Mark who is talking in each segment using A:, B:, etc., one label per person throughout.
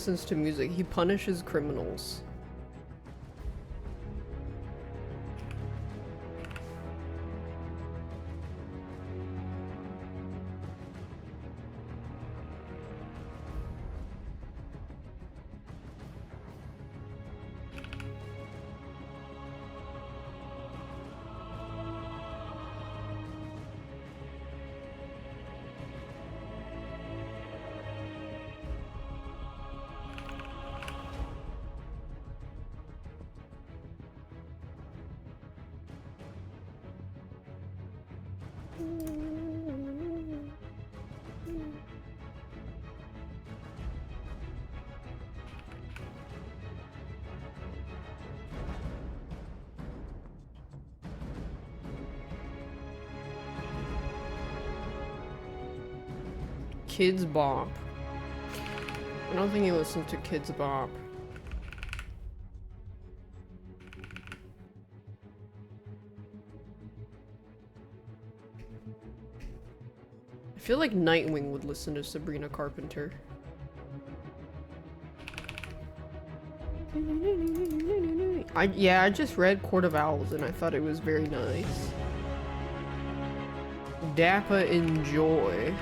A: listens to music. He punishes criminals. Kids Bop. I don't think he listened to Kids Bop. I feel like Nightwing would listen to Sabrina Carpenter. Yeah, I just read Court of Owls and I thought it was very nice. daph enjoy.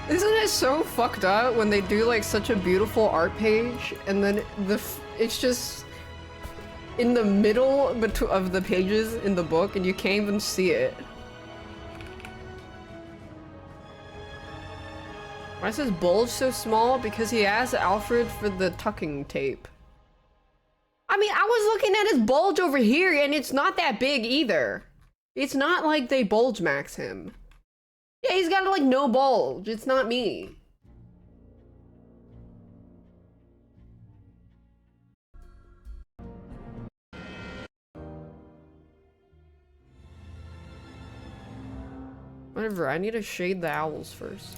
A: Isn't it so fucked up when they do like such a beautiful art page and then it's just in the middle of the pages in the book and you can't even see it? Why is his bulge so small? Because he asked Alfred for the tucking tape. I mean, I was looking at his bulge over here and it's not that big either. It's not like they bulge max him. Yeah, he's got like no bulge. It's not me. Whatever, I need to shade the owls first.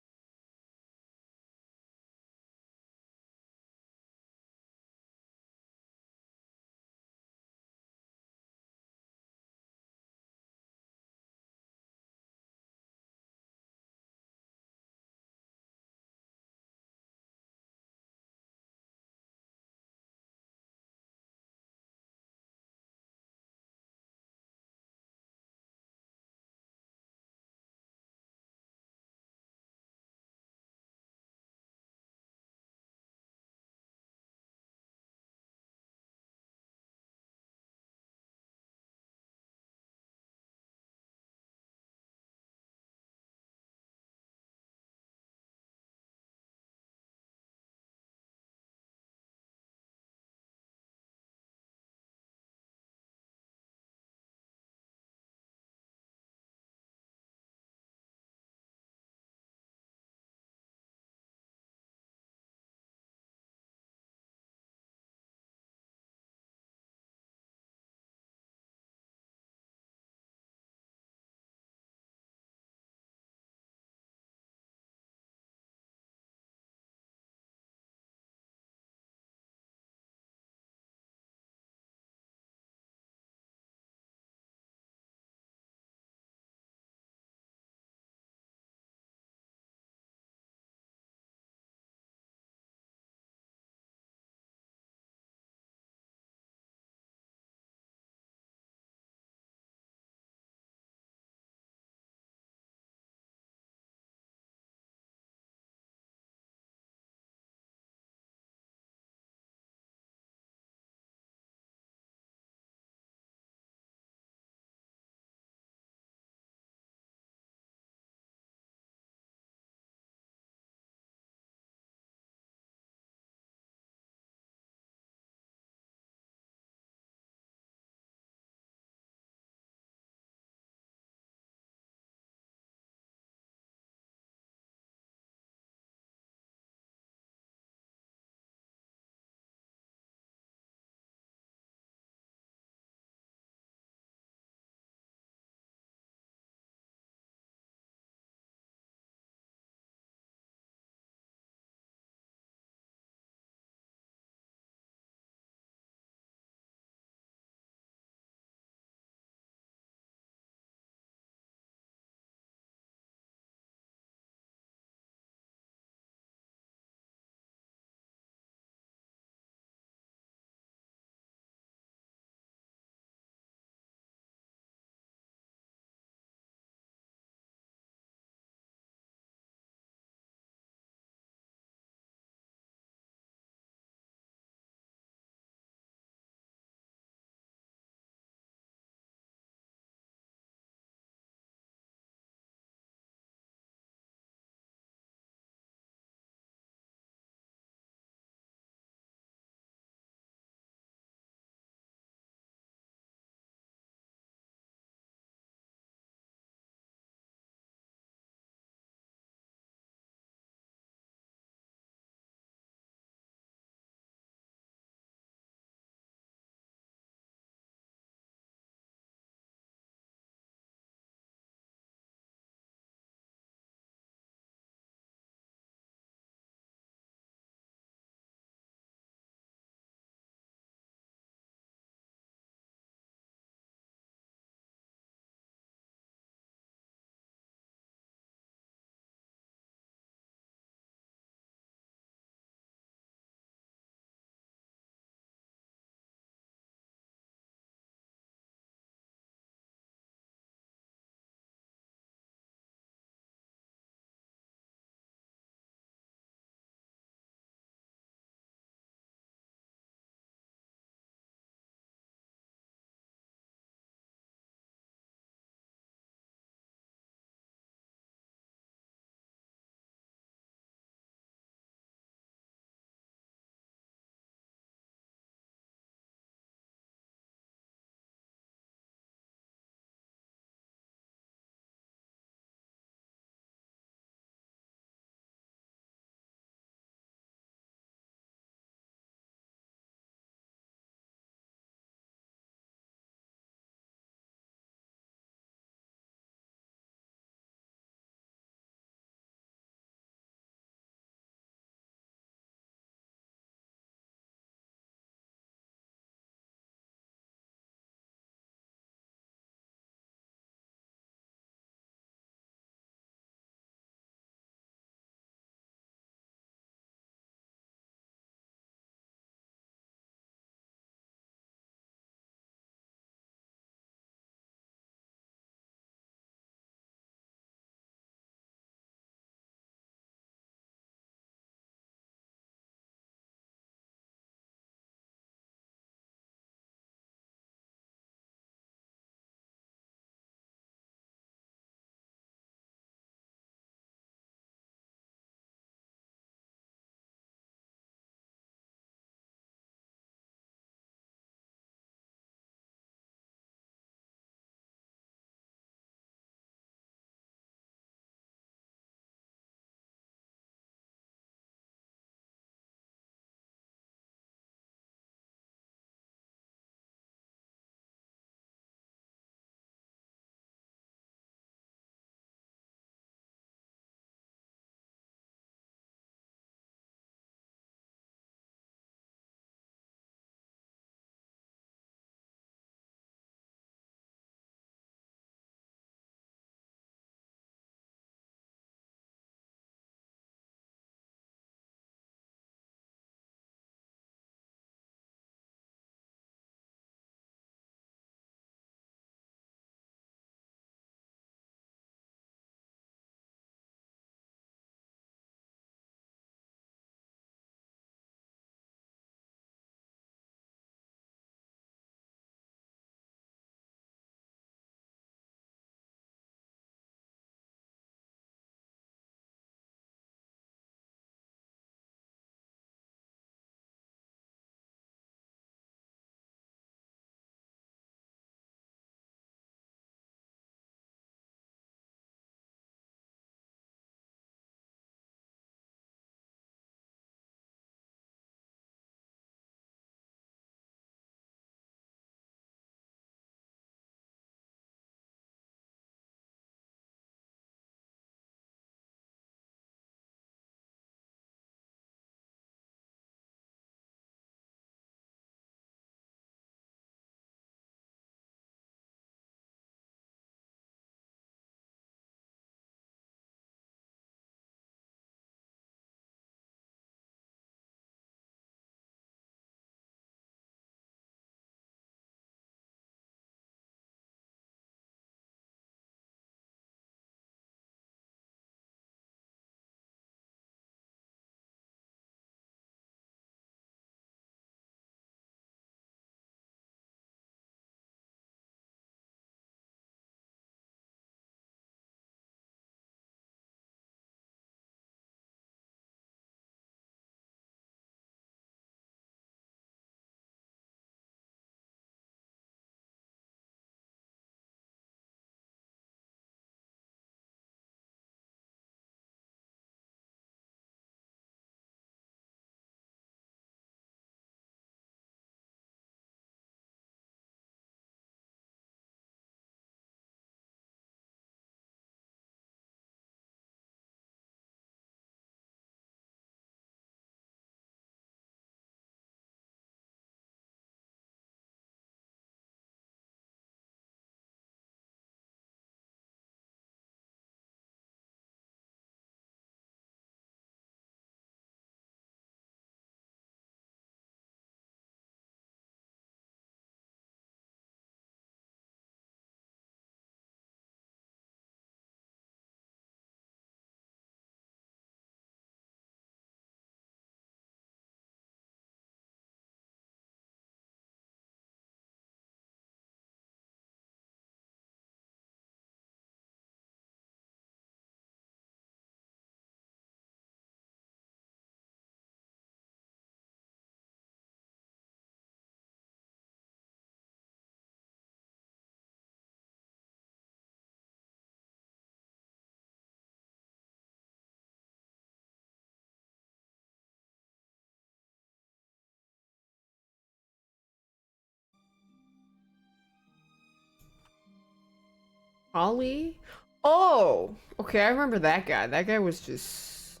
A: Ollie? Oh! Okay, I remember that guy. That guy was just...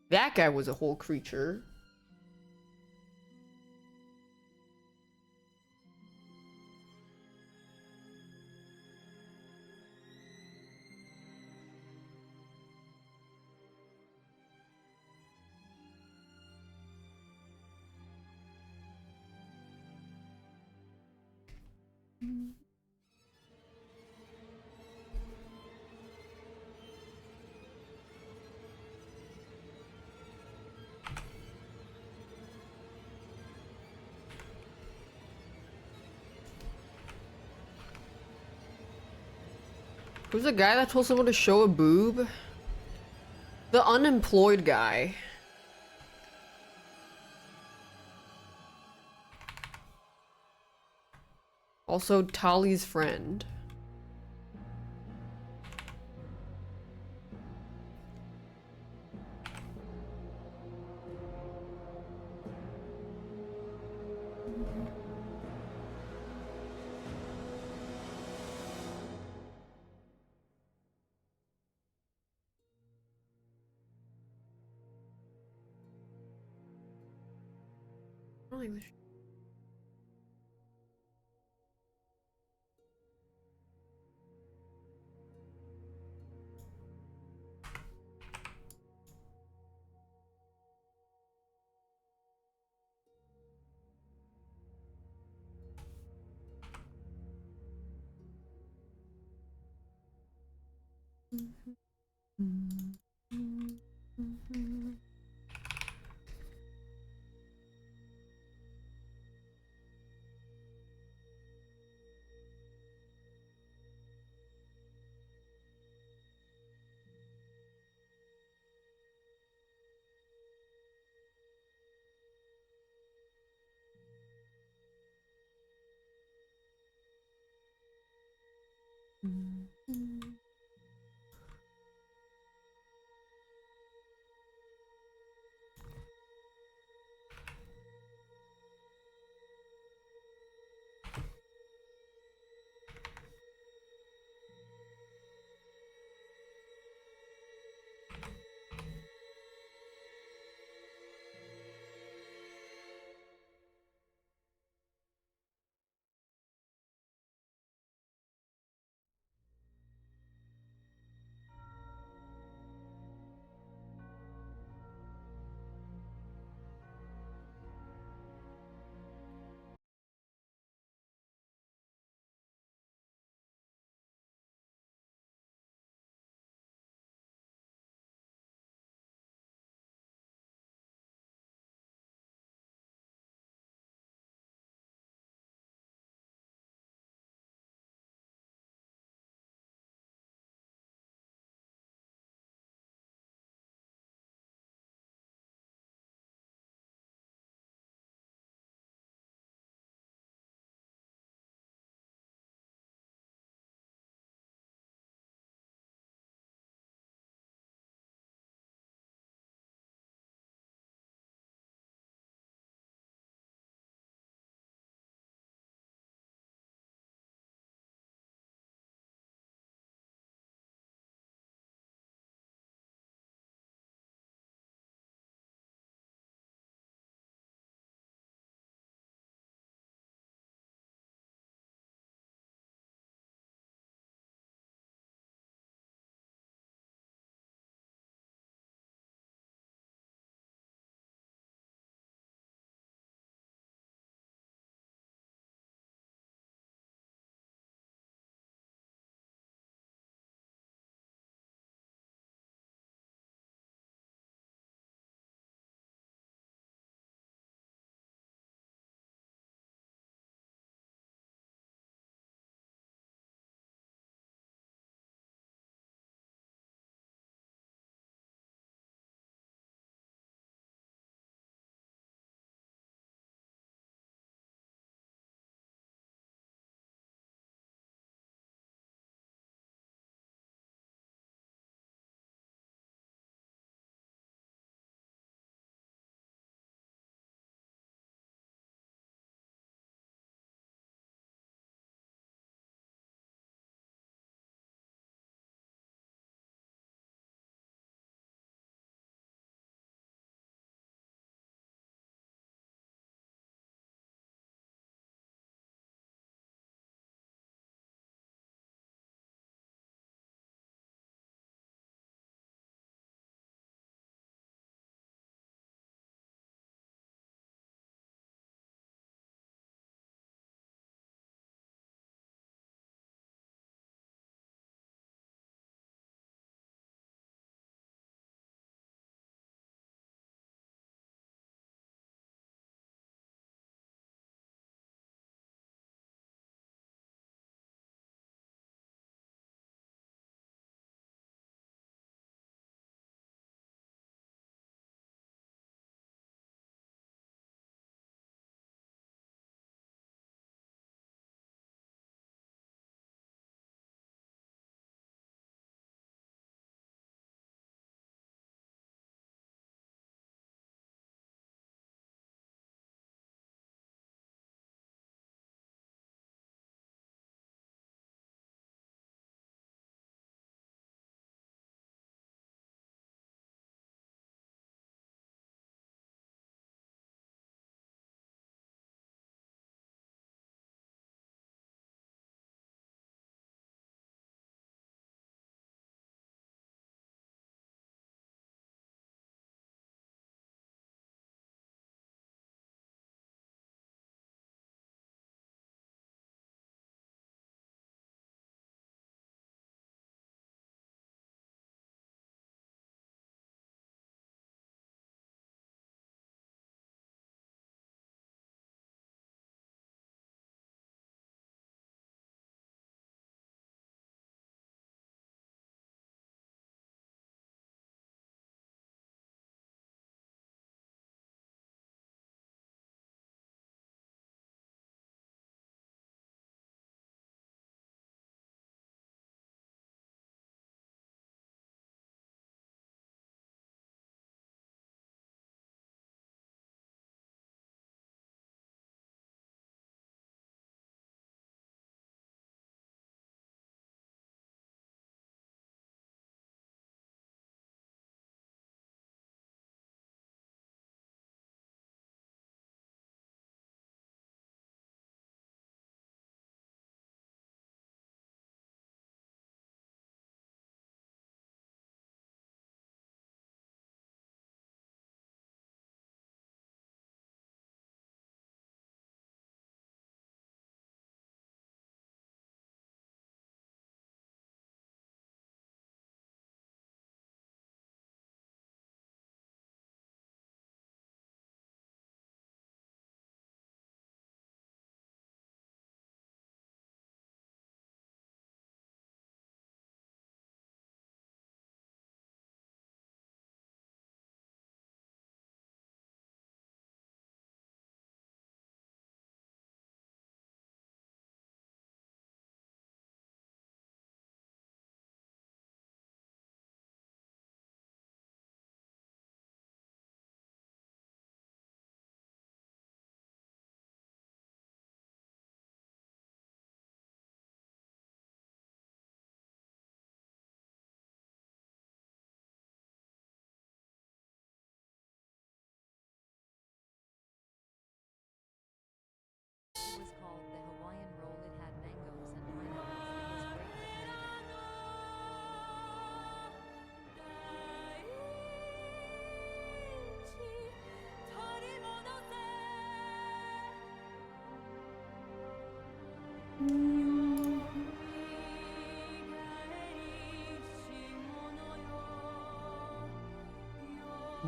A: That guy was a whole creature. Who's the guy that told someone to show a boob? The unemployed guy. Also, Tali's friend. Oh, English.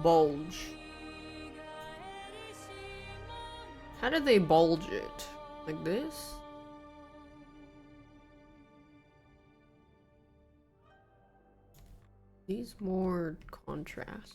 A: bulge. How do they bulge it? Like this? Needs more contrast.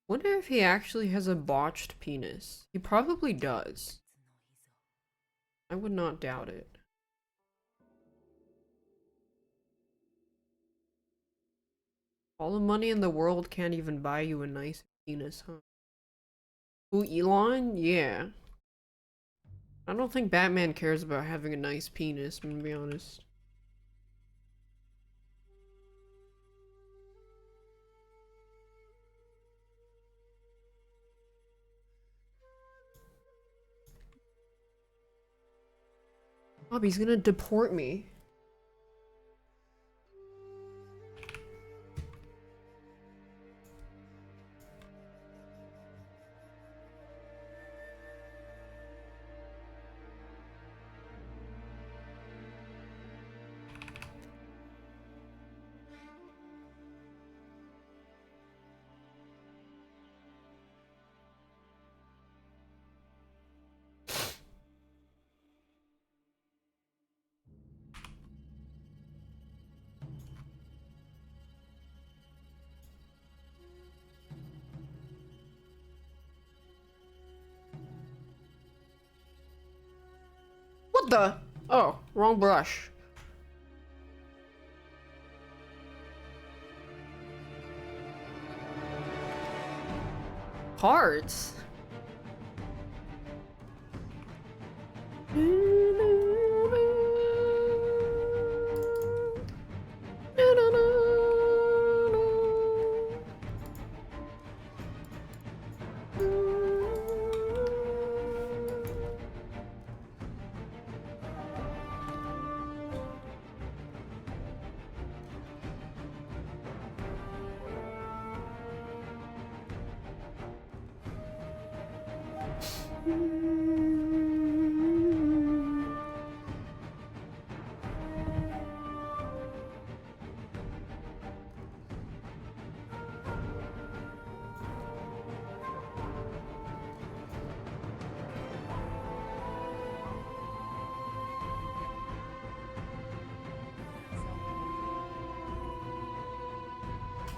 A: Wonder if he actually has a botched penis. He probably does. I would not doubt it. All the money in the world can't even buy you a nice penis, huh? Who, Elon? Yeah. I don't think Batman cares about having a nice penis, I'm gonna be honest. Bobby's gonna deport me. What the? Oh, wrong brush. Hearts?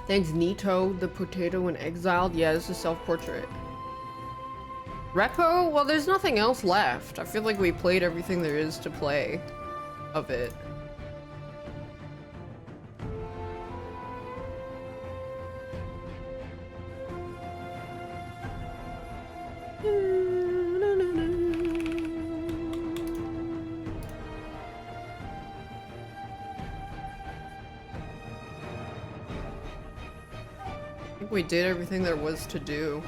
A: Thanks, Nito, the potato and exiled. Yeah, this is self-portrait. Repo? Well, there's nothing else left. I feel like we played everything there is to play of it. I think we did everything there was to do.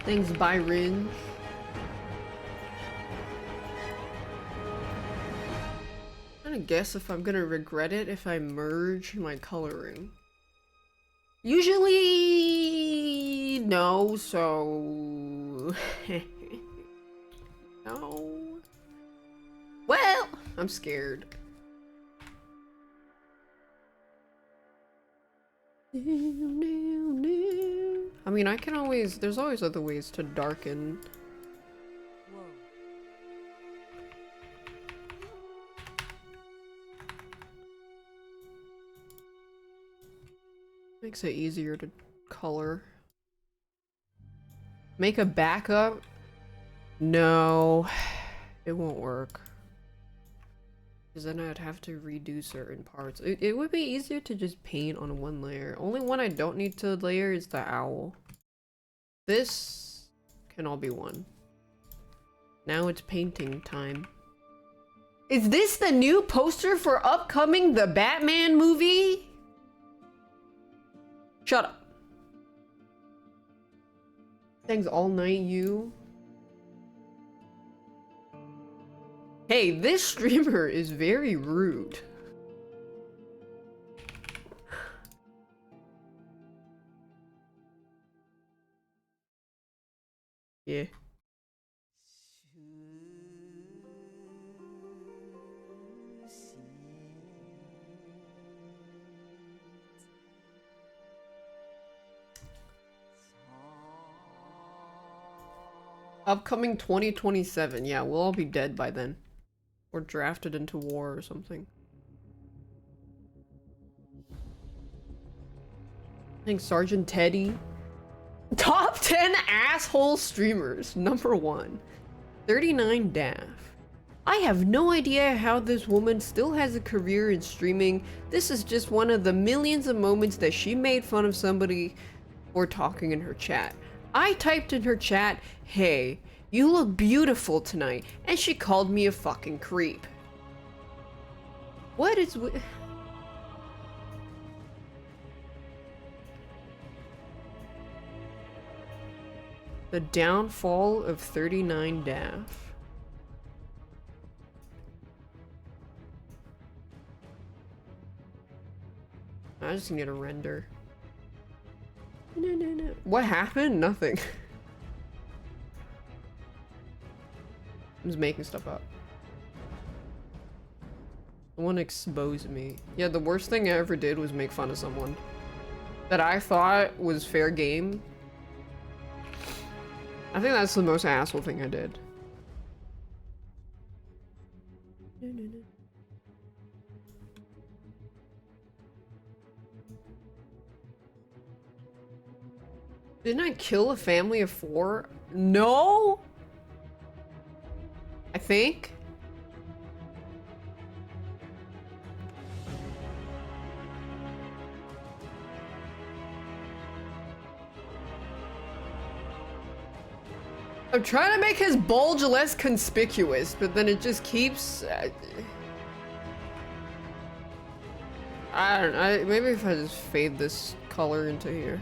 A: Thanks, Byron. trying to guess if I'm gonna regret it if I merge my coloring. Usually no, so no. Well, I'm scared. I mean, I can always, there's always other ways to darken. Makes it easier to color. Make a backup? No, it won't work. Because then I'd have to redo certain parts. It would be easier to just paint on one layer. Only one I don't need to layer is the owl. This can all be one. Now it's painting time. Is this the new poster for upcoming The Batman movie? Shut up. Thanks all night you. Hey, this streamer is very rude. Yeah. Upcoming 2027. Yeah, we'll all be dead by then. Or drafted into war or something. I think Sergeant Teddy. Top 10 asshole streamers. Number 1. 39 daph. I have no idea how this woman still has a career in streaming. This is just one of the millions of moments that she made fun of somebody for talking in her chat. I typed in her chat, "Hey, you look beautiful tonight," and she called me a fucking creep. What is the downfall of 39 daph? I just need a render. No. What happened? Nothing. I'm just making stuff up. Someone exposed me. Yeah, the worst thing I ever did was make fun of someone that I thought was fair game. I think that's the most asshole thing I did. No. Didn't I kill a family of 4? No? I think. I'm trying to make his bulge less conspicuous, but then it just keeps... I don't know, maybe if I just fade this color into here.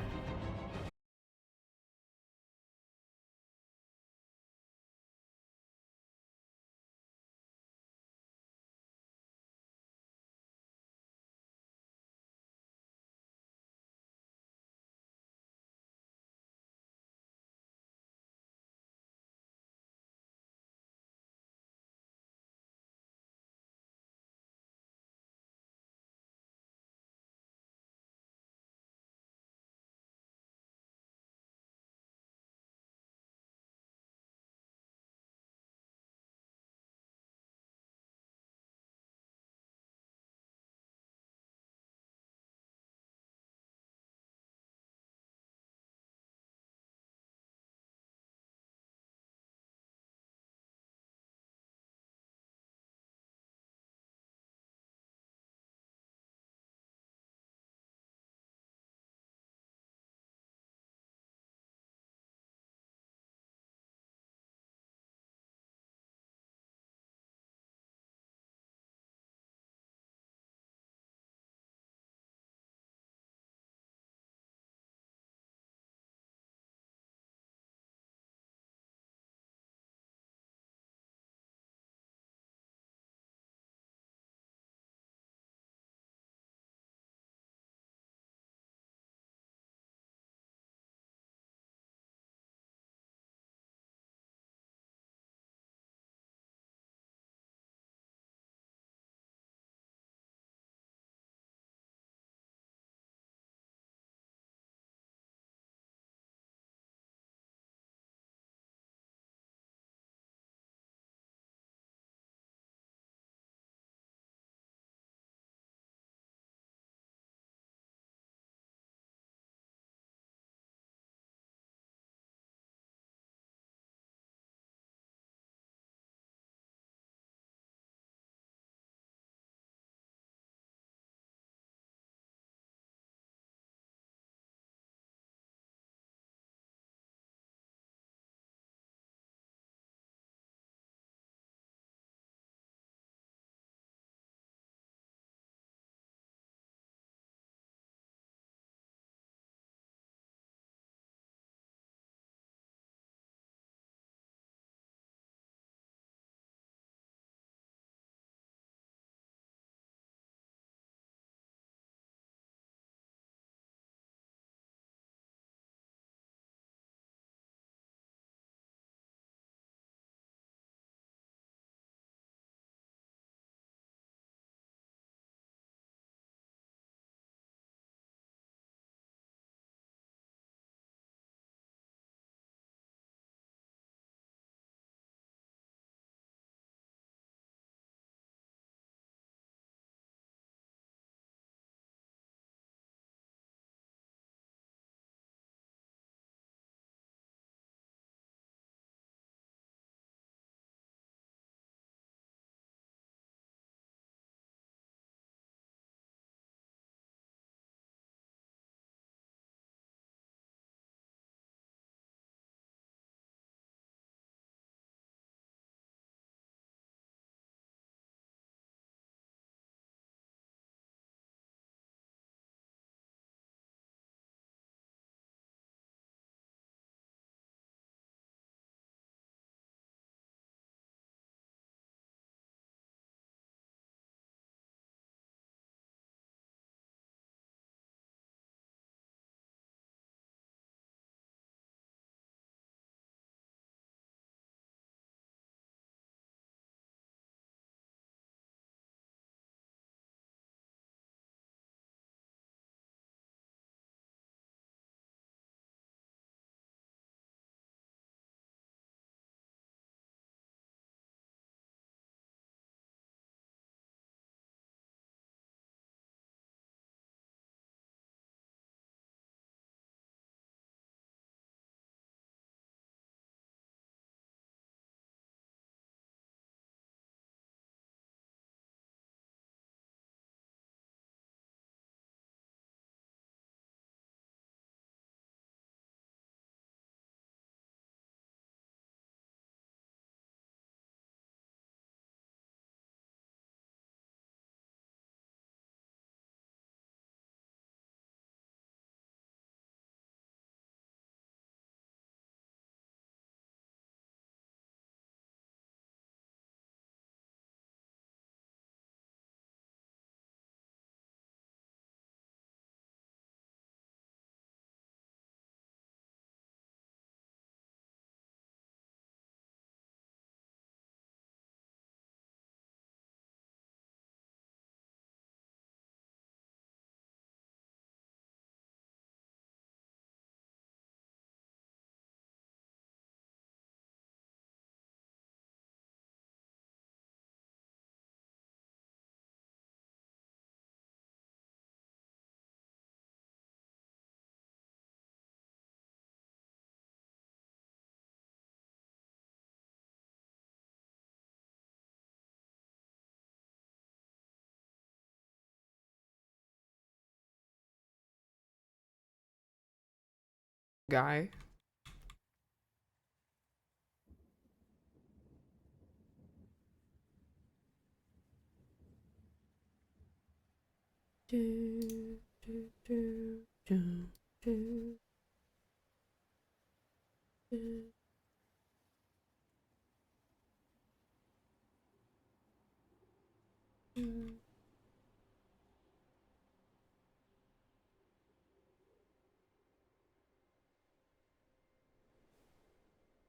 A: guy.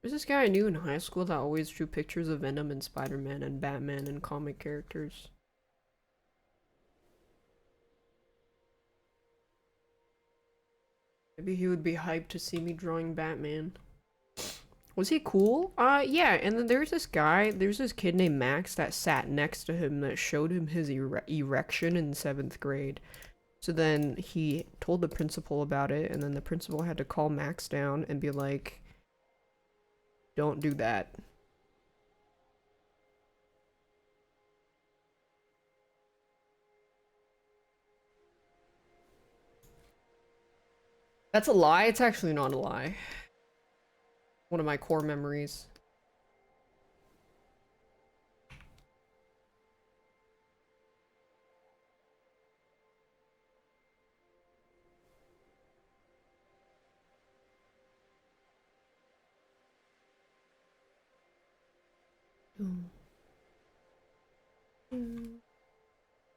A: There's this guy I knew in high school that always drew pictures of Venom and Spider-Man and Batman and comic characters. Maybe he would be hyped to see me drawing Batman. Was he cool? Yeah, and then there's this kid named Max that sat next to him that showed him his erection in 7th grade. So then he told the principal about it, and then the principal had to call Max down and be like, don't do that. That's a lie? It's actually not a lie. One of my core memories.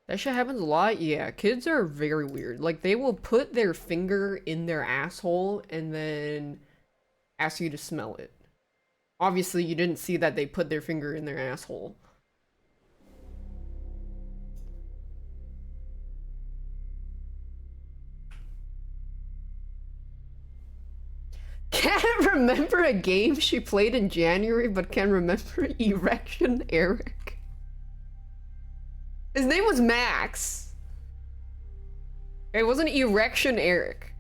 A: That shit happens a lot? Yeah, kids are very weird. Like, they will put their finger in their asshole and then ask you to smell it. Obviously, you didn't see that they put their finger in their asshole. Can't remember a game she played in January, but can remember Erection Eric. His name was Max. It wasn't Erection Eric.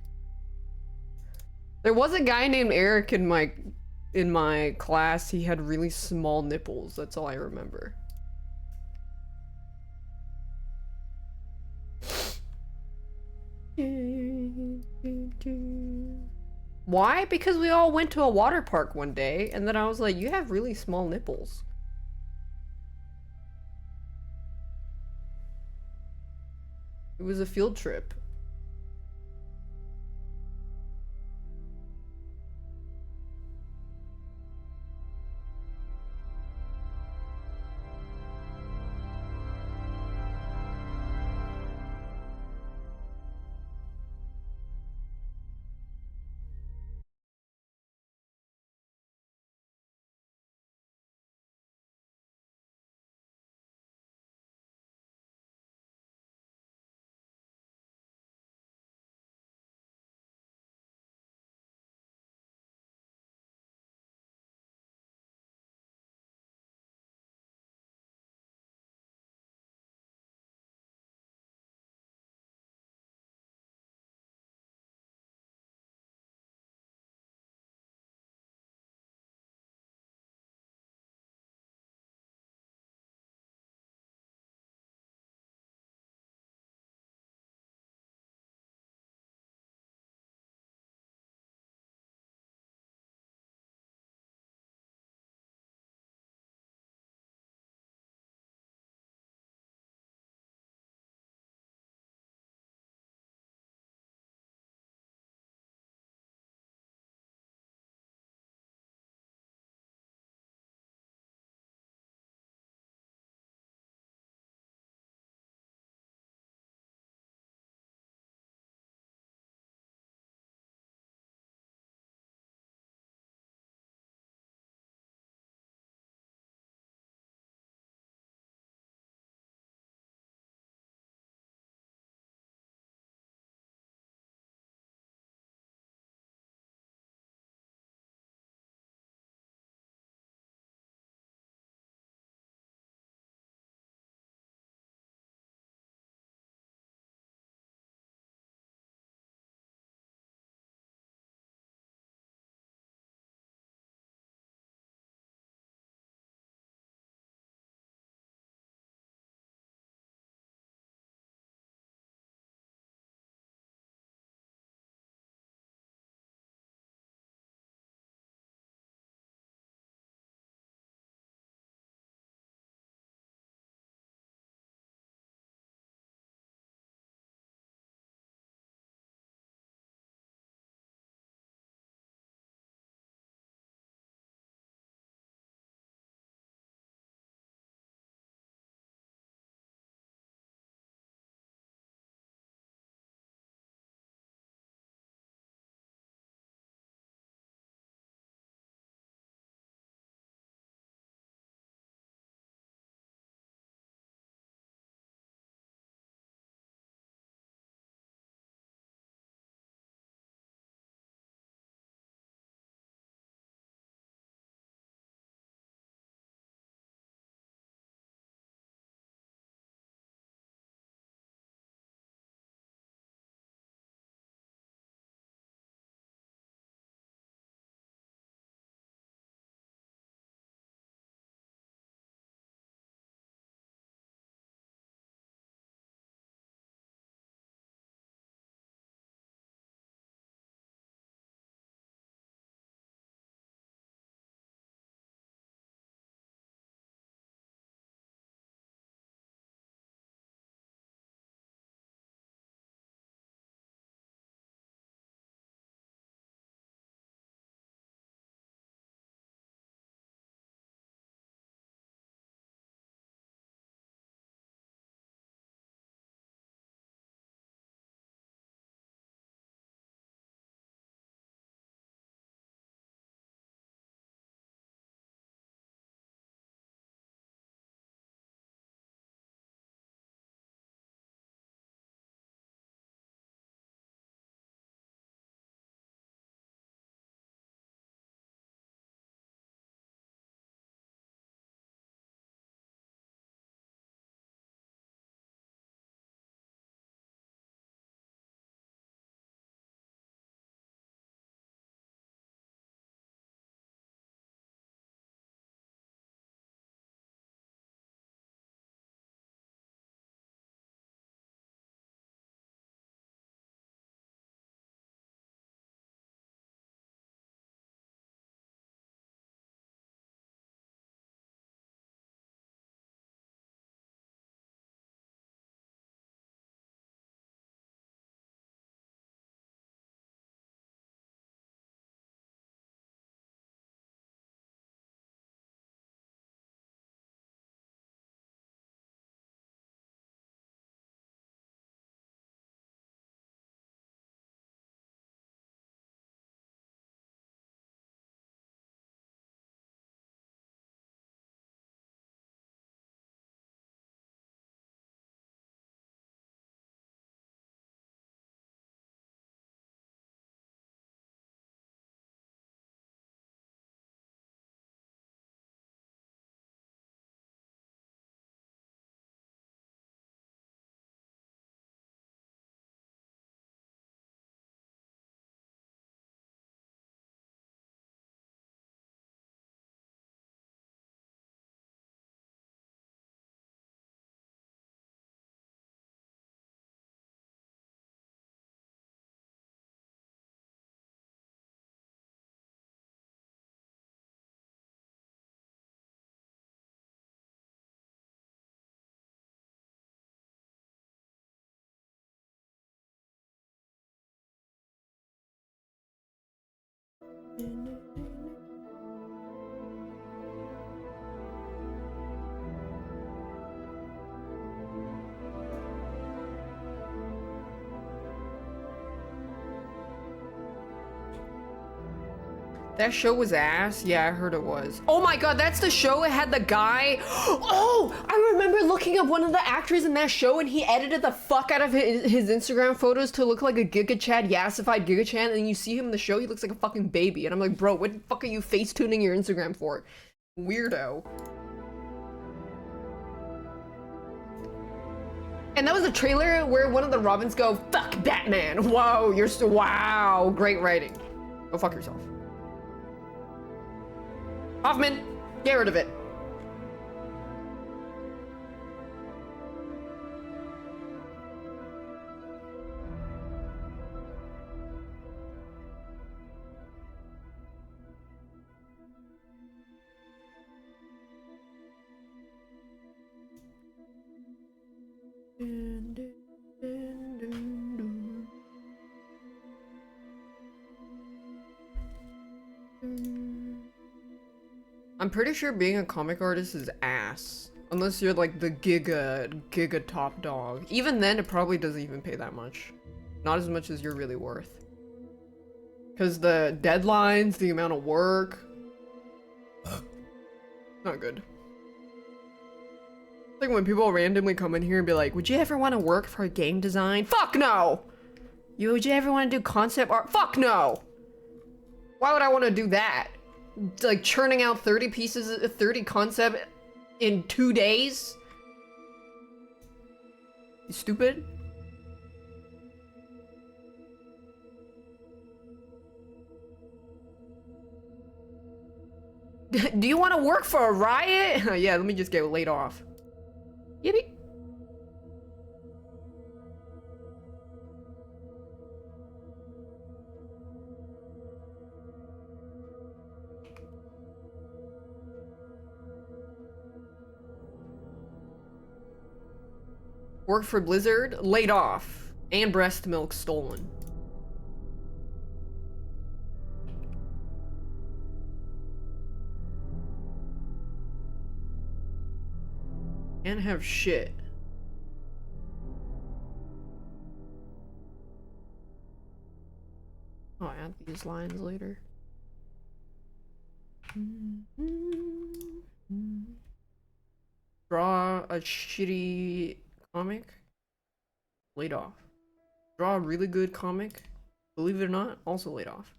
A: There was a guy named Eric in my class. He had really small nipples. That's all I remember. Why? Because we all went to a water park one day, and then I was like, you have really small nipples. It was a field trip. That show was ass? Yeah, I heard it was. Oh my god, that's the show. It had the guy. Oh, I remember looking up one of the actors in that show and he edited the fuck out of his Instagram photos to look like a Giga Chad, yassified Giga Chad, and you see him in the show, he looks like a fucking baby. And I'm like, bro, what the fuck are you face tuning your Instagram for? Weirdo. And that was a trailer where one of the Robins go, fuck Batman. Whoa, you're so, wow, great writing. Go fuck yourself. Hoffman, get rid of it. I'm pretty sure being a comic artist is ass. Unless you're like the giga top dog. Even then, it probably doesn't even pay that much. Not as much as you're really worth. Because the deadlines, the amount of work. Not good. Like when people randomly come in here and be like, would you ever want to work for a game design? Fuck no! Would you ever want to do concept art? Fuck no! Why would I want to do that? Like churning out 30 pieces, 30 concept in 2 days? You stupid? Do you want to work for a riot? Yeah, let me just get laid off. Yippee. Work for Blizzard, laid off, and breast milk stolen. Can't have shit. I'll add these lines later. Draw a shitty comic, laid off. Draw a really good comic, believe it or not, also laid off.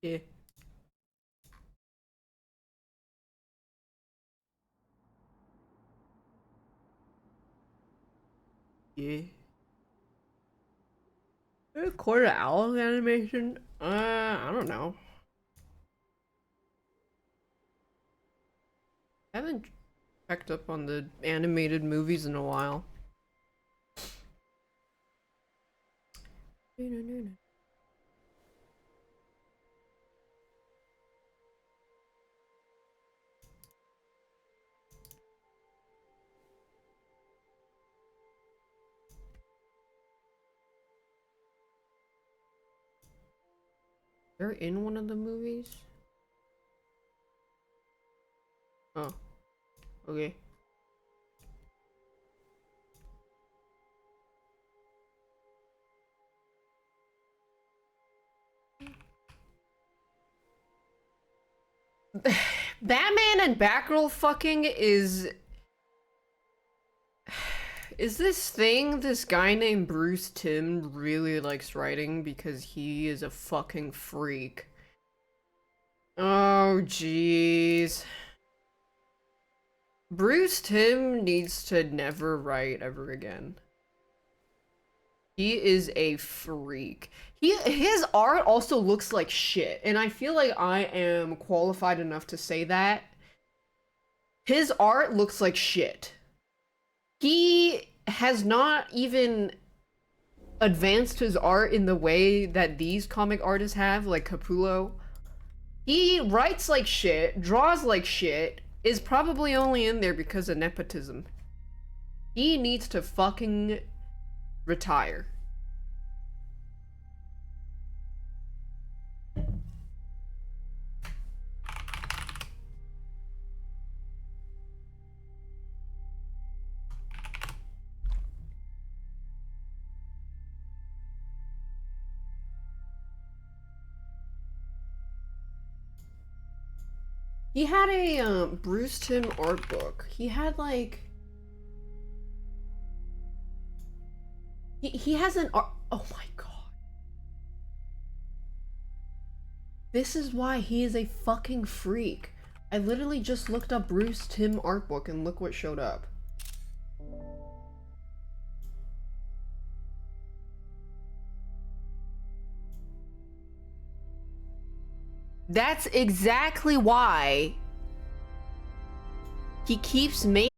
A: Yeah. Yeah. Quarter owl animation? I don't know. I haven't checked up on the animated movies in a while. They're in one of the movies? Oh, okay. Batman and Batgirl fucking is this thing this guy named Bruce Timm really likes writing because he is a fucking freak. Oh jeez. Bruce Timm needs to never write ever again. He is a freak. His art also looks like shit, and I feel like I am qualified enough to say that. His art looks like shit. He has not even advanced his art in the way that these comic artists have, like Capullo. He writes like shit, draws like shit, is probably only in there because of nepotism. He needs to fucking retire. He had a Bruce Timm art book. He had like he has an art. Oh my god. This is why he is a fucking freak. I literally just looked up Bruce Timm art book and look what showed up. That's exactly why he keeps making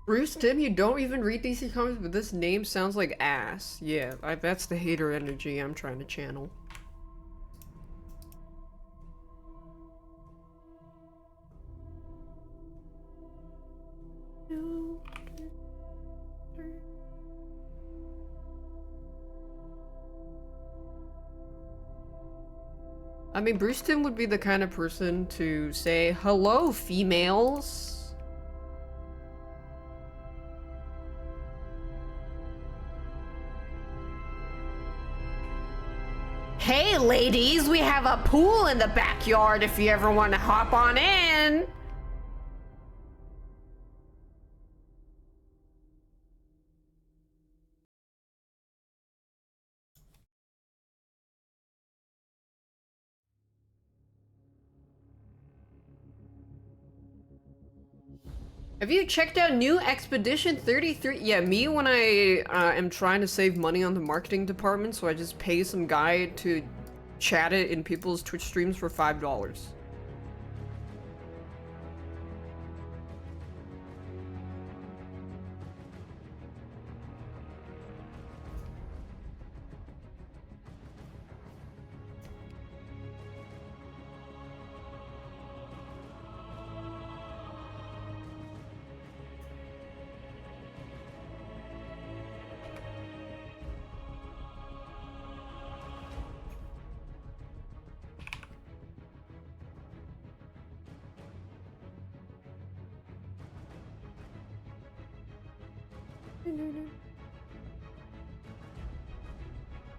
A: Bruce Tim, you don't even read DC Comics, but this name sounds like ass. Yeah, that's the hater energy I'm trying to channel. I mean, Bruce Tim would be the kind of person to say, hello, females. Hey, ladies, we have a pool in the backyard if you ever want to hop on in. Have you checked out new Expedition 33? Yeah, me when I am trying to save money on the marketing department, so I just pay some guy to chat it in people's Twitch streams for $5.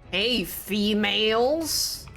A: Hey, females.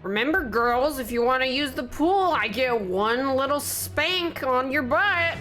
A: Remember, girls, if you want to use the pool, I get one little spank on your butt.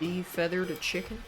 A: De-feathered a chicken?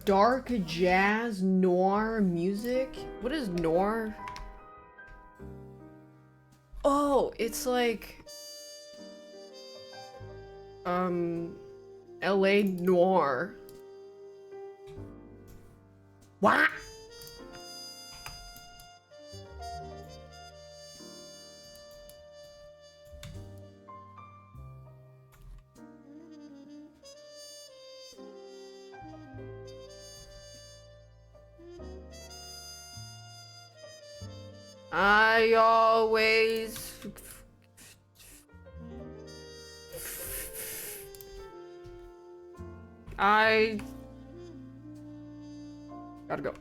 A: Dark jazz noir music? What is noir? Oh, it's like LA noir. What? I always gotta go.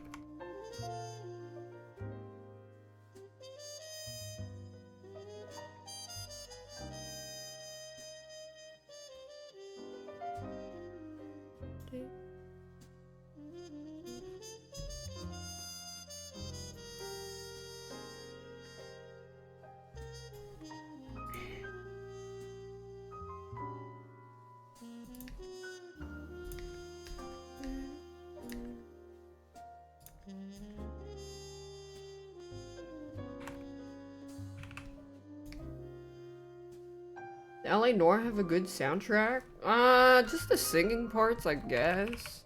A: LA Noir have a good soundtrack? Just the singing parts, I guess.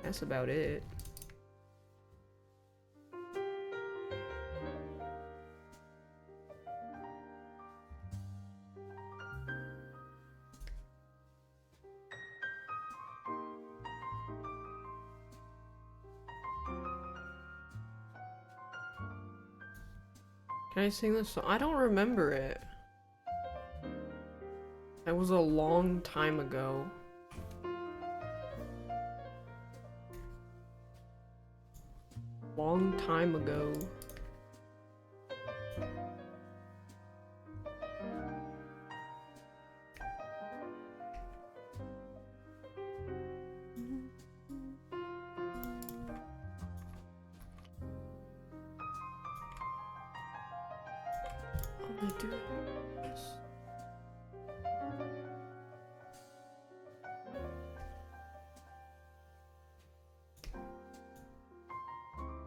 A: That's about it. Can I sing this song? I don't remember it. That was a long time ago. Long time ago. What am I doing?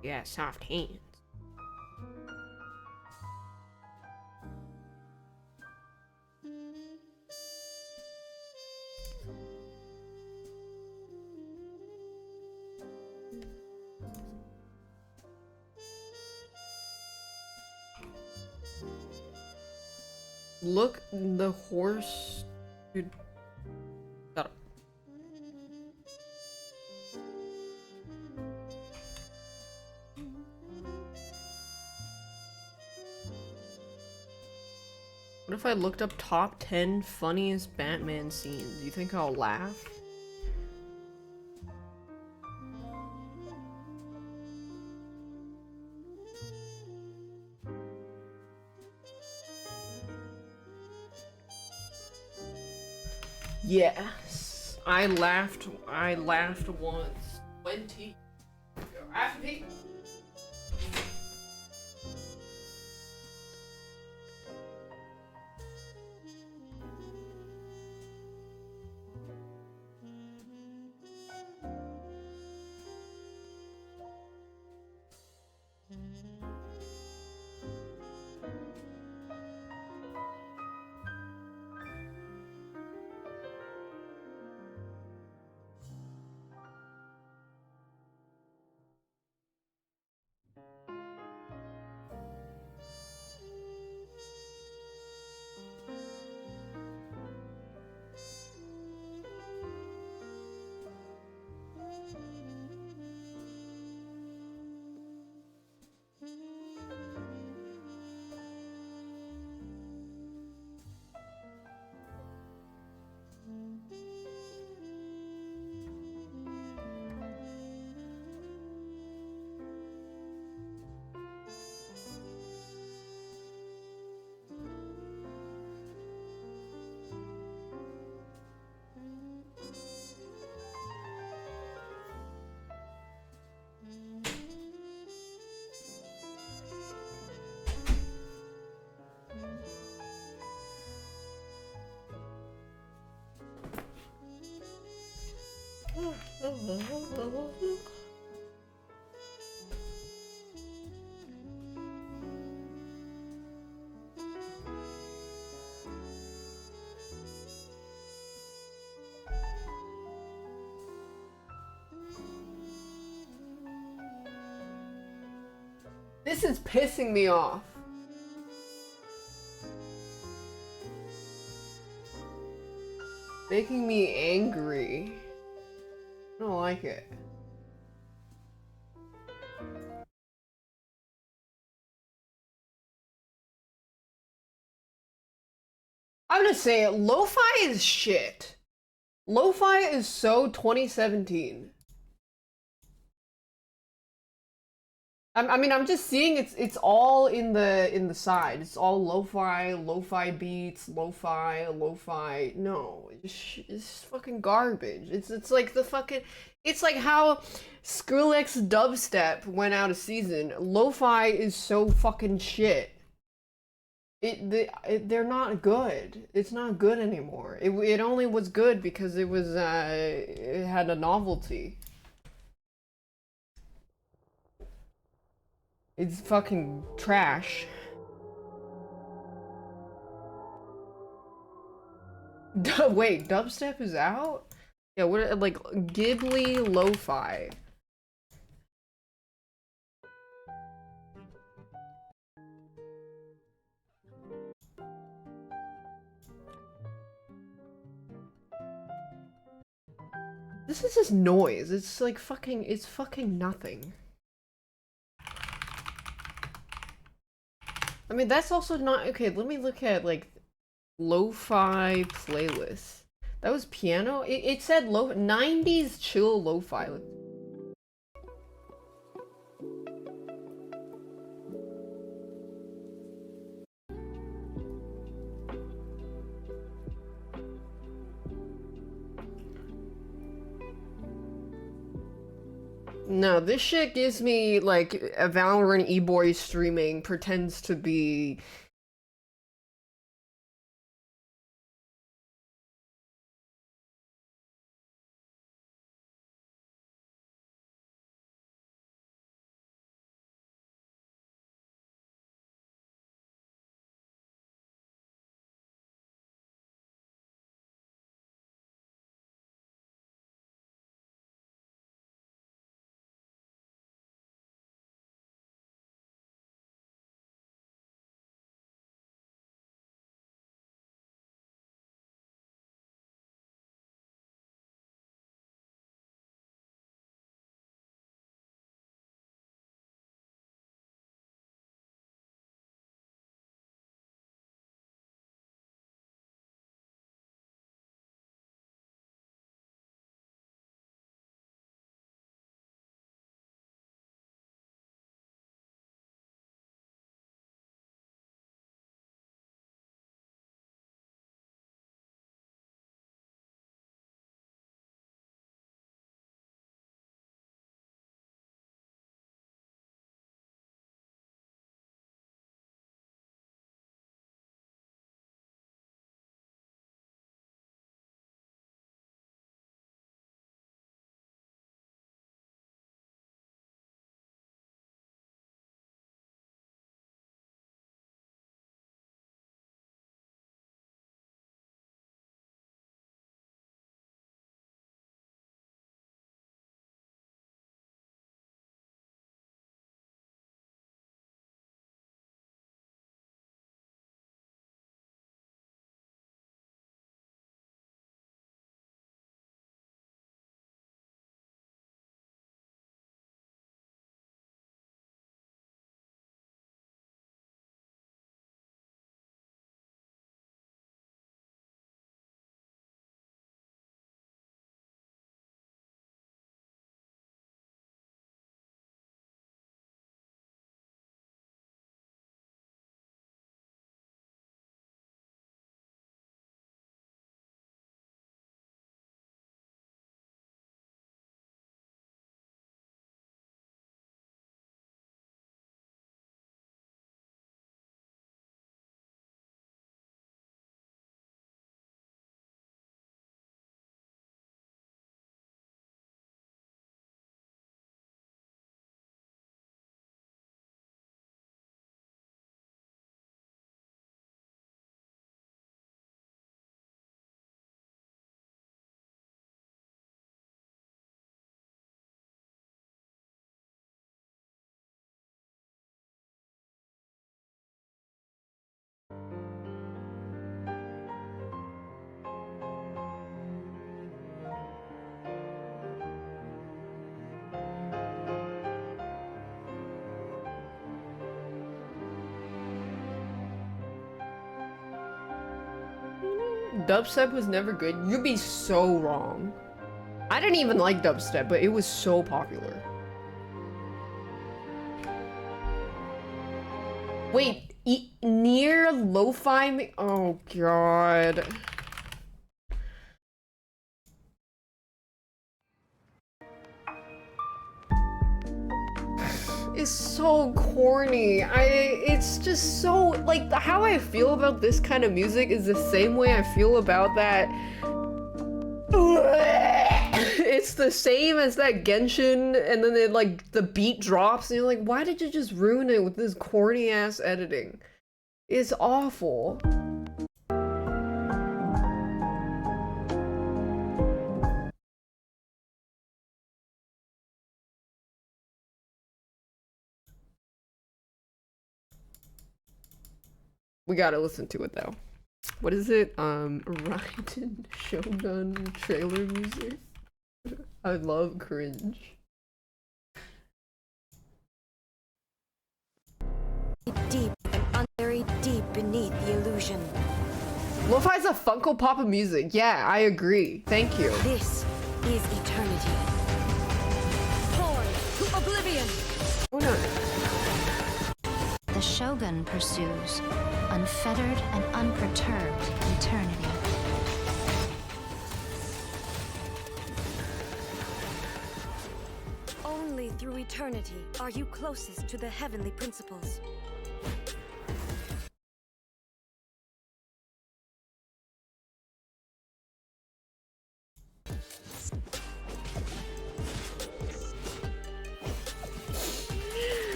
A: Yeah, soft hands. Look, the horse. Dude. Shut up. What if I looked up top 10 funniest Batman scenes? Do you think I'll laugh? Yes, I laughed once. 20. After me. This is pissing me off. Making me angry. I don't like it. I'm gonna say it, lo-fi is shit. Lo-fi is so 2017. I mean, I'm just seeing it's all in the side. It's all lo-fi beats, lo-fi. No, it's fucking garbage. It's like the fucking. It's like how Skrillex dubstep went out of season. Lo-fi is so fucking shit. They're not good. It's not good anymore. It only was good because it was it had a novelty. It's fucking trash. Wait, dubstep is out? Yeah, what like Ghibli lo-fi. This is just noise. It's like fucking it's fucking nothing. I mean, that's also not okay. Let me look at like lo-fi playlist. That was piano. It said 90s chill lo-fi. No, this shit gives me like a Valorant e-boy streaming pretends to be dubstep was never good. You'd be so wrong. I didn't even like dubstep, but it was so popular. Wait, near lo-fi? Oh god. It's so corny. It's just so, like, how I feel about this kind of music is the same way I feel about that. It's the same as that Genshin, and then it, like, the beat drops, and you're like, why did you just ruin it with this corny ass editing? It's awful. We gotta listen to it though. What is it? Raiden Shogun trailer music? I love cringe.
B: Deep and very deep beneath the illusion.
A: Lo-fi's a Funko Pop of music. Yeah, I agree. Thank you.
B: This is eternity. Torn to oblivion.
A: Oh no.
C: The Shogun pursues unfettered and unperturbed eternity.
B: Only through eternity are you closest to the heavenly principles.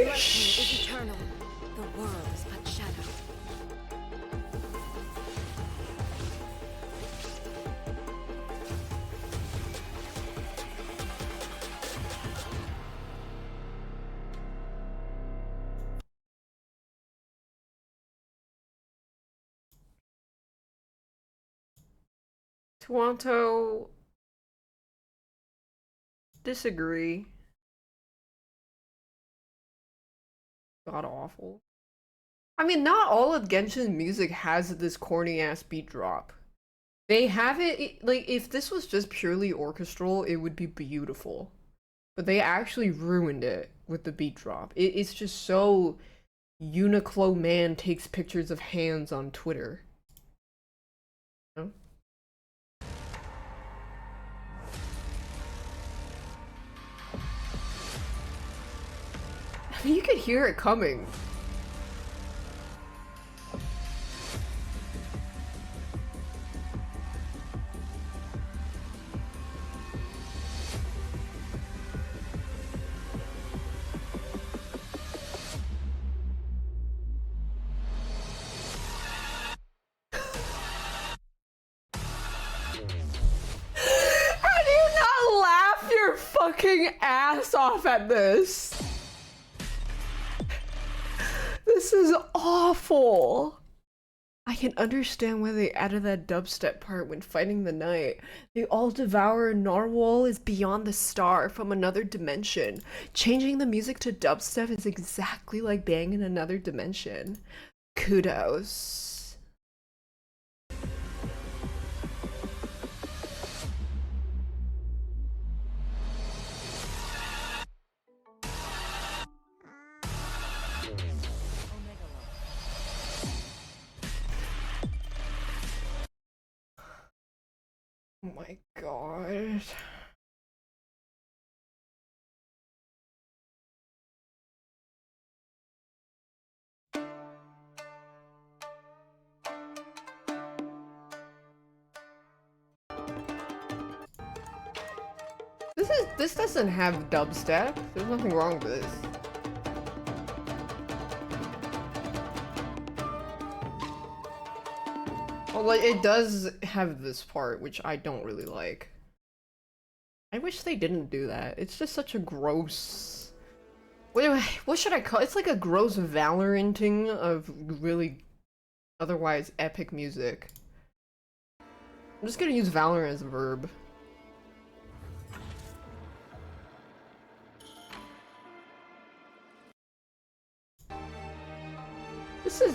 B: Blessing is eternal. The world is but shadow.
A: Toronto. Disagree. God awful. I mean, not all of Genshin's music has this corny ass beat drop. They have it, like, if this was just purely orchestral, it would be beautiful. But they actually ruined it with the beat drop. It's just so Uniqlo man takes pictures of hands on Twitter. You know? You could hear it coming. How do you not laugh your fucking ass off at this? This is awful. I can understand why they added that dubstep part when fighting the knight. They all devour a narwhal is beyond the star from another dimension. Changing the music to dubstep is exactly like being in another dimension. Kudos. Oh my god. This doesn't have dubstep. There's nothing wrong with this. Well, like, it does have this part, which I don't really like. I wish they didn't do that. It's just such a gross... What should I call it? It's like a gross Valoranting of really otherwise epic music. I'm just gonna use Valorant as a verb. This is...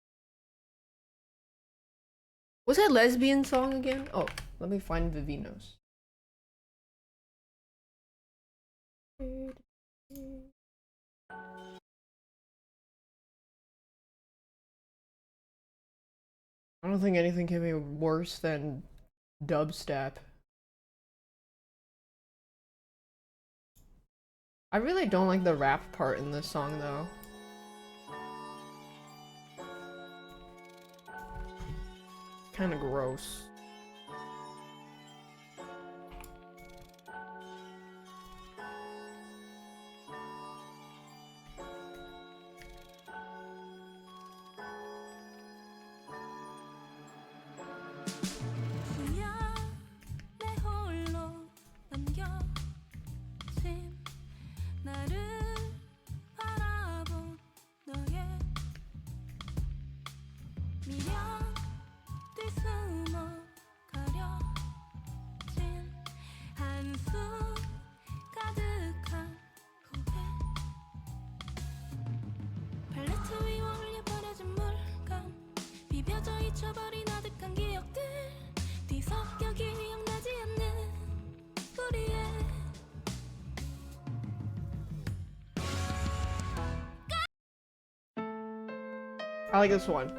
A: What's that lesbian song again? Oh, let me find Vivinos. I don't think anything can be worse than dubstep. I really don't like the rap part in this song though. Kind of gross.
B: 내 홀로 남겨진 나를 바라본 너의 미련 뒤숨어 가려진 한숨 가득한 고개 팔레트 위와 흘려 버려진 물감 비벼져 잊혀버린 아득한 기억들 뒤섞여 기억나지 않는 우리의
A: I like this one.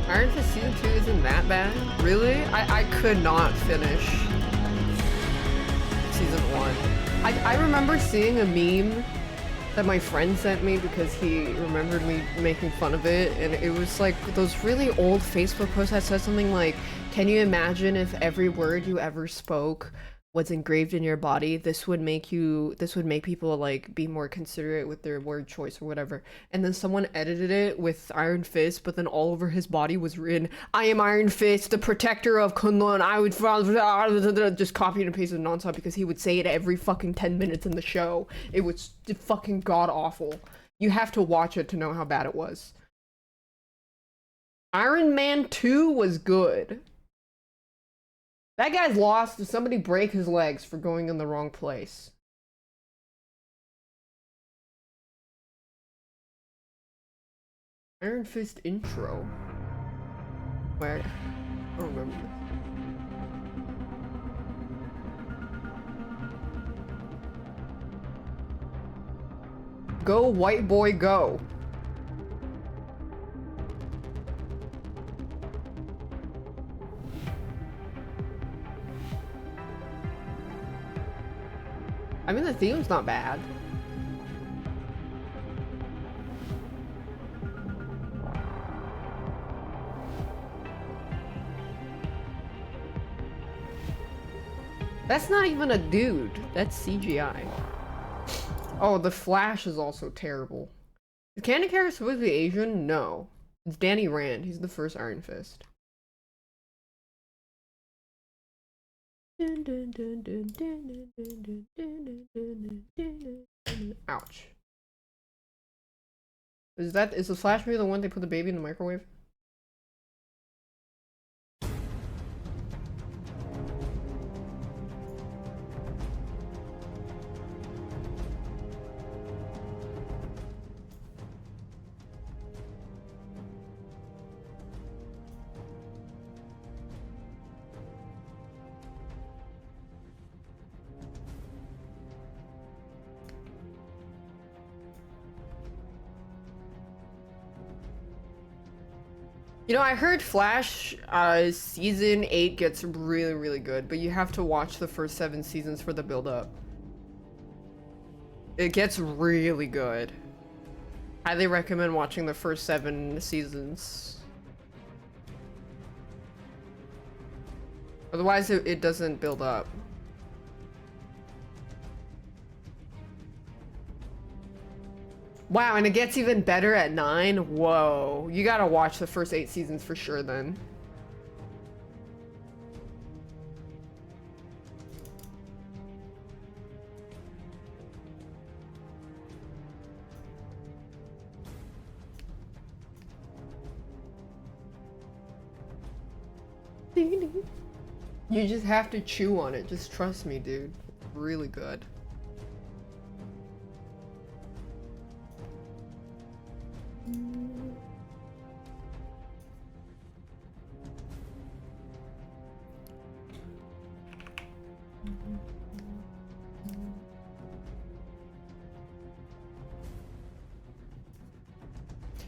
A: Iron Fist Season 2 isn't that bad? Really? I could not finish Season 1. I remember seeing a meme that my friend sent me because he remembered me making fun of it, and it was like those really old Facebook posts that said something like, can you imagine if every word you ever spoke was engraved in your body? This would make people like be more considerate with their word choice or whatever. And then someone edited it with Iron Fist, but then all over his body was written, I am Iron Fist, the protector of Kunlun. I would just copy and paste it nonstop because he would say it every fucking 10 minutes in the show. It was fucking god awful. You have to watch it to know how bad it was. Iron Man 2 was good. That guy's lost. Did somebody break his legs for going in the wrong place? Iron Fist intro. Where? I don't remember. Go, white boy, go. I mean, the theme's not bad. That's not even a dude. That's CGI. Oh, the Flash is also terrible. Is Candy Carrot supposed to be Asian? No. It's Danny Rand. He's the first Iron Fist. Ouch. Is the Flash movie the one they put the baby in the microwave? You know, I heard Flash, season 8 gets really, really good, but you have to watch the first 7 seasons for the build-up. It gets really good. Highly recommend watching the first 7 seasons. Otherwise, it doesn't build up. Wow, and it gets even better at 9? Whoa. You gotta watch the first 8 seasons for sure then. You just have to chew on it. Just trust me, dude. It's really good.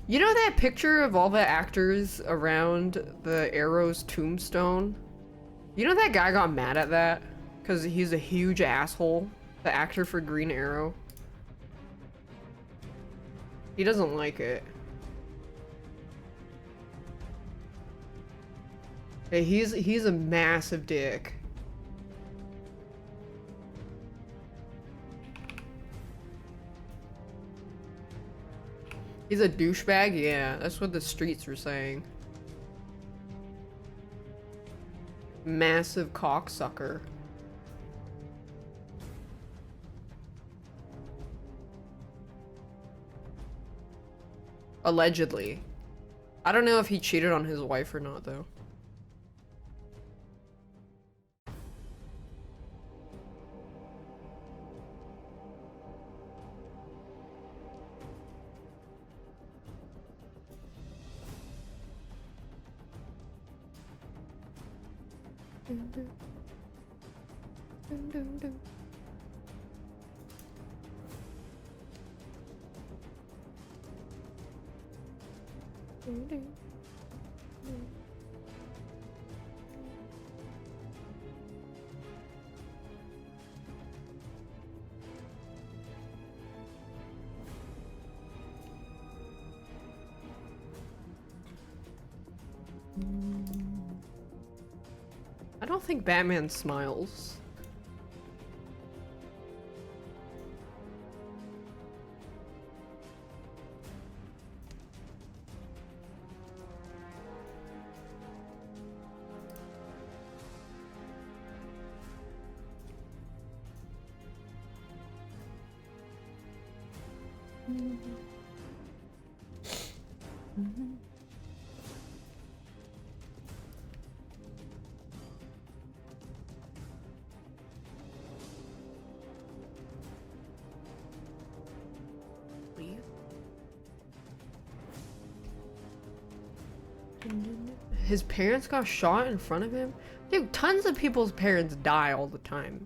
A: You know that picture of all the actors around the Arrow's tombstone? You know that guy got mad at that? Because he's a huge asshole. The actor for Green Arrow. He doesn't like it. Yeah, he's a massive dick. He's a douchebag? Yeah, that's what the streets were saying. Massive cocksucker. Allegedly. I don't know if he cheated on his wife or not, though. don't think Batman smiles. His parents got shot in front of him? Dude, tons of people's parents die all the time.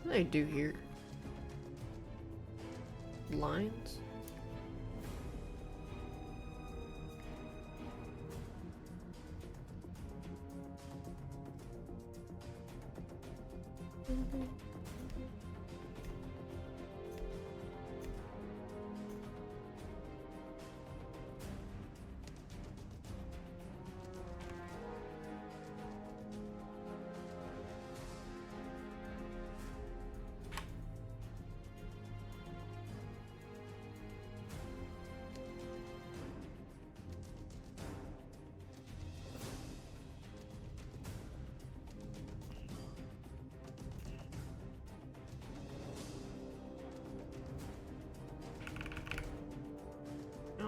A: What do I do here? Lines?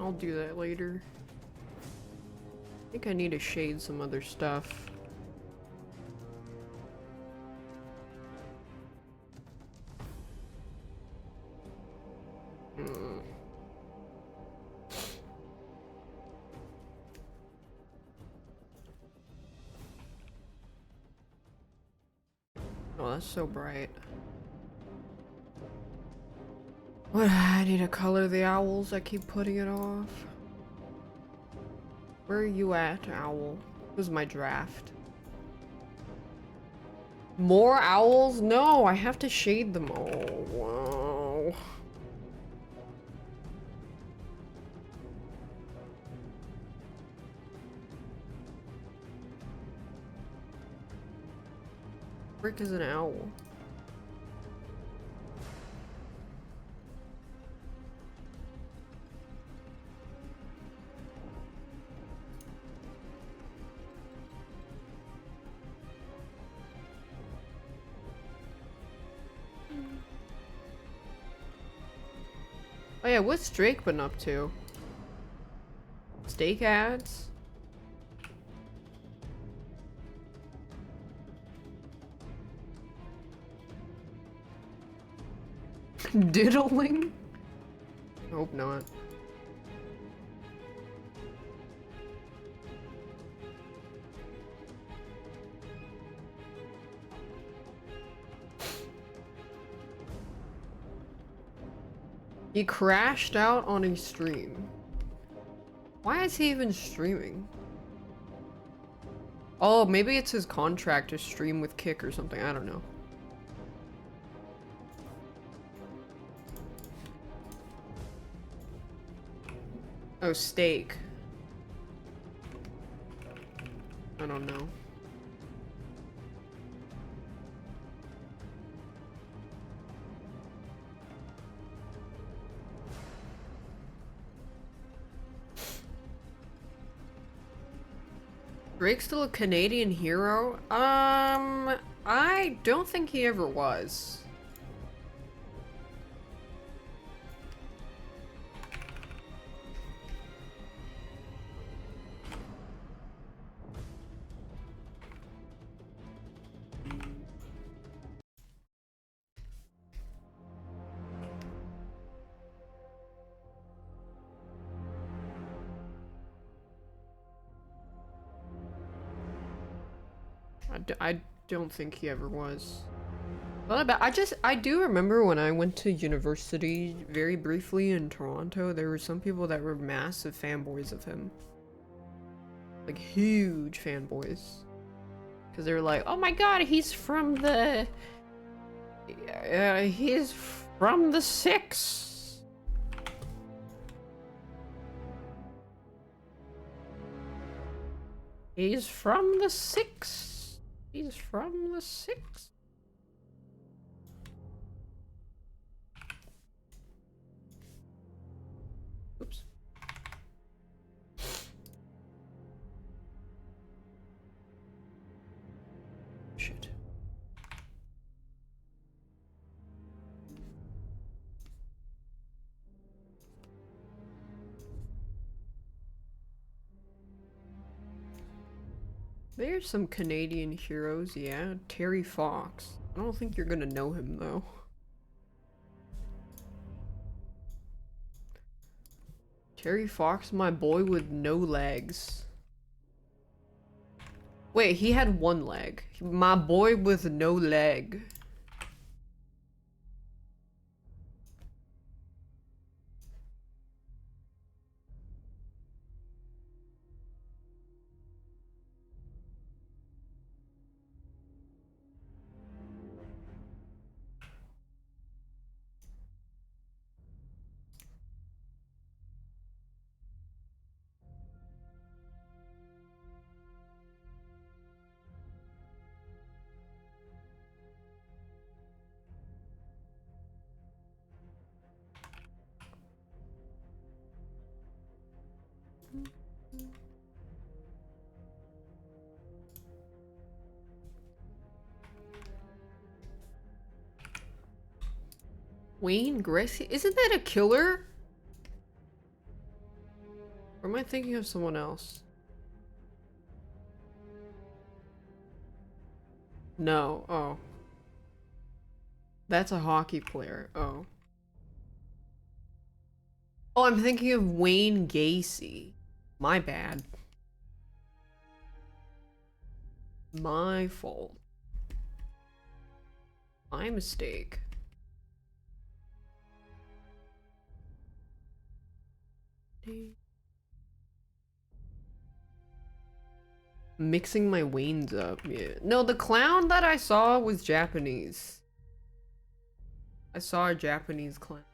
A: I'll do that later. I think I need to shade some other stuff. Oh, that's so bright. What? I need to color the owls. I keep putting it off. Where are you at, owl? This is my draft. More owls? No, I have to shade them. Oh, wow. Frick is an owl. Oh yeah, what's Drake been up to? Steak ads? Diddling? Hope not. He crashed out on a stream. Why is he even streaming? Oh, maybe it's his contract to stream with Kick or something. I don't know. Oh, steak. I don't know. Drake's still a Canadian hero? I don't think he ever was. I don't think he ever was. Not about. I do remember when I went to university very briefly in Toronto, there were some people that were massive fanboys of him. Like huge fanboys. Because they were like, oh my god, he's from the... he's from the Six. He's from the Six. He's from the Six. Oops. Shit. There's some Canadian heroes, yeah. Terry Fox. I don't think you're gonna know him though. Terry Fox, my boy with no legs. Wait, he had one leg. My boy with no leg. Wayne Gracie? Isn't that a killer? Or am I thinking of someone else? No. Oh. That's a hockey player. Oh. Oh, I'm thinking of Wayne Gacy. My bad. My fault. My mistake. Mixing my Waynes up, yeah. No, the clown that I saw was Japanese. I saw a Japanese clown.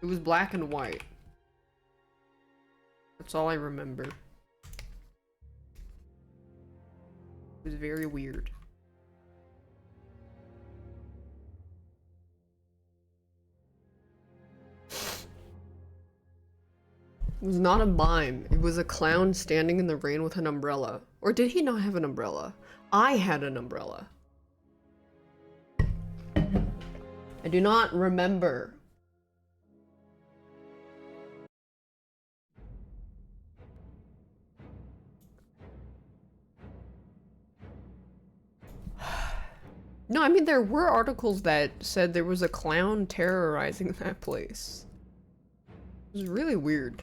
A: It was black and white. That's all I remember. It was very weird. It was not a mime. It was a clown standing in the rain with an umbrella. Or did he not have an umbrella? I had an umbrella. I do not remember. No, I mean, there were articles that said there was a clown terrorizing that place. It was really weird.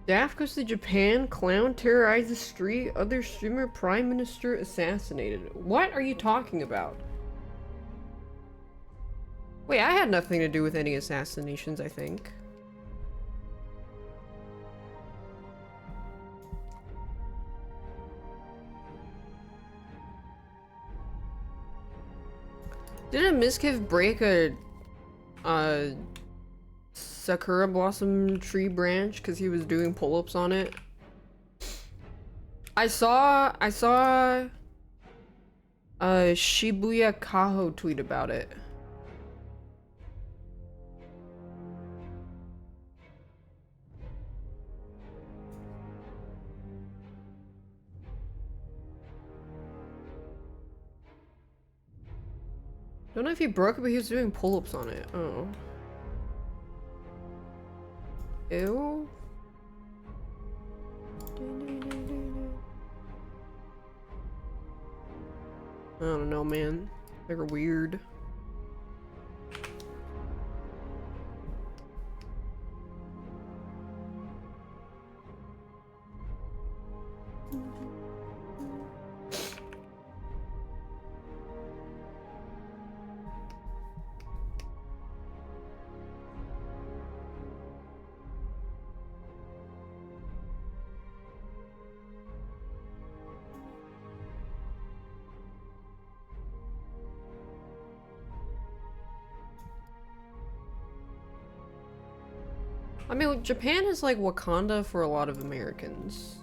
A: Daph goes to Japan, clown terrorizes street, other streamer, prime minister assassinated. What are you talking about? Wait, I had nothing to do with any assassinations, I think. Didn't Mizkiff break a Sakura Blossom tree branch because he was doing pull-ups on it? I saw Shibuya Kaho tweet about it. Don't know if he broke it, but he was doing pull-ups on it. Oh. Ew. I don't know, man. They're weird. I mean, Japan is like Wakanda for a lot of Americans.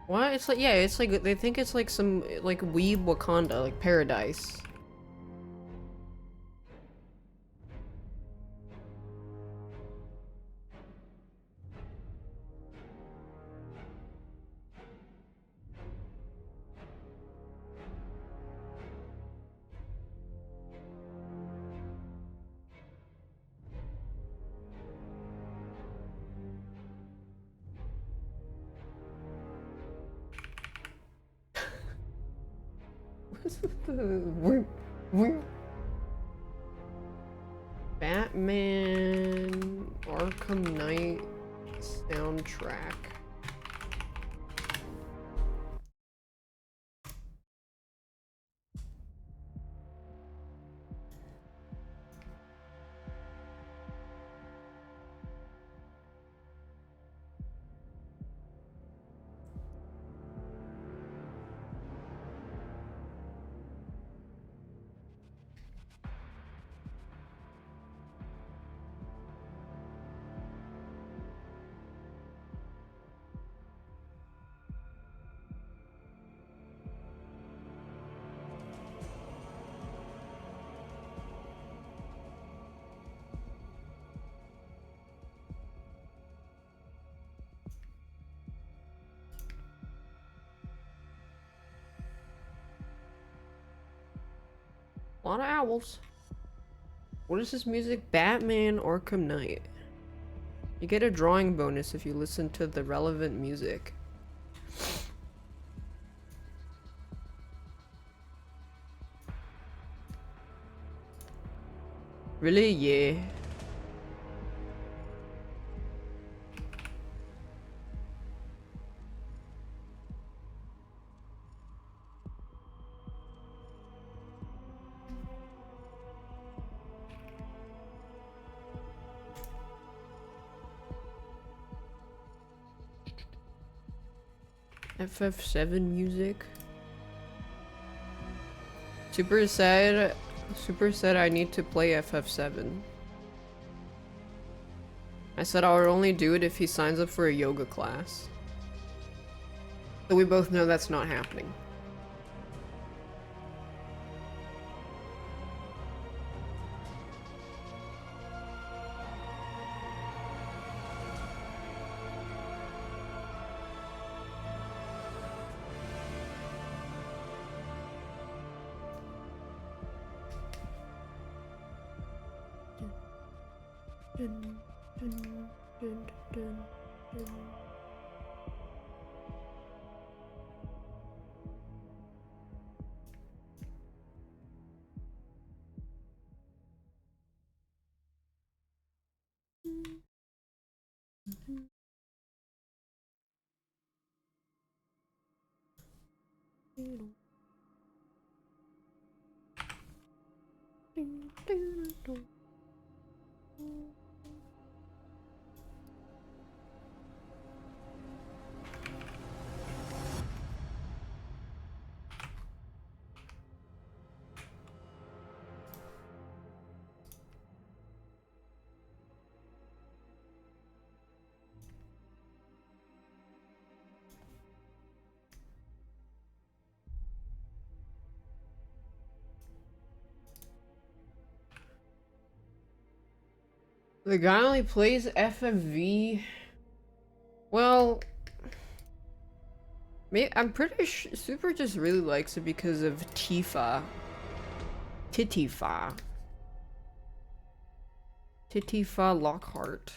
A: What? It's like, yeah, it's like, they think it's like some, like, weeb Wakanda, like paradise. Batman Arkham Knight soundtrack. A lot of owls. What is this music? Batman Arkham Knight. You get a drawing bonus if you listen to the relevant music. Really? Yeah. FF7 music. Super said I need to play FF7. I said I would only do it if he signs up for a yoga class. But we both know that's not happening. The guy only plays FMV. Well, I'm pretty sure Super just really likes it because of Tifa. Titifa. Titifa Lockhart.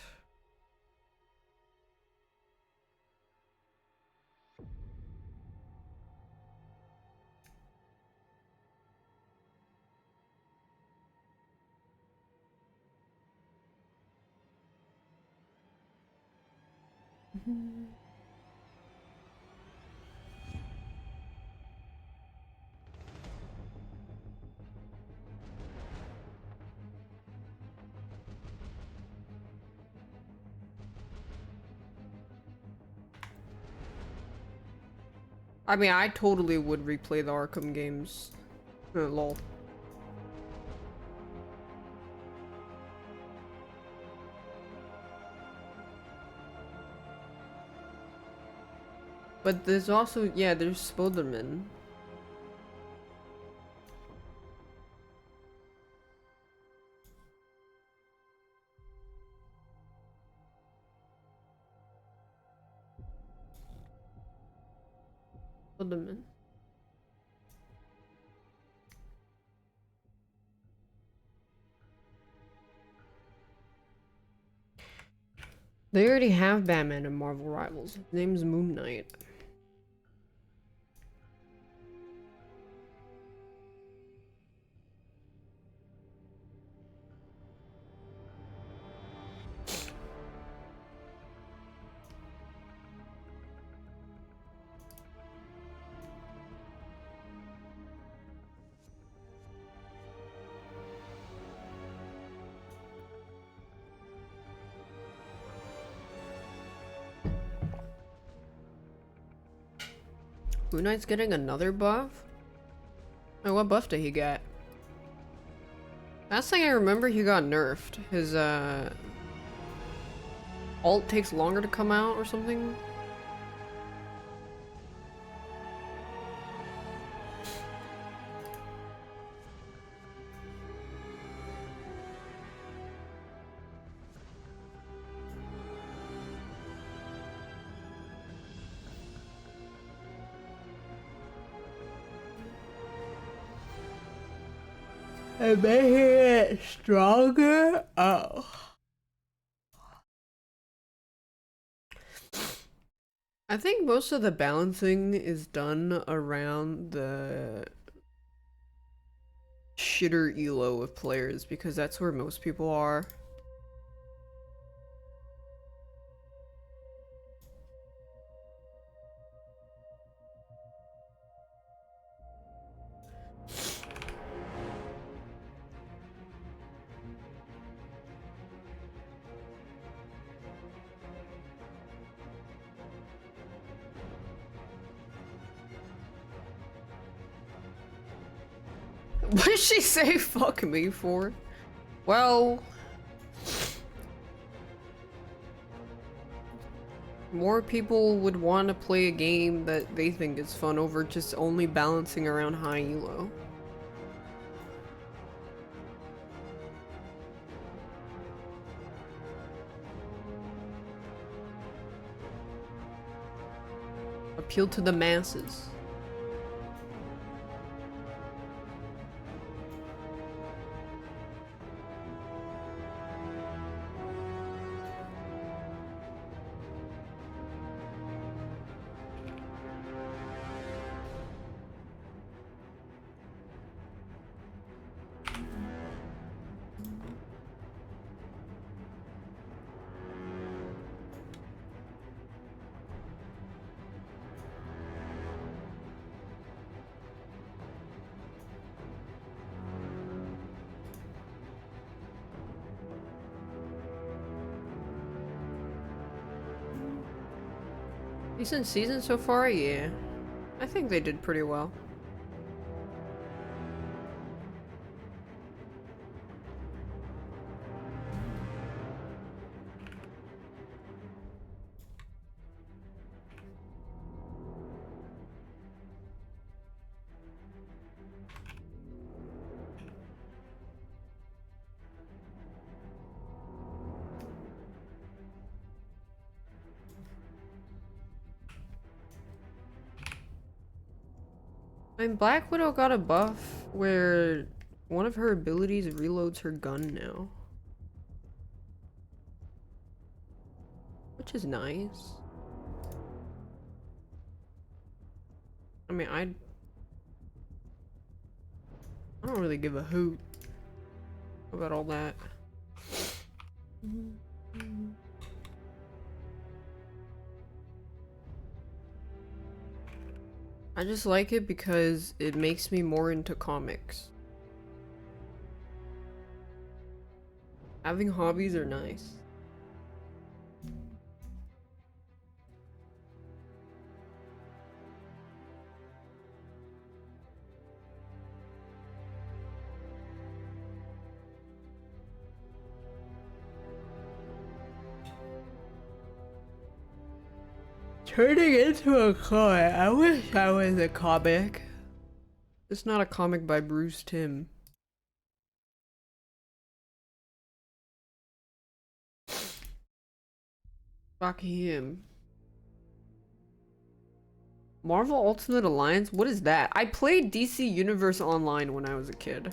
A: I mean, I totally would replay the Arkham games. Lol. But there's also, yeah, there's Spider-Man. Spider-Man. They already have Batman and Marvel Rivals. His name's Moon Knight. Moon Knight's getting another buff? Oh, what buff did he get? Last thing I remember, he got nerfed. His, ult takes longer to come out or something? And making it stronger? Oh. I think most of the balancing is done around the shitter elo of players because that's where most people are. What did she say fuck me for? Well, more people would want to play a game that they think is fun over just only balancing around high elo. Appeal to the masses. Decent season so far? Yeah. I think they did pretty well. And Black Widow got a buff where one of her abilities reloads her gun now. Which is nice. I mean, I don't really give a hoot about all that. I just like it because it makes me more into comics. Having hobbies are nice. Turning into a comic. I wish I was a comic. It's not a comic by Bruce Timm. Fuck him. Marvel Ultimate Alliance? What is that? I played DC Universe Online when I was a kid.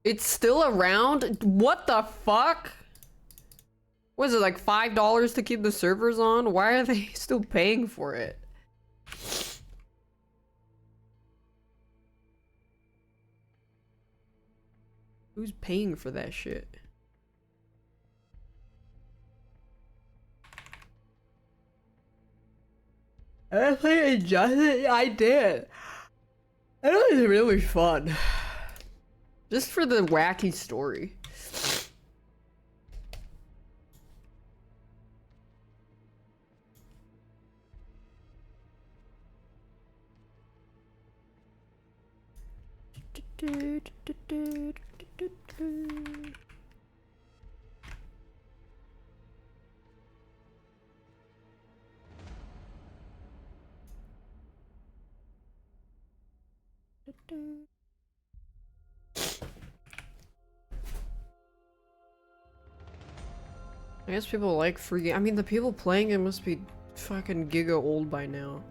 A: It's still around? What the fuck? Was it like $5 to keep the servers on? Why are they still paying for it? Who's paying for that shit? I played Injustice? I did. It was really fun. Just for the wacky story. I guess people like free. I mean, the people playing it must be fucking giga old by now.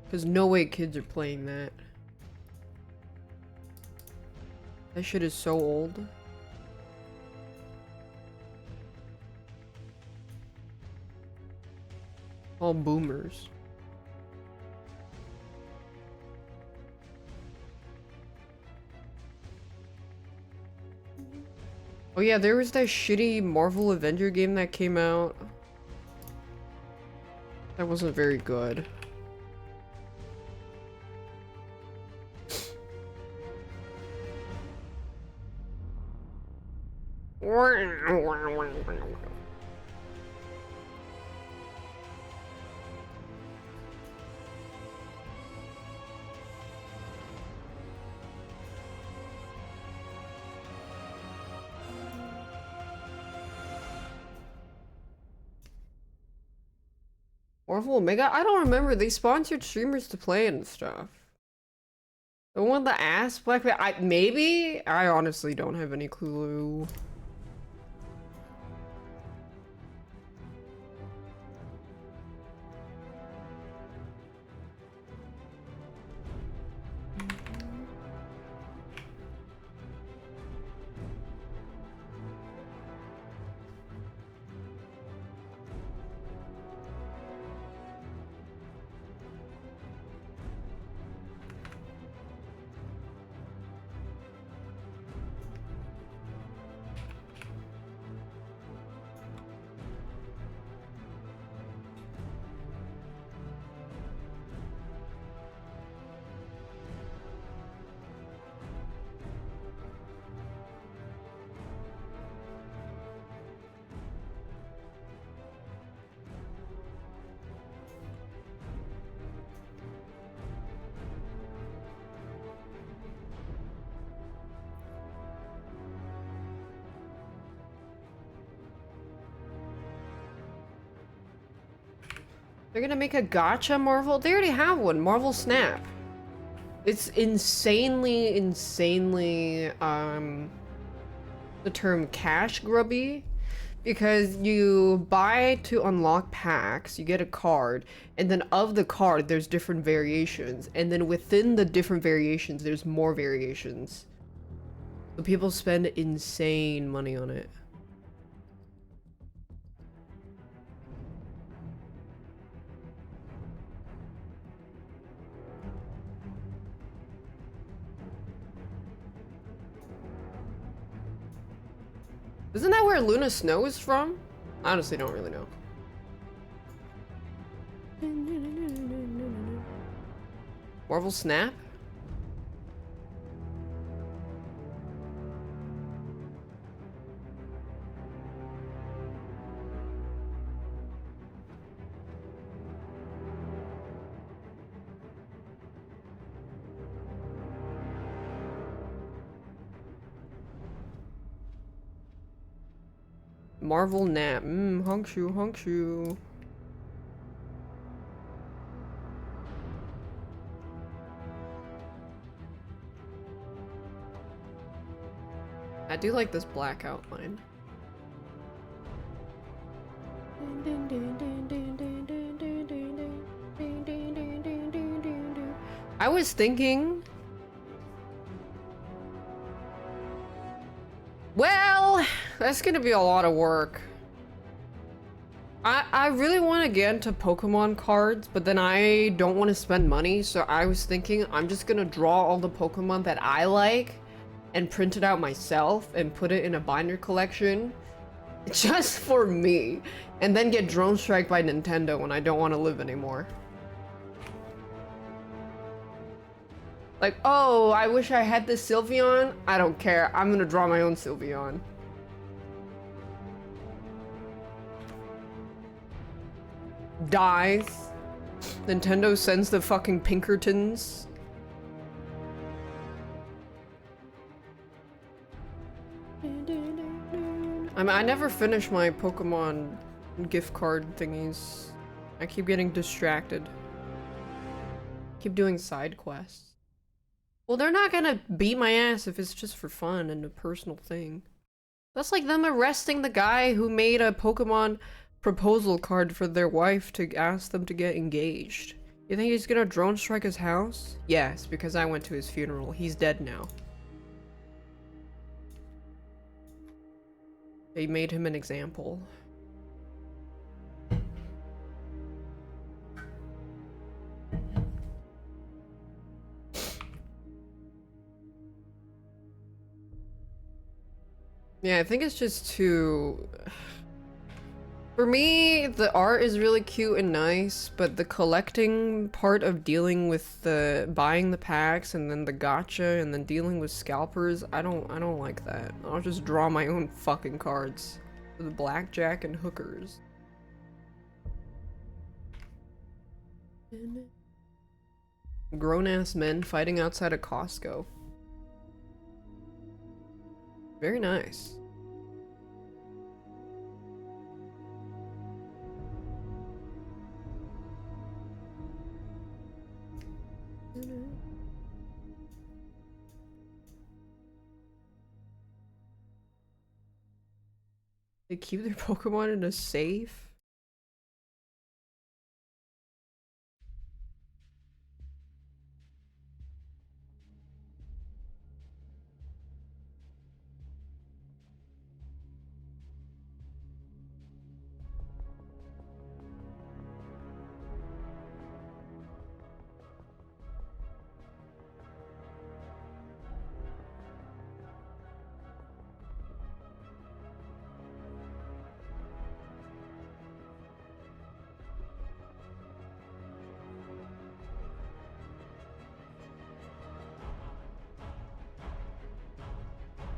A: Because no way kids are playing that. That shit is so old. All boomers. Oh yeah, there was that shitty Marvel Avenger game that came out. That wasn't very good. Marvel Omega? I don't remember. They sponsored streamers to play and stuff. The one that asked Black maybe? I honestly don't have any clue. They're gonna make a gacha Marvel? They already have one, Marvel Snap. It's insanely, the term cash grubby, because you buy to unlock packs, you get a card, and then of the card there's different variations, and then within the different variations there's more variations. So people spend insane money on it. Isn't that where Luna Snow is from? I honestly don't really know. Marvel Snap? Marvel Nap. Honkshu, honkshu. I do like this black outline. I was thinking... Well, that's gonna be a lot of work. I really want to get into Pokemon cards, but then I don't want to spend money, so I was thinking I'm just gonna draw all the Pokemon that I like and print it out myself and put it in a binder collection just for me, and then get drone strike by Nintendo when I don't want to live anymore. Like, oh, I wish I had this Sylveon. I don't care. I'm gonna draw my own Sylveon. Dies. Nintendo sends the fucking Pinkertons. I mean, I never finish my Pokemon gift card thingies. I keep getting distracted. Keep doing side quests. Well, they're not gonna beat my ass if it's just for fun and a personal thing. That's like them arresting the guy who made a Pokemon proposal card for their wife to ask them to get engaged. You think he's gonna drone strike his house? Yes, because I went to his funeral. He's dead now. They made him an example. Yeah, I think it's just too... For me, the art is really cute and nice, but the collecting part of dealing with the buying the packs and then the gacha and then dealing with scalpers, I don't like that. I'll just draw my own fucking cards. The blackjack and hookers. Grown-ass men fighting outside of Costco. Very nice. They keep their Pokemon in a safe?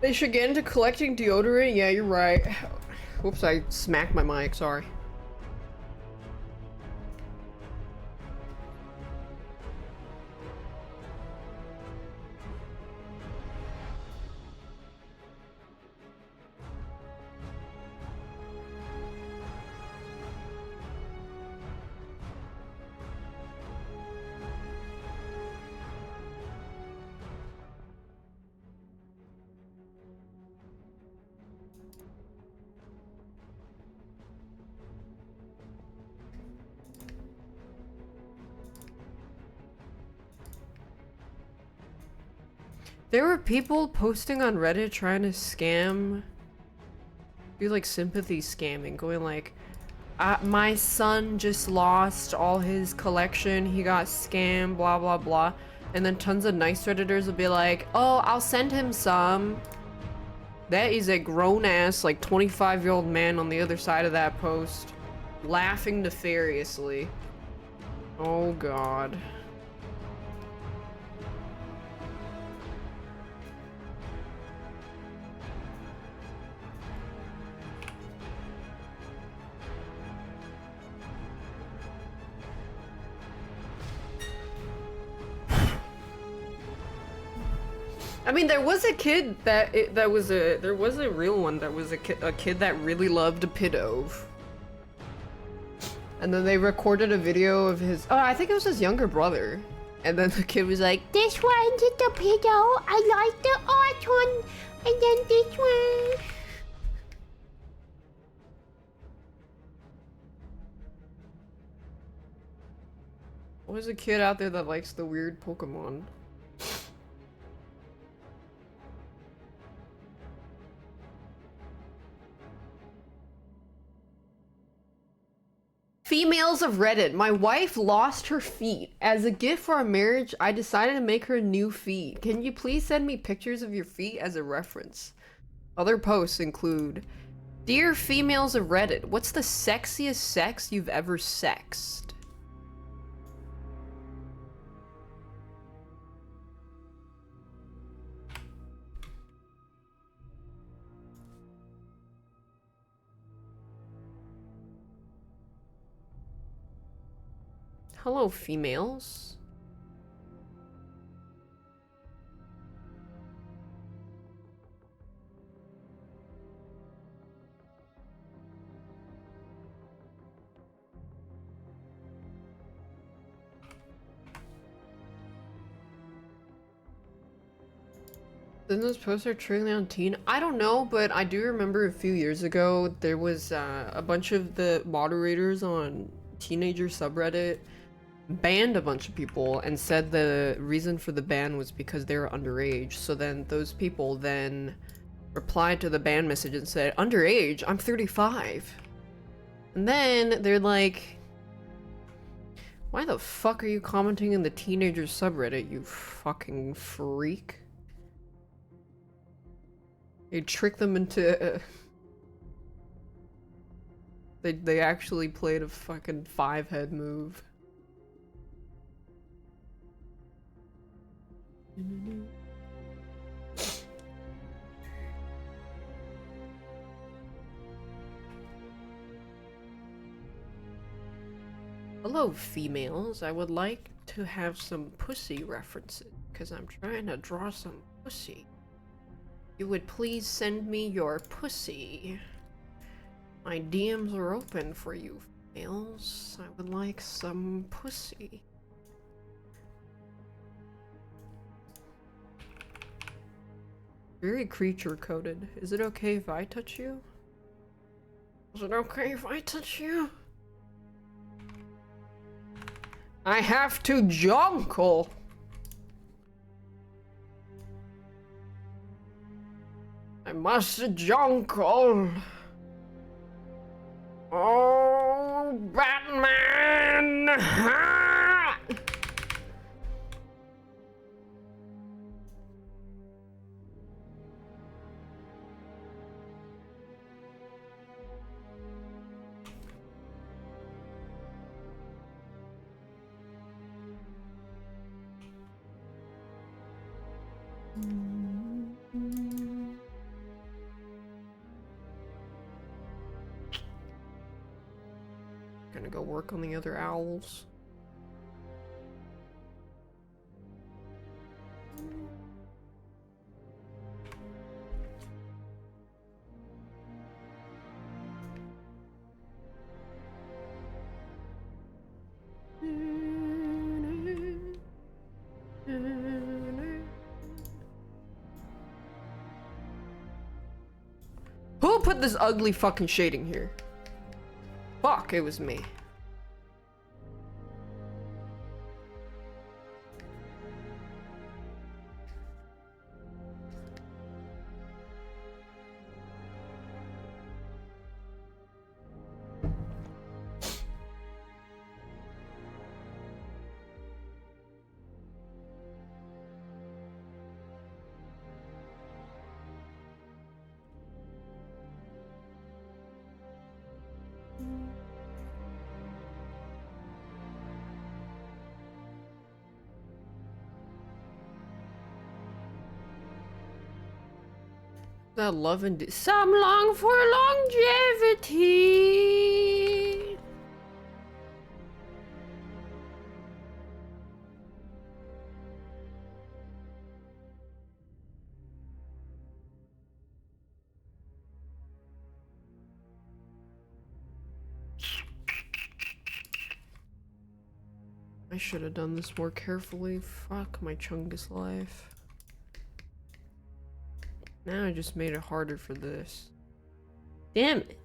A: They should get into collecting deodorant? Yeah, you're right. Whoops, I smacked my mic, sorry. There were people posting on Reddit trying to scam, do like sympathy scamming, going like, my son just lost all his collection, he got scammed, blah blah blah. And then tons of nice Redditors will be like, oh, I'll send him some. That is a grown-ass, like 25-year-old man on the other side of that post, laughing nefariously. Oh god. I mean, there was a kid that there was a real one that was a kid that really loved a pidove. And then they recorded a video of his, oh, I think it was his younger brother. And then the kid was like, this one's the pedo, I like the art one, and then this one. There's a kid out there that likes the weird Pokemon. Females of Reddit. My wife lost her feet. As a gift for our marriage, I decided to make her new feet. Can you please send me pictures of your feet as a reference? Other posts include, dear females of Reddit, what's the sexiest sex you've ever sexed? Hello, females. Didn't those posts are triggering on teen? I don't know, but I do remember a few years ago there was a bunch of the moderators on teenager subreddit banned a bunch of people and said the reason for the ban was because they were underage. So then those people then replied to the ban message and said, underage? I'm 35. And then they're like, why the fuck are you commenting in the teenager subreddit, you fucking freak? They tricked them into they actually played a fucking 5-head move. Hello, females. I would like to have some pussy references because I'm trying to draw some pussy. You would please send me your pussy. My DMs are open for you, females. I would like some pussy. Very creature coded. Is it okay if I touch you? Is it okay if I touch you? I have to jonkle. I must jonkle. Oh, Batman! Ha! Gonna go work on the other owls. Who put this ugly fucking shading here? Fuck, it was me. The love and some long for longevity. I should have done this more carefully. Fuck my chungus life. Now I just made it harder for this. Damn it.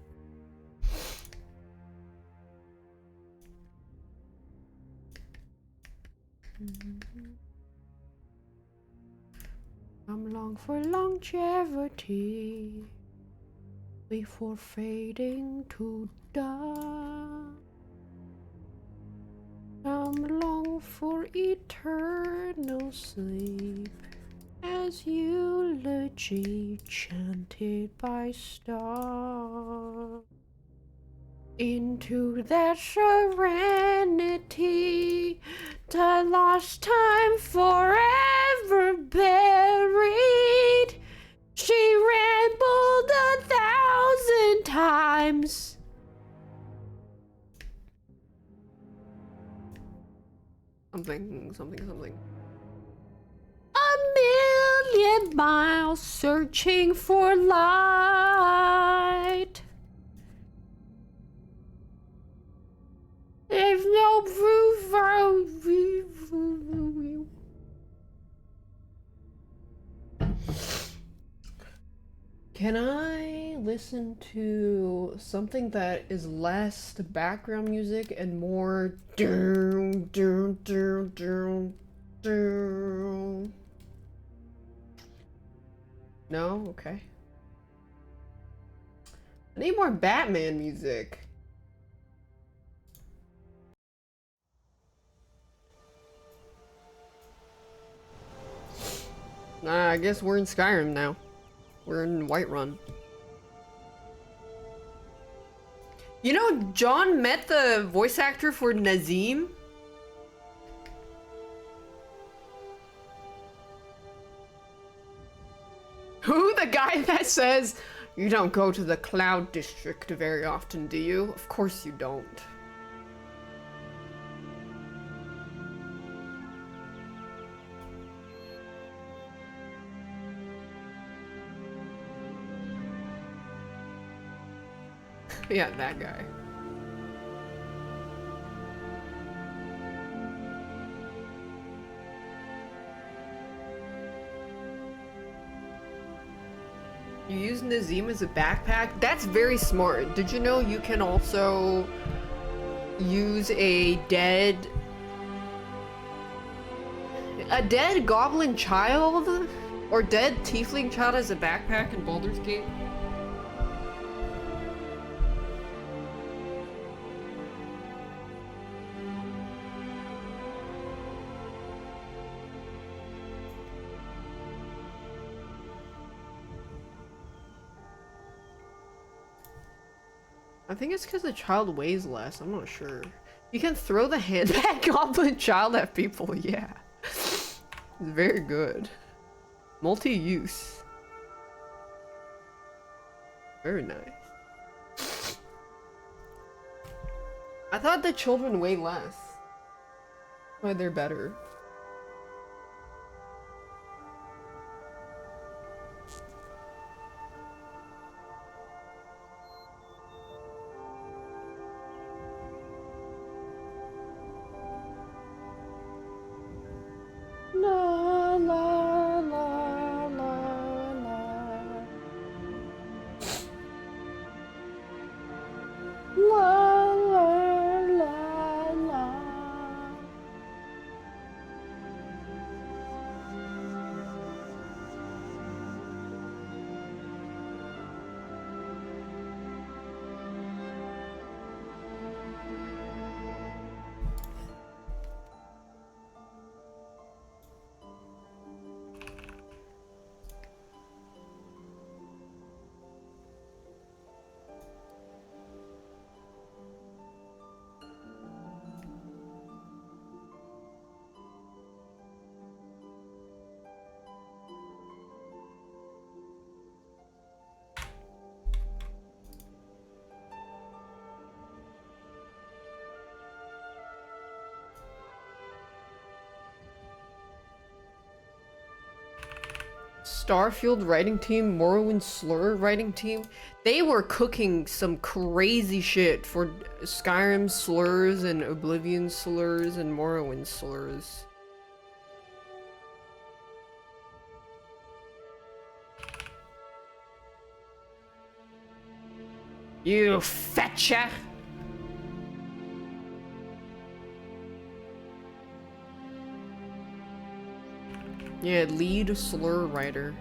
A: I'm long for longevity before fading to dust. I'm long for eternal sleep as eulogy chanted by stars. Into that serenity, the lost time forever buried. She rambled 1,000 times. Something. A million miles searching for light. There's no proof of you. Can I listen to something that is less background music and more doom? No? Okay. I need more Batman music. I guess we're in Skyrim now. We're in Whiterun. You know, John met the voice actor for Nazim. Who? The guy that says, "You don't go to the Cloud District very often, do you?" Of course you don't. Yeah, that guy. You use Nazim as a backpack? That's very smart. Did you know you can also use a dead goblin child or dead tiefling child as a backpack in Baldur's Gate? I think it's because the child weighs less. I'm not sure. You can throw the handbag goblin child at people. Yeah. It's very good. Multi-use. Very nice. I thought the children weigh less. Why they're better. La la la la la. La la la la. Starfield writing team, Morrowind Slur writing team, they were cooking some crazy shit for Skyrim slurs and Oblivion slurs and Morrowind slurs. You fetcher! Yeah, lead slur writer.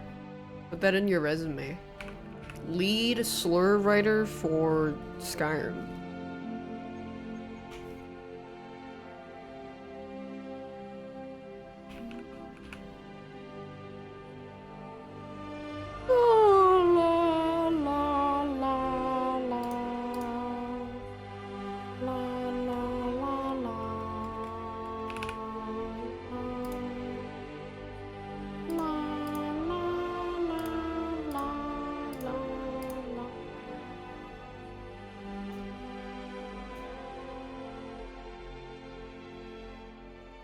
A: Put that in your resume. Lead slur writer for Skyrim.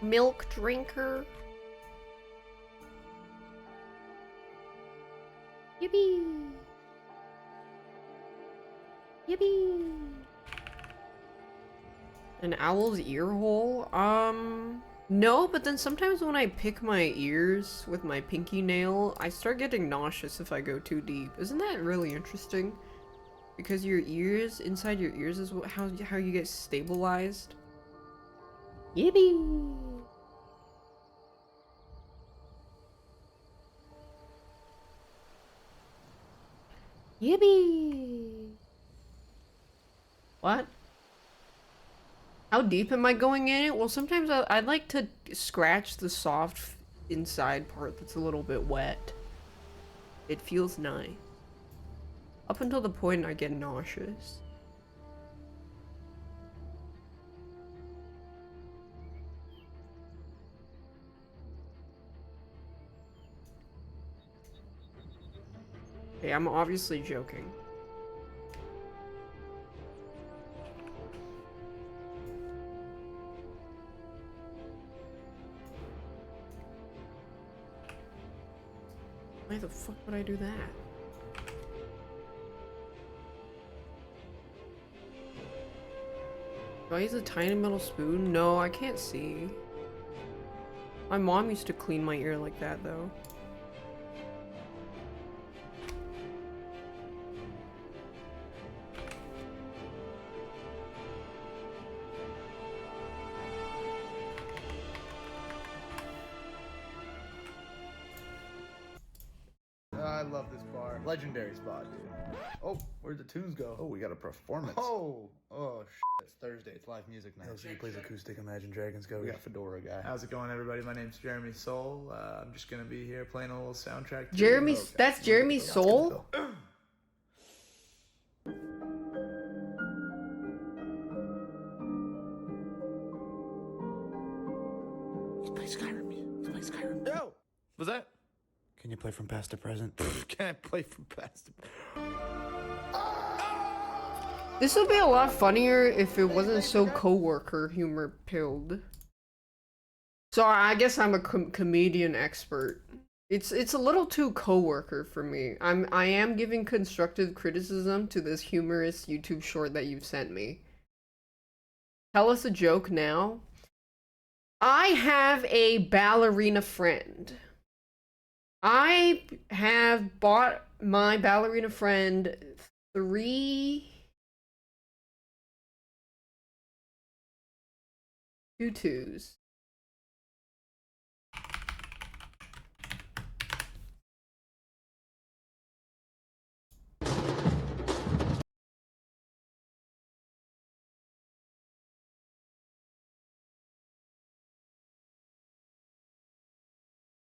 A: Milk drinker. Yippee! Yippee! An owl's ear hole? No, but then sometimes when I pick my ears with my pinky nail, I start getting nauseous if I go too deep. Isn't that really interesting? Because your ears, inside your ears is how you get stabilized. Yippee! Yippee! What? How deep am I going in it? Well, sometimes I like to scratch the soft inside part that's a little bit wet. It feels nice. Up until the point I get nauseous. Okay, I'm obviously joking. Why the fuck would I do that? Do I use a tiny metal spoon? No, I can't see. My mom used to clean my ear like that, though.
D: I love this bar. Legendary spot, dude. Oh, where'd the tunes go?
E: Oh, we got a performance.
D: Oh, shit. It's Thursday. It's live music night.
E: LC plays acoustic Imagine Dragons go. We got Fedora guy.
D: How's it going, everybody? My name's Jeremy Soul. I'm just gonna be here playing a little soundtrack.
A: Jeremy,
D: Okay.
A: that's Jeremy Soul?
E: He's playing Skyrim. He's playing Skyrim.
D: Yo! Was that?
E: Can you play from past to present?
D: Can I play from past to...
A: This would be a lot funnier if it wasn't so coworker humor pilled. So I guess I'm a comedian expert. It's a little too coworker for me. I am giving constructive criticism to this humorous YouTube short that you've sent me. Tell us a joke now. I have a ballerina friend. I have bought my ballerina friend 3 tutus.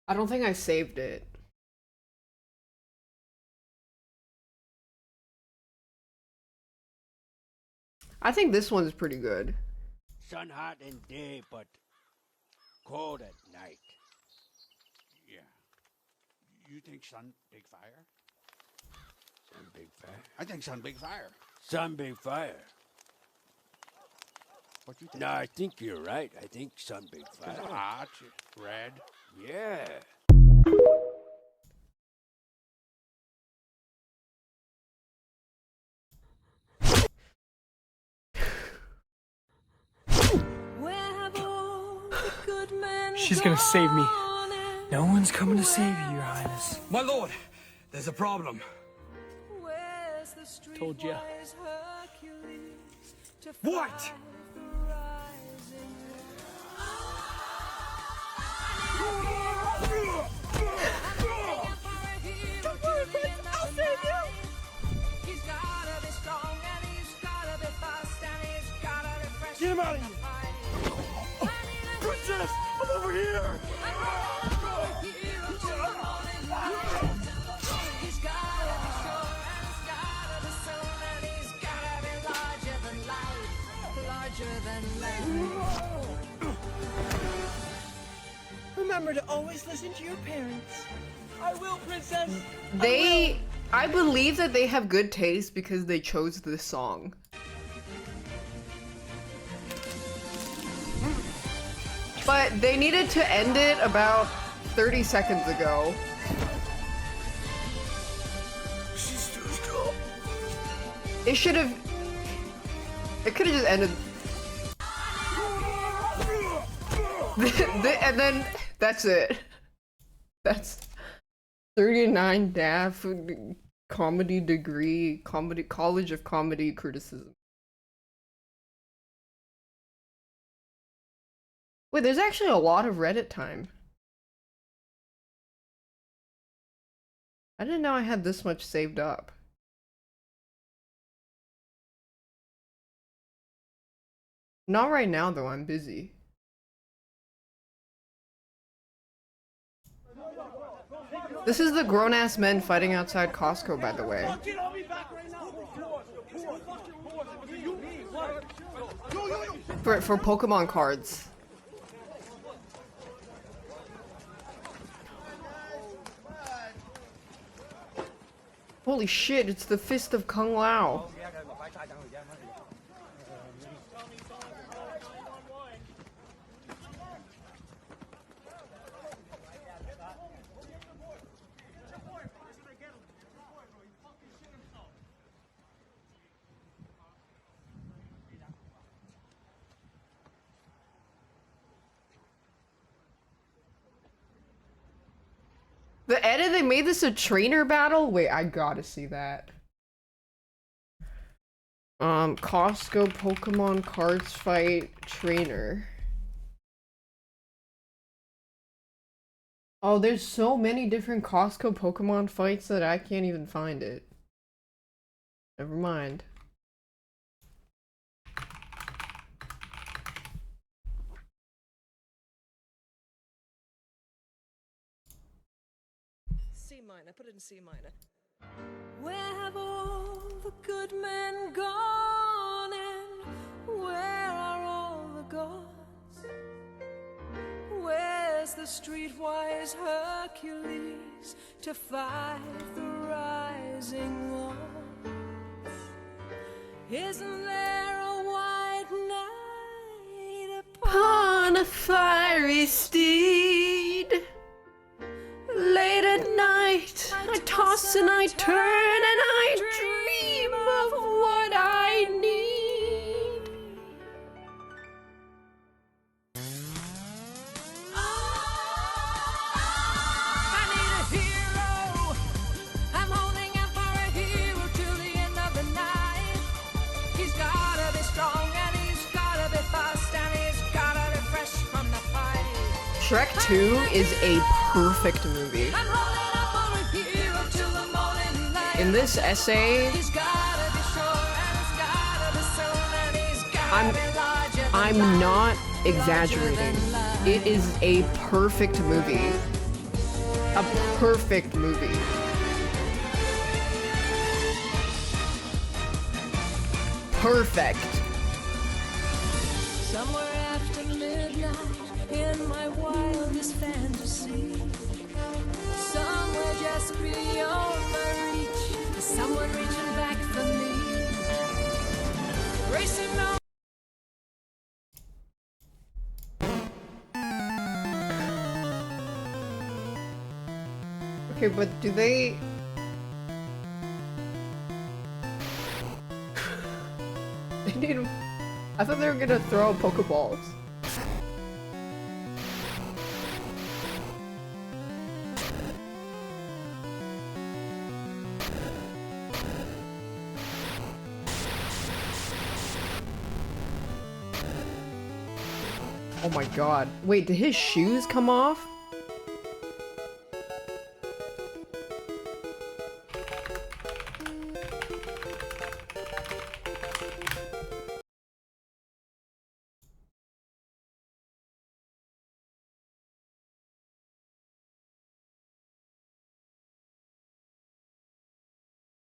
A: I don't think I saved it. I think this one's pretty good.
F: Sun hot in day, but cold at night. Yeah. You think sun big fire? Sun big fire? I think sun big fire. Sun big fire. What you think? No, I think you're right. I think sun big fire. Hot, red. Yeah.
G: She's gonna save me. No one's coming to save you, Your Highness.
F: My lord, there's a problem.
G: Told ya.
F: What? Get him out of here! Princess, I'm over here!
G: Remember to always listen to your parents. I will, Princess.
A: I believe that they have good taste because they chose this song. But they needed to end it about 30 seconds ago.
F: She's too strong.
A: It should have... It could have just ended... And then that's it. That's 39 daph comedy degree, college of comedy criticism. Wait, there's actually a lot of Reddit time. I didn't know I had this much saved up. Not right now though, I'm busy. This is the grown-ass men fighting outside Costco, by the way. For Pokemon cards. Holy shit, it's the Fist of Kung Lao. The edit, they made this a trainer battle? Wait, I gotta see that. Costco Pokemon cards fight trainer. Oh, there's so many different Costco Pokemon fights that I can't even find it. Never mind.
B: C minor, put it in C minor. Where have all the good men gone, and where are all the gods? Where's the streetwise Hercules to fight the rising ones? Isn't there a white knight upon a fiery steed? Late at night, I toss and I turn and I dream of what I need. I need a hero. I'm holding out for a hero till the end of the night. He's gotta be strong and he's gotta be fast and he's gotta be fresh from the fight.
A: Shrek 2 is a perfect movie. In this essay, I'm not exaggerating. It is a perfect movie. A perfect movie. Perfect.
B: Somewhere after midnight, in my wildest fantasy, somewhere just beyond my reach, is someone reaching back for me, racing on.
A: Okay, but do they... They need... I thought they were gonna throw Pokeballs. Oh my god. Wait, did his shoes come off?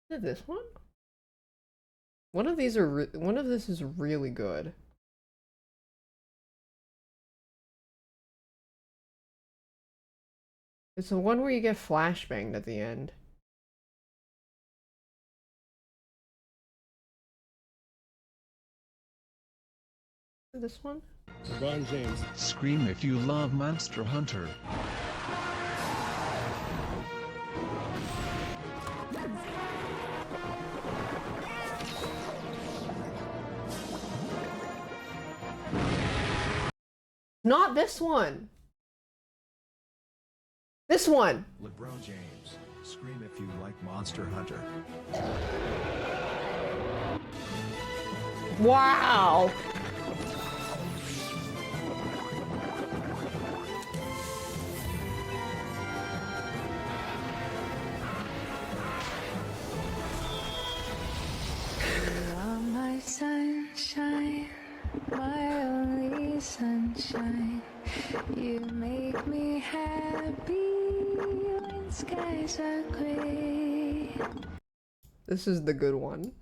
A: Is it this one? One of these are one of this is really good. It's the one where you get flashbanged at the end. This one?
H: LeBron James.
I: Scream if you love Monster Hunter.
A: Not this one. This one.
I: LeBron James. Scream if you like Monster Hunter.
A: Wow.
B: You are my sunshine, my only sunshine. You make me happy when skies are gray.
A: This is the good one.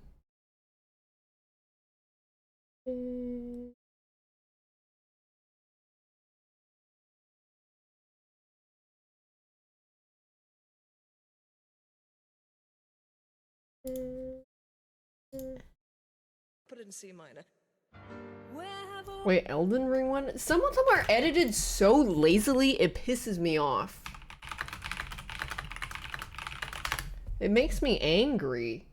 G: Put it in C minor.
A: Wait, Elden Ring one? Some of them are edited so lazily, it pisses me off. It makes me angry.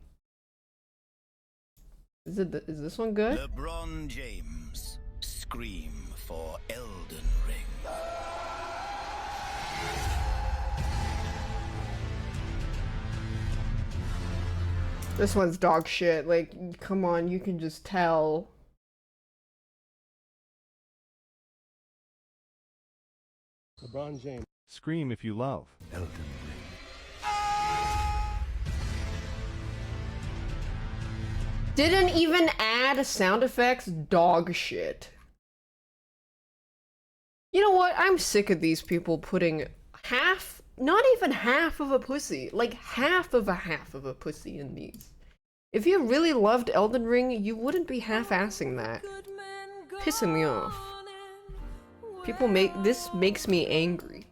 A: Is this one good?
J: LeBron James, scream for Elden Ring.
A: This one's dog shit. Like, come on, you can just tell.
H: LeBron James.
K: Scream if you love
J: Elden Ring.
A: Didn't even add sound effects. Dog shit. You know what? I'm sick of these people putting half, not even half of a pussy, like half of a pussy in these. If you really loved Elden Ring, you wouldn't be half-assing that. Pissing me off. People this makes me angry.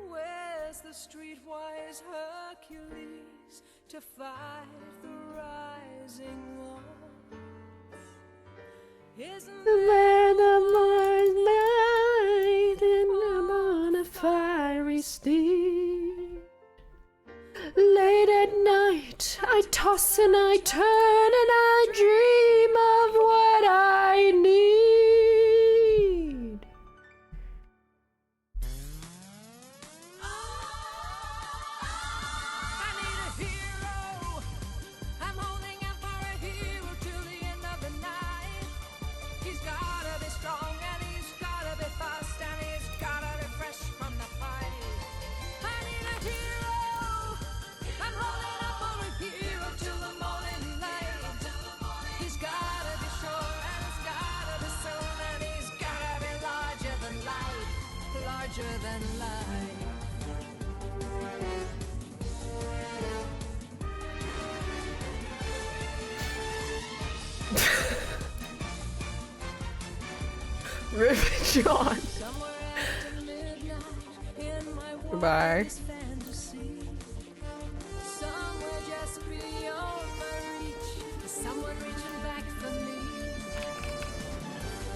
B: Where's the streetwise Hercules to fight the rising war? Isn't
A: The land of Mars light and I'm on a fiery steed. Late at night, I toss and I turn and I dream of what I need.
B: I need a hero. I'm holding out for a hero till the end of the night. He's gotta be strong and he's gotta be fast and he's gotta be fresh from the fight. I need a hero. I'm holding out for a hero till the morning light. He's gotta be sure and he's gotta be soon and he's gotta be larger than life, larger than life.
A: Rip John.
B: Somewhere after midnight in my
A: Goodbye.
B: wildest fantasy. Somewhere just beyond my reach, is someone reaching back for me.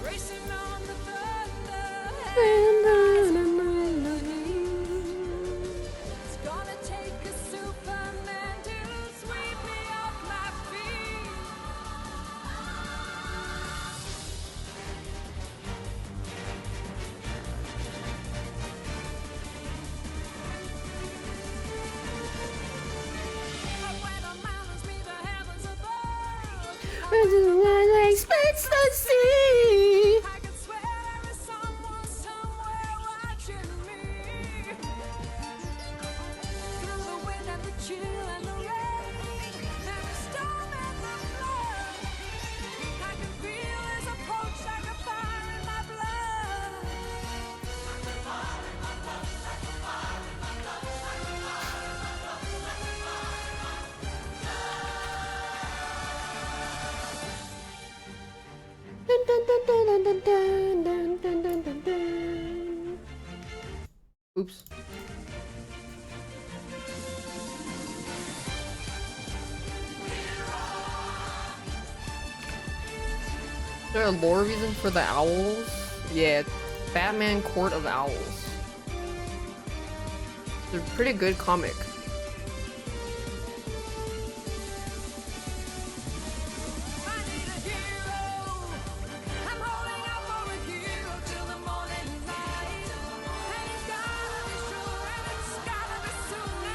B: Racing on the thunder, it's gonna take a Superman to sweep me off my feet. But where the mountains meet the heavens above,
A: Splits the sea.
B: I could swear
A: there a lore reason for the owls? Yeah, Batman Court of Owls. It's a pretty good comic.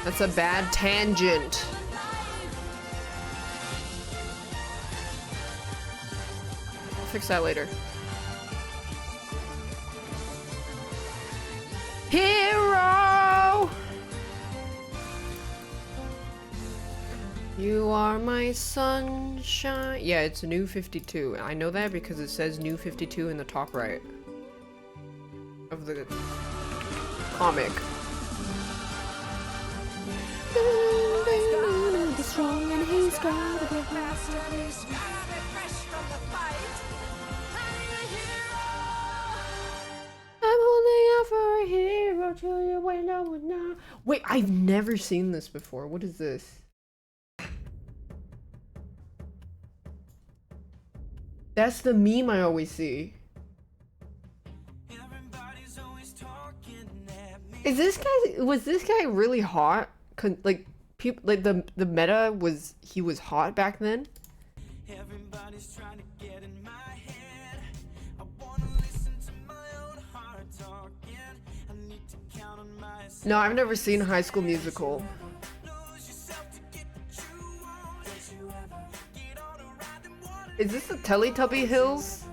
A: That's a bad tangent. I'll fix that later. Hero! You are my sunshine. Yeah, it's New 52. I know that because it says New 52 in the top right of the comic. Strong and he's gotta be faster. He's gotta be fresh from the fight. I'm holding out for a hero till you wait no now. Wait, I've never seen this before. What is this? That's the meme I always see. Is this guy? Was this guy really hot? Like people, like the meta was he was hot back then. Everybody's trying to get in my head. I wanna listen to my own heart talking. I need to count on myself. No, I've never seen High School Musical. Is this the Teletubby Hills?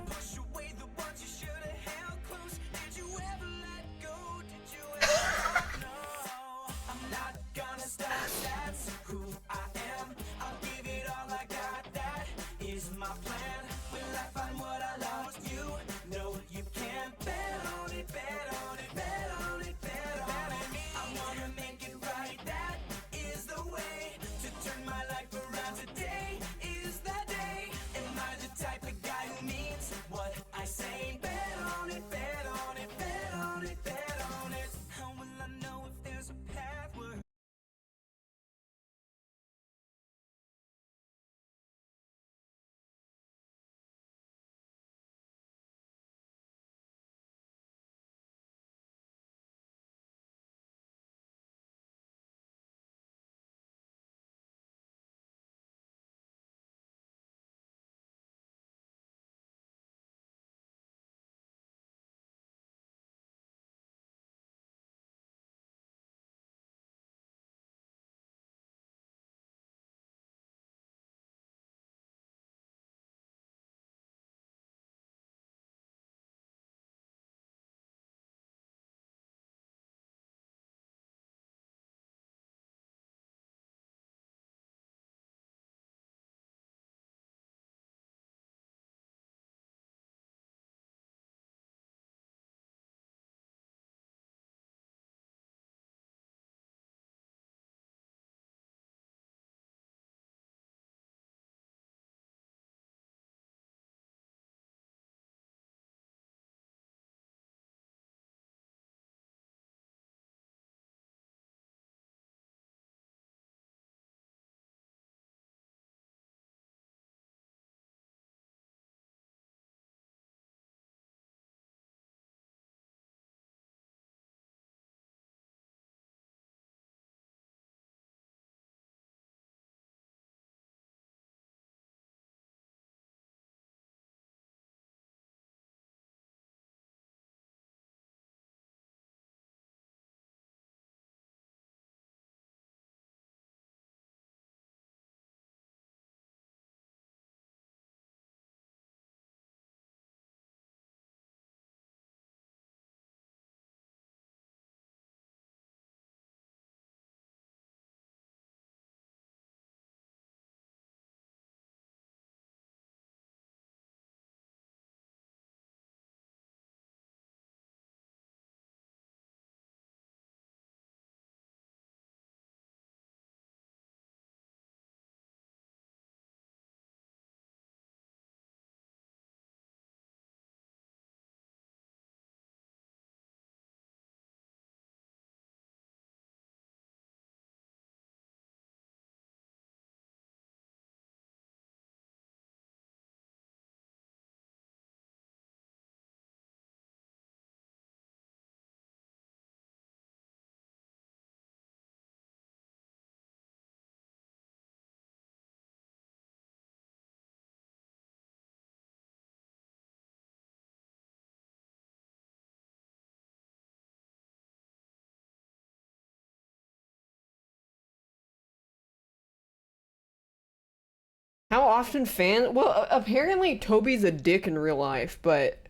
A: How often well, apparently Toby's a dick in real life, but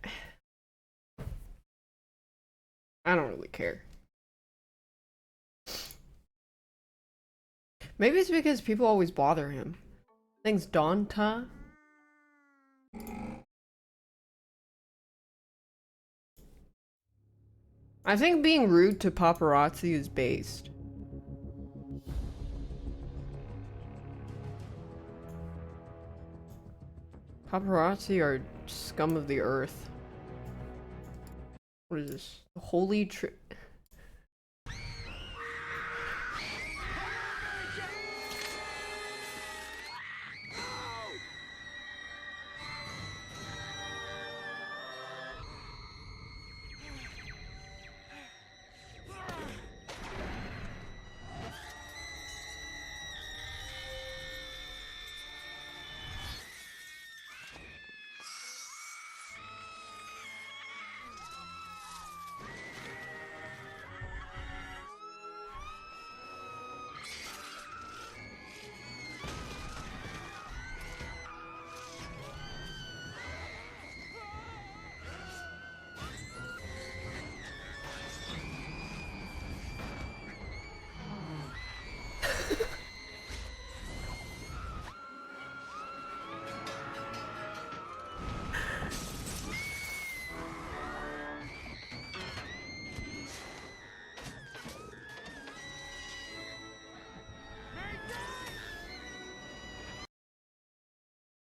A: I don't really care. Maybe it's because people always bother him. Thanks, Donta. I think being rude to paparazzi is based. Paparazzi are scum of the earth. What is this? Holy tri-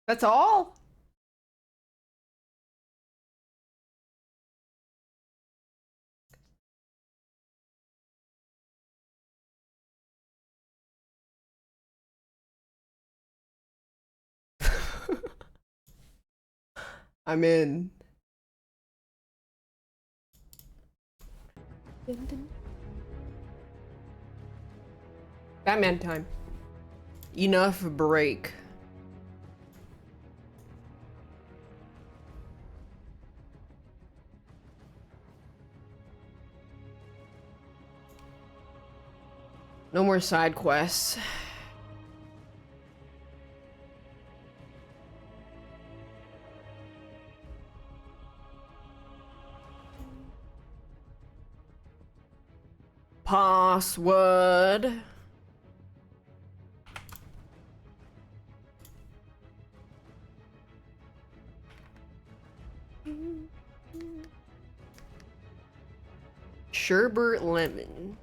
A: That's all? I'm in. Batman time. Enough break. No more side quests. Password. Sherbert lemon.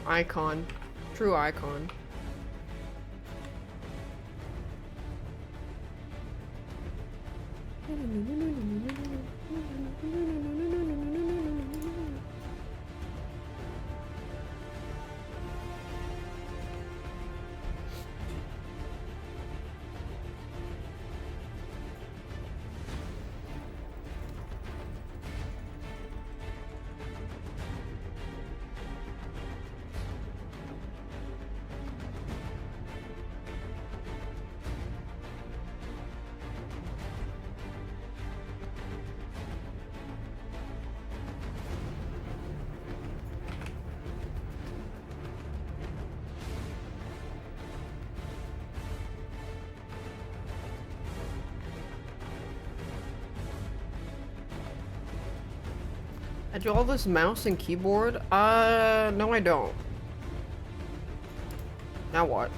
A: Icon. True icon. I do all this mouse and keyboard? No I don't. Now what?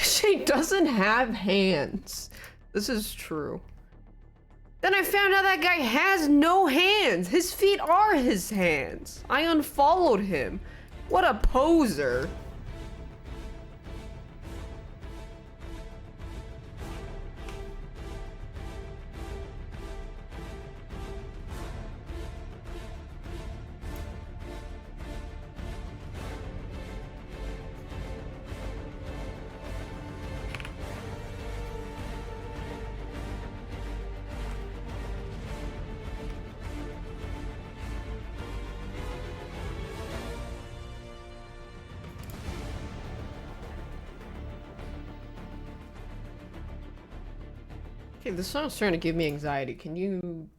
A: She doesn't have hands. This is true. Then I found out that guy has no hands. His feet are his hands. I unfollowed him. What a poser. Okay, this song's starting to give me anxiety. Can you...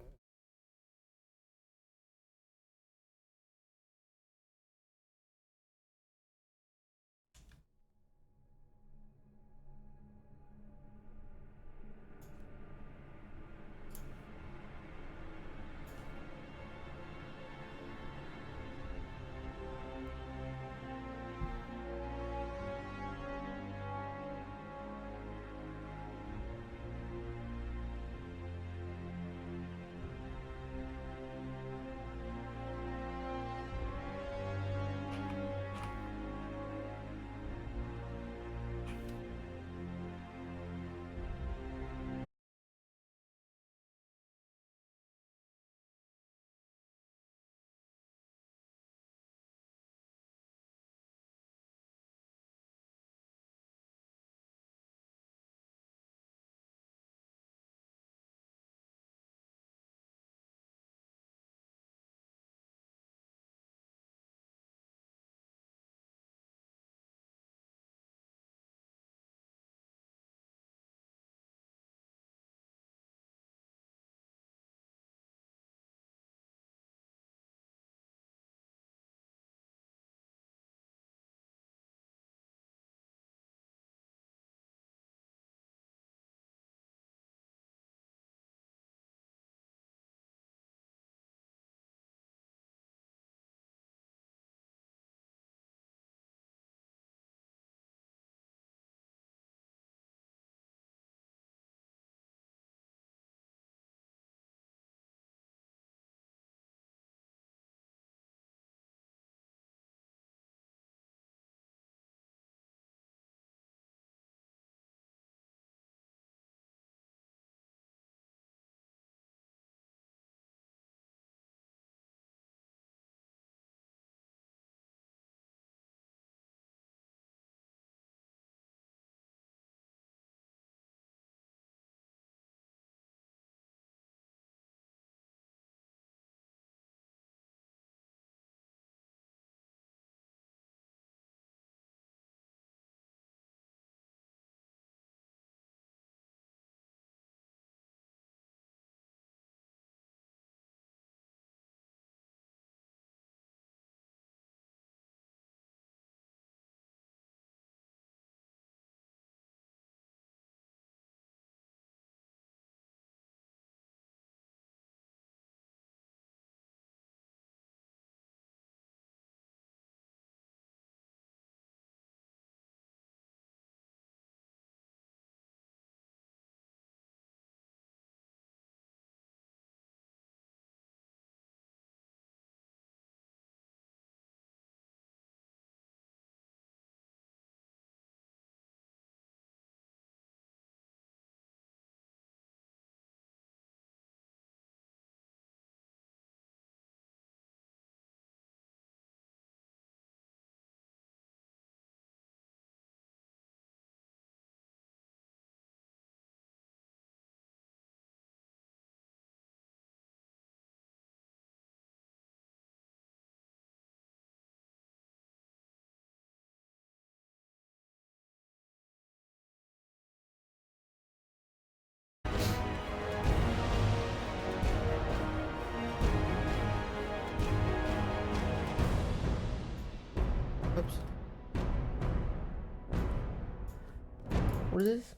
A: What is this?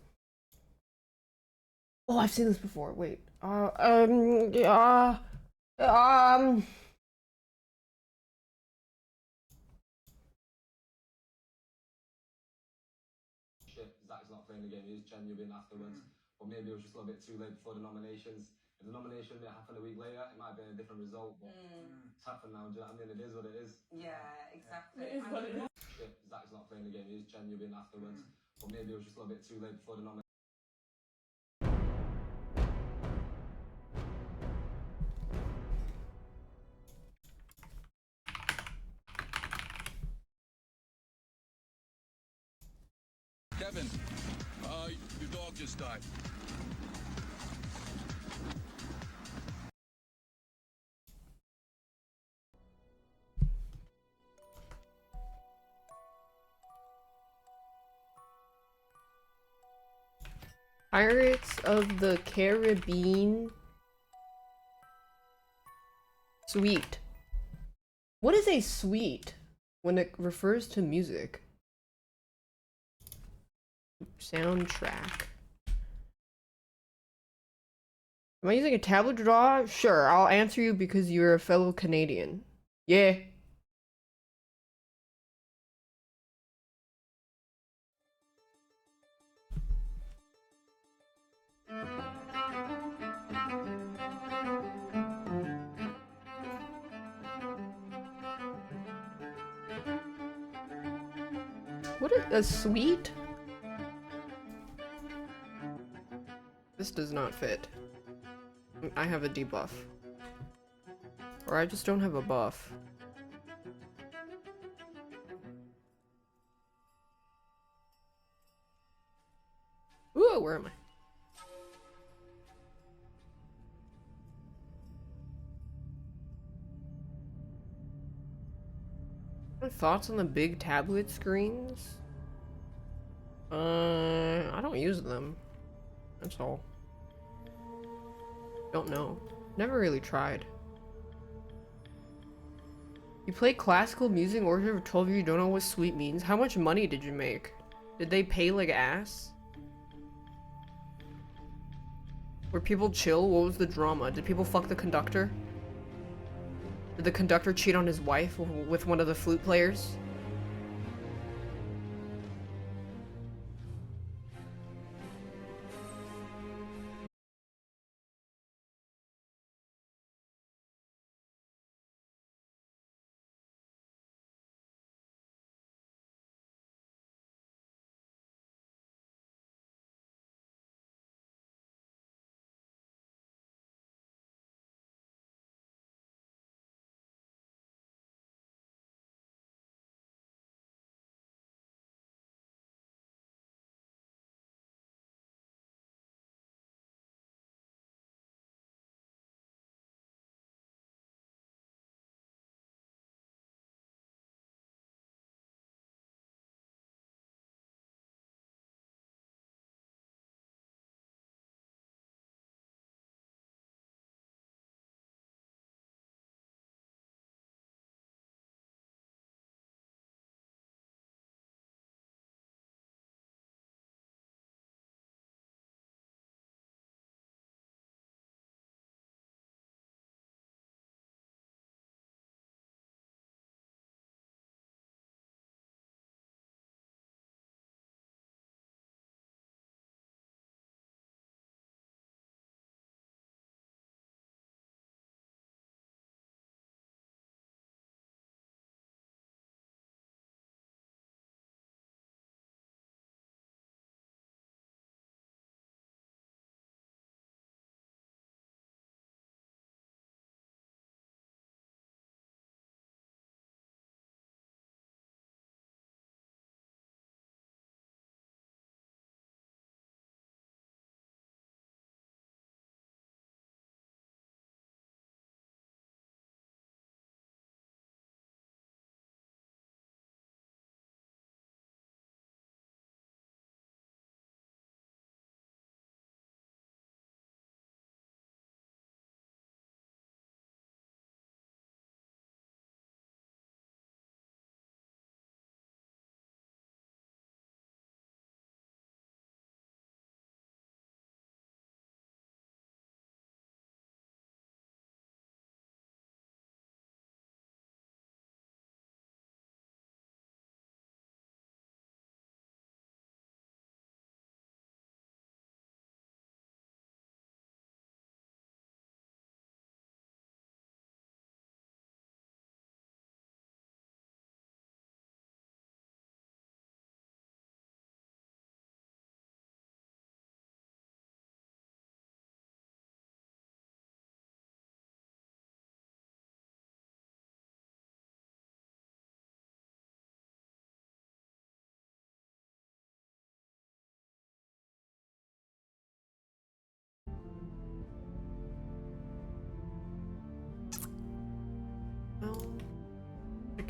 A: Oh, I've seen this before. Wait.
K: Zach's not playing the game. He was genuine afterwards, but maybe it was just a little bit too late before the nominations. If the nomination may happen a week later, it might have been a different result, but it's happened now. Do you know what I mean? It is what it is.
B: Yeah, exactly.
K: Shit, Zach's not playing the game. He was genuine afterwards, but maybe it was just a little bit too late before the nomination.
L: Kevin, your dog just died.
A: Pirates of the Caribbean suite. What is a suite when it refers to music? Soundtrack. Am I using a tablet to draw? Sure, I'll answer you because you're a fellow Canadian. Yeah. What is a suite? This does not fit. I have a debuff. Or I just don't have a buff. Ooh, where am I? Thoughts on the big tablet screens? I don't use them. That's all. Don't know. Never really tried. You play classical music in order for 12 years, you don't know what sweet means? How much money did you make? Did they pay like ass? Were people chill? What was the drama? Did people fuck the conductor? Did the conductor cheat on his wife with one of the flute players?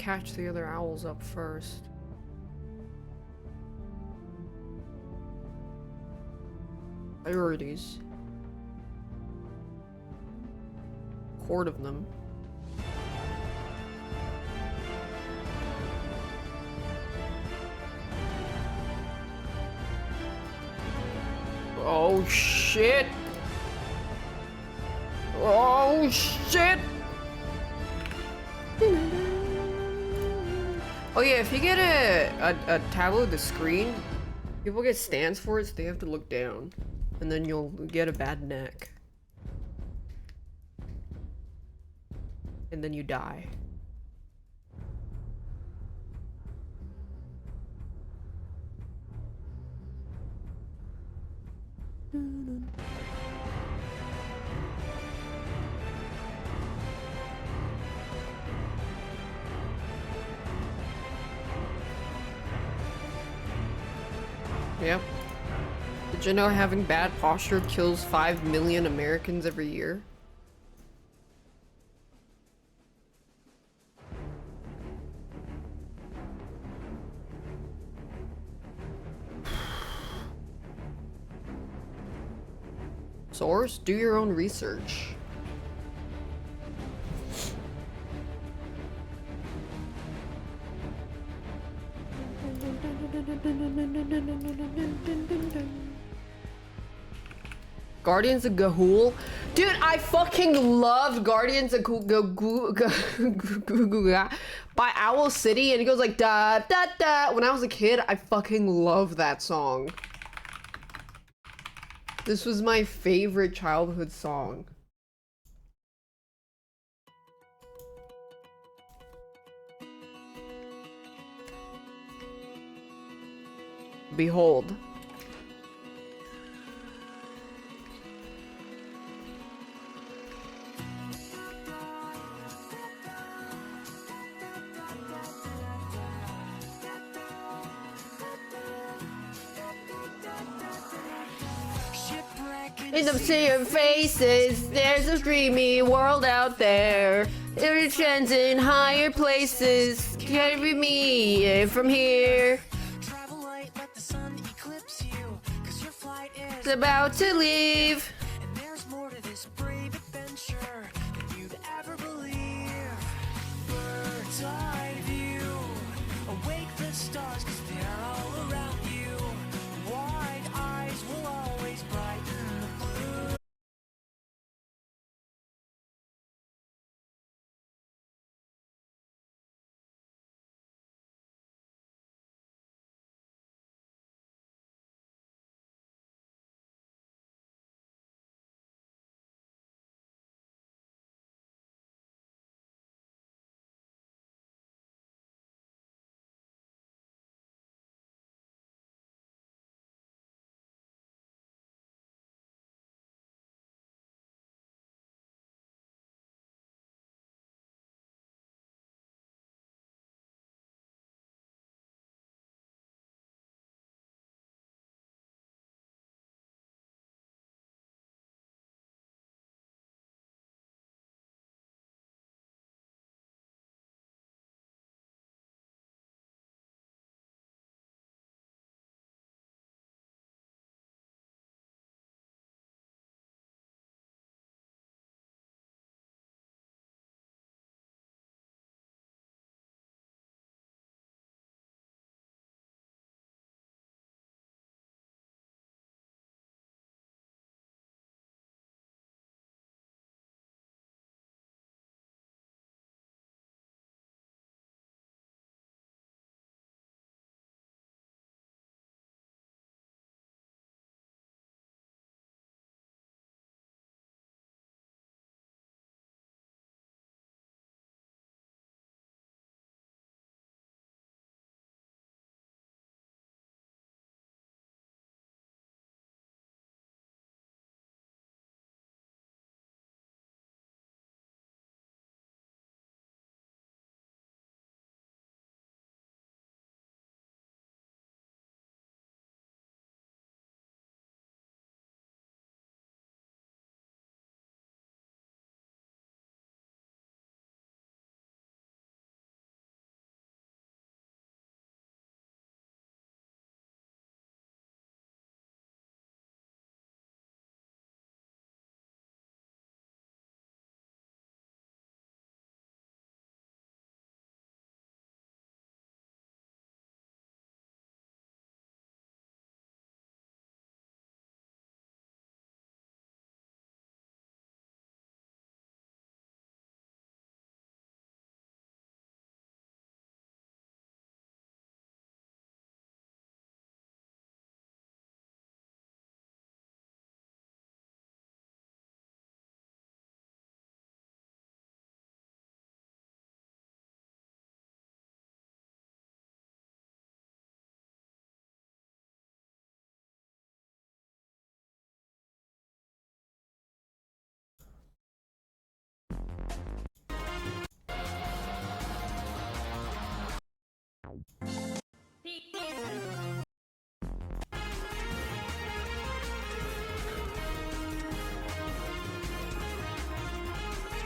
A: catch the other owls up first. Priorities. Horde of them. Oh shit! Oh shit! Oh yeah, if you get a tablet with a screen, people get stands for it, so they have to look down. And then you'll get a bad neck. And then you die. Yep. Did you know having bad posture kills 5 million Americans every year? Source? Do your own research. Guardians of Gahul? Dude, I fucking loved Guardians of by Owl City, and it goes like da da da. When I was a kid, I fucking loved that song. This was my favorite childhood song. Behold. In the sea of faces, there's a dreamy world out there. Illusions in higher places, carry me from here. It's about to leave.
B: And there's more to this brave adventure than you'd ever believe. Bird's eye view, awake the stars 'cause they're all around you. Wide eyes will always brighten the blue.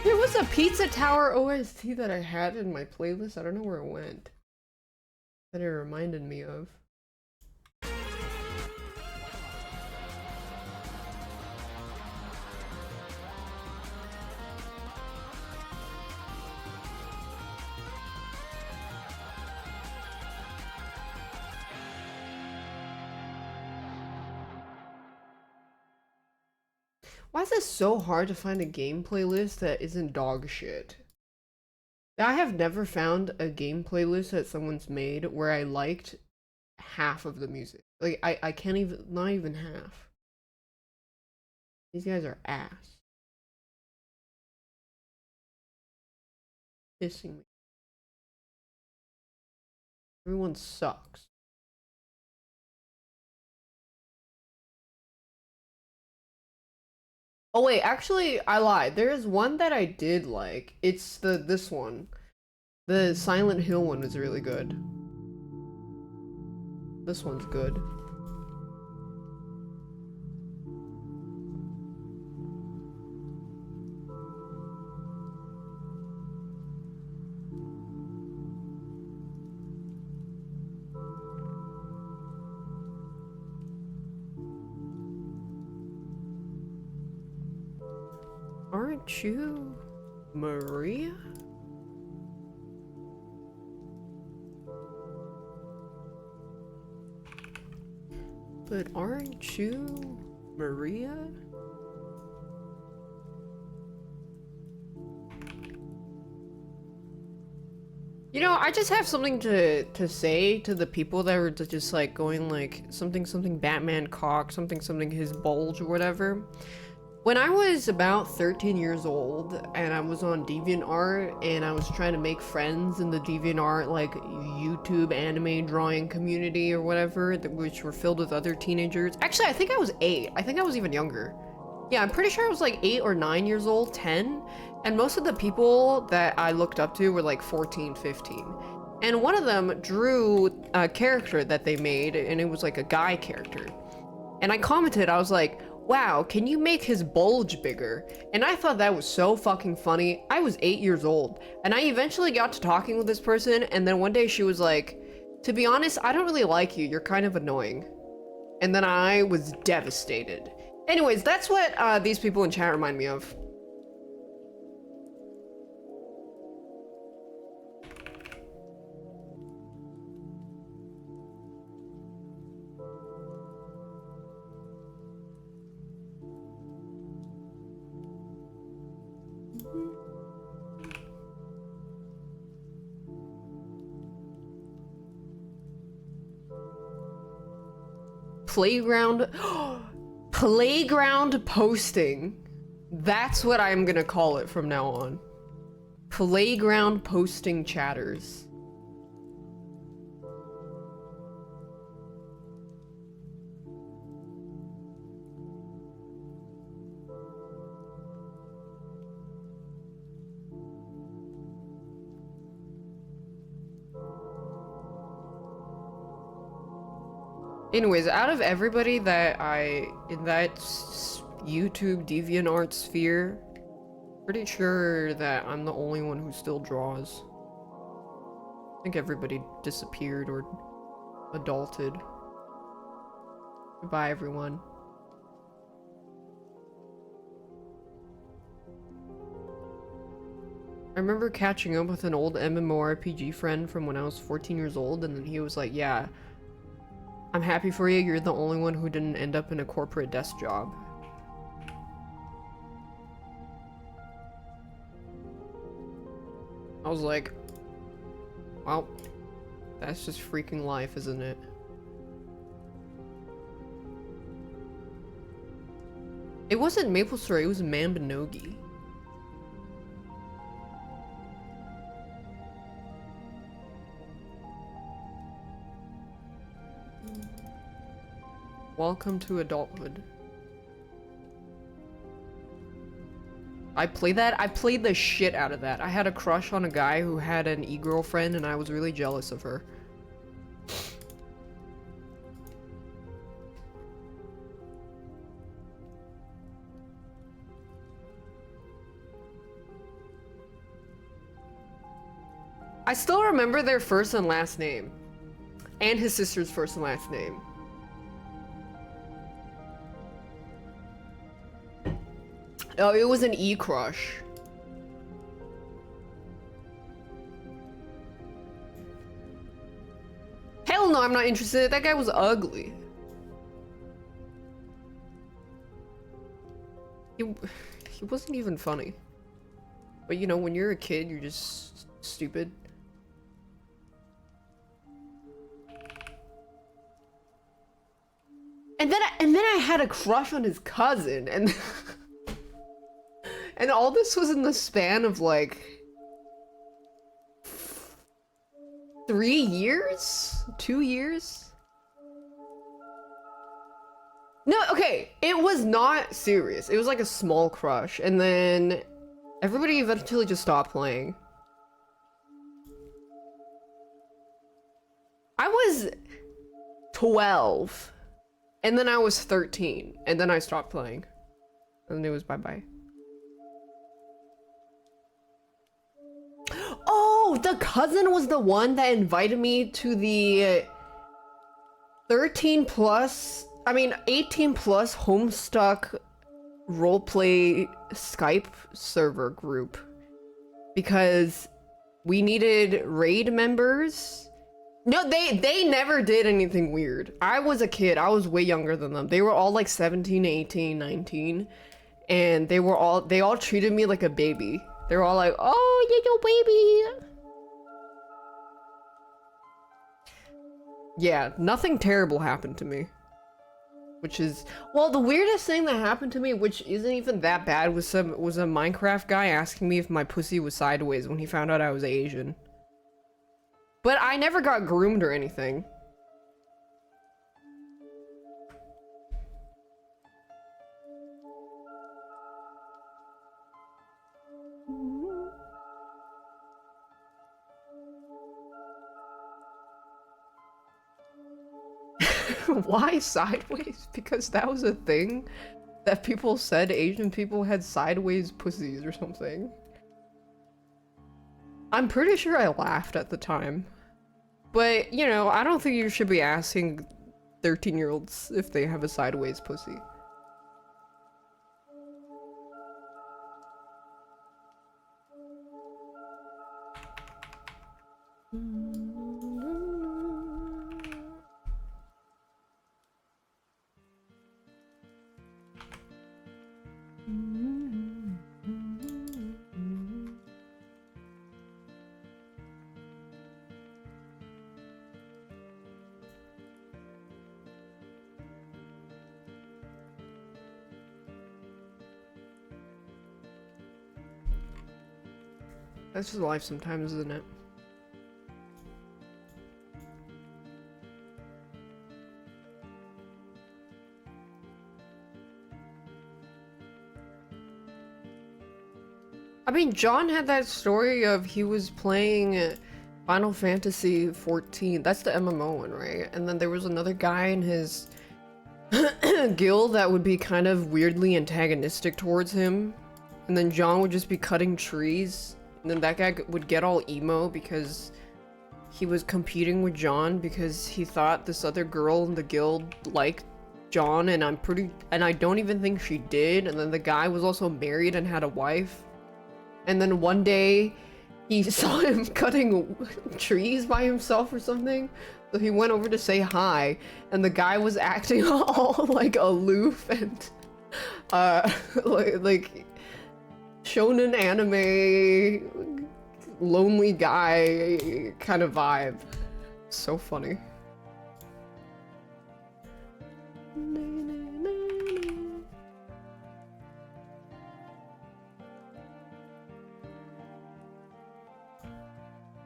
A: There was a Pizza Tower OST that I had in my playlist. I don't know where it went. That it reminded me of. Why is it so hard to find a game playlist that isn't dog shit? I have never found a game playlist that someone's made where I liked half of the music. Like, I can't even, not even half. These guys are ass. Pissing me. Everyone sucks. Oh wait, actually, I lied. There is one that I did like. It's this one. The Silent Hill one was really good. This one's good. Aren't you Maria? But aren't you Maria? You know, I just have something to say to the people that were just like going like something Batman cock, something his bulge or whatever. When I was about 13 years old and I was on DeviantArt and I was trying to make friends in the DeviantArt like YouTube anime drawing community or whatever, which were filled with other teenagers. Actually, I think I was 8. I think I was even younger. Yeah, I'm pretty sure I was like 8 or 9 years old, 10. And most of the people that I looked up to were like 14, 15. And one of them drew a character that they made and it was like a guy character. And I commented, I was like, wow, can you make his bulge bigger? And I thought that was so fucking funny. I was 8 years old, and I eventually got to talking with this person, and then one day she was like, to be honest, I don't really like you, you're kind of annoying. And then I was devastated. Anyways, that's what these people in chat remind me of. Playground playground posting. That's what I'm gonna call it from now on. Playground posting chatters. Anyways, out of everybody that in that YouTube DeviantArt sphere, pretty sure that I'm the only one who still draws. I think everybody disappeared or adulted. Goodbye, everyone. I remember catching up with an old MMORPG friend from when I was 14 years old, and then he was like, yeah, I'm happy for you, you're the only one who didn't end up in a corporate desk job. I was like, well, that's just freaking life, isn't it? It wasn't MapleStory, it was Mambinogi. Welcome to adulthood. I played the shit out of that. I had a crush on a guy who had an e-girlfriend and I was really jealous of her. I still remember their first and last name. And his sister's first and last name. Oh, it was an E-crush. Hell no, I'm not interested. That guy was ugly. He wasn't even funny. But you know, when you're a kid, you're just stupid. And then I had a crush on his cousin, and and all this was in the span of like 3 years? 2 years? No, okay, it was not serious. It was like a small crush, and then everybody eventually just stopped playing. I was 12, and then I was 13, and then I stopped playing. And then it was bye-bye. Oh, the cousin was the one that invited me to the 18 plus Homestuck roleplay Skype server group. Because we needed raid members. No, they never did anything weird. I was a kid. I was way younger than them. They were all like 17, 18, 19. And they all treated me like a baby. They were all like, oh, yeah, your baby. Yeah, nothing terrible happened to me. Which is, well, the weirdest thing that happened to me, which isn't even that bad, was a Minecraft guy asking me if my pussy was sideways when he found out I was Asian. But I never got groomed or anything. Why sideways? Because that was a thing that people said Asian people had sideways pussies or something. I'm pretty sure I laughed at the time. But, you know, I don't think you should be asking 13-year-olds if they have a sideways pussy. That's just life sometimes, isn't it? I mean, John had that story of he was playing Final Fantasy 14. That's the MMO one, right? And then there was another guy in his guild that would be kind of weirdly antagonistic towards him. And then John would just be cutting trees. And then that guy would get all emo because he was competing with John because he thought this other girl in the guild liked John, and I don't even think she did. And then the guy was also married and had a wife. And then one day he saw him cutting trees by himself or something. So he went over to say hi, and the guy was acting all like aloof and like shonen anime lonely guy kind of vibe. So funny.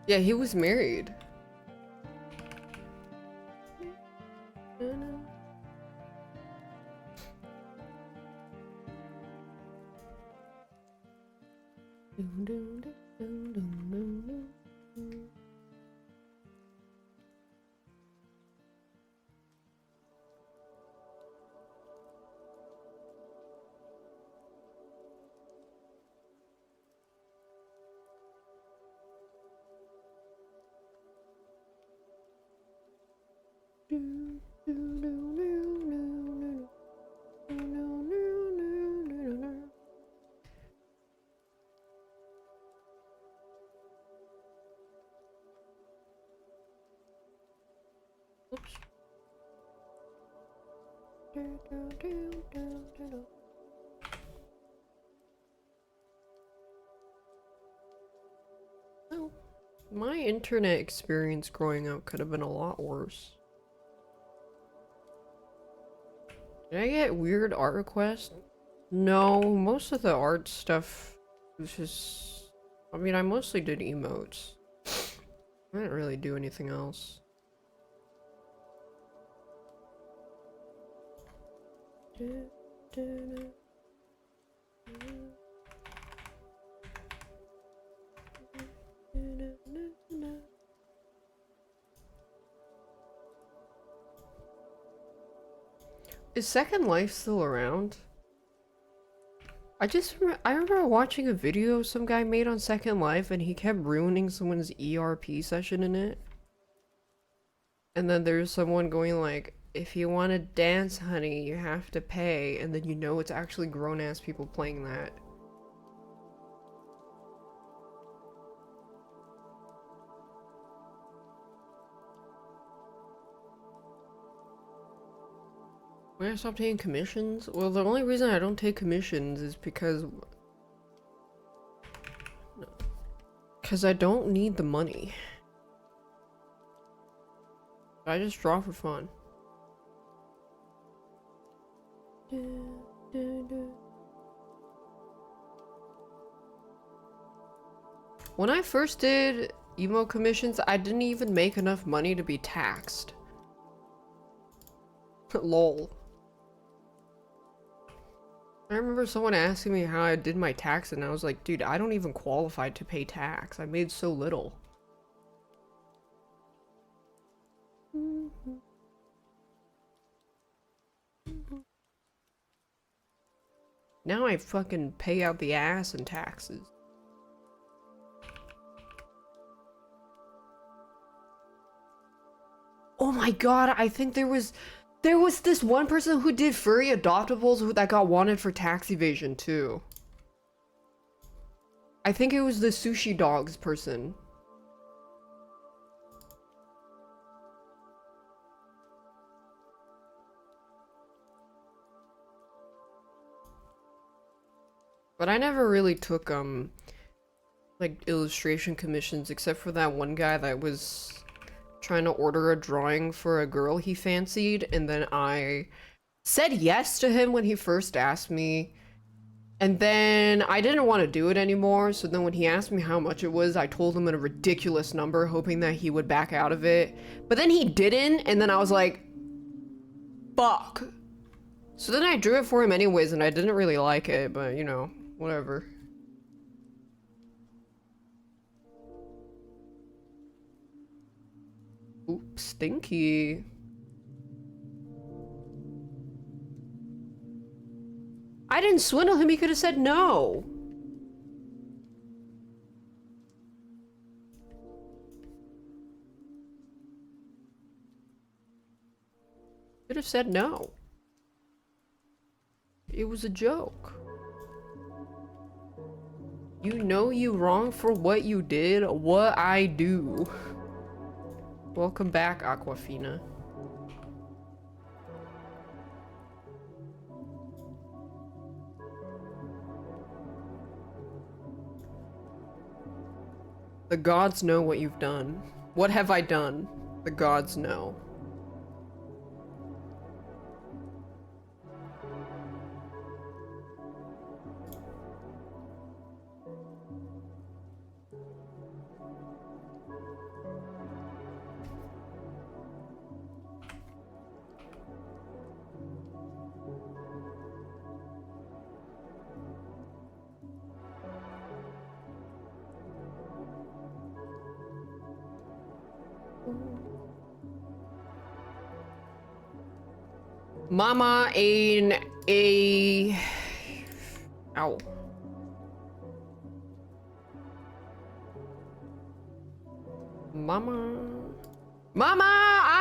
A: Yeah, he was married. Oops. Well, my internet experience growing up could have been a lot worse. Did I get weird art requests? No, most of the art stuff was just... I mean, I mostly did emotes. I didn't really do anything else. Is Second Life still around? I remember watching a video some guy made on Second Life and he kept ruining someone's ERP session in it. And then there's someone going like, if you want to dance, honey, you have to pay. And then you know it's actually grown-ass people playing that. Why I stopped taking commissions? Well, the only reason I don't take commissions is because I don't need the money. I just draw for fun. When I first did emo commissions, I didn't even make enough money to be taxed. Lol. I remember someone asking me how I did my tax and I was like, dude, I don't even qualify to pay tax. I made so little. Now I fucking pay out the ass in taxes. Oh my god, I think there was this one person who did furry adoptables that got wanted for tax evasion too. I think it was the sushi dogs person. But I never really took like illustration commissions except for that one guy that was trying to order a drawing for a girl he fancied, and then I said yes to him when he first asked me, and then I didn't want to do it anymore, so then when he asked me how much it was, I told him a ridiculous number hoping that he would back out of it, but then he didn't, and then I was like, fuck. So then I drew it for him anyways, and I didn't really like it, but you know, whatever. Oops, stinky. I didn't swindle him, he could have said no. Could have said no. It was a joke. You know you wrong for what you did, what I do. Welcome back, Aquafina. The gods know what you've done. What have I done? The gods know. Mama ow. Mama,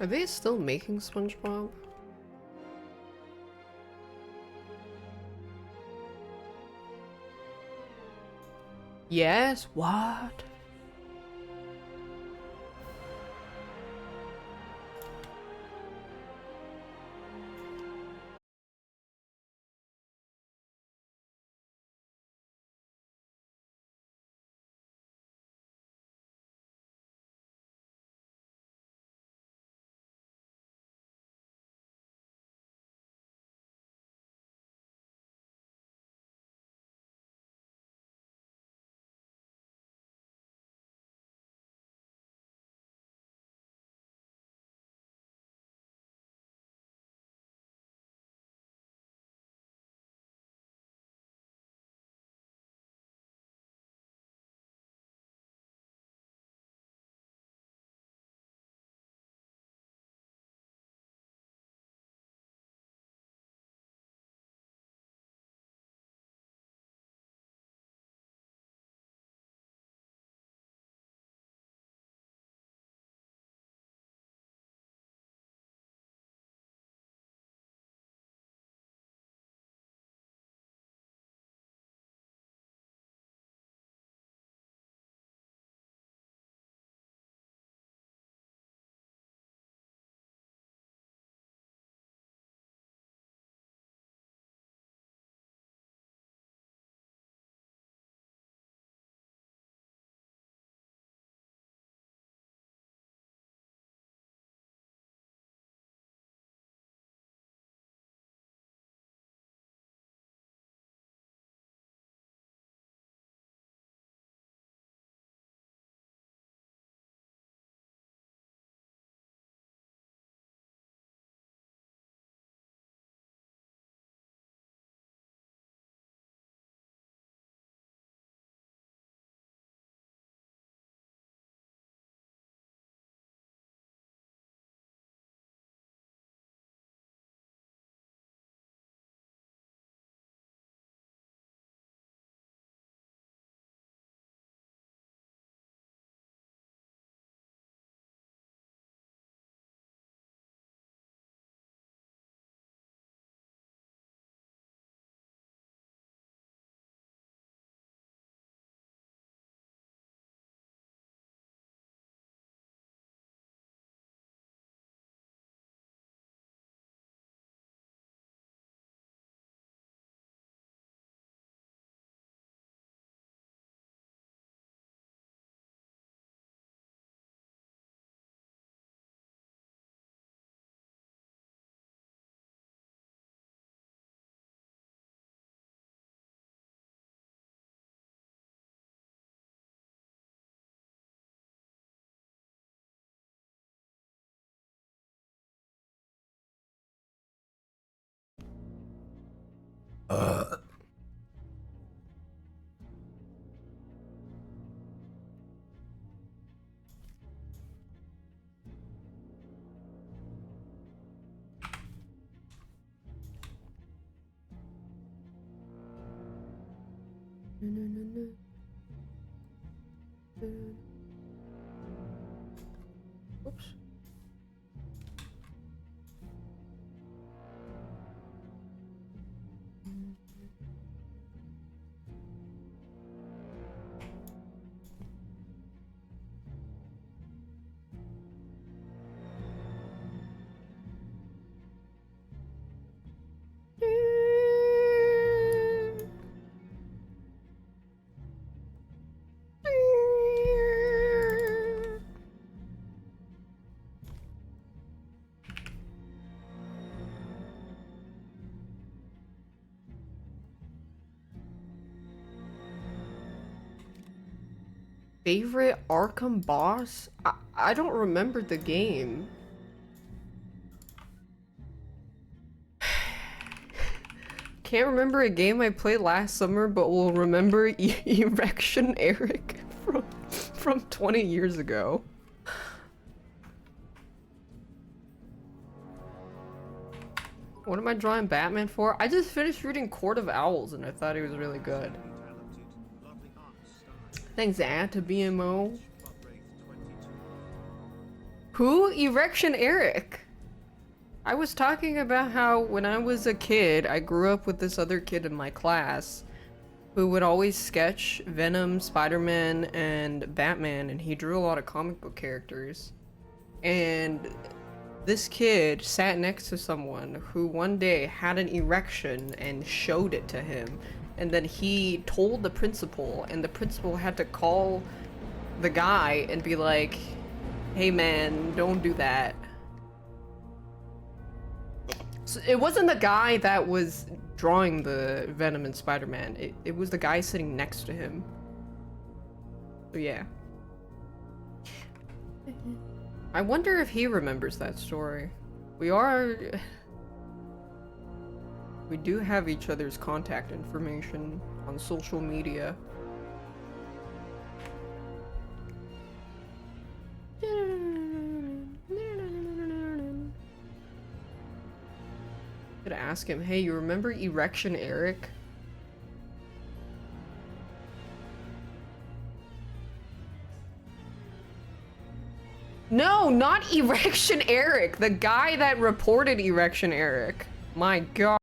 A: Are they still making SpongeBob? Yes, what? Oops. Favorite Arkham boss? I don't remember the game. Can't remember a game I played last summer, but will remember Erection Eric from 20 years ago. What am I drawing Batman for? I just finished reading Court of Owls and I thought he was really good. Thanks, to BMO. Who? Erection Eric. I was talking about how when I was a kid, I grew up with this other kid in my class who would always sketch Venom, Spider-Man, and Batman, and he drew a lot of comic book characters. And this kid sat next to someone who one day had an erection and showed it to him. And then he told the principal, and the principal had to call the guy and be like, hey man, don't do that. So it wasn't the guy that was drawing the Venom and Spider-Man. It was the guy sitting next to him. So yeah. I wonder if he remembers that story. We do have each other's contact information on social media. Gonna ask him, hey, you remember Erection Eric? No, not Erection Eric, the guy that reported Erection Eric. My god.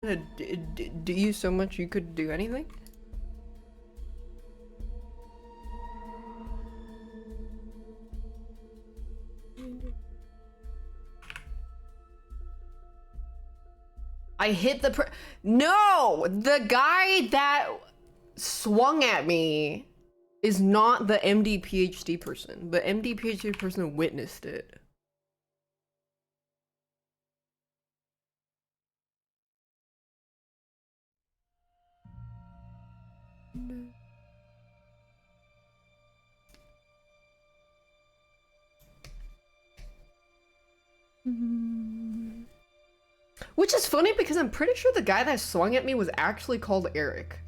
A: Do you so much you could do anything? I hit the No! The guy that swung at me is not the MD PhD person. The MD PhD person witnessed it. Which is funny because I'm pretty sure the guy that swung at me was actually called Eric.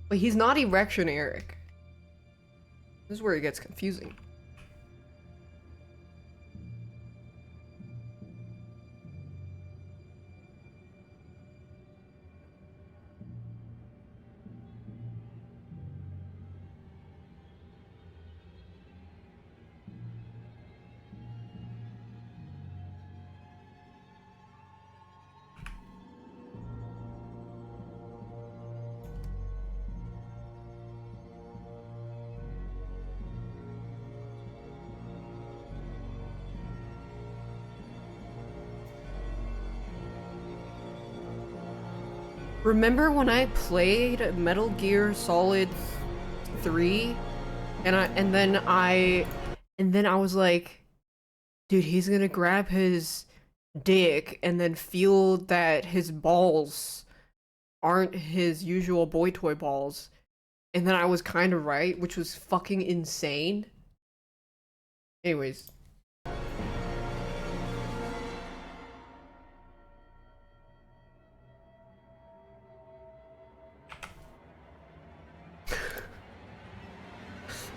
A: But he's not Erection Eric. This is where it gets confusing. Remember when I played Metal Gear Solid 3 and then I was like, dude, he's gonna grab his dick and then feel that his balls aren't his usual boy toy balls. And then I was kind of right, which was fucking insane. Anyways.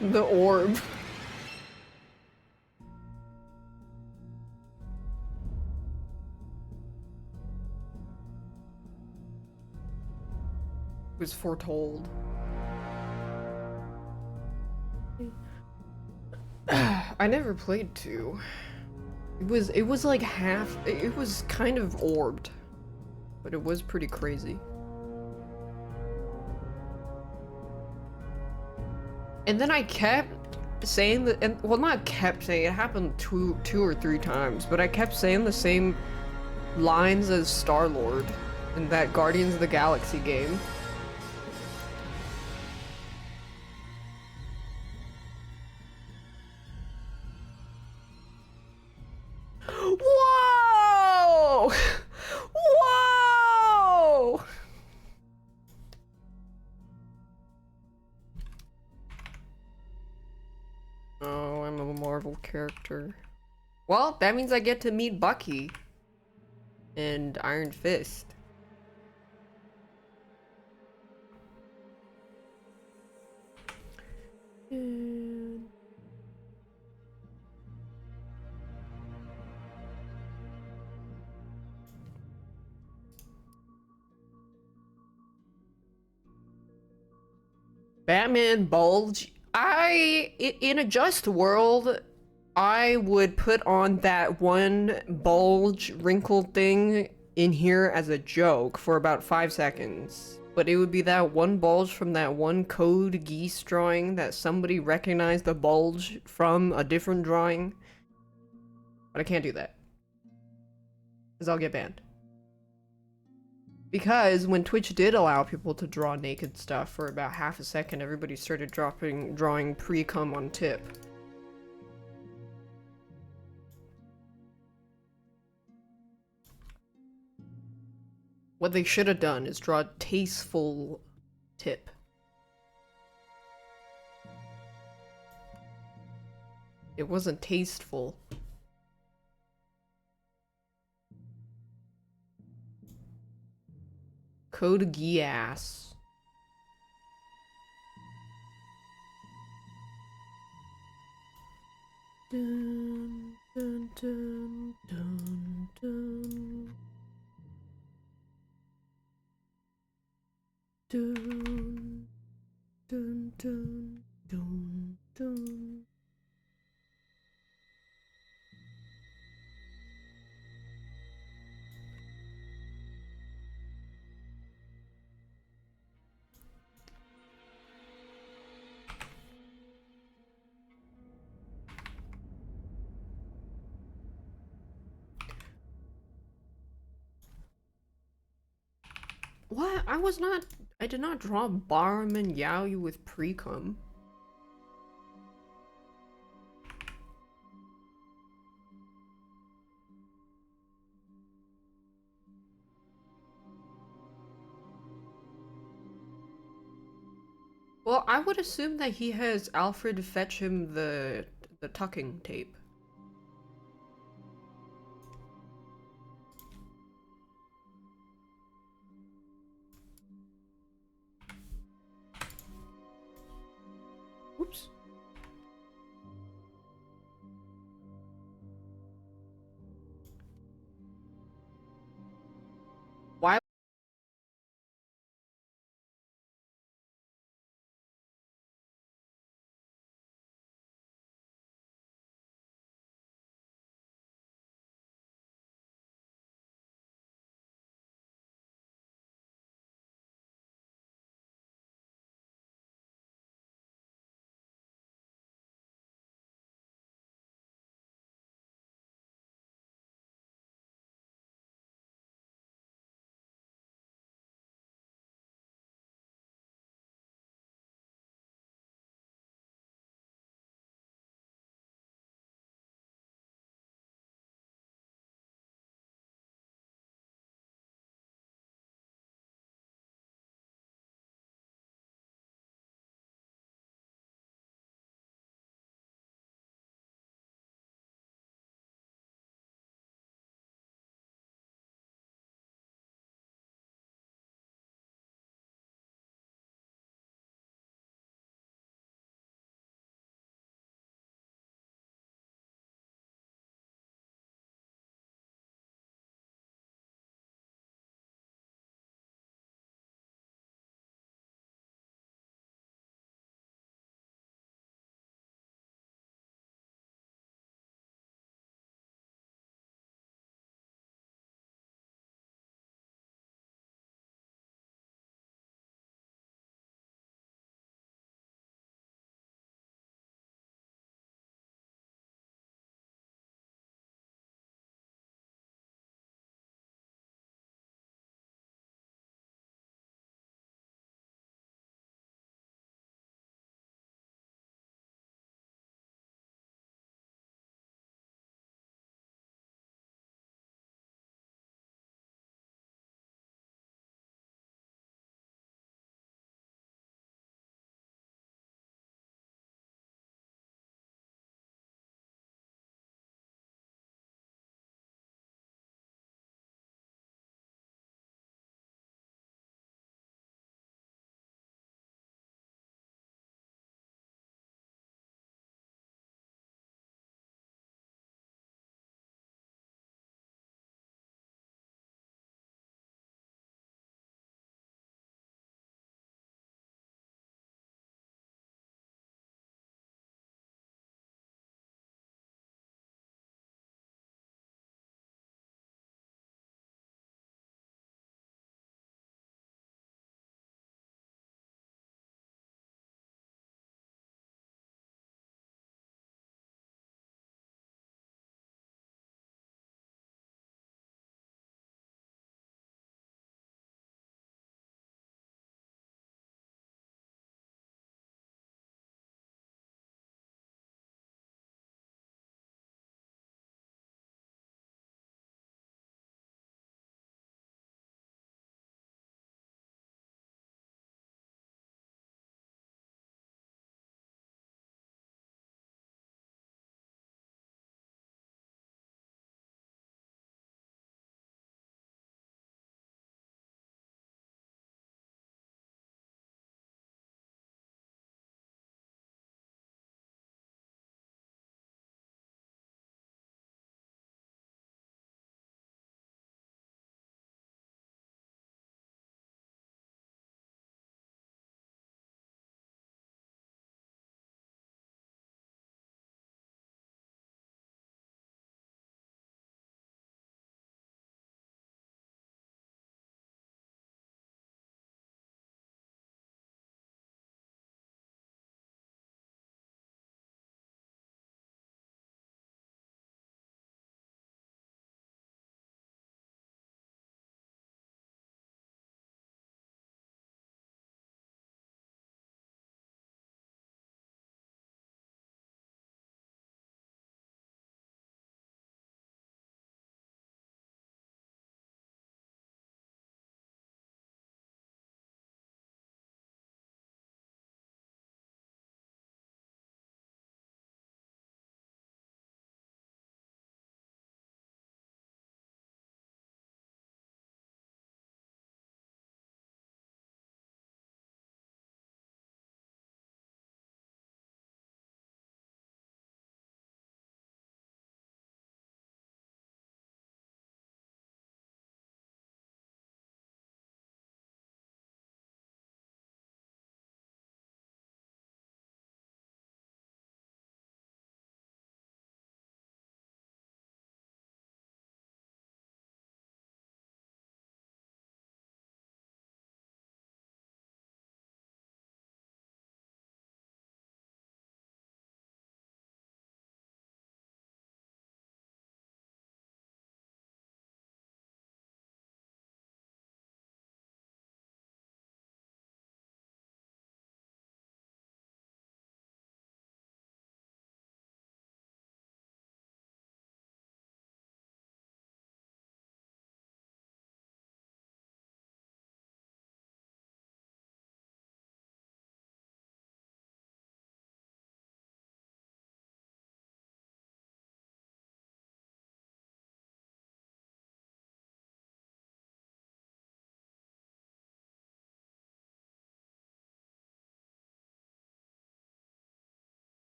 A: The orb. Was foretold. I never played 2. It was like half, it was kind of orbed, but it was pretty crazy. And then I kept saying that, and well, not kept saying, it happened two or three times, but I kept saying the same lines as Star-Lord in that Guardians of the Galaxy game. Whoa! Whoa! Oh, I'm a Marvel character. Well, that means I get to meet Bucky and Iron Fist. And... Batman bulge. In a just world, I would put on that one bulge wrinkled thing in here as a joke for about 5 seconds. But it would be that one bulge from that one Code Geass drawing that somebody recognized the bulge from a different drawing. But I can't do that, because I'll get banned. Because when Twitch did allow people to draw naked stuff for about half a second, everybody started drawing pre-cum on tip. What they should have done is draw tasteful tip. It wasn't tasteful. Code Geass. Dun, dun, dun, dun, dun. Dun, dun, dun, dun, dun. What? I did not draw Barman Yaoi with pre-cum. Well, I would assume that he has Alfred fetch him the tucking tape. Oops. Why?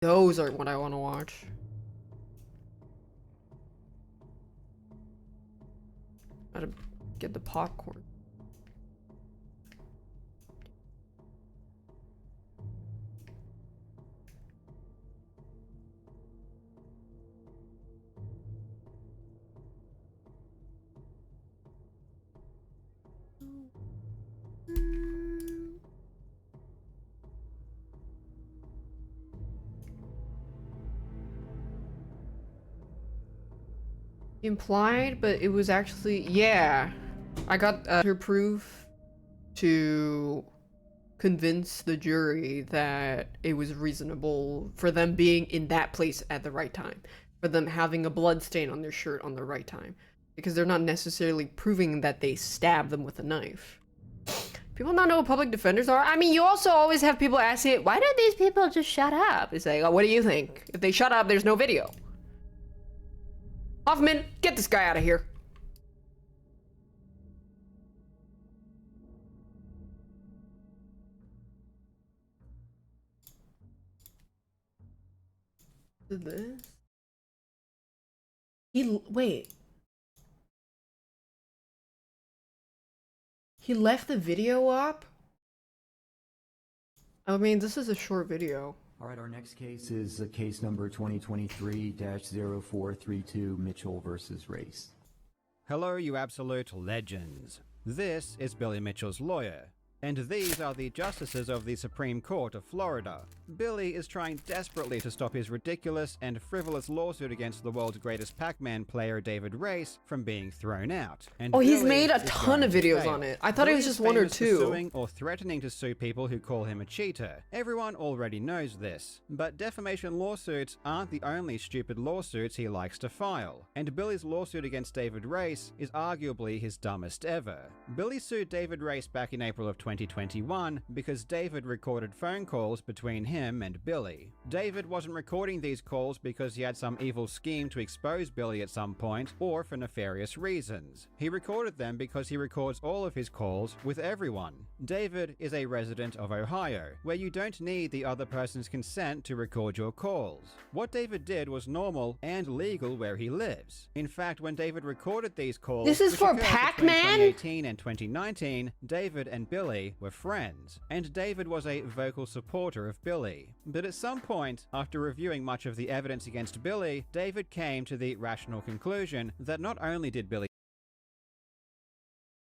A: Those are what I want to watch. Gotta get the popcorn. Implied, but it was actually, yeah. I got her proof to convince the jury that it was reasonable for them being in that place at the right time, for them having a blood stain on their shirt on the right time, because they're not necessarily proving that they stabbed them with a knife. People not know what public defenders are? I mean, you also always have people asking, why don't these people just shut up? It's like, oh, what do you think? If they shut up, there's no video. Hoffman, get this guy out of here. Did this? Wait. He left the video up? I mean, this is a short video.
M: All right, our next case is case number 2023-0432, Mitchell versus Race.
N: Hello, you absolute legends. This is Billy Mitchell's lawyer, and these are the justices of the Supreme Court of Florida. Billy is trying desperately to stop his ridiculous and frivolous lawsuit against the world's greatest Pac-Man player, David Race, from being thrown out. And
A: oh, he's
N: Billy
A: made a ton of videos on it. I thought it was just one or two.
N: Suing or threatening to sue people who call him a cheater. Everyone already knows this. But defamation lawsuits aren't the only stupid lawsuits he likes to file. And Billy's lawsuit against David Race is arguably his dumbest ever. Billy sued David Race back in April of 2021 because David recorded phone calls between him and Billy. David wasn't recording these calls because he had some evil scheme to expose Billy at some point or for nefarious reasons. He recorded them because he records all of his calls with everyone. David is a resident of Ohio, where you don't need the other person's consent to record your calls. What David did was normal and legal where he lives. In fact, when David recorded these calls,
A: this is for Pac-Man?
N: 2018 and 2019, David and Billy were friends, and David was a vocal supporter of Billy. But at some point, after reviewing much of the evidence against Billy, David came to the rational conclusion that not only did Billy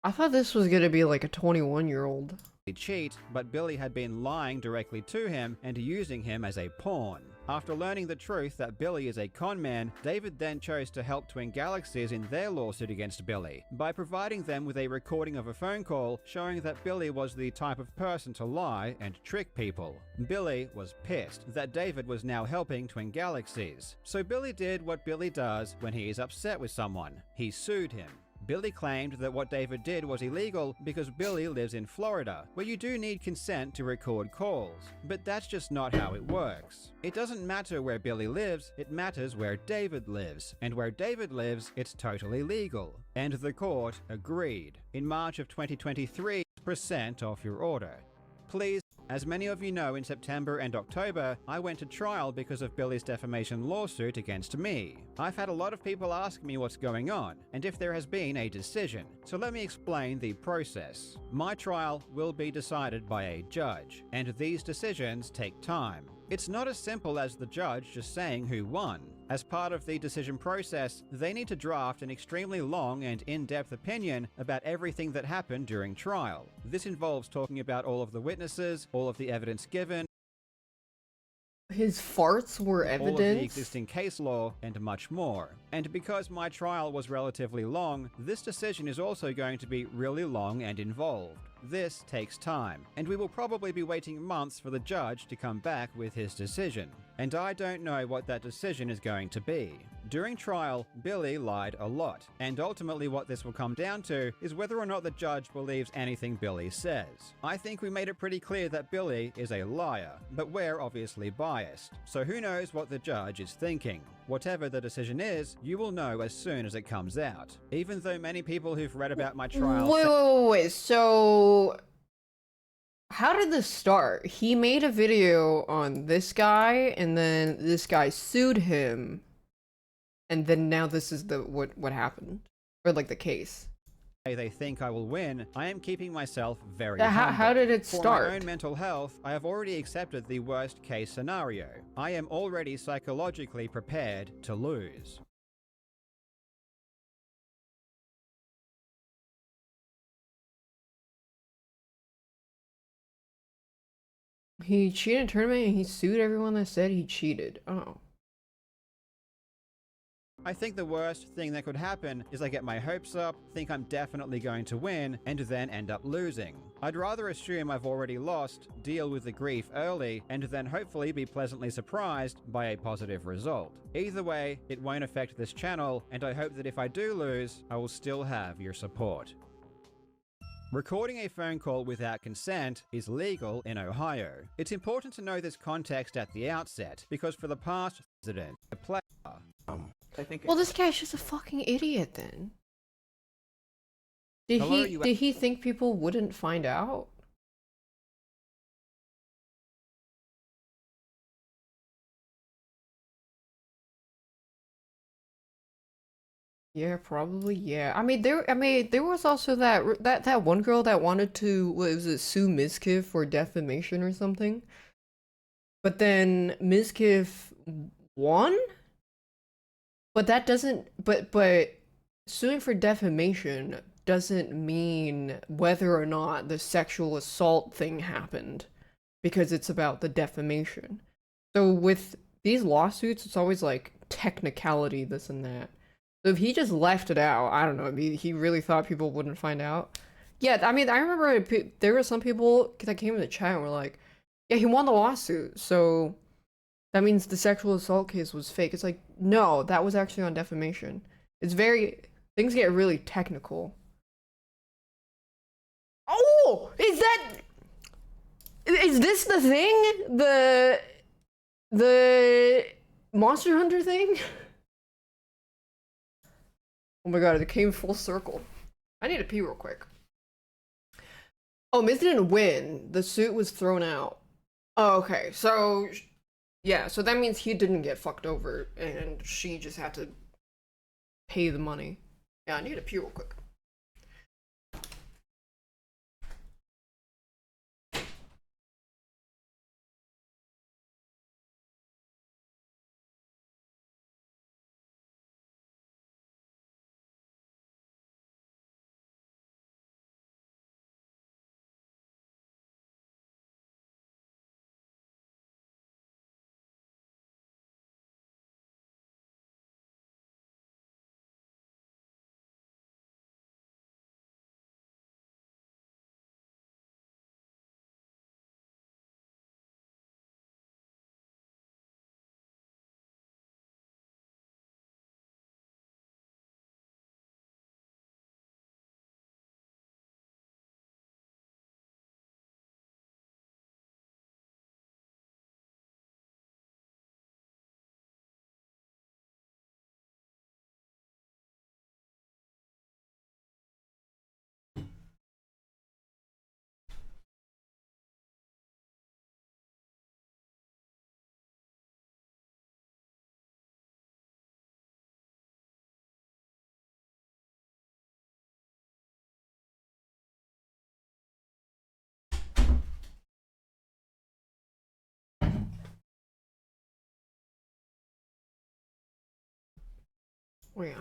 A: I thought this was gonna be like a 21-year-old.
N: cheat, but Billy had been lying directly to him and using him as a pawn. After learning the truth that Billy is a con man, David then chose to help Twin Galaxies in their lawsuit against Billy by providing them with a recording of a phone call showing that Billy was the type of person to lie and trick people. Billy was pissed that David was now helping Twin Galaxies. So Billy did what Billy does when he is upset with someone. He sued him. Billy claimed that what David did was illegal because Billy lives in Florida, where you do need consent to record calls. But that's just not how it works. It doesn't matter where Billy lives, it matters where David lives. And where David lives, it's totally legal. And the court agreed. In March of 2023, % off your order. Please. As many of you know, in September and October, I went to trial because of Billy's defamation lawsuit against me. I've had a lot of people ask me what's going on, and if there has been a decision. So let me explain the process. My trial will be decided by a judge, and these decisions take time. It's not as simple as the judge just saying who won. As part of the decision process, they need to draft an extremely long and in-depth opinion about everything that happened during trial. This involves talking about all of the witnesses, all of the evidence given,
A: his farts were evidence?
N: all of the existing case law, and much more. And because my trial was relatively long, this decision is also going to be really long and involved. This takes time, and we will probably be waiting months for the judge to come back with his decision. And I don't know what that decision is going to be. During trial, Billy lied a lot, and ultimately what this will come down to is whether or not the judge believes anything Billy says. I think we made it pretty clear that Billy is a liar, but we're obviously biased. So who knows what the judge is thinking? Whatever the decision is, you will know as soon as it comes out. Even though many people who've read about my trial
A: Wait, so how did this start? He made a video on this guy, and then this guy sued him, and then now this is the what happened, or like the case.
N: They think I will win, I am keeping myself very
A: How
N: humble.
A: did it
N: For
A: start?
N: my own mental health, I have already accepted the worst case scenario. I am already psychologically prepared to lose.
A: He cheated in a tournament and he sued everyone that said he cheated. Oh.
N: I think the worst thing that could happen is I get my hopes up, think I'm definitely going to win, and then end up losing. I'd rather assume I've already lost, deal with the grief early, and then hopefully be pleasantly surprised by a positive result. Either way, it won't affect this channel, and I hope that if I do lose, I will still have your support. Recording a phone call without consent is legal in Ohio. It's important to know this context at the outset, because for the past president, the player.
A: Well, this guy's just a fucking idiot then. Did he think people wouldn't find out? Yeah, probably. Yeah. I mean, there was also that one girl that wanted to, what was it, sue Mizkiff for defamation or something. But then Mizkiff won? But that doesn't, but suing for defamation doesn't mean whether or not the sexual assault thing happened, because it's about the defamation. So with these lawsuits, it's always like technicality, this and that. So if he just left it out, I don't know, he really thought people wouldn't find out. Yeah, I mean, I remember there were some people that came in the chat and were like, yeah, he won the lawsuit, so that means the sexual assault case was fake. It's like, no, that was actually on defamation. Things get really technical. Oh, is this the thing? The Monster Hunter thing? Oh my god, it came full circle. I need to pee real quick. Oh, Miz didn't win. The suit was thrown out. Oh, okay, so yeah, so that means he didn't get fucked over, and she just had to pay the money. Yeah, I need to pee real quick. Wait,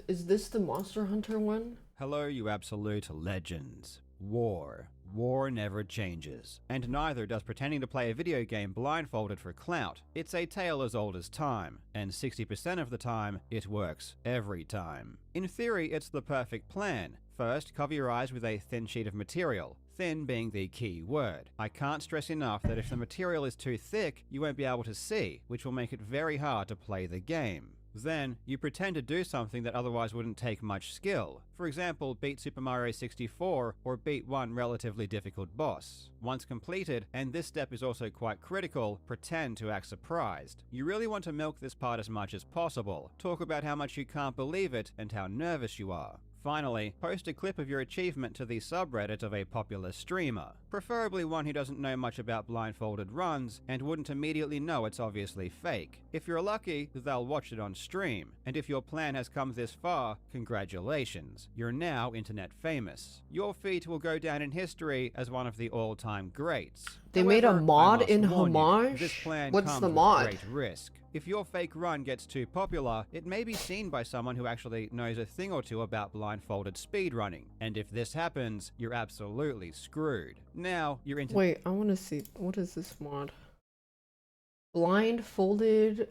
A: is this the Monster Hunter one?
N: Hello, you absolute legends. War. War never changes. And neither does pretending to play a video game blindfolded for clout. It's a tale as old as time, and 60% of the time, it works every time. In theory, it's the perfect plan. First, cover your eyes with a thin sheet of material. Thin being the key word. I can't stress enough that if the material is too thick, you won't be able to see, which will make it very hard to play the game. Then, you pretend to do something that otherwise wouldn't take much skill. For example, beat Super Mario 64 or beat one relatively difficult boss. Once completed, and this step is also quite critical, pretend to act surprised. You really want to milk this part as much as possible. Talk about how much you can't believe it and how nervous you are. finally, post a clip of your achievement to the subreddit of a popular streamer, preferably one who doesn't know much about blindfolded runs and wouldn't immediately know it's obviously fake. If you're lucky, they'll watch it on stream, and if your plan has come this far, congratulations, you're now internet famous. Your feat will go down in history as one of the all-time greats.
A: They made a
N: However,
A: mod
N: I must
A: in
N: warn you,
A: homage?
N: this plan
A: What's
N: comes
A: the
N: with
A: mod?
N: great risk. If your fake run gets too popular, it may be seen by someone who actually knows a thing or two about blindfolded speedrunning, and if this happens, you're absolutely screwed. Now, you're into—
A: Wait, I want to see. What is this mod? Blindfolded.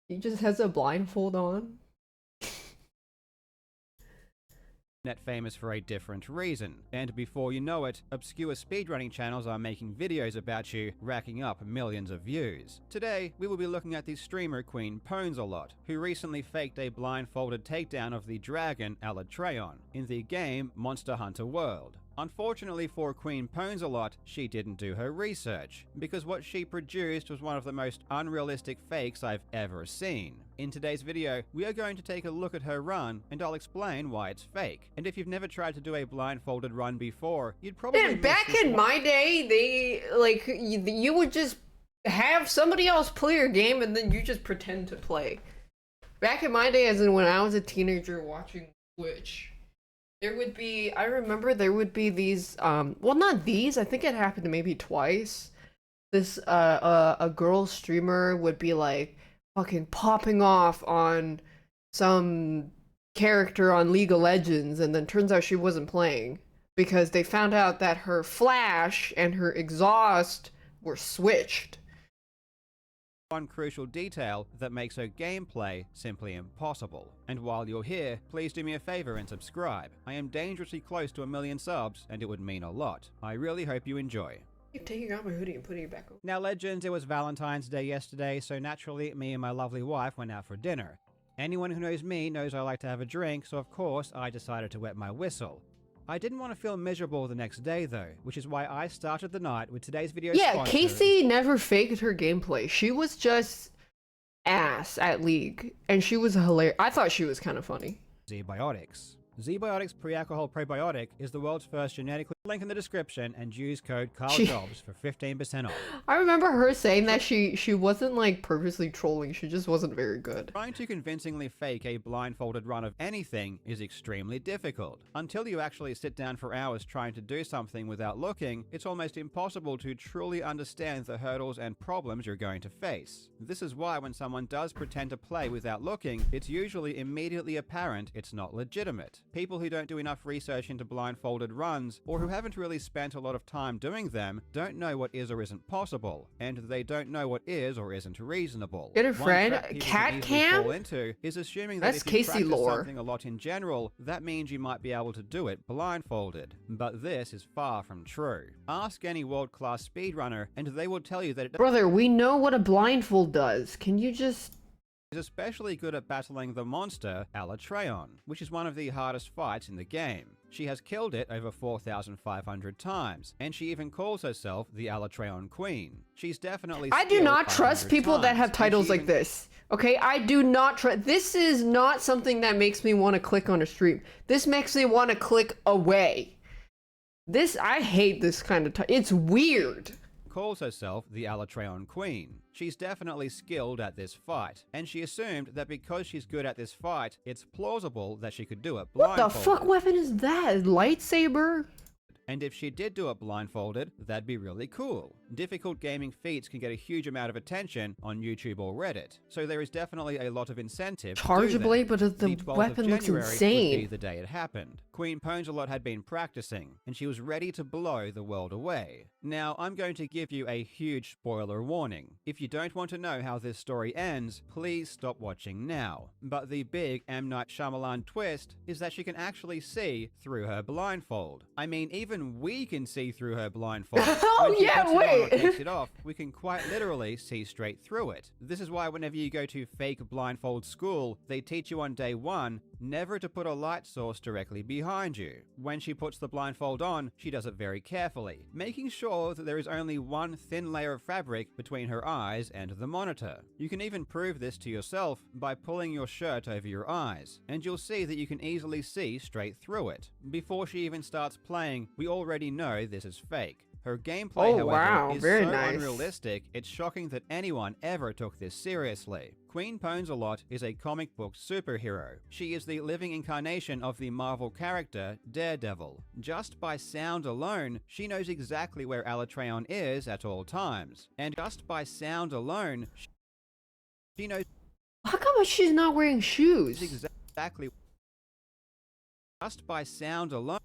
A: He just has a blindfold on.
N: net famous for a different reason, and before you know it, obscure speedrunning channels are making videos about you, racking up millions of views. Today, we will be looking at the streamer Queen Ponsalot, who recently faked a blindfolded takedown of the dragon Alatreon in the game Monster Hunter World. Unfortunately for Queen Ponsalot, she didn't do her research, because what she produced was one of the most unrealistic fakes I've ever seen. In today's video, we are going to take a look at her run, and I'll explain why it's fake. And if you've never tried to do a blindfolded run before, you'd probably
A: Man, back in my day, they, like, you would just have somebody else play your game and then you just pretend to play. Back in my day, as in when I was a teenager watching Twitch, there would be, I remember there would be these, well, not these, I think it happened maybe twice. This, a girl streamer would be like fucking popping off on some character on League of Legends, and then turns out she wasn't playing because they found out that her flash and her exhaust were switched.
N: One crucial detail that makes her gameplay simply impossible. And while you're here, please do me a favor and subscribe. I am dangerously close to 1 million subs, and it would mean a lot. I really hope you enjoy.
A: Keep taking out my hoodie and putting it back on.
N: Now legends, it was Valentine's Day yesterday, so naturally me and my lovely wife went out for dinner. Anyone who knows me knows I like to have a drink, so of course I decided to wet my whistle. I didn't want to feel miserable the next day though, which is why I started the night with today's video sponsor.
A: Casey never faked her gameplay. She was just ass at League, and she was hilarious. I thought she was kind of funny.
N: ZBiotics. ZBiotics pre-alcohol probiotic is the world's first genetically— link in the description and use code CarlJobs for 15% off.
A: I remember her saying that she wasn't like purposely trolling, she just wasn't very good.
N: Trying to convincingly fake a blindfolded run of anything is extremely difficult. Until you actually sit down for hours trying to do something without looking, it's almost impossible to truly understand the hurdles and problems you're going to face. This is why when someone does pretend to play without looking, it's usually immediately apparent it's not legitimate. People who don't do enough research into blindfolded runs, or who haven't really spent a lot of time doing them, don't know what is or isn't possible, and they don't know what is or isn't reasonable.
A: Get a friend, cat cam?
N: Fall into is assuming that
A: That's
N: if you
A: Casey
N: practice
A: lore.
N: something a lot in general, that means you might be able to do it blindfolded. But this is far from true. Ask any world-class speedrunner, and they will tell you that it—
A: Brother, we know what a blindfold does. Can you just—
N: is especially good at battling the monster Alatreon, which is one of the hardest fights in the game. She has killed it over 4,500 times, and she even calls herself the Alatreon Queen. She's definitely—
A: I do not trust people that have titles like this. Okay, I do not trust— this is not something that makes me want to click on a stream. This makes me want to click away. I hate this kind of it's weird.
N: Calls herself the Alatreon Queen. She's definitely skilled at this fight, and she assumed that because she's good at this fight, it's plausible that she could do it blindfolded.
A: What the fuck weapon is that? Lightsaber?
N: And if she did do it blindfolded, that'd be really cool. Difficult gaming feats can get a huge amount of attention on YouTube or Reddit, so there is definitely a lot of incentive
A: Chargeably, but the
N: 12th of
A: weapon looks
N: January
A: insane.
N: would be the day it happened. Queen Ponsalot had been practicing, and she was ready to blow the world away. Now, I'm going to give you a huge spoiler warning. If you don't want to know how this story ends, please stop watching now. But the big M. Night Shyamalan twist is that she can actually see through her blindfold. I mean, even even we can see through her blindfold.
A: Oh,
N: When she
A: yeah,
N: puts it on or
A: wait.
N: takes it off, we can quite literally see straight through it. This is why whenever you go to fake blindfold school, they teach you on day 1 never to put a light source directly behind you. When she puts the blindfold on, she does it very carefully, making sure that there is only one thin layer of fabric between her eyes and the monitor. You can even prove this to yourself by pulling your shirt over your eyes, and you'll see that you can easily see straight through it. Before she even starts playing, we already know this is fake. Her gameplay,
A: Oh,
N: however,
A: wow,
N: is
A: very
N: so
A: nice.
N: unrealistic, it's shocking that anyone ever took this seriously. Queen Ponzelot is a comic book superhero. She is the living incarnation of the Marvel character Daredevil. Just by sound alone, she knows exactly where Alatreon is at all times. And just by sound alone, she knows
A: How come she's not wearing shoes?
N: exactly. Just by sound alone.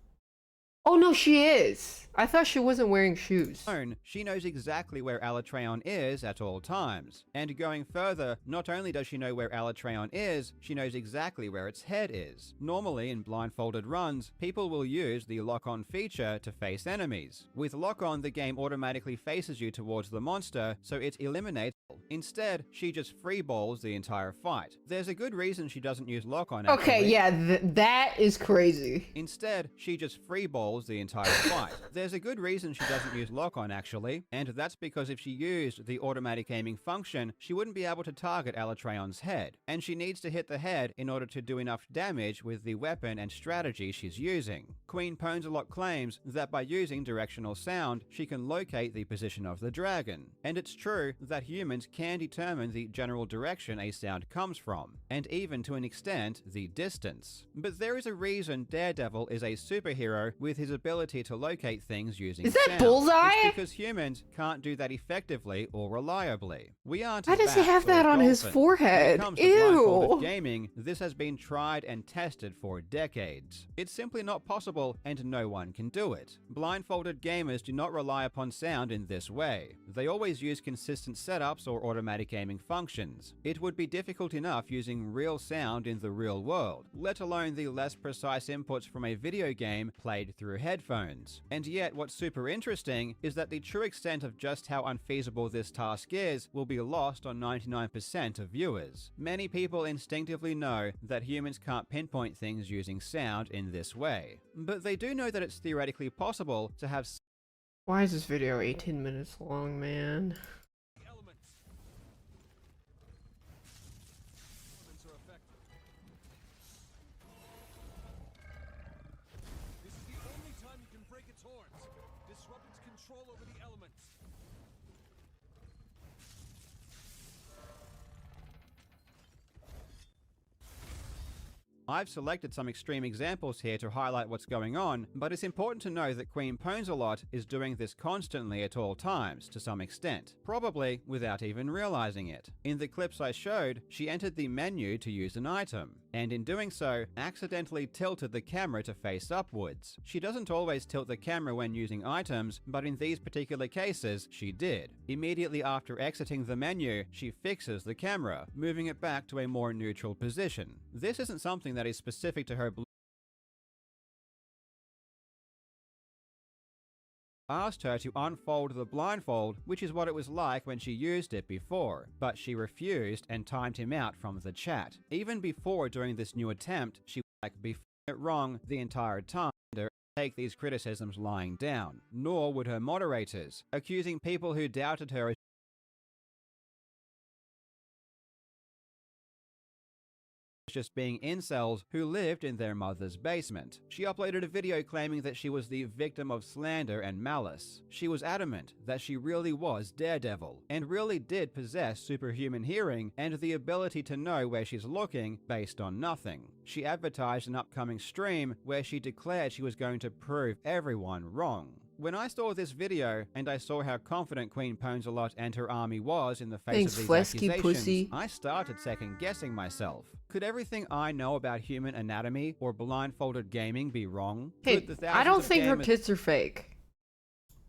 A: Oh no, she is. I thought she wasn't wearing shoes.
N: She knows exactly where Alatreon is at all times. And going further, not only does she know where Alatreon is, she knows exactly where its head is. Normally, in blindfolded runs, people will use the lock-on feature to face enemies. With lock-on, the game automatically faces you towards the monster, so it eliminates. Instead, she just freeballs the entire fight. There's a good reason she doesn't use lock-on.
A: Okay, yeah, that is crazy.
N: Instead, she just freeballs the entire fight. There's a good reason she doesn't use lock-on, actually, and that's because if she used the automatic aiming function, she wouldn't be able to target Alatreon's head, and she needs to hit the head in order to do enough damage with the weapon and strategy she's using. Queen Ponzelot claims that by using directional sound, she can locate the position of the dragon, and it's true that humans can determine the general direction a sound comes from, and even to an extent, the distance. But there is a reason Daredevil is a superhero with his ability to locate things using
A: Is that
N: sound.
A: Bullseye?
N: It's because humans can't do that effectively or reliably. We aren't
A: Why
N: as
A: does he
N: bats
A: have
N: or
A: that on his
N: dolphins.
A: forehead?
N: When it comes to
A: Ew.
N: blindfolded gaming, this has been tried and tested for decades. It's simply not possible, and no one can do it. Blindfolded gamers do not rely upon sound in this way. They always use consistent setups or automatic aiming functions. It would be difficult enough using real sound in the real world, let alone the less precise inputs from a video game played through headphones. And yet, what's super interesting is that the true extent of just how unfeasible this task is will be lost on 99% of viewers. Many people instinctively know that humans can't pinpoint things using sound in this way, but they do know that it's theoretically possible to have.
A: Why is this video 18 minutes long, man?
H: This is the only time you can break its horns. Disrupt its control over the elements.
N: I've selected some extreme examples here to highlight what's going on, but it's important to know that Queen Ponzelot is doing this constantly at all times, to some extent, probably without even realizing it. In the clips I showed, she entered the menu to use an item, and in doing so, accidentally tilted the camera to face upwards. She doesn't always tilt the camera when using items, but in these particular cases, she did. Immediately after exiting the menu, she fixes the camera, moving it back to a more neutral position. This isn't something that is specific to her. Asked her to unfold the blindfold, which is what it was like when she used it before, but she refused and timed him out from the chat. Even before doing this new attempt, she was like, before it wrong the entire time. Take these criticisms lying down, nor would her moderators, accusing people who doubted her just being incels who lived in their mother's basement. She uploaded a video claiming that she was the victim of slander and malice. She was adamant that she really was Daredevil, and really did possess superhuman hearing and the ability to know where she's looking based on nothing. She advertised an upcoming stream where she declared she was going to prove everyone wrong. When I saw this video, and I saw how confident Queen Ponzelot and her army was in the face of these accusations,
A: pussy.
N: I started second-guessing myself. Could everything I know about human anatomy or blindfolded gaming be wrong?
A: Hey,
N: Could the
A: I don't
N: thousands of
A: think her
N: gamers-
A: tits are fake.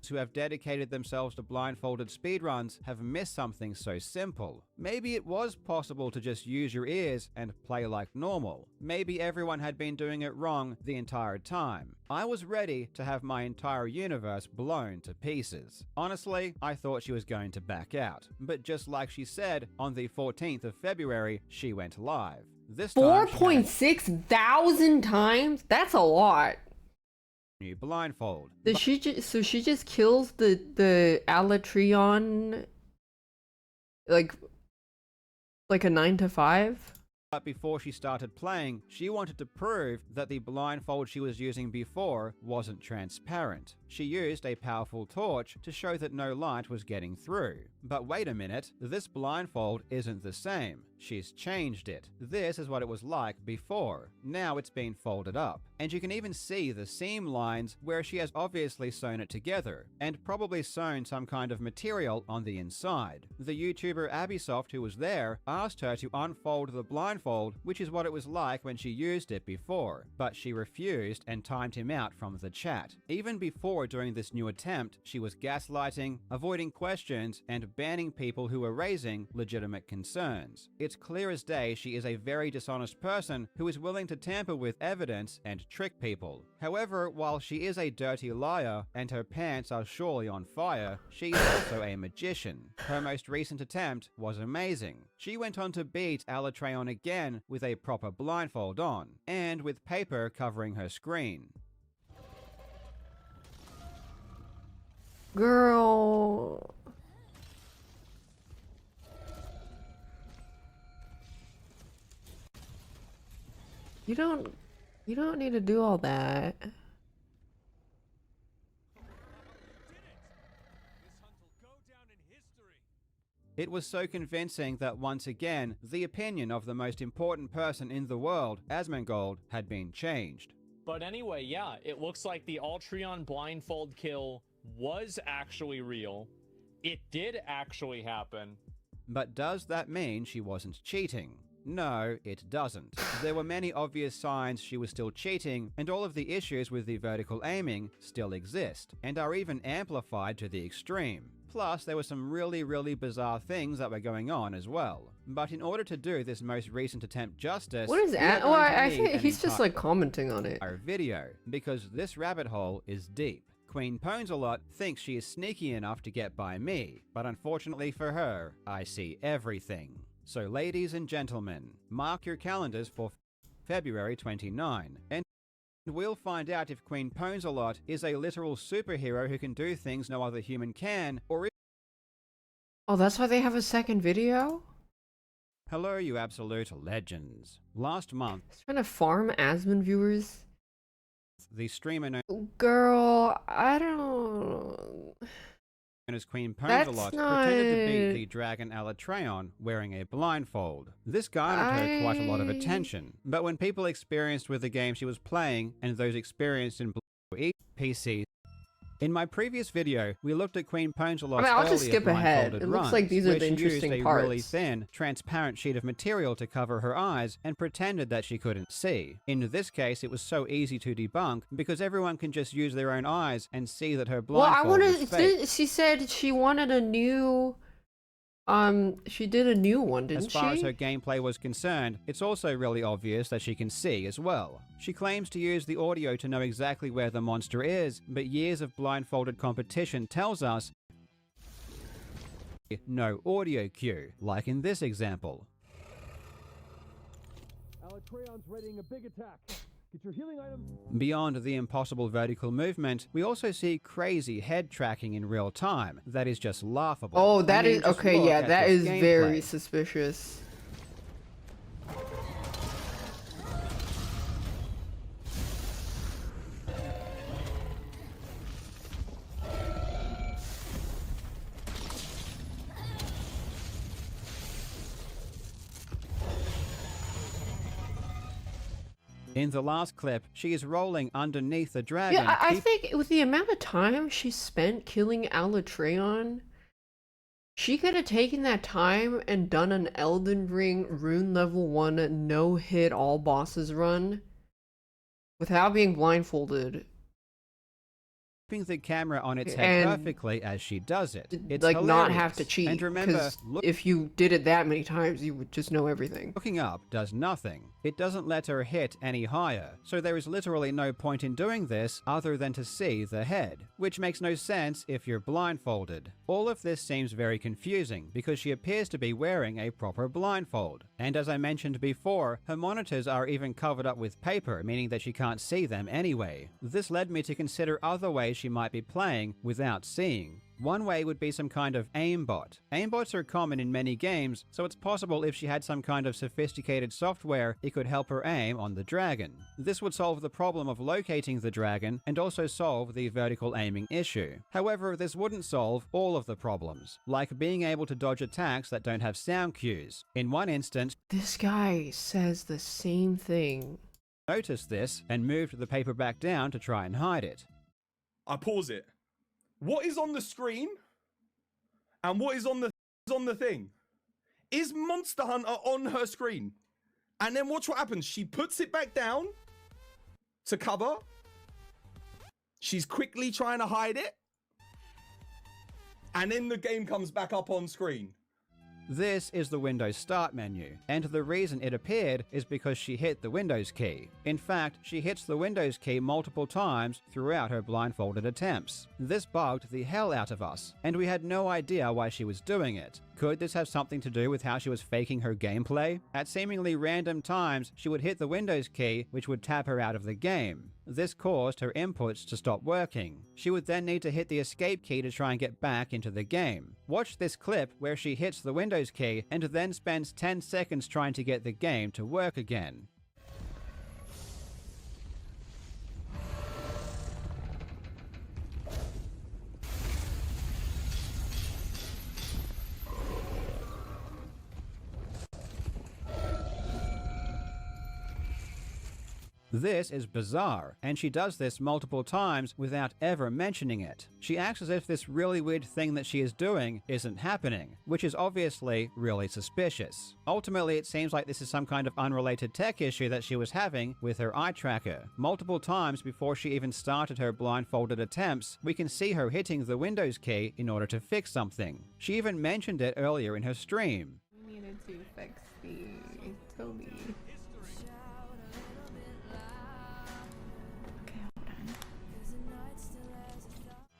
N: who have dedicated themselves to blindfolded speedruns have missed something so simple. Maybe it was possible to just use your ears and play like normal. Maybe everyone had been doing it wrong the entire time. I was ready to have my entire universe blown to pieces. Honestly, I thought she was going to back out. But just like she said, on the 14th of February, she went live. This time,
A: 4.6 thousand times? That's a lot.
N: New blindfold.
A: Does she so she just kills the Alatreon like a 9 to 5?
N: But before she started playing, she wanted to prove that the blindfold she was using before wasn't transparent. She used a powerful torch to show that no light was getting through. But wait a minute, this blindfold isn't the same. She's changed it. This is what it was like before. Now it's been folded up. And you can even see the seam lines where she has obviously sewn it together, and probably sewn some kind of material on the inside. The YouTuber Abisoft, who was there, asked her to unfold the blindfold, which is what it was like when she used it before, but she refused and timed him out from the chat. Even before doing this new attempt, she was gaslighting, avoiding questions, and banning people who were raising legitimate concerns. It's clear as day she is a very dishonest person who is willing to tamper with evidence and trick people. However, while she is a dirty liar and her pants are surely on fire, she is also a magician. Her most recent attempt was amazing. She went on to beat Alatreon again with a proper blindfold on, and with paper covering her screen.
A: Girl. You don't need to do all that.
N: It was so convincing that once again, the opinion of the most important person in the world, Asmongold, had been changed.
O: But anyway, yeah, it looks like the Altreon blindfold kill was actually real. It did actually happen.
N: But does that mean she wasn't cheating? No, it doesn't. There were many obvious signs she was still cheating, and all of the issues with the vertical aiming still exist, and are even amplified to the extreme. Plus, there were some really bizarre things that were going on as well. But in order to do this most recent attempt justice...
A: What is that? Oh, I think he's just like commenting on it.
N: Our video, because this rabbit hole is deep. Queen Ponsalot thinks she is sneaky enough to get by me, but unfortunately for her, I see everything. So ladies and gentlemen, mark your calendars for February 29, and we'll find out if Queen Ponsalot is a literal superhero who can do things no other human can, or if...
A: Oh, that's why they have a second video?
N: Hello, you absolute legends. Last month...
A: He's trying to farm Asmon viewers?
N: The streamer
A: Girl, I don't...
N: as Queen Ponsalot pretended to beat the dragon Alatreon wearing a blindfold. This garnered her quite a lot of attention, but when people experienced with the game she was playing and those experienced in PC... In my previous video, we looked at Queen Ponsalot's
A: I'll just skip ahead. It looks like these are the interesting
N: used
A: parts.
N: a really thin, transparent sheet of material to cover her eyes and pretended that she couldn't see. In this case, it was so easy to debunk because everyone can just use their own eyes and see that her blindfold was fake.
A: She said she wanted a new... she did a new one, didn't she?
N: As far as her gameplay was concerned, it's also really obvious that she can see as well. She claims to use the audio to know exactly where the monster is, but years of blindfolded competition tells us no audio cue, like in this example.
H: Alatreon's readying a big attack. Get your healing items.
N: Beyond the impossible vertical movement, we also see crazy head tracking in real time. That is just laughable.
A: Oh, that is okay. Yeah, that is very suspicious.
N: In the last clip, she is rolling underneath the dragon.
A: Yeah, I think with the amount of time she spent killing Alatreon, she could have taken that time and done an Elden Ring Rune Level 1 no-hit all bosses run without being blindfolded.
N: keeping the camera on its head
A: And
N: perfectly as she does it. It's
A: like not
N: hilarious.
A: have to cheat.
N: And remember,
A: 'cause if you did it that many times, you would just know everything.
N: looking up does nothing. It doesn't let her hit any higher, so there is literally no point in doing this other than to see the head, which makes no sense if you're blindfolded. All of this seems very confusing because she appears to be wearing a proper blindfold. And as I mentioned before, her monitors are even covered up with paper, meaning that she can't see them anyway. This led me to consider other ways she might be playing without seeing. One way would be some kind of aimbot. Aimbots are common in many games, so it's possible if she had some kind of sophisticated software, it could help her aim on the dragon. This would solve the problem of locating the dragon and also solve the vertical aiming issue. However, this wouldn't solve all of the problems, like being able to dodge attacks that don't have sound cues. In one instance,
A: this guy says the same thing.
N: Noticed this and moved the paper back down to try and hide it.
P: I pause it. What is on the screen and what is on the thing? Is Monster Hunter on her screen? And then watch what happens. She puts it back down to cover. She's quickly trying to hide it. And then the game comes back up on screen.
N: This is the Windows Start menu, and the reason it appeared is because she hit the Windows key. In fact, she hits the Windows key multiple times throughout her blindfolded attempts. This bugged the hell out of us, and we had no idea why she was doing it. Could this have something to do with how she was faking her gameplay? At seemingly random times, she would hit the Windows key, which would tap her out of the game. This caused her inputs to stop working. She would then need to hit the escape key to try and get back into the game. Watch this clip where she hits the Windows key and then spends 10 seconds trying to get the game to work again. This is bizarre, and she does this multiple times without ever mentioning it. She acts as if this really weird thing that she is doing isn't happening, which is obviously really suspicious. Ultimately, it seems like this is some kind of unrelated tech issue that she was having with her eye tracker. Multiple times before she even started her blindfolded attempts, we can see her hitting the Windows key in order to fix something. She even mentioned it earlier in her stream.
A: We needed to fix the Toby.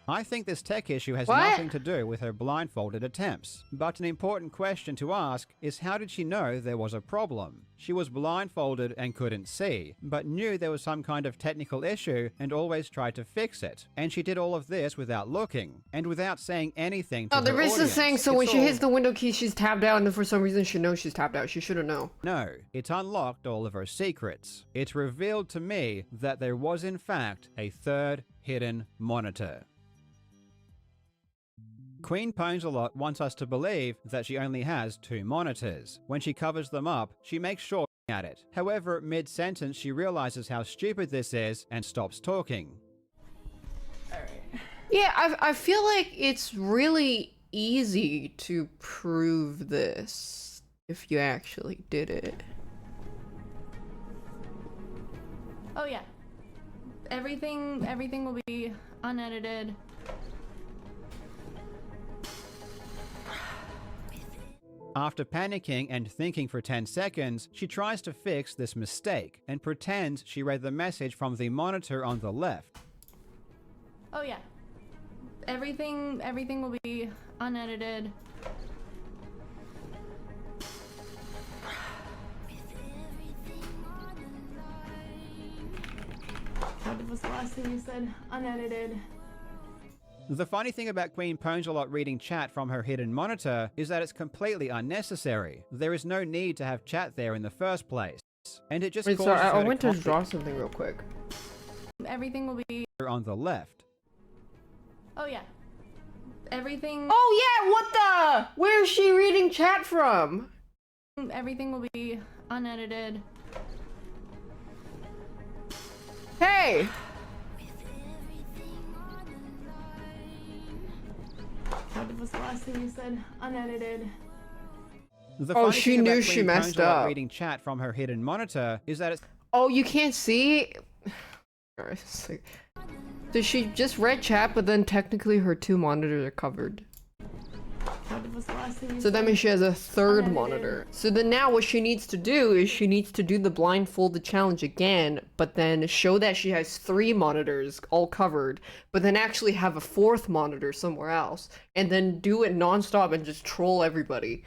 N: I think this tech issue has
A: What?
N: nothing to do with her blindfolded attempts. But an important question to ask is, how did she know there was a problem? She was blindfolded and couldn't see, but knew there was some kind of technical issue and always tried to fix it. And she did all of this without looking, and without saying anything to
A: Oh,
N: her
A: there is this
N: audience.
A: saying, so
N: It's
A: when she
N: all-
A: hits the window key, she's tapped out, and for some reason she knows she's tapped out. She should have known.
N: No, it unlocked all of her secrets. It revealed to me that there was in fact a third hidden monitor. Queen Pwnsalot wants us to believe that she only has 2 monitors. When she covers them up, she makes sure at it. However, mid-sentence she realizes how stupid this is and stops talking.
A: Yeah, I feel like it's really easy to prove this if you actually did it.
Q: Oh yeah. Everything will be unedited.
N: After panicking and thinking for 10 seconds, she tries to fix this mistake and pretends she read the message from the monitor on the left.
Q: Oh yeah. Everything will be unedited. What was the last thing you said? Unedited.
N: The funny thing about Queen Pwnsalot reading chat from her hidden monitor is that it's completely unnecessary. There is no need to have chat there in the first place. And it just
A: Wait,
N: causes
A: so I
N: her
A: went to
N: conflict
A: draw something real quick.
Q: Everything will be.
N: On the left.
Q: Oh yeah. Everything.
A: Oh yeah, what the? Where is she reading chat from?
Q: Everything will be unedited.
A: Hey!
Q: What was the last thing you said? Unedited.
N: The
A: Oh,
N: funny
A: she
N: thing about
A: knew she
N: Queen
A: messed
N: Pwnsalot
A: up.
N: reading chat from her hidden monitor is that it's
A: Oh, you can't see? It's like- So she just read chat, but then technically her 2 monitors are covered.
Q: What was the last thing you
A: So that
Q: said?
A: means she has a 3rd
Q: Unedited.
A: monitor. So then now what she needs to do is she needs to do the blindfolded challenge again, but then show that she has 3 monitors all covered, but then actually have a 4th monitor somewhere else, and then do it non-stop and just troll everybody.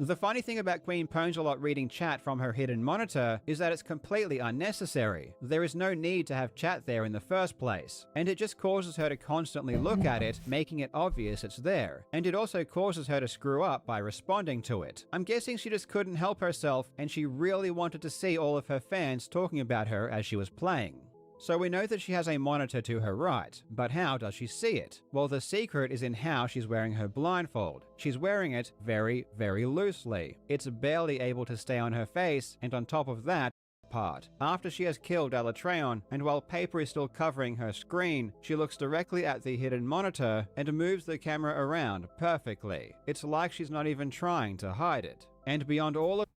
N: The funny thing about Queen Pongelot reading chat from her hidden monitor is that it's completely unnecessary. There is no need to have chat there in the first place, and it just causes her to constantly look at it, making it obvious it's there. And it also causes her to screw up by responding to it. I'm guessing she just couldn't help herself, and she really wanted to see all of her fans talking about her as she was playing. So we know that she has a monitor to her right, but how does she see it? Well, the secret is in how she's wearing her blindfold. She's wearing it very, very loosely. It's barely able to stay on her face, and on top of that part, after she has killed Alatreon, and while paper is still covering her screen, she looks directly at the hidden monitor and moves the camera around perfectly. It's like she's not even trying to hide it. And beyond all of—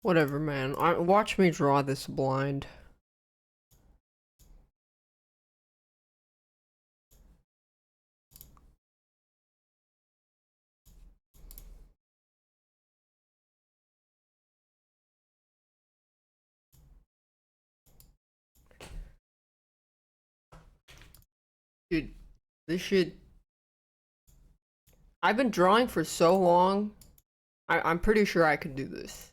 A: Whatever, man. Watch me draw this blind. Dude, this shit... I've been drawing for so long. I'm pretty sure I could do this.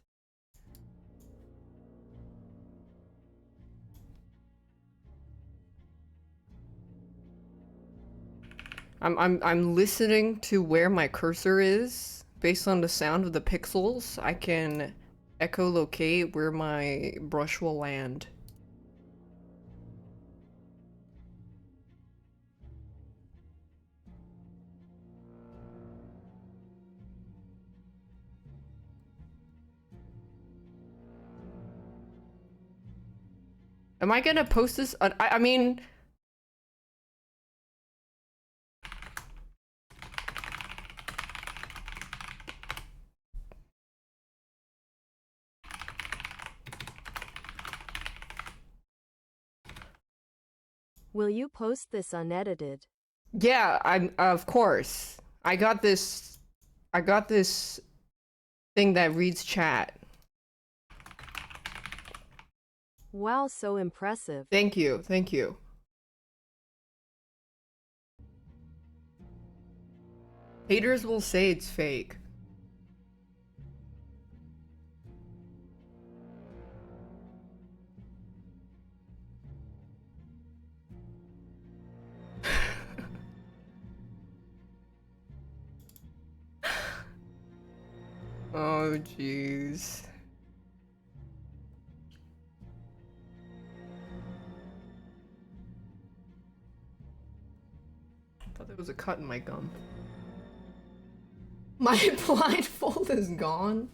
A: I'm listening to where my cursor is based on the sound of the pixels. I can echolocate where my brush will land. Am I gonna post this? I mean...
R: Will you post this unedited?
A: Yeah, of course. I got this thing that reads chat.
R: Wow, so impressive.
A: Thank you, thank you. Haters will say it's fake. Oh, jeez. I thought there was a cut in my gum. My blindfold is gone.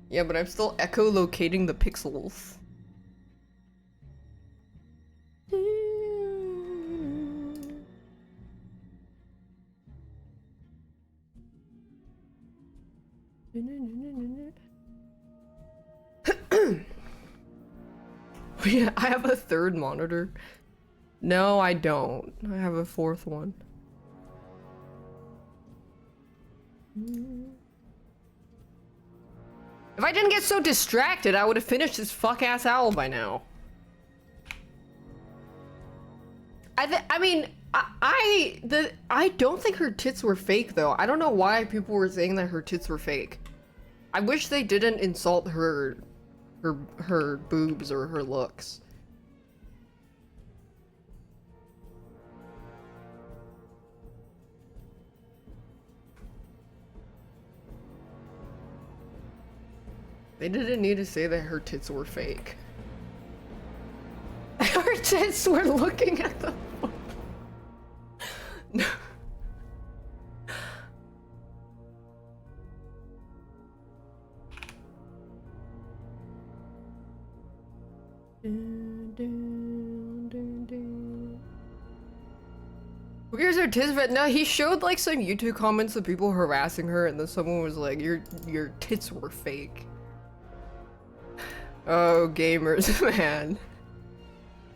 A: Yeah, but I'm still echolocating the pixels. Yeah, I have a 3rd monitor. No, I don't. I have a 4th one. If I didn't get so distracted, I would have finished this fuck-ass owl by now. I mean, I don't think her tits were fake, though. I don't know why people were saying that her tits were fake. I wish they didn't insult her boobs or her looks. They didn't need to say that her tits were fake. Her tits were looking at the no. Who cares her tits? But no, he showed like some YouTube comments of people harassing her, and then someone was like, "Your tits were fake." Oh, gamers, man.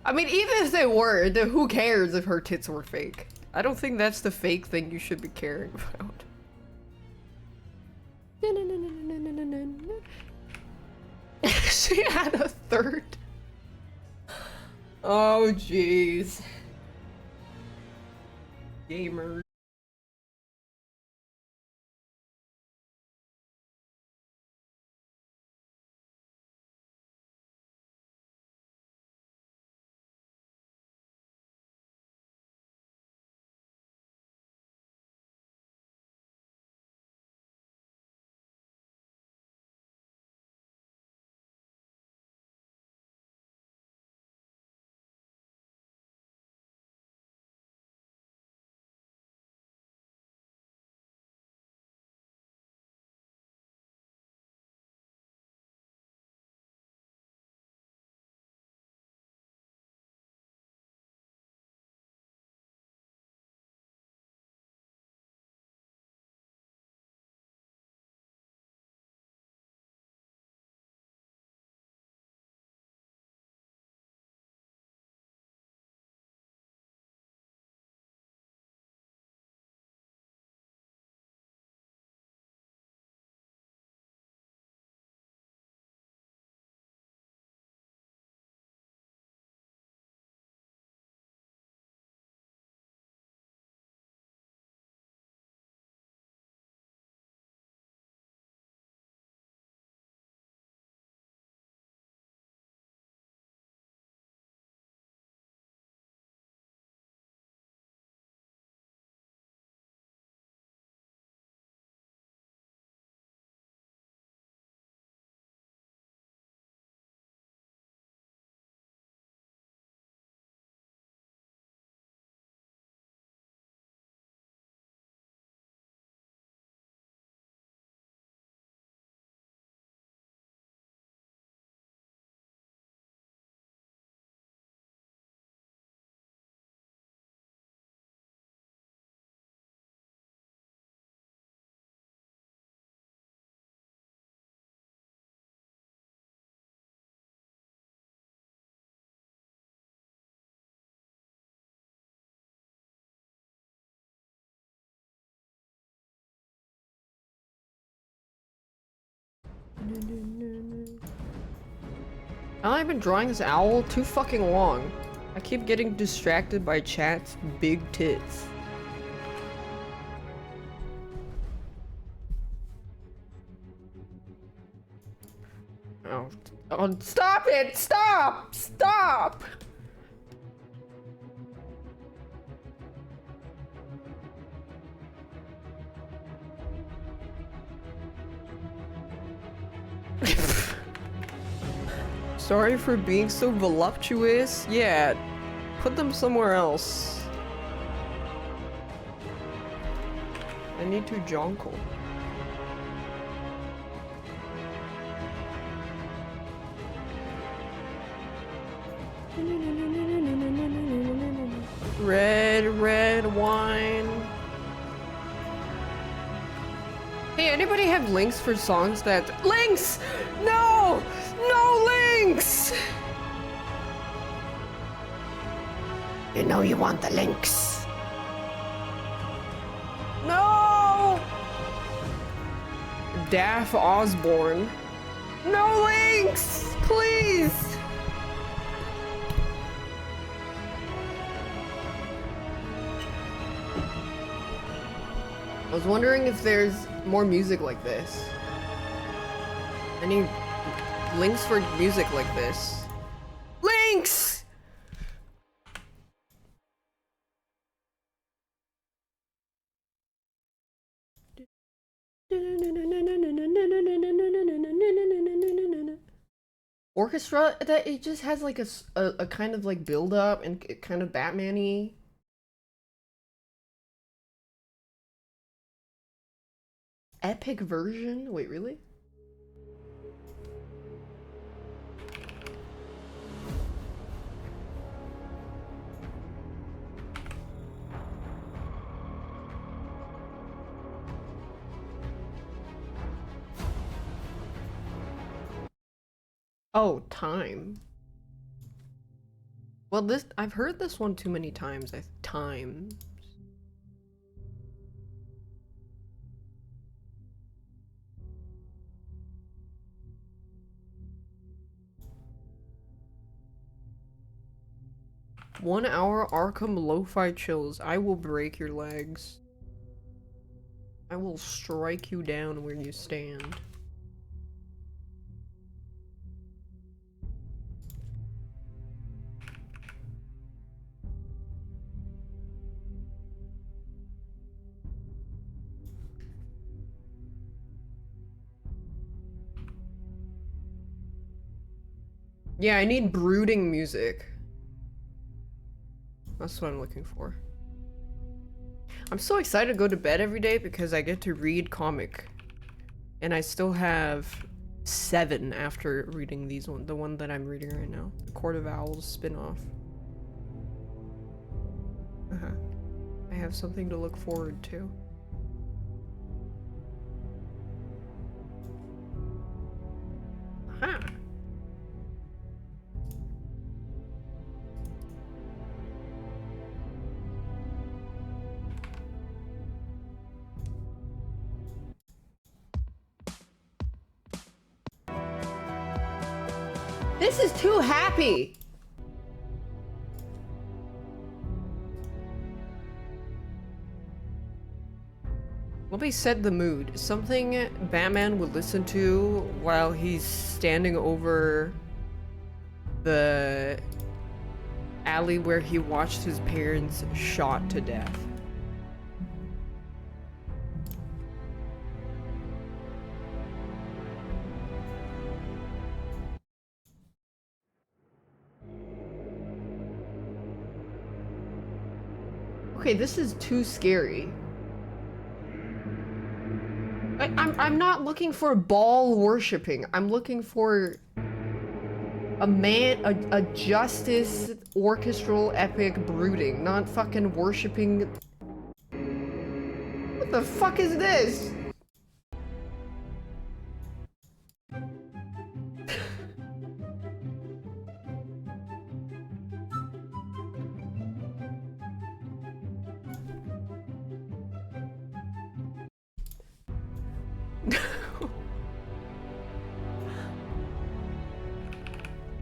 A: I mean, even if they were, then who cares if her tits were fake? I don't think that's the fake thing you should be caring about. She had a third. Oh, jeez. Gamer. I've been drawing this owl too fucking long. I keep getting distracted by chat's big tits. Oh, stop it! Stop! Stop! Sorry for being so voluptuous. Yeah, put them somewhere else. I need to jongle. Red wine. Hey, anybody have links for songs that— links! No! No links! You know you want the links. No! Daph Osborne. No links! Please! I was wondering if there's more music like this. Any links for music like this? Links! Orchestra, that it just has like a kind of like build up and kind of Batman-y. Epic version? Wait, really? Oh, time. Well, this I've heard this one too many times. Times. One hour Arkham lo-fi chills. I will break your legs. I will strike you down where you stand. Yeah, I need brooding music. That's what I'm looking for. I'm so excited to go to bed every day because I get to read comic. And I still have 7 after reading these the one that I'm reading right now. The Court of Owls spin-off. I have something to look forward to. Aha! This is too happy! Let me set the mood. Something Batman would listen to while he's standing over the alley where he watched his parents shot to death. Okay, this is too scary. I'm not looking for ball worshipping. I'm looking for a justice orchestral epic brooding, not fucking worshipping. What the fuck is this?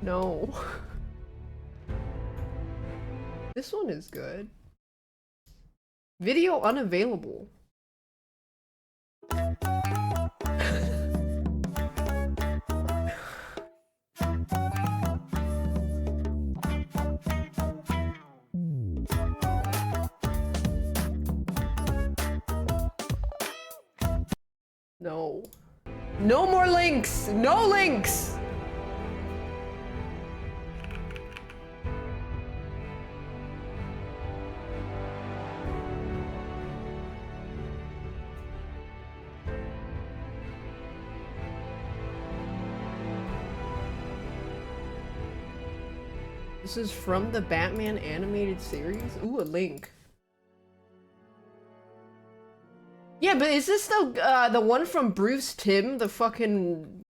A: No. This one is good. Video unavailable. No. No more links! No links! This is from the Batman animated series? Ooh, a link. Yeah, but is this the one from Bruce Timm, the fucking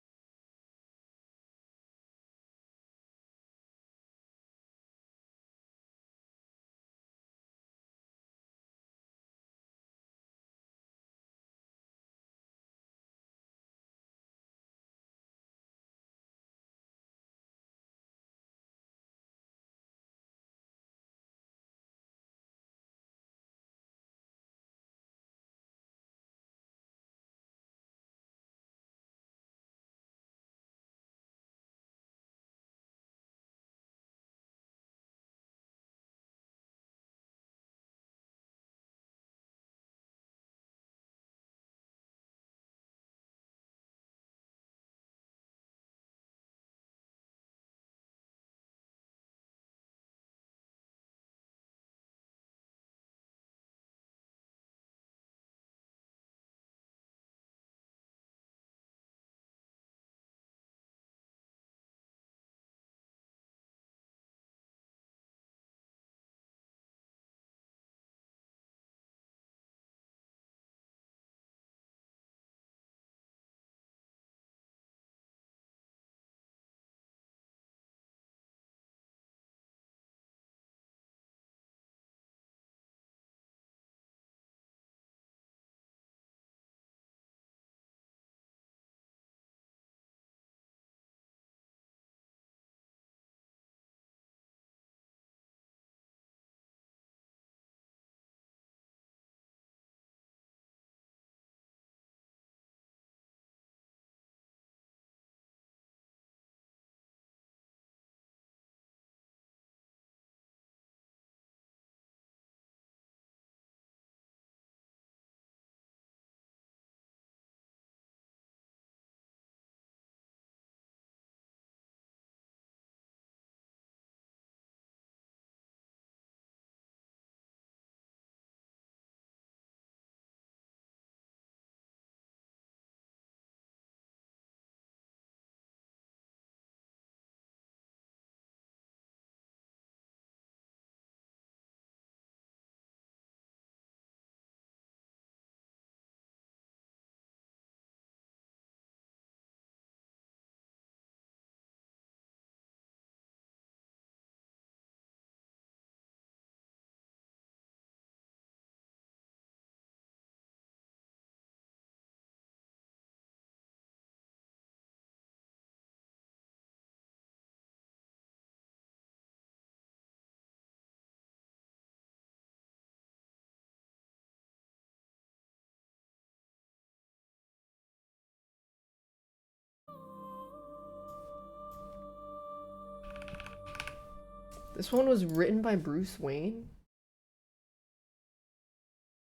A: This one was written by Bruce Wayne?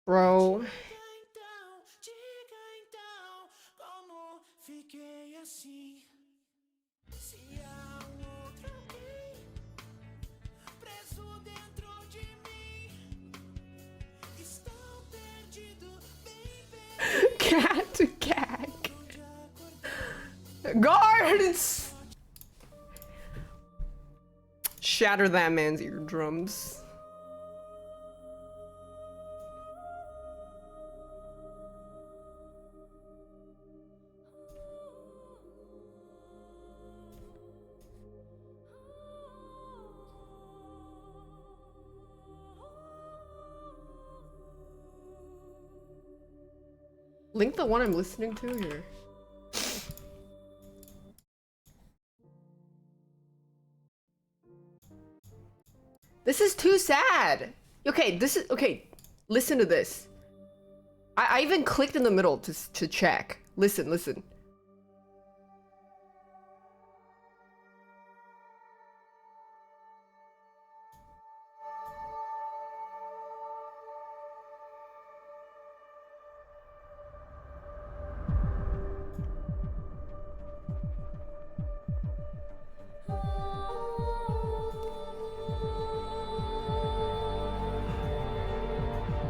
A: Bro. Cat to cat. Guards! Shatter that man's eardrums. Link the one I'm listening to here. This is too sad. Okay, okay. Listen to this. I even clicked in the middle to check. Listen.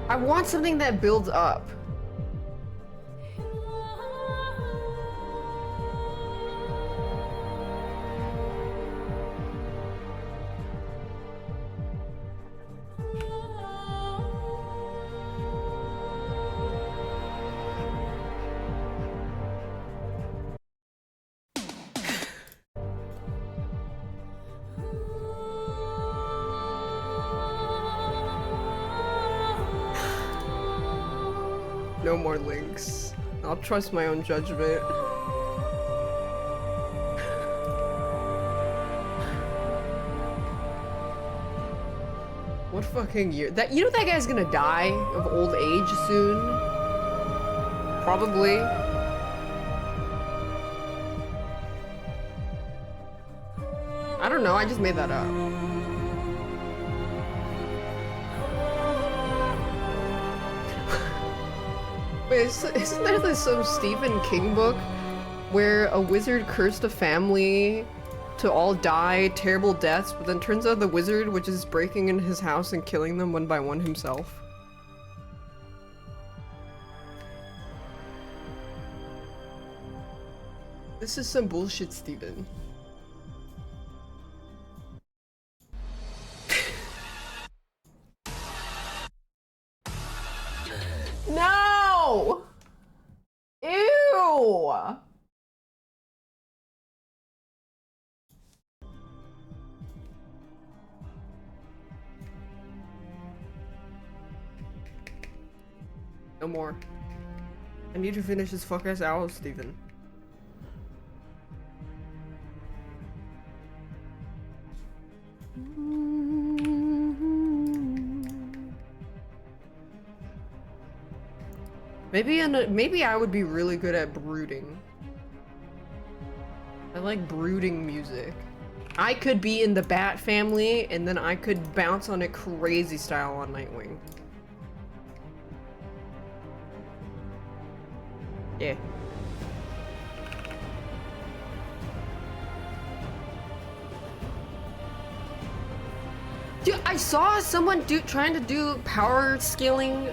A: I want something that builds up. No more links. I'll trust my own judgment. What fucking year? That, you know that guy's gonna die of old age soon? Probably. I don't know, I just made that up. Wait, isn't there like some Stephen King book where a wizard cursed a family to all die terrible deaths, but then turns out the wizard was just breaking into his house and killing them one by one himself? This is some bullshit, Stephen. No! Ew! No more. I need to finish this fuck-ass owl, Steven. Maybe I would be really good at brooding. I like brooding music. I could be in the Bat family, and then I could bounce on it crazy style on Nightwing. Yeah. Dude, I saw someone trying to do power scaling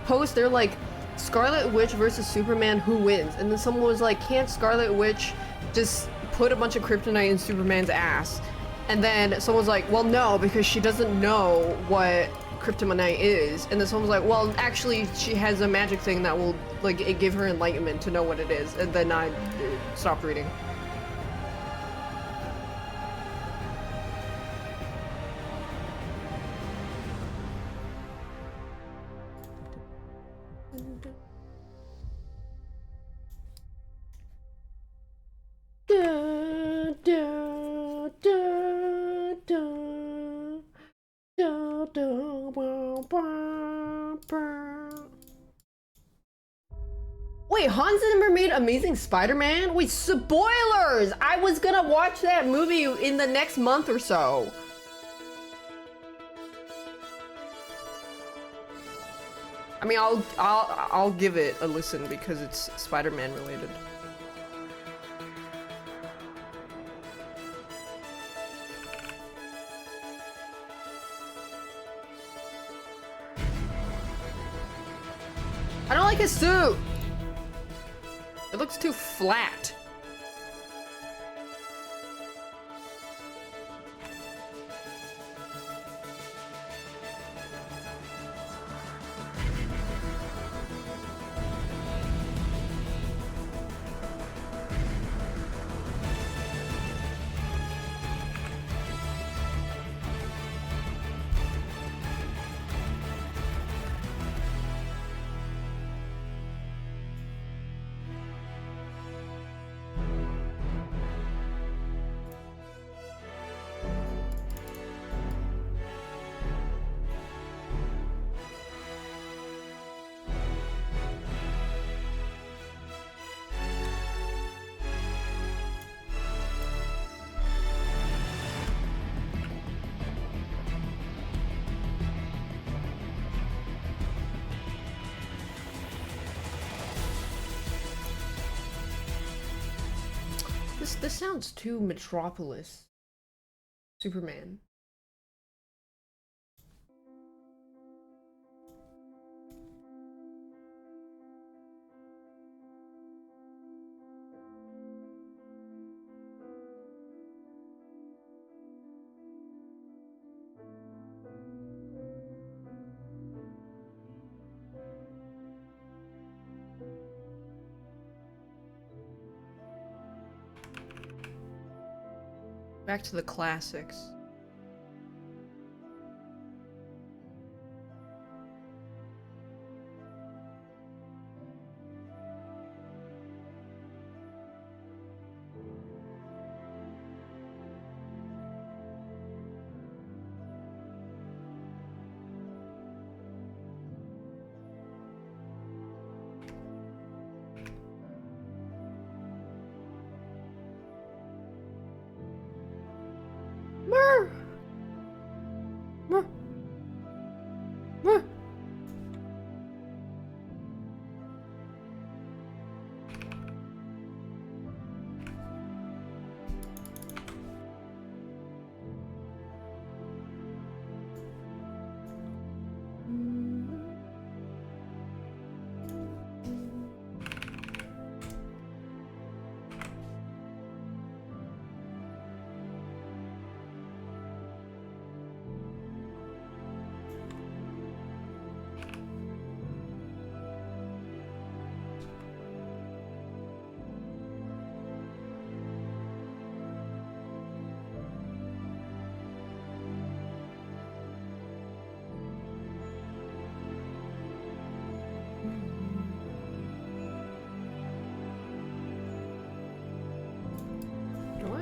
A: post. They're like, Scarlet Witch versus Superman, who wins? And then someone was like, can't Scarlet Witch just put a bunch of kryptonite in Superman's ass? And then someone's like, well, no, because she doesn't know what kryptonite is. And then someone's like, well, actually, she has a magic thing that will, like, it give her enlightenment to know what it is. And then I stopped reading. Wait, Hans Zimmer made Amazing Spider-Man? Wait, spoilers! I was gonna watch that movie in the next month or so. I mean, I'll give it a listen because it's Spider-Man related. I don't like his suit. It looks too flat. This sounds too Metropolis. Superman. Back to the classics.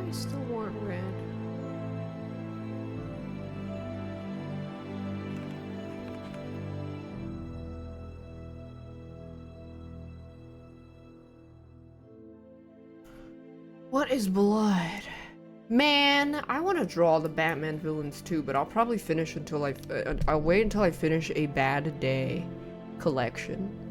A: I still want red. What is blood? Man, I want to draw the Batman villains too, but I'll probably finish until I'll wait until I finish a Bad Day collection.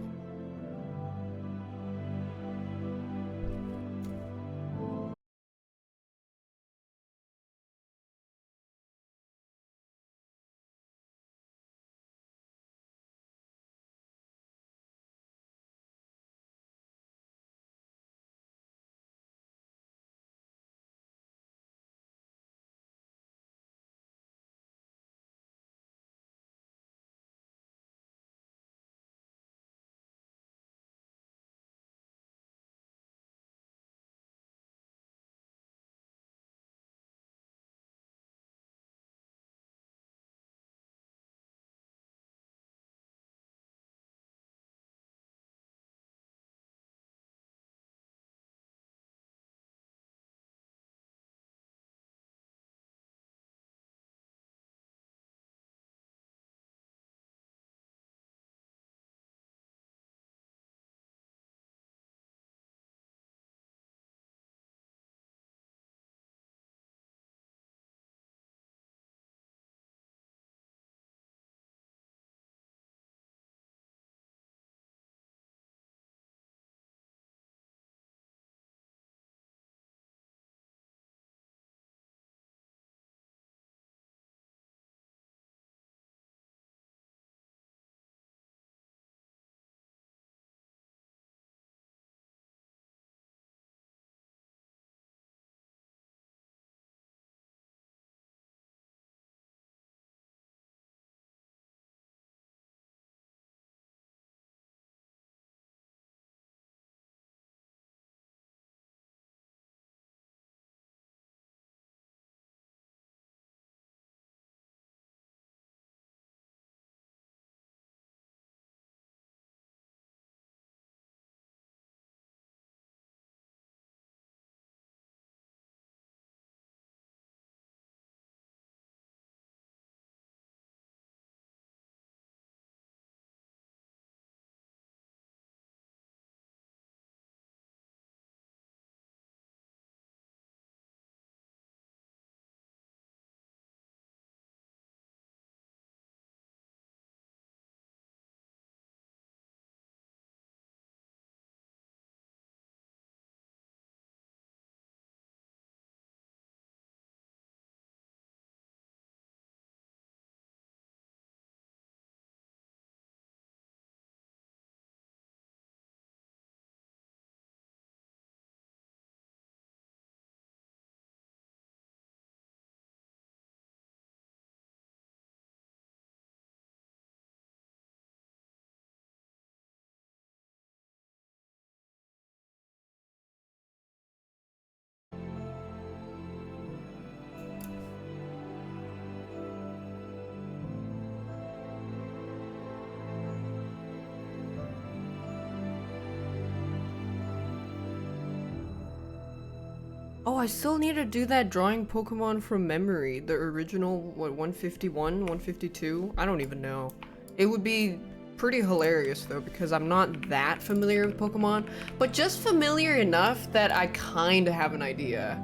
A: Oh, I still need to do that drawing Pokemon from memory. The original, what, 151, 152? I don't even know. It would be pretty hilarious though, because I'm not that familiar with Pokemon, but just familiar enough that I kind of have an idea.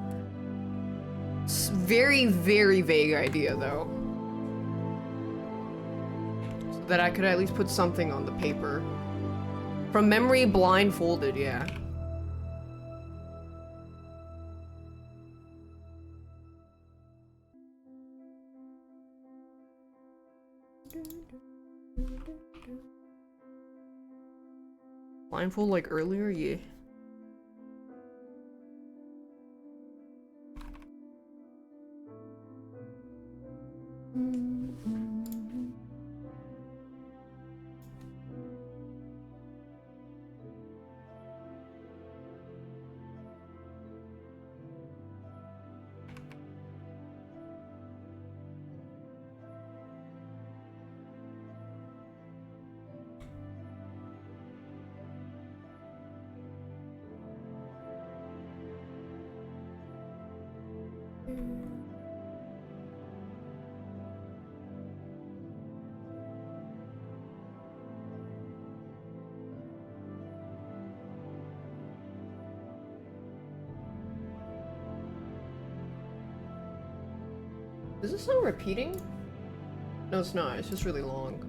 A: It's very, very vague idea though. So that I could at least put something on the paper. From memory, blindfolded, yeah. Blindfold like earlier? Yeah. Is this song repeating? No, it's not. It's just really long.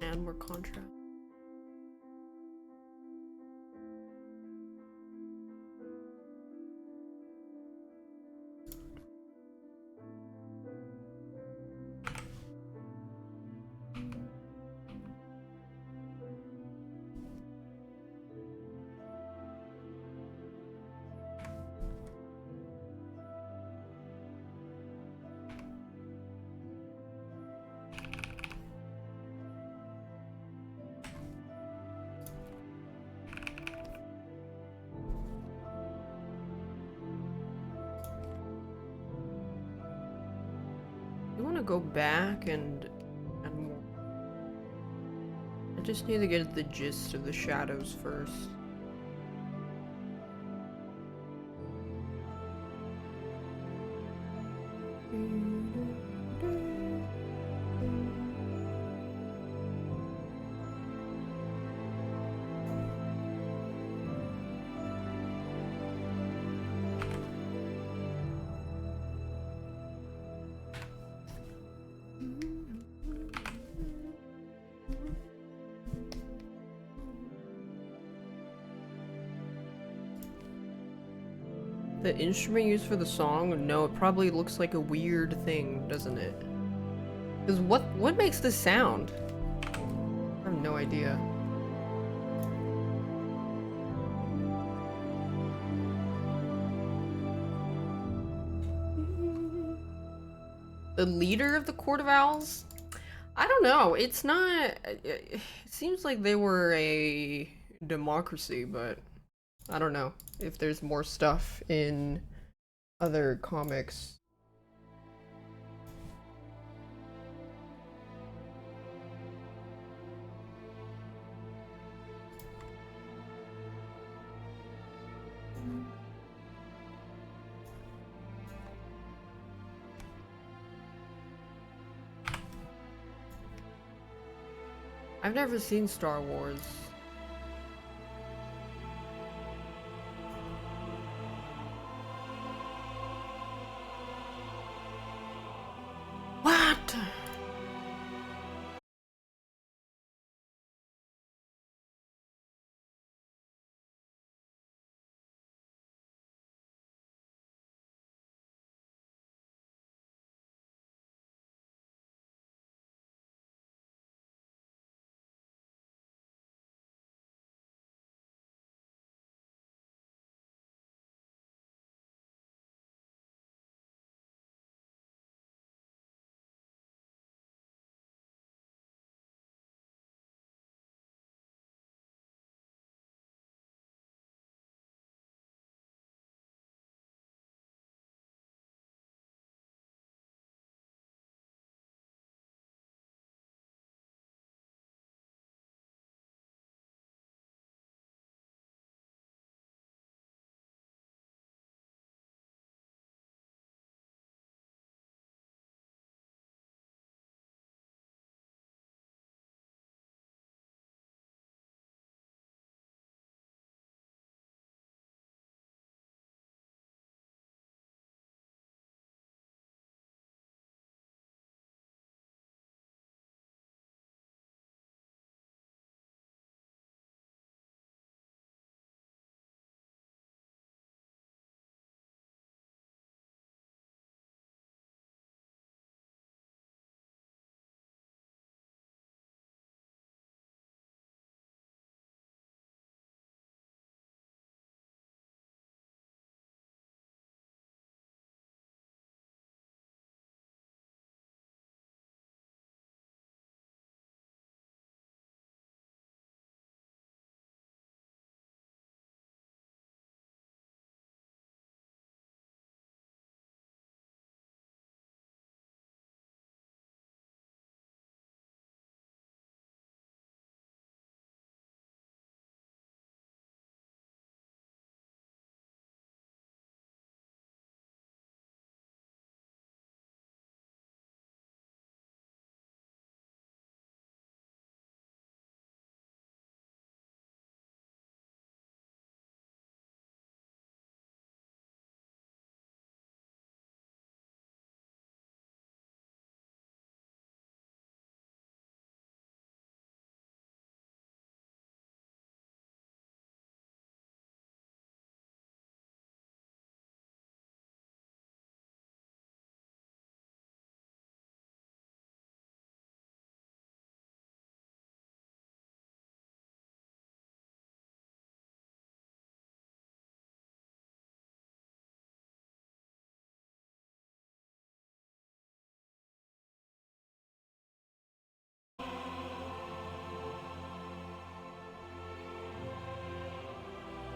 A: And more contrast. You want to go back and more. I just need to get the gist of the shadows first. The instrument used for the song? No, it probably looks like a weird thing, doesn't it? Because what makes this sound? I have no idea. The leader of the Court of Owls? I don't know. It's not. It seems like they were a democracy, but I don't know if there's more stuff in other comics. I've never seen Star Wars. What?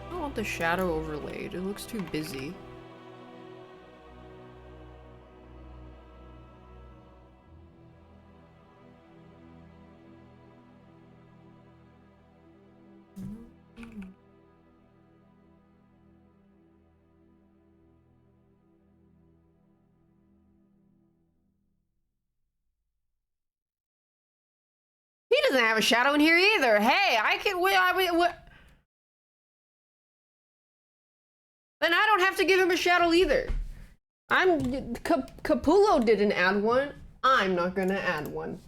A: I don't want the shadow overlaid. It looks too busy. He doesn't have a shadow in here either. Hey, I can. Then I don't have to give him a shadow either. Capullo didn't add one. I'm not gonna add one.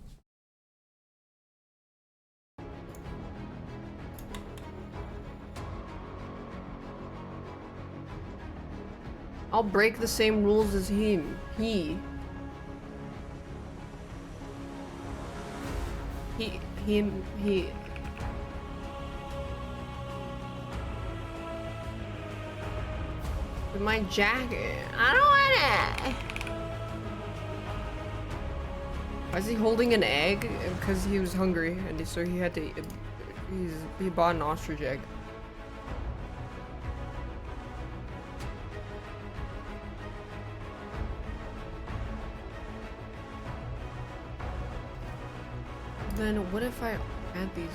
A: I'll break the same rules as him. He. With my jacket. I don't want it. Why is he holding an egg? Because he was hungry, and so he had to. He bought an ostrich egg. Then what if I add these?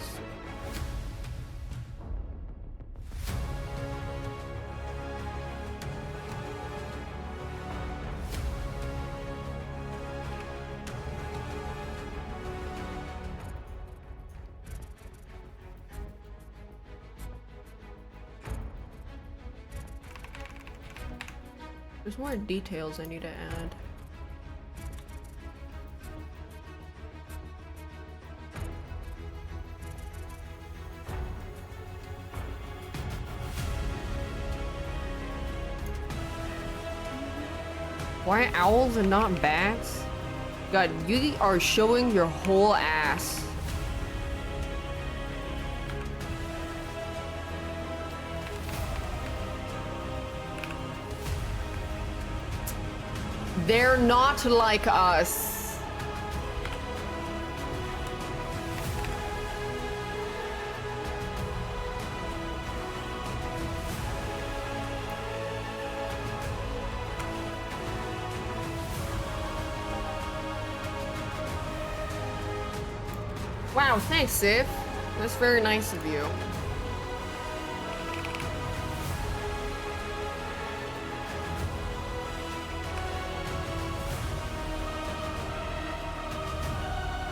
A: There's more details I need to add. Why owls and not bats? God, you are showing your whole ass. They're not like us. Wow, thanks, Sif. That's very nice of you.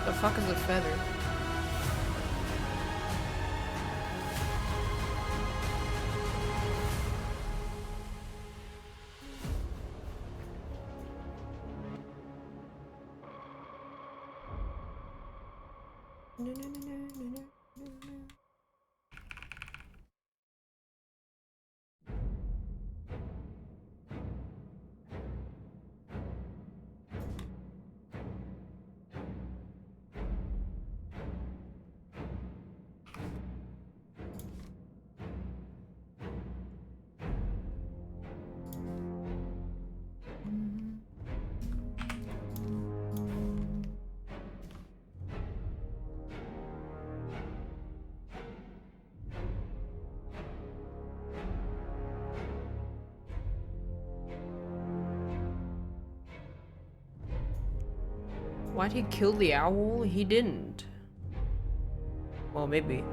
A: The fuck is a feather? Why'd he kill the owl? He didn't. Well, maybe.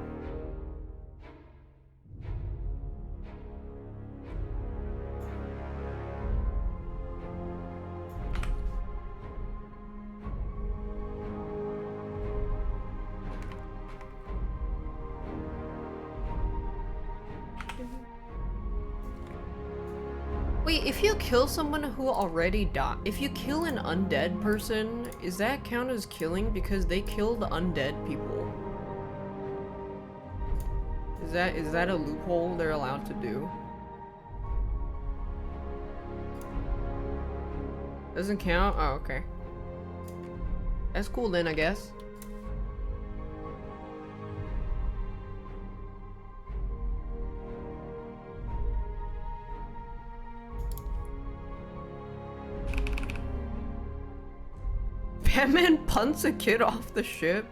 A: Wait, if you kill someone who already died, if you kill an undead person, is that count as killing because they kill the undead people? Is that a loophole they're allowed to do? Doesn't count? Oh, okay. That's cool then, I guess. Batman punts a kid off the ship?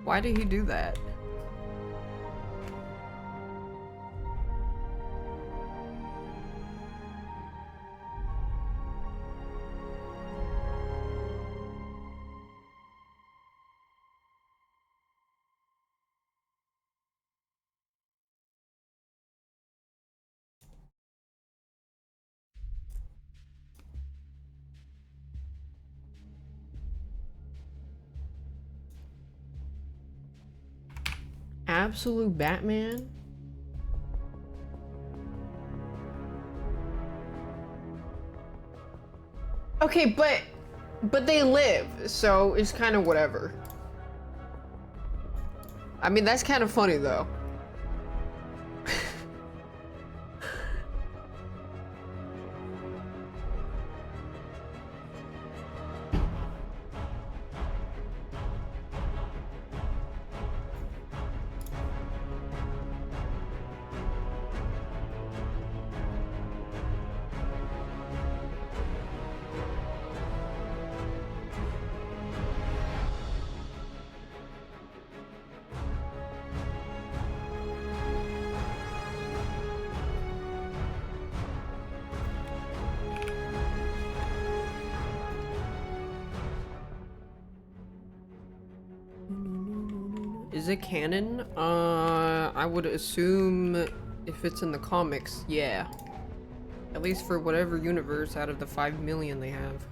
A: Why did he do that? Absolute Batman? Okay, but they live, so it's kind of whatever. I mean, that's kind of funny though. Is it canon? I would assume if it's in the comics, yeah. At least for whatever universe out of the 5 million they have.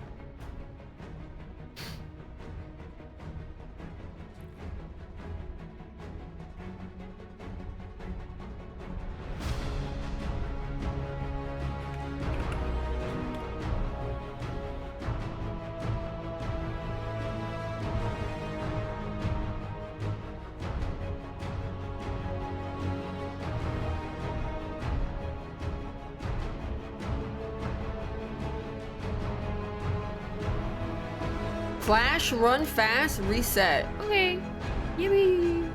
A: Flash, run fast, reset. Okay. Yippee.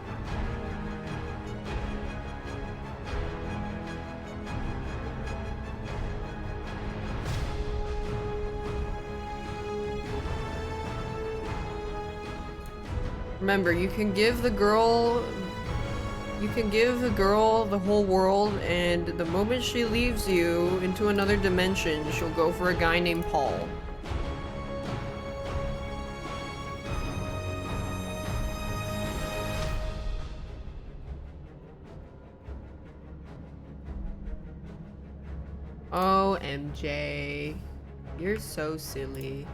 A: Remember, you can give the girl the whole world, and the moment she leaves you into another dimension, she'll go for a guy named Paul. Oh, MJ. You're so silly.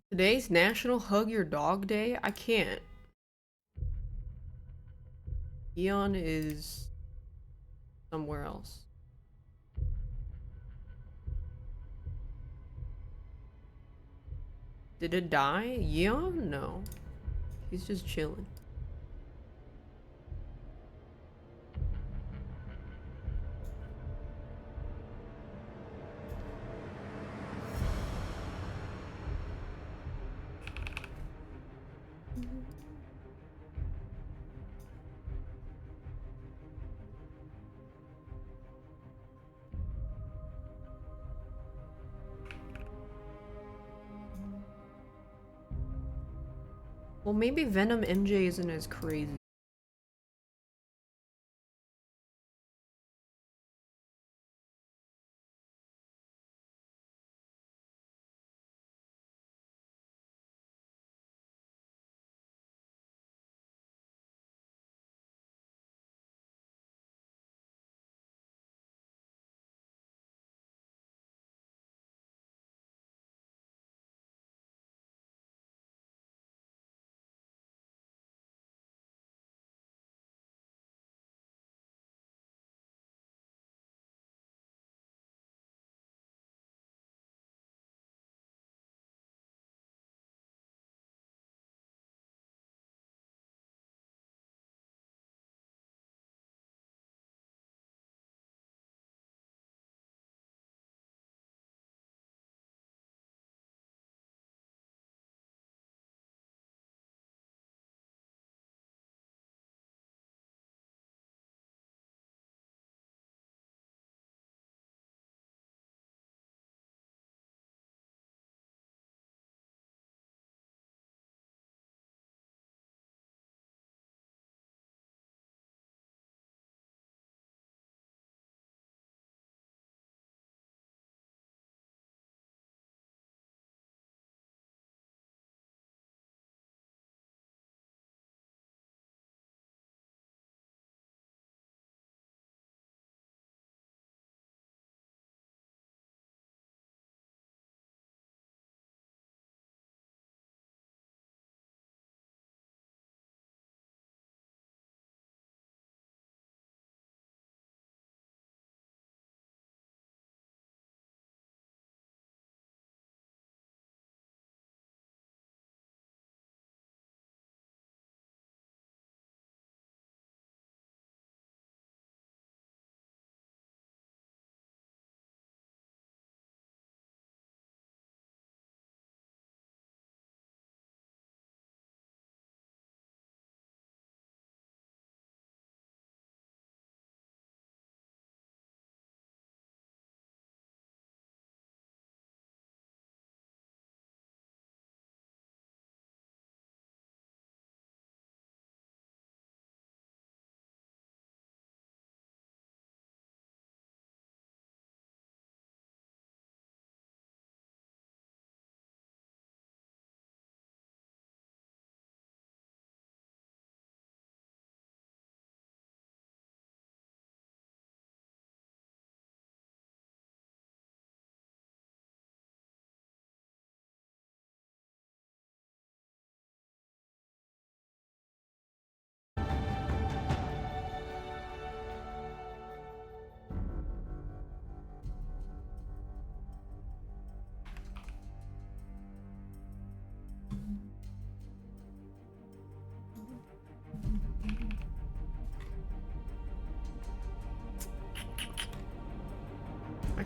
A: Today's National Hug Your Dog Day? I can't. Eon is somewhere else. Did it die? Eon? No. He's just chilling. Well, maybe Venom MJ isn't as crazy.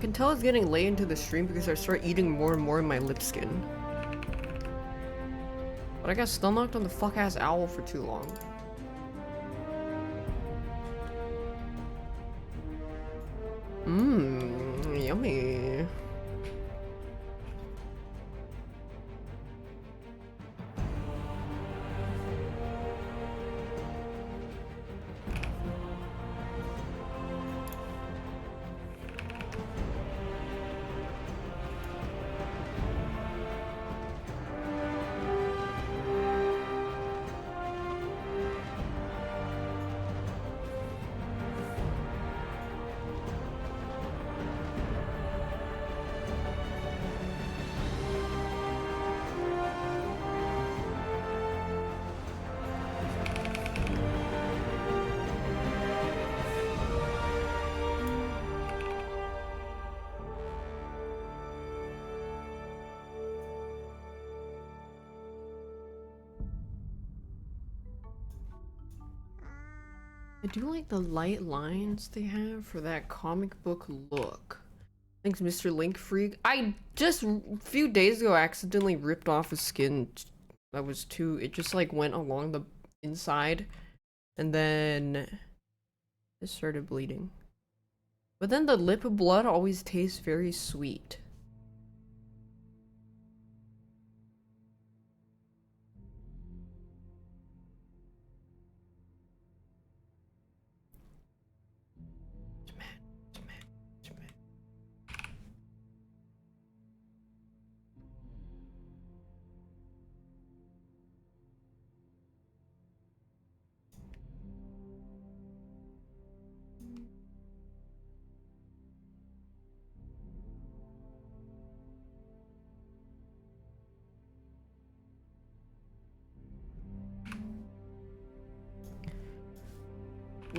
A: can tell it's getting late into the stream because I start eating more and more in my lip skin. But I got still knocked on the fuck-ass owl for too long. Mmm, yummy. I do like the light lines they have for that comic book look. Thanks, Mr. Link Freak. I just a few days ago accidentally ripped off a skin that was too. It just like went along the inside, and then it started bleeding. But then the lip blood always tastes very sweet.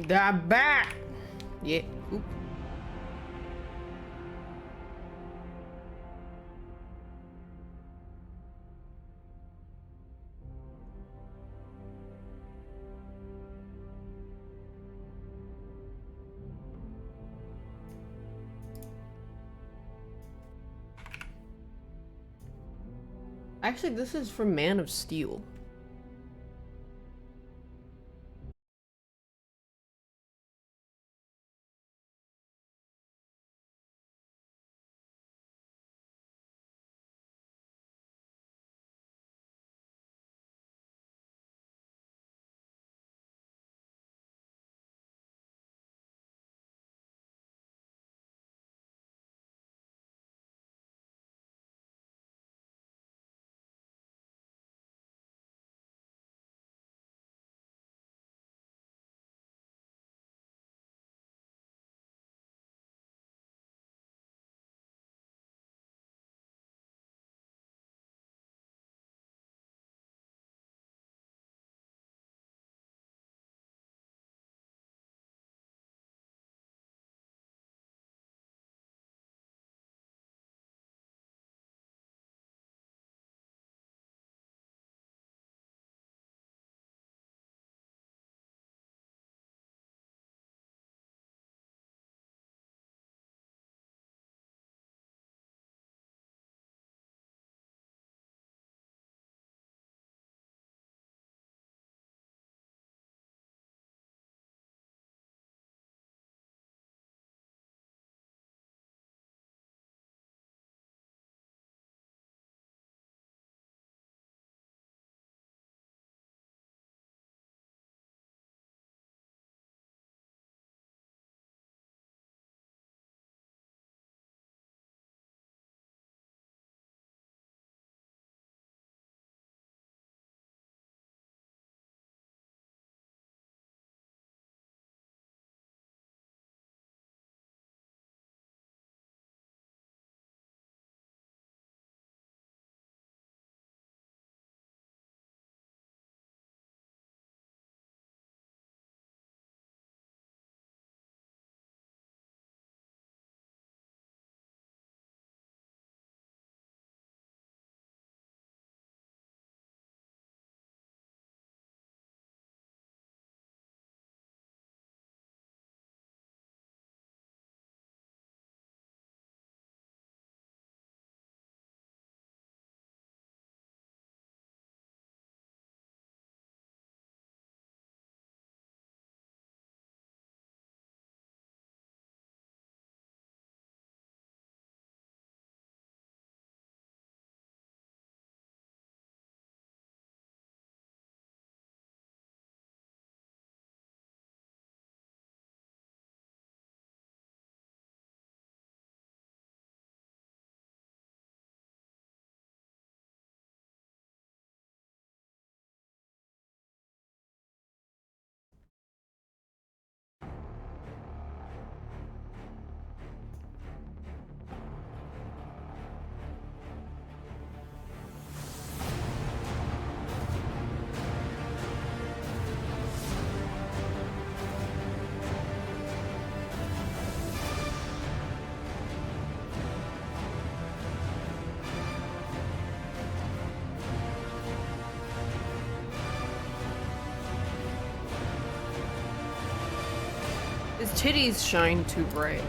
A: That back. Yeah. Oop. Actually, this is from Man of Steel. His titties shine too bright.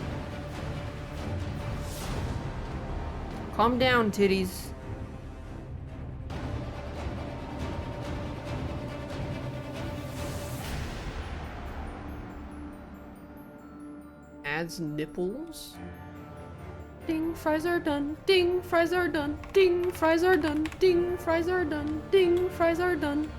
A: Calm down, titties. Adds nipples. Ding, fries are done. Ding, fries are done. Ding, fries are done. Ding, fries are done. Ding, fries are done.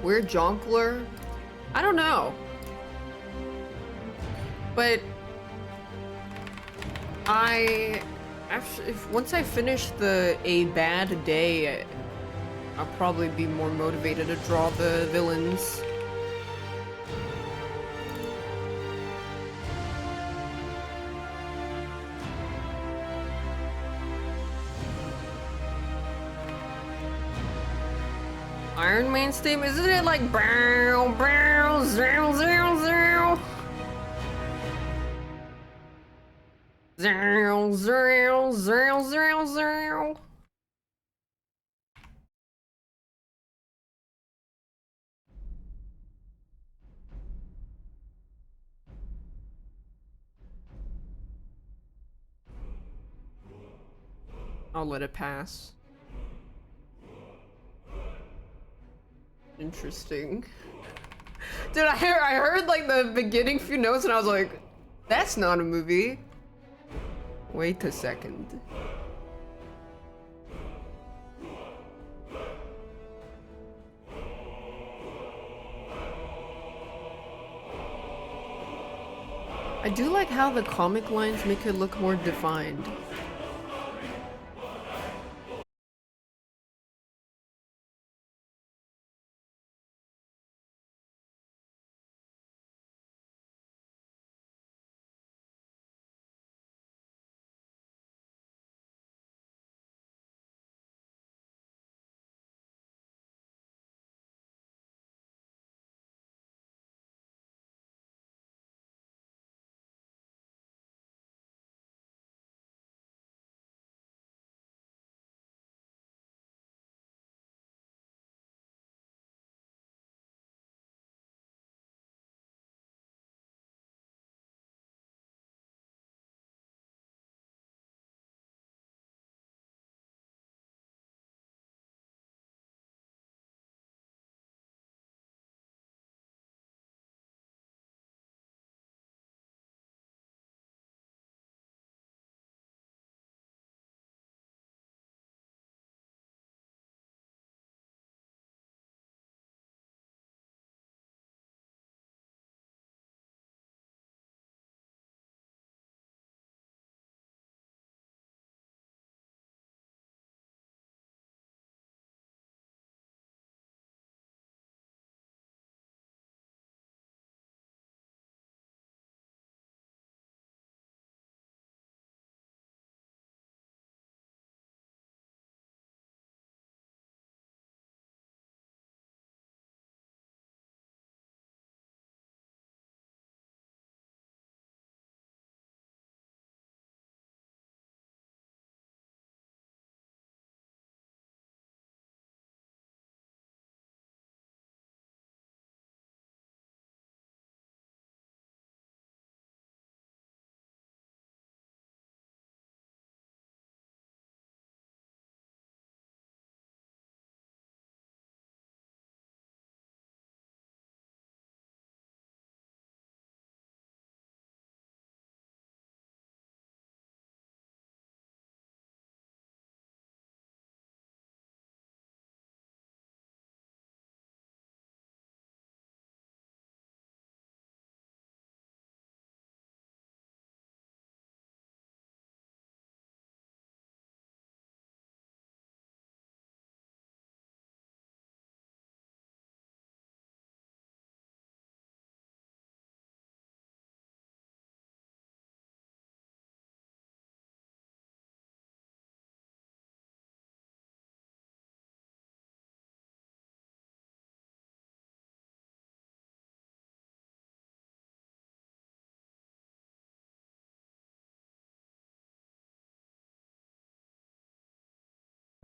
A: Weird Jonkler? I don't know. But once I finish the A Bad Day, I'll probably be more motivated to draw the villains. Iron Man's theme, isn't it like bow, bow, zow, zow, zow? Zow, zow, zow, zow, zow. I'll let it pass. Interesting. Dude, I heard like the beginning few notes and I was like, that's not a movie. Wait a second. I do like how the comic lines make it look more defined.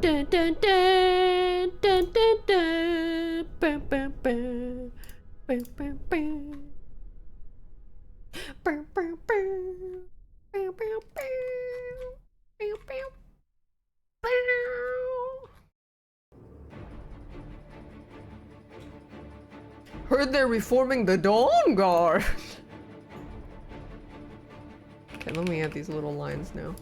A: Dun, dun, dun, dun, dun, dun. Bum, bum, bum. Bum, bum, bum. Bum, bum, bum. Bum, bum, bum. Bum, bum, bum. Heard they're reforming the Dawn Guard. Okay, let me add these little lines now.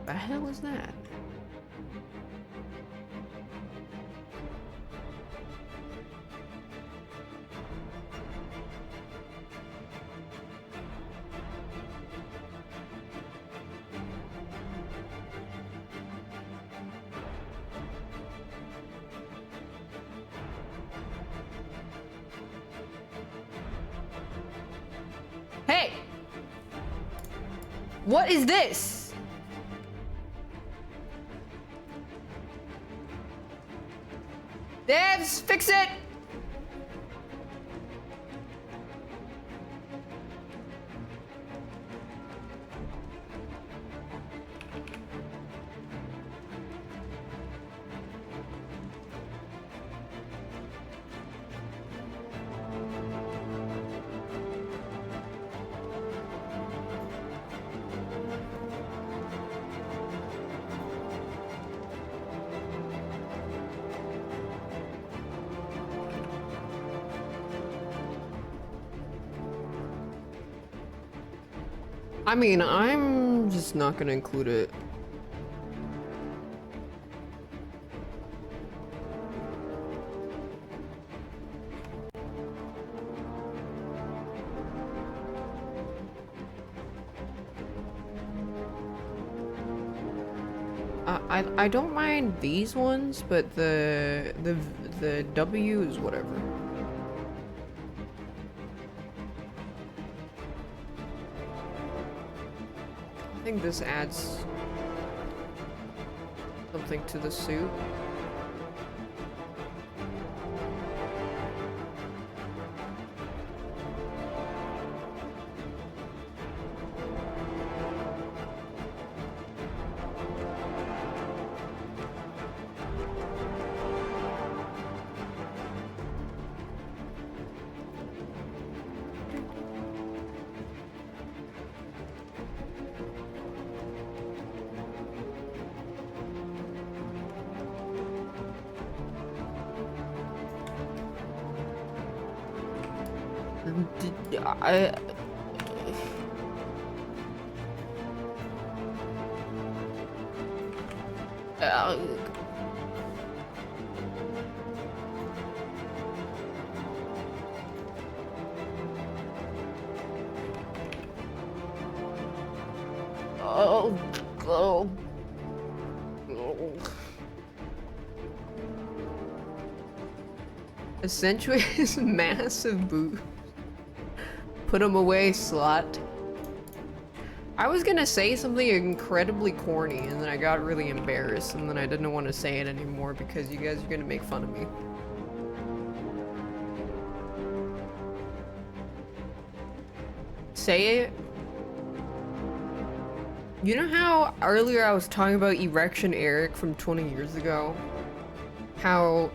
A: The hell is that? Hey! What is this? Devs, fix it! I mean, I'm just not gonna include it. I don't mind these ones, but the W is whatever. I think this adds something to the suit. Accentuate his massive boot. Put him away, slut. I was gonna say something incredibly corny and then I got really embarrassed and then I didn't want to say it anymore because you guys are gonna make fun of me. Say it. You know how earlier I was talking about Erection Eric from 20 years ago? How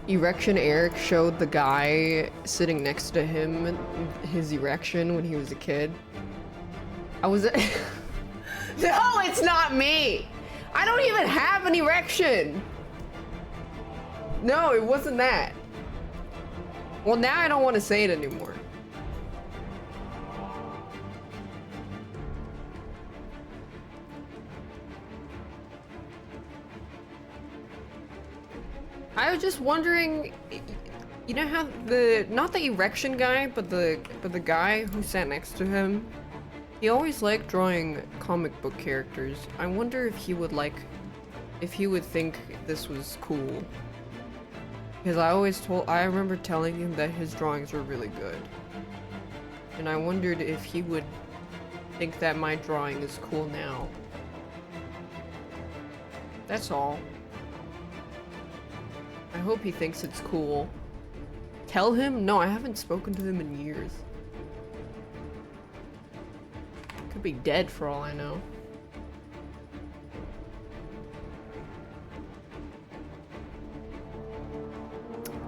A: Erection Eric showed the guy sitting next to him his erection when he was a kid? I was No, it's not me! I don't even have an erection! No, it wasn't that. Well, now I don't want to say it anymore. I was just wondering, you know how not the erection guy, but the guy who sat next to him, he always liked drawing comic book characters. I wonder if he would think this was cool. Because I remember telling him that his drawings were really good. And I wondered if he would think that my drawing is cool now. That's all. I hope he thinks it's cool. Tell him? No, I haven't spoken to him in years. Could be dead for all I know.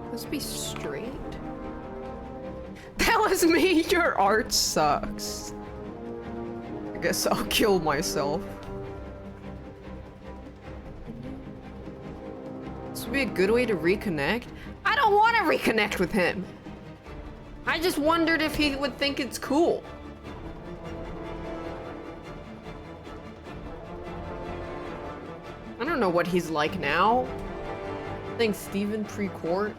A: Let's be straight. That was me! Your art sucks. I guess I'll kill myself. This would be a good way to reconnect. I don't want to reconnect with him. I just wondered if he would think it's cool. I don't know what he's like now. Thanks, Stephen Precourt.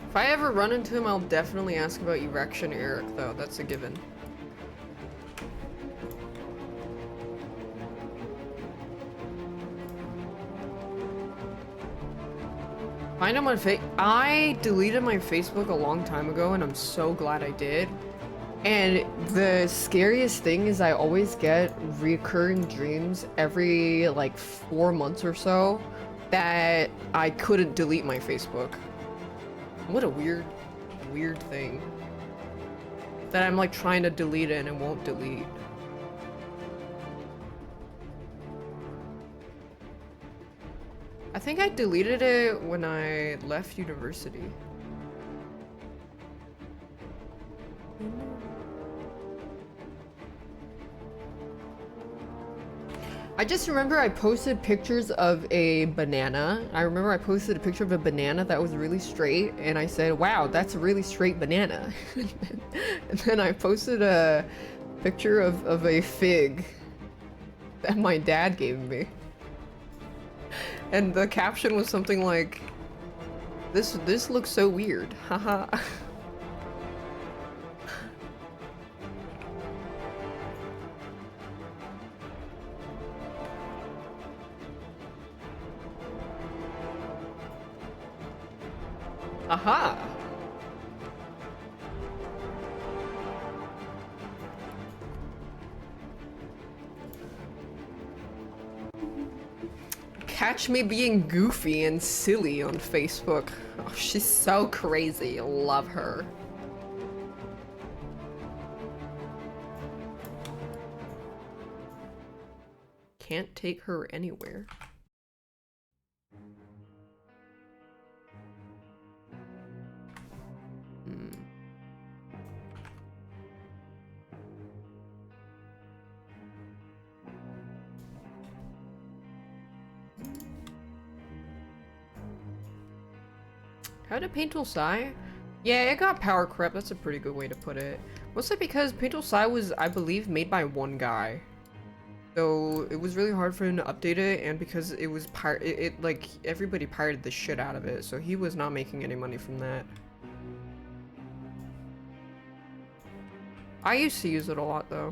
A: If I ever run into him, I'll definitely ask about Erection Eric, though. That's a given. Find him on I deleted my Facebook a long time ago, and I'm so glad I did. And the scariest thing is I always get recurring dreams every, like, 4 months or so that I couldn't delete my Facebook. What a weird thing. That I'm like trying to delete it and it won't delete. I think I deleted it when I left university. I just remember I posted pictures of a banana. I remember I posted a picture of a banana that was really straight, and I said, wow, that's a really straight banana. And then I posted a picture of a fig that my dad gave me. And the caption was something like, this looks so weird, haha. Aha! Catch me being goofy and silly on Facebook. Oh, she's so crazy. Love her. Can't take her anywhere. How did Paintul Sai? Yeah, it got power corrupt. That's a pretty good way to put it. Mostly because Paintul Sai was, I believe, made by one guy. So it was really hard for him to update it, and because it was like everybody pirated the shit out of it, so he was not making any money from that. I used to use it a lot though.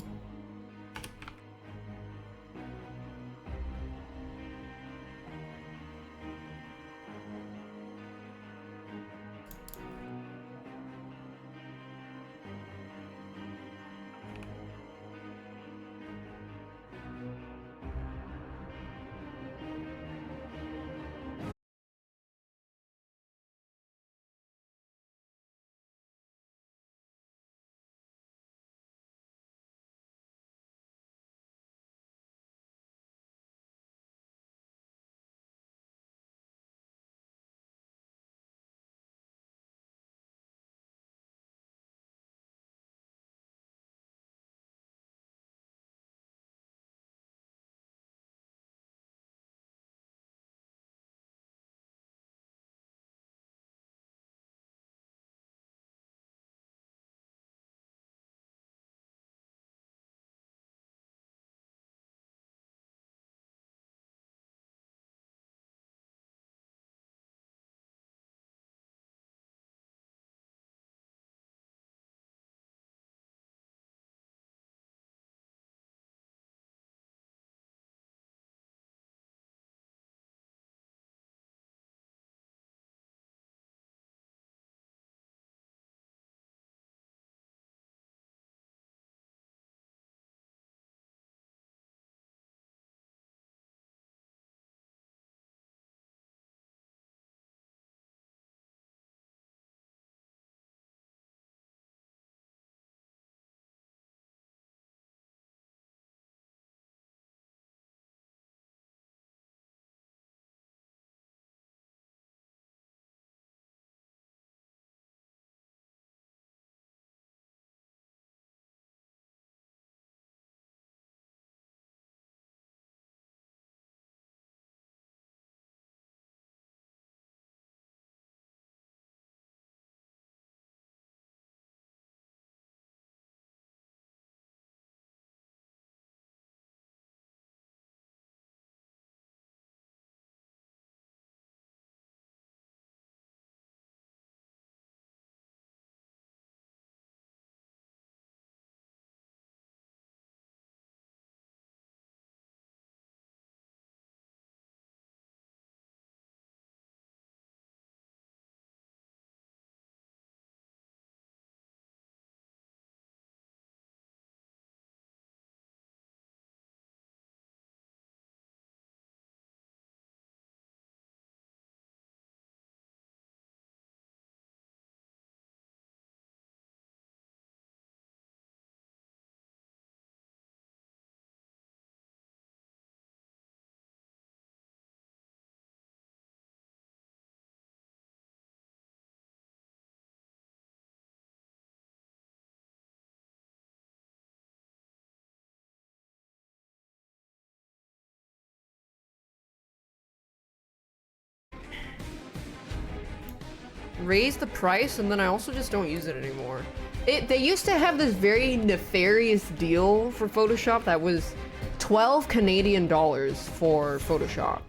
A: raised the price, and then I also just don't use it anymore. They used to have this very nefarious deal for Photoshop that was 12 Canadian dollars for Photoshop.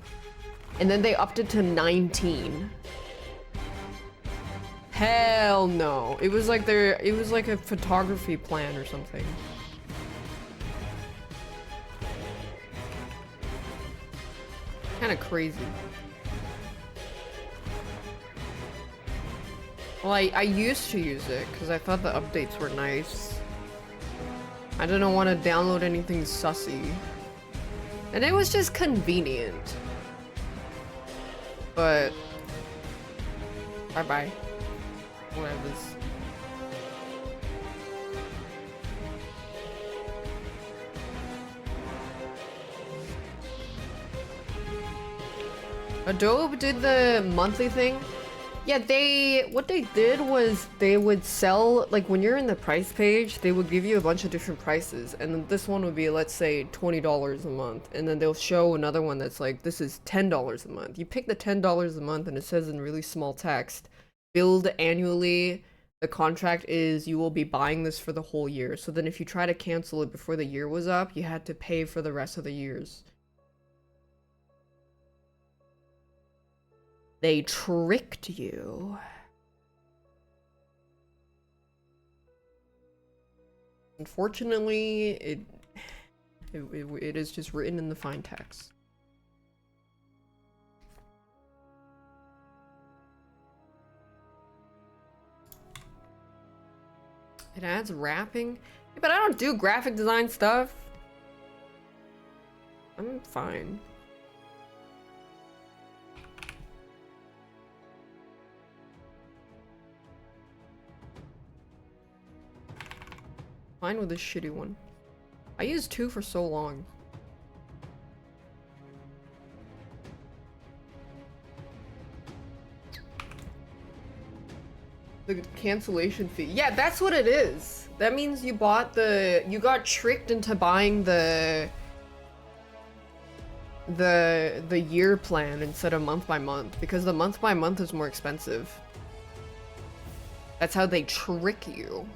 A: And then they upped it to 19. Hell no. It was like a photography plan or something. Kind of crazy. Well, I used to use it because I thought the updates were nice. I didn't want to download anything sussy. And it was just convenient. But bye-bye. Whatever. Adobe did the monthly thing. Yeah, what they did was they would sell, like when you're in the price page, they would give you a bunch of different prices. And then this one would be, let's say, $20 a month. And then they'll show another one that's like, this is $10 a month. You pick the $10 a month and it says in really small text, billed annually. The contract is you will be buying this for the whole year. So then if you try to cancel it before the year was up, you had to pay for the rest of the years. They tricked you. Unfortunately, it is just written in the fine text. It adds wrapping. Yeah, but I don't do graphic design stuff. I'm fine. Fine with this shitty one. I used 2 for so long. The cancellation fee. Yeah, that's what it is. That means you got tricked into buying the year plan instead of month by month, because the month by month is more expensive. That's how they trick you.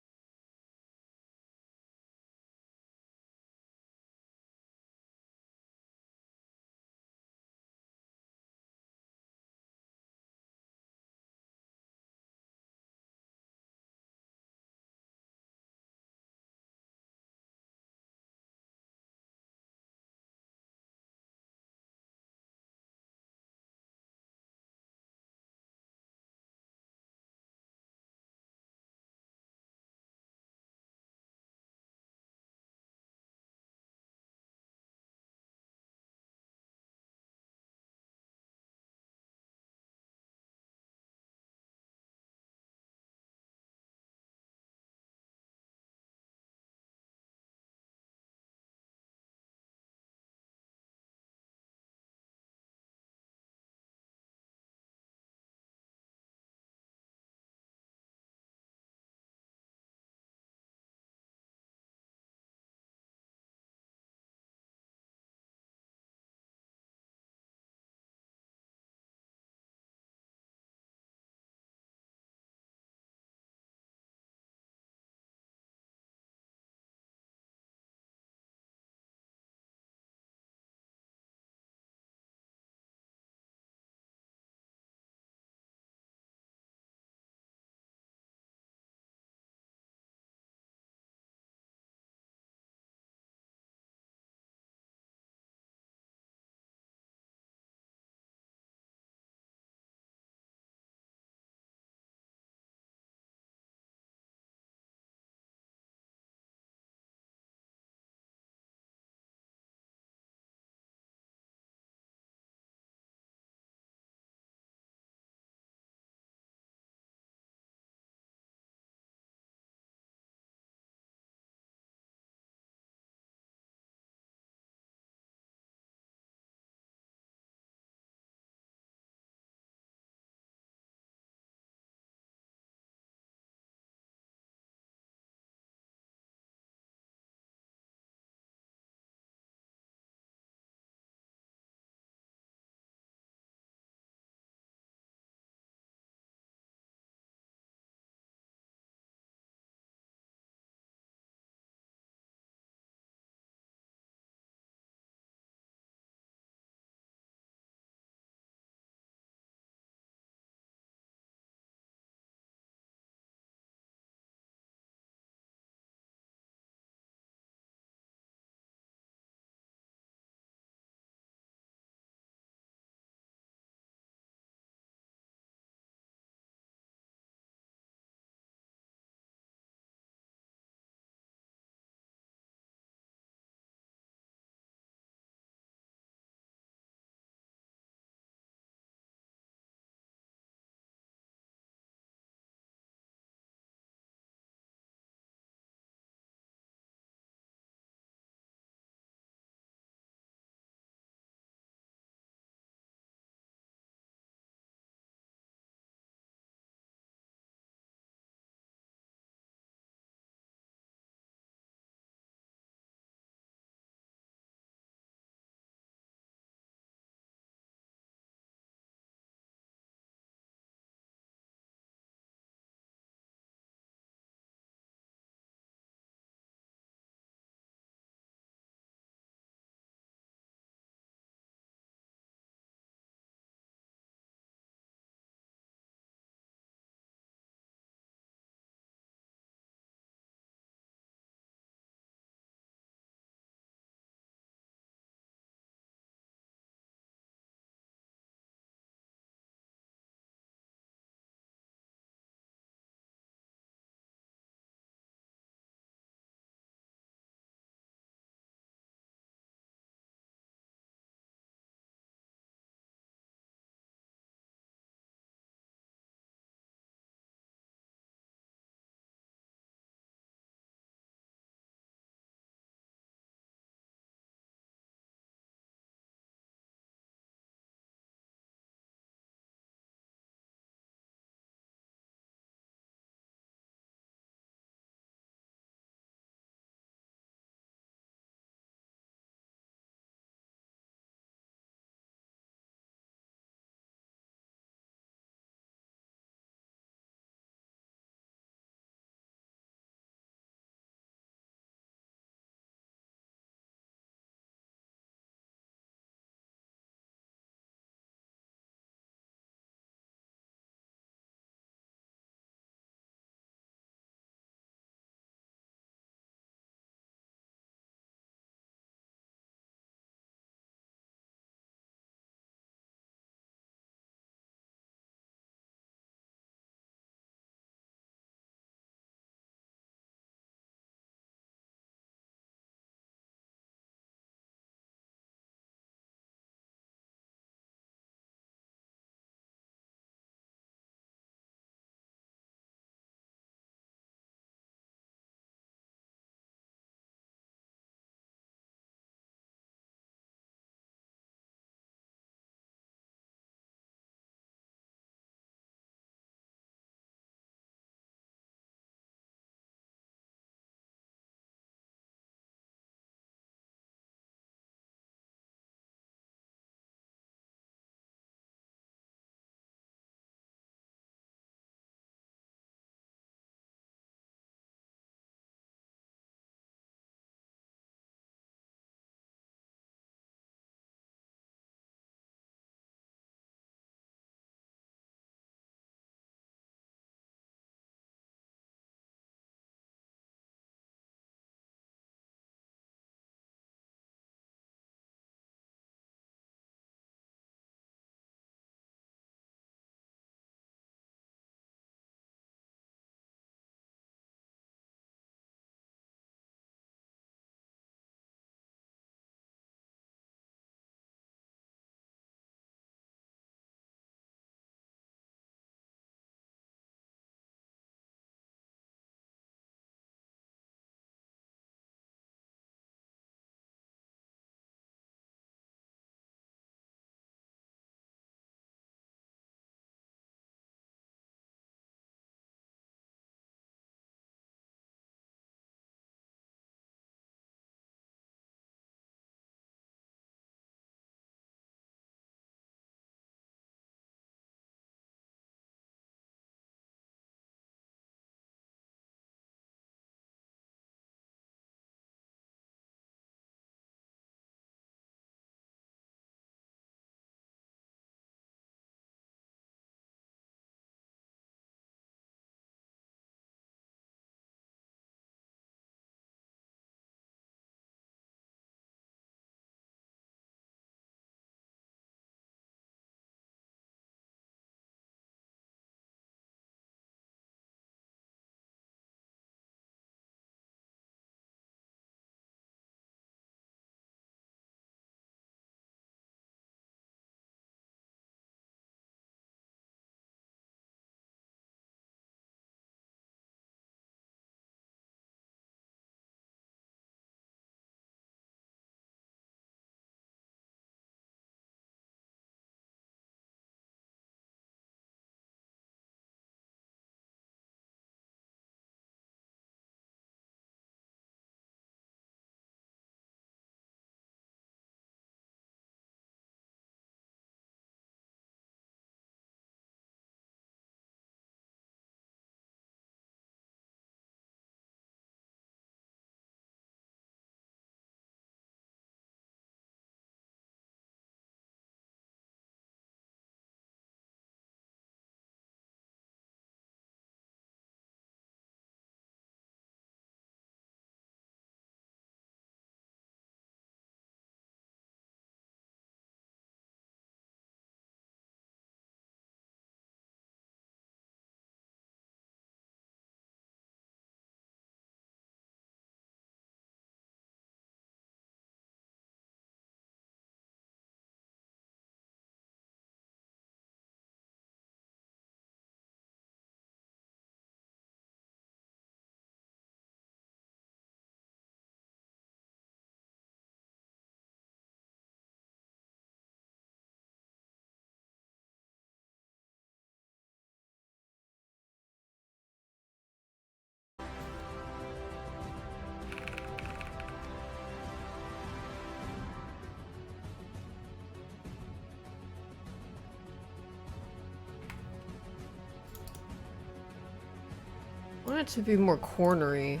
A: I want it to be more cornery.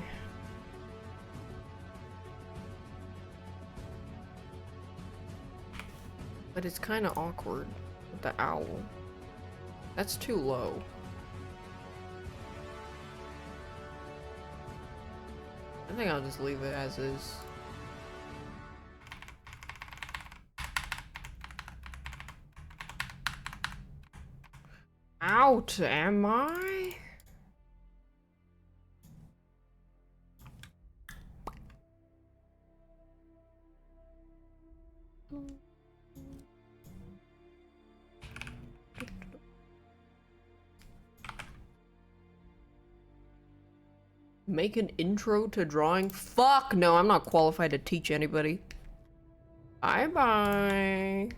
A: But it's kind of awkward with the owl. That's too low. I think I'll just leave it as is. Out, am I? Make an intro to drawing? Fuck no, I'm not qualified to teach anybody. Bye-bye.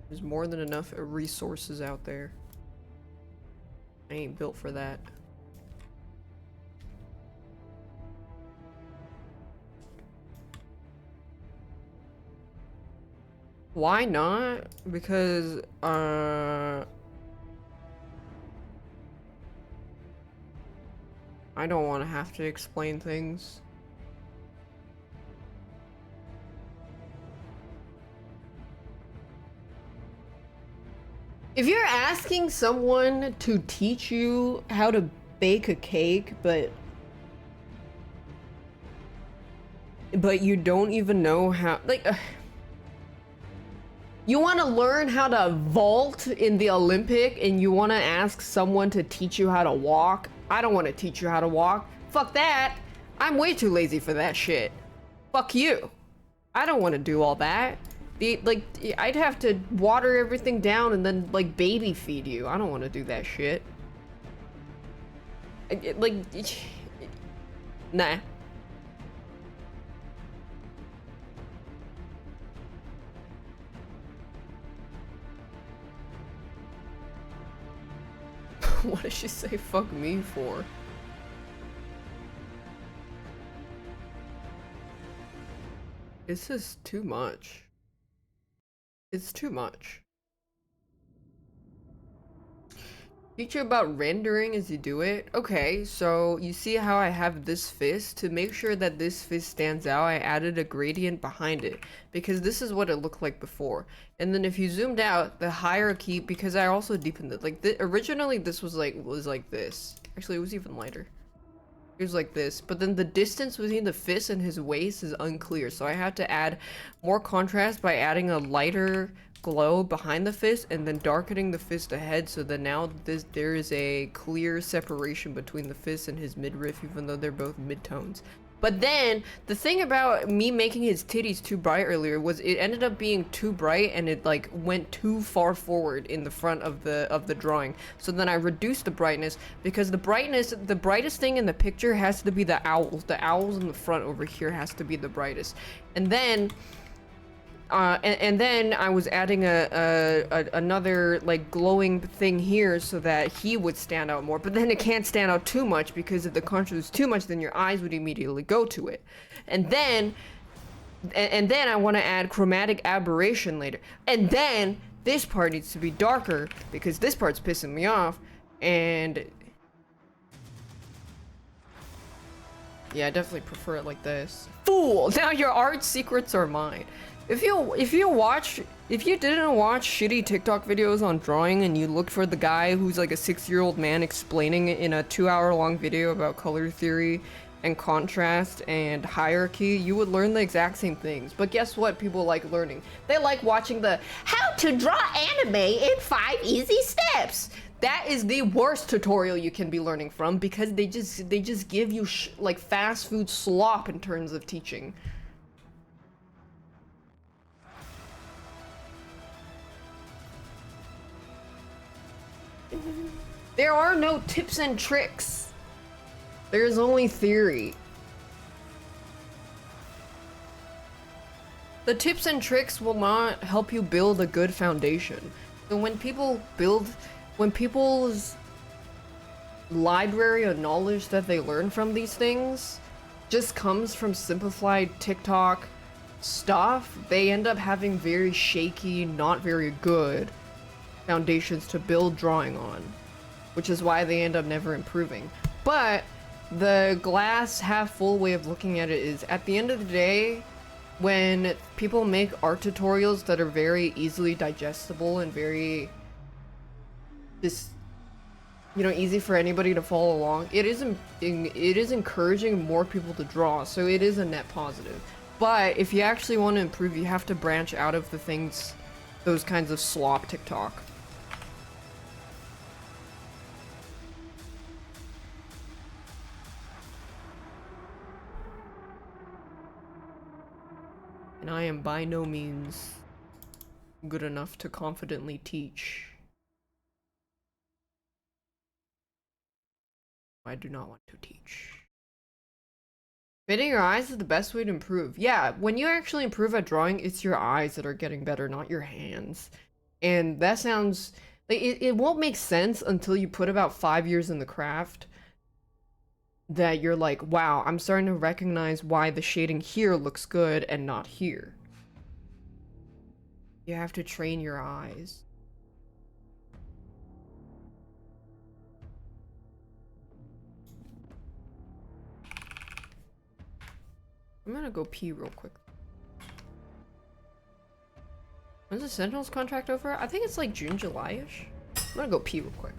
A: There's more than enough resources out there. I ain't built for that. Why not? Because, I don't want to have to explain things. If you're asking someone to teach you how to bake a cake, but you don't even know how, like, you want to learn how to vault in the Olympic and you want to ask someone to teach you how to walk? I don't want to teach you how to walk. Fuck that. I'm way too lazy for that shit. Fuck you. I don't want to do all that. Like, I'd have to water everything down and then, like, baby feed you. I don't want to do that shit. Like, nah. What did she say fuck me for? This is too much. It's too much. Teach you about rendering as you do it. Okay, so you see how I have this fist? To make sure that this fist stands out, I added a gradient behind it because this is what it looked like before. And then if you zoomed out, the hierarchy, because I also deepened it. Like originally this was like this. Actually, it was even lighter. It was like this, but then the distance between the fist and his waist is unclear. So I had to add more contrast by adding a lighter glow behind the fist and then darkening the fist ahead, so that now there is a clear separation between the fist and his midriff, even though they're both midtones. But then the thing about me making his titties too bright earlier was it ended up being too bright and it like went too far forward in the front of the drawing. So then I reduced the brightness because the brightest thing in the picture has to be the owls. The owls in the front over here has to be the brightest. And then then I was adding another like glowing thing here so that he would stand out more, but then it can't stand out too much because if the contrast was too much, then your eyes would immediately go to it. And then I want to add chromatic aberration later. And then this part needs to be darker because this part's pissing me off. And yeah, I definitely prefer it like this. Fool! Now your art secrets are mine. If you didn't watch shitty TikTok videos on drawing and you looked for the guy who's like a 6-year-old man explaining it in a 2-hour-long video about color theory and contrast and hierarchy, you would learn the exact same things. But guess what people like learning? They like watching the how to draw anime in 5 easy steps. That is the worst tutorial you can be learning from because they just give you like fast food slop in terms of teaching. There are no tips and tricks. There's only theory. The tips and tricks will not help you build a good foundation. So when people's library of knowledge that they learn from these things just comes from simplified TikTok stuff, they end up having very shaky, not very good foundations to build drawing on. which is why they end up never improving. But the glass half full way of looking at it is, at the end of the day, when people make art tutorials that are very easily digestible and very just, you know, easy for anybody to follow along, it is encouraging more people to draw, so it is a net positive. But if you actually want to improve, you have to branch out of the things, those kinds of slop TikTok. And I am by no means good enough to confidently teach. I do not want to teach. Fitting your eyes is the best way to improve. Yeah, when you actually improve at drawing, it's your eyes that are getting better, not your hands. And that sounds like it won't make sense until you put about 5 years in the craft. That you're like, wow, I'm starting to recognize why the shading here looks good and not here. You have to train your eyes. I'm gonna go pee real quick. When's the Sentinel's contract over? I think it's like June, July-ish. I'm gonna go pee real quick.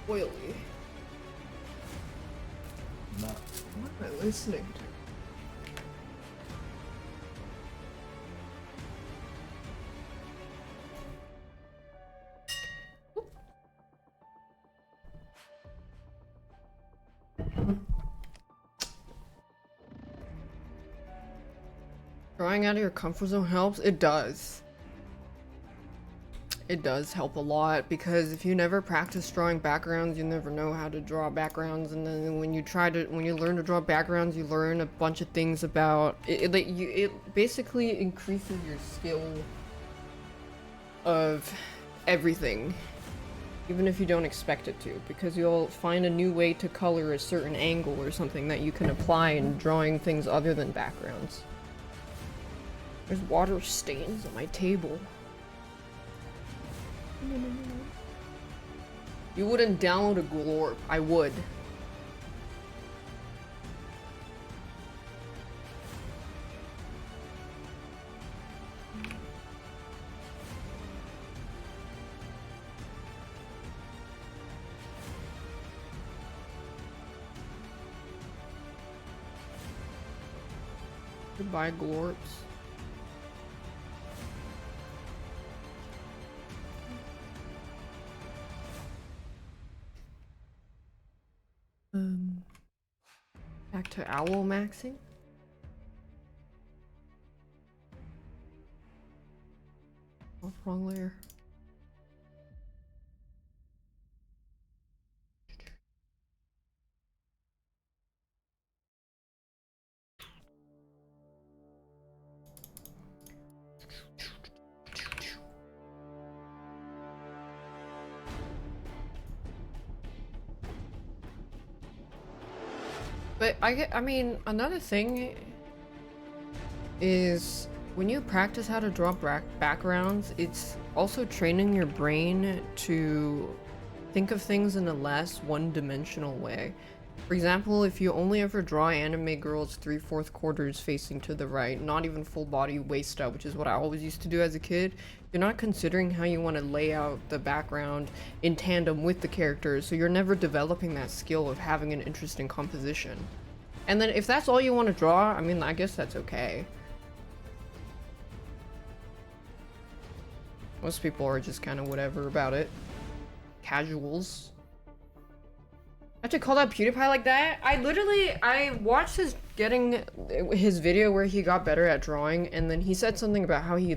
A: Oily. What am I listening to? Drawing out of your comfort zone helps? It does. It does help a lot, because if you never practice drawing backgrounds, you never know how to draw backgrounds, and then when you learn to draw backgrounds, you learn a bunch of things about it. It basically increases your skill of everything, even if you don't expect it to, because you'll find a new way to color a certain angle or something that you can apply in drawing things other than backgrounds. There's water stains on my table. You wouldn't download a glorp. I would. Goodbye, glorps. Back to owl maxing. Oh, wrong layer. But I mean, another thing is when you practice how to draw backgrounds, it's also training your brain to think of things in a less one-dimensional way. For example, if you only ever draw anime girls 3/4 quarters facing to the right, not even full body waist up, which is what I always used to do as a kid, you're not considering how you want to lay out the background in tandem with the characters, so you're never developing that skill of having an interesting composition. And then if that's all you want to draw, I mean, I guess that's okay. Most people are just kind of whatever about it. Casuals. I have to call out PewDiePie like that? I watched his video where he got better at drawing, and then he said something about how he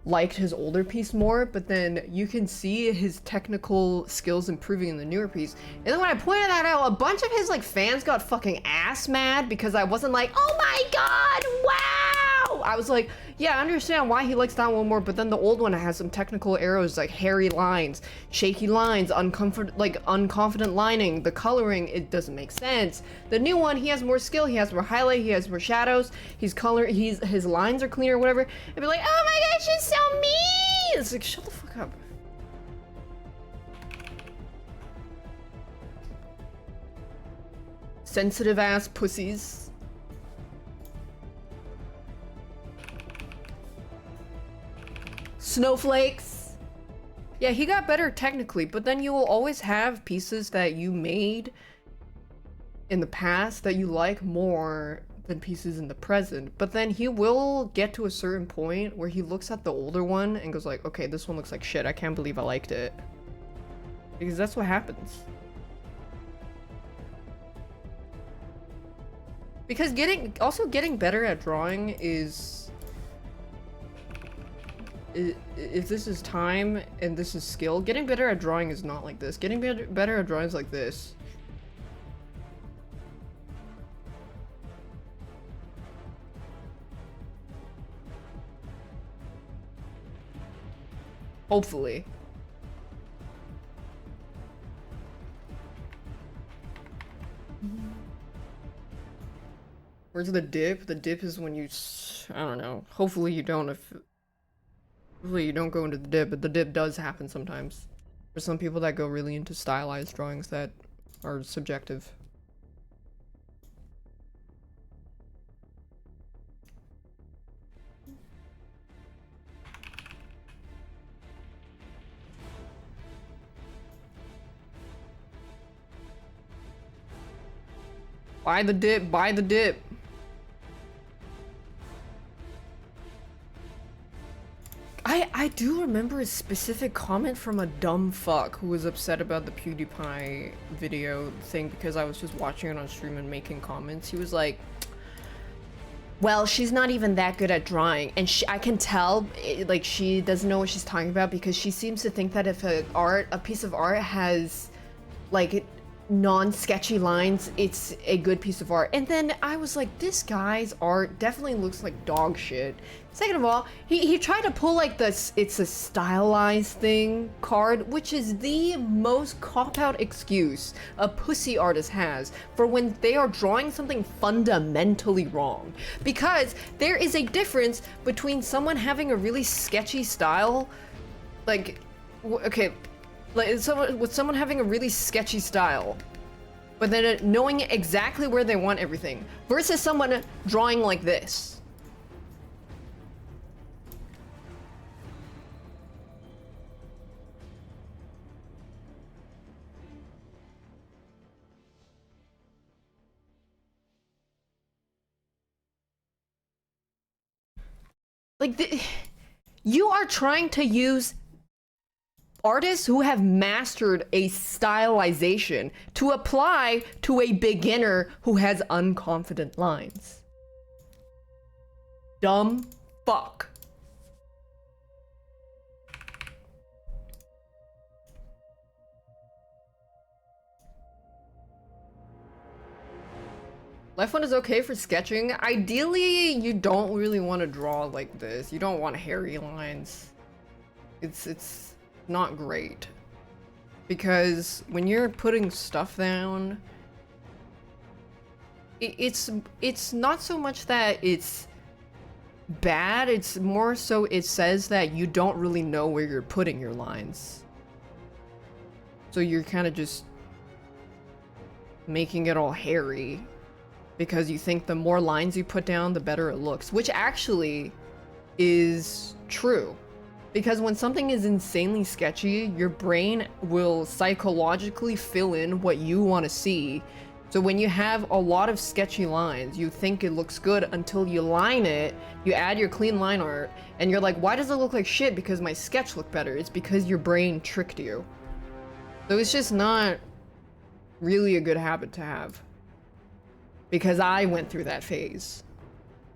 A: liked his older piece more, but then you can see his technical skills improving in the newer piece. And then when I pointed that out, a bunch of his fans got fucking ass mad because I wasn't like, oh my god, wow! I was like, yeah, I understand why he likes that one more, but then the old one has some technical errors like hairy lines, shaky lines, unconfident lining, the coloring, it doesn't make sense. The new one, he has more skill, he has more highlight, he has more shadows, his lines are cleaner, whatever. And be like, oh my gosh, she's so mean! It's like, shut the fuck up. Sensitive ass pussies. Snowflakes. Yeah, he got better technically, but then you will always have pieces that you made in the past that you like more than pieces in the present. But then he will get to a certain point where he looks at the older one and goes like, okay, this one looks like shit. I can't believe I liked it. Because that's what happens. Because getting better at drawing is... if this is time and this is skill, getting better at drawing is not like this. Getting better at drawing is like this. Hopefully. Where's the dip? The dip is when you... I don't know. Hopefully you don't Hopefully you don't go into the dip, but the dip does happen sometimes. There's some people that go really into stylized drawings that are subjective. Buy the dip, buy the dip. I do remember a specific comment from a dumb fuck who was upset about the PewDiePie video thing because I was just watching it on stream and making comments. He was like, well, she's not even that good at drawing, and I can tell like she doesn't know what she's talking about because she seems to think that if a piece of art has like non-sketchy lines, it's a good piece of art. And then I was like, this guy's art definitely looks like dog shit. Second of all, he tried to pull like this it's a stylized thing card, which is the most cop-out excuse a pussy artist has for when they are drawing something fundamentally wrong. Because there is a difference between someone having a really sketchy style, like, okay, like someone having a really sketchy style, but then knowing exactly where they want everything, versus someone drawing like this. Like, you are trying to use artists who have mastered a stylization to apply to a beginner who has unconfident lines. Dumb fuck. Left one is okay for sketching. Ideally, you don't really want to draw like this. You don't want hairy lines. It's not great. Because when you're putting stuff down, it's not so much that it's bad, it's more so it says that you don't really know where you're putting your lines. So you're kind of just making it all hairy because you think the more lines you put down, the better it looks, which actually is true. Because when something is insanely sketchy, your brain will psychologically fill in what you want to see. So when you have a lot of sketchy lines, you think it looks good until you line it, you add your clean line art, and you're like, why does it look like shit? Because my sketch looked better. It's because your brain tricked you. So it's just not really a good habit to have. Because I went through that phase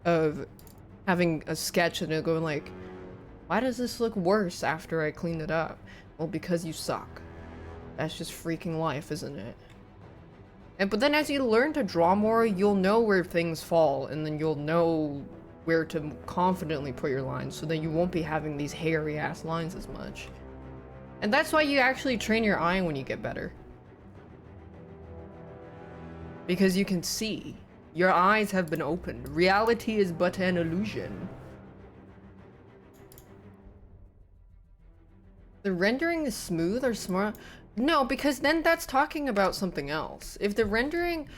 A: of having a sketch and it going like, why does this look worse after I cleaned it up? Well, because you suck. That's just freaking life, isn't it? But then as you learn to draw more, you'll know where things fall, and then you'll know where to confidently put your lines so that you won't be having these hairy ass lines as much. And that's why you actually train your eye when you get better. Because you can see. Your eyes have been opened. Reality is but an illusion. The rendering is smooth or smart? No, because then that's talking about something else. If the rendering,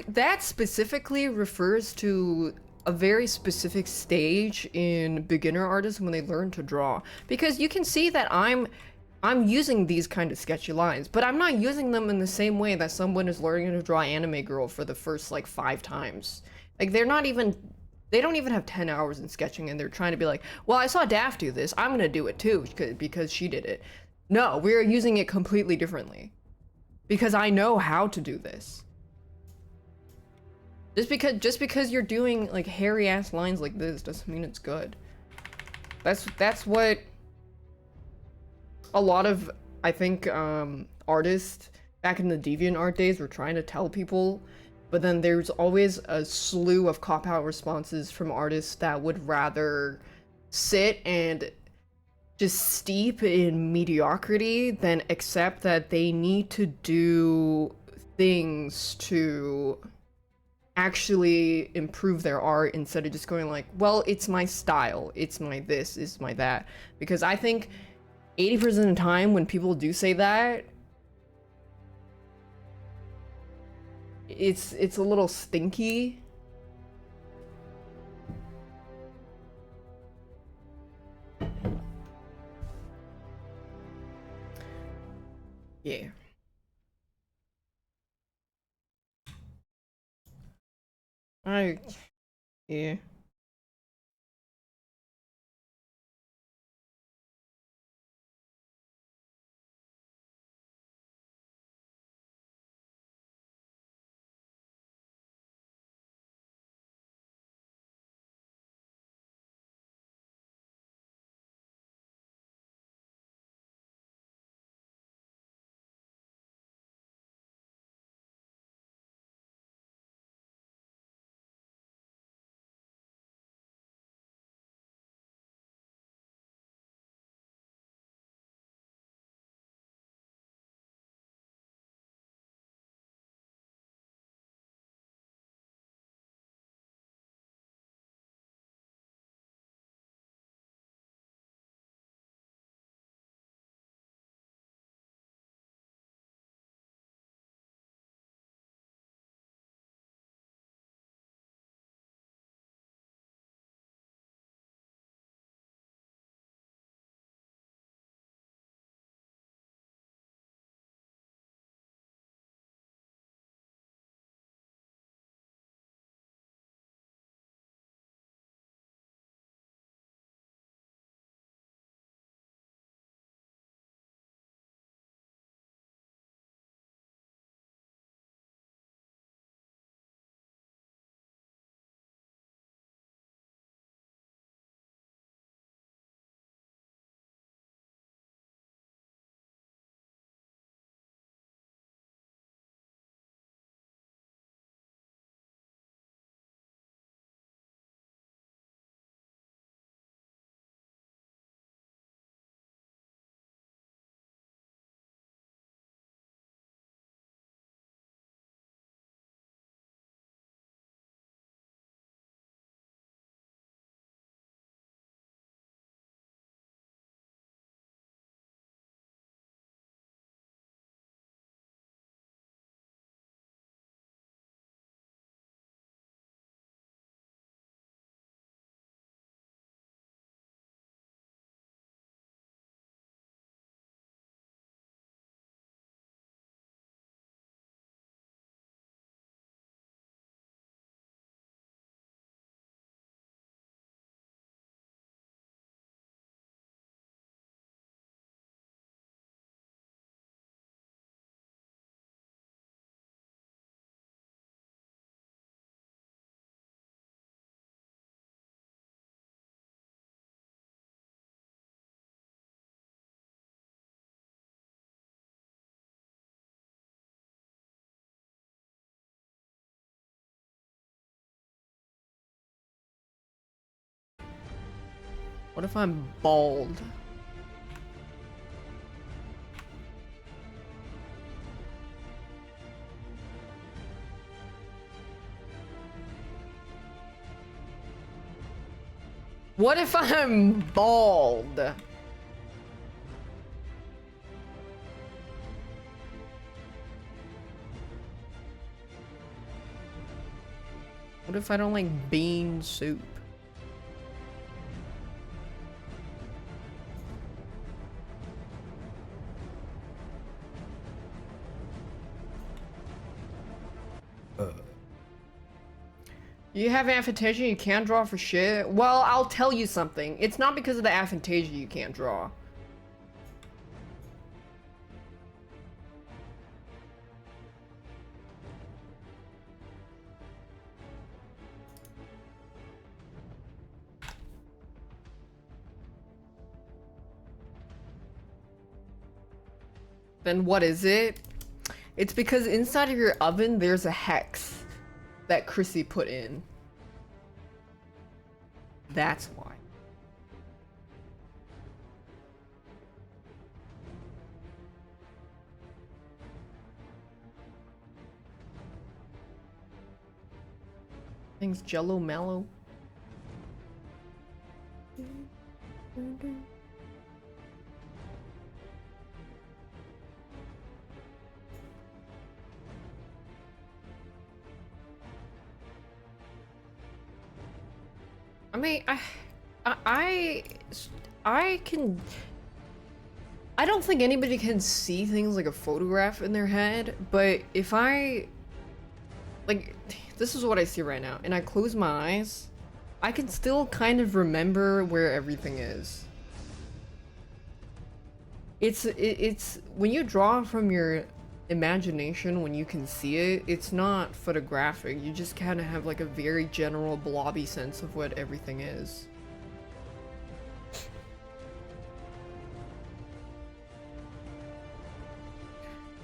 A: that specifically refers to a very specific stage in beginner artists when they learn to draw. Because you can see that I'm using these kind of sketchy lines, but I'm not using them in the same way that someone is learning to draw anime girl for the first like 5 times. Like they don't even have 10 hours in sketching and they're trying to be like, well, I saw Daph do this, I'm gonna do it too because she did it. No, we're using it completely differently. Because I know how to do this. Just because you're doing like hairy ass lines like this doesn't mean it's good. That's what a lot of, I think, artists back in the DeviantArt days were trying to tell people, but then there's always a slew of cop-out responses from artists that would rather sit and just steep in mediocrity than accept that they need to do things to actually improve their art instead of just going like, well, it's my style, it's my this, it's my that. Because I think 80% of the time when people do say that, it's a little stinky. Yeah. Yeah. What if I'm bald? What if I'm bald? What if I don't like bean soup? You have aphantasia, you can't draw for shit? Well, I'll tell you something. It's not because of the aphantasia you can't draw. Then what is it? It's because inside of your oven, there's a hex that Chrissy put in. That's why. Things Jello Mellow. I mean, I can. I don't think anybody can see things like a photograph in their head, but if I, like, this is what I see right now, and I close my eyes, I can still kind of remember where everything is. It's when you draw from your imagination, when you can see it, it's not photographic. You just kind of have like a very general blobby sense of what everything is.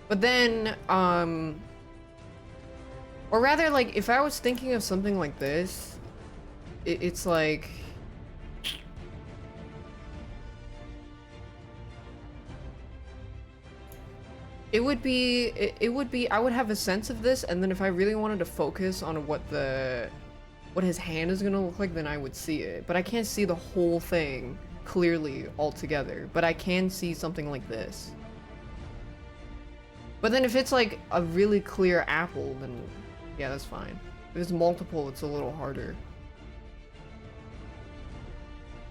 A: But then, or rather, like, if I was thinking of something like this, it's like, it would be, I would have a sense of this, and then if I really wanted to focus on what his hand is gonna look like, then I would see it. But I can't see the whole thing clearly altogether, but I can see something like this. But then if it's like a really clear apple, then yeah, that's fine. If it's multiple, it's a little harder.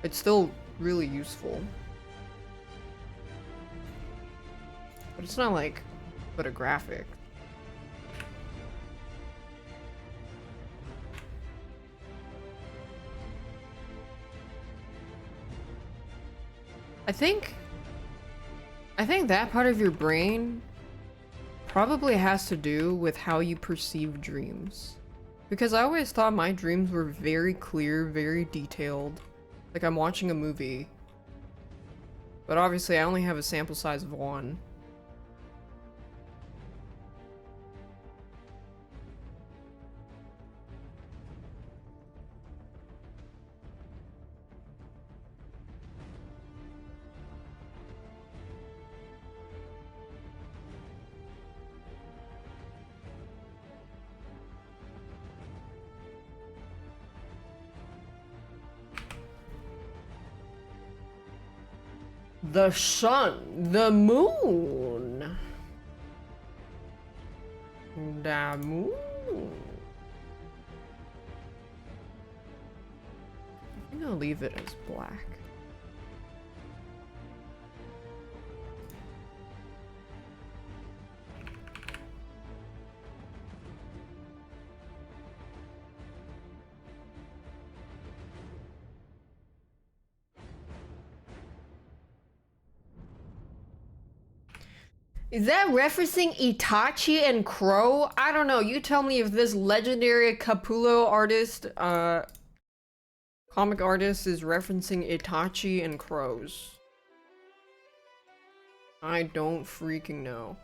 A: It's still really useful. But it's not like photographic. I think that part of your brain probably has to do with how you perceive dreams. Because I always thought my dreams were very clear, very detailed. Like I'm watching a movie. But obviously I only have a sample size of 1. The sun, the moon. The moon. I think I'll leave it as black. Is that referencing Itachi and Crow? I don't know. You tell me if this legendary Capullo artist, comic artist is referencing Itachi and Crows. I don't freaking know.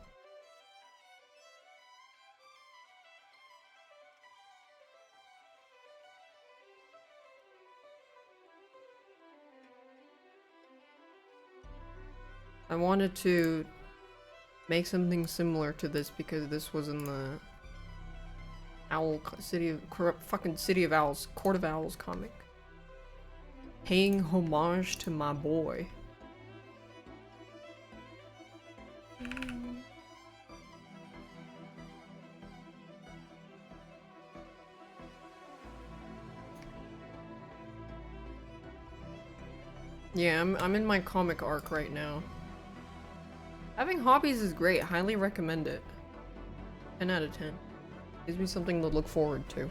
A: I wanted to make something similar to this because this was in the fucking City of Owls, Court of Owls comic. Paying homage to my boy. Yeah, I'm in my comic arc right now. Having hobbies is great. Highly recommend it. 10 out of 10. Gives me something to look forward to.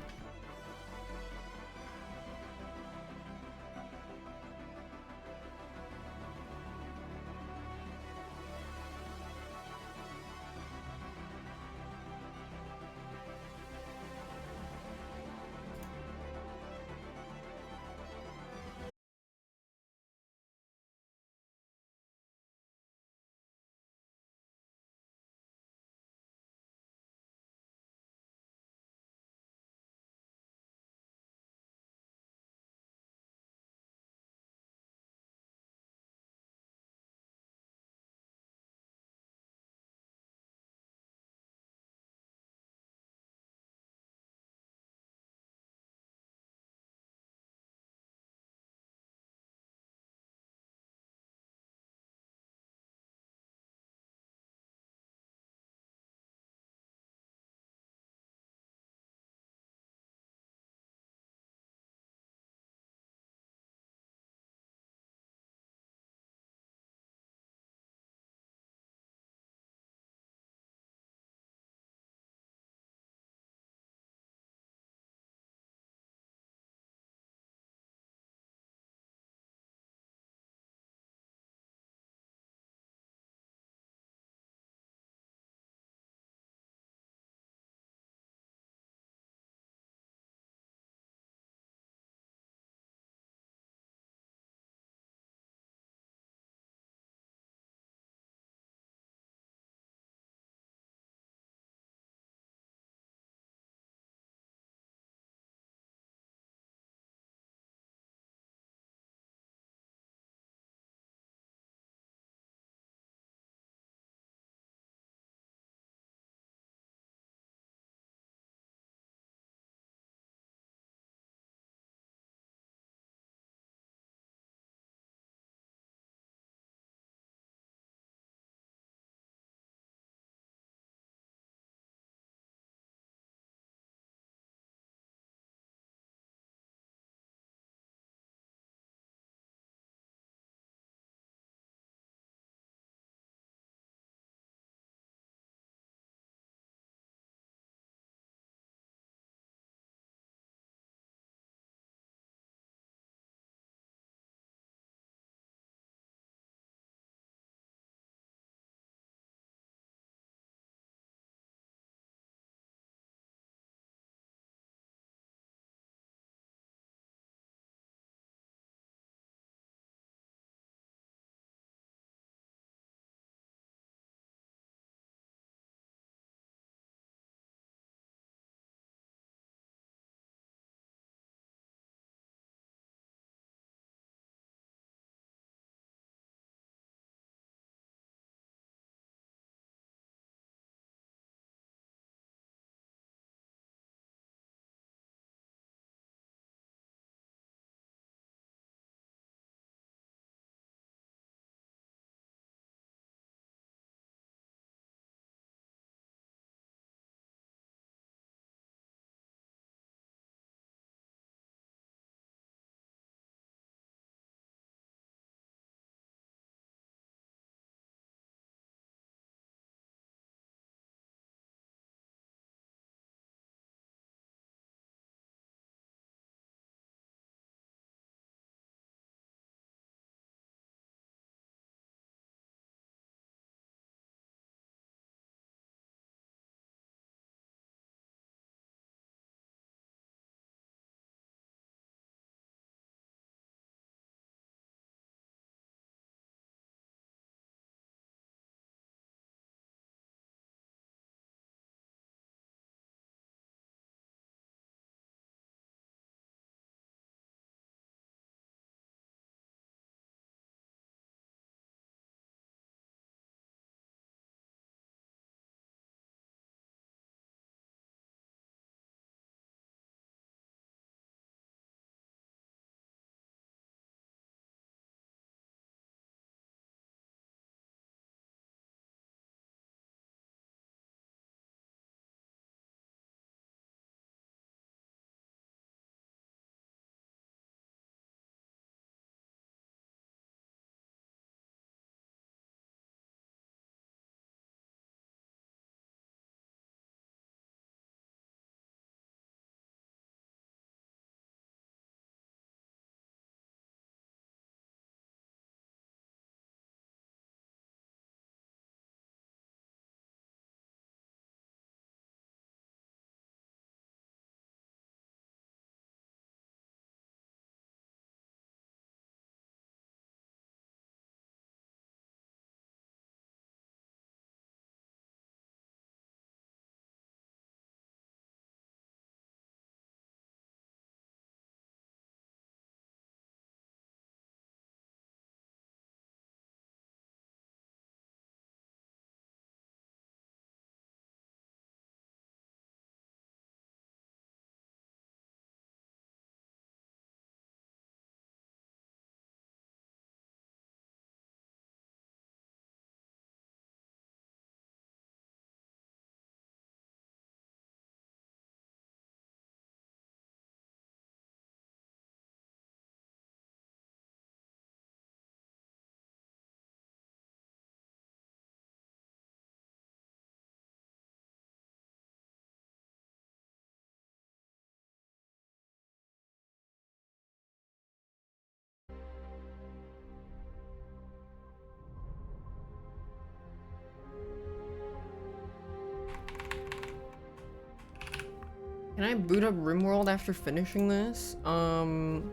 A: Can I boot up RimWorld after finishing this? No.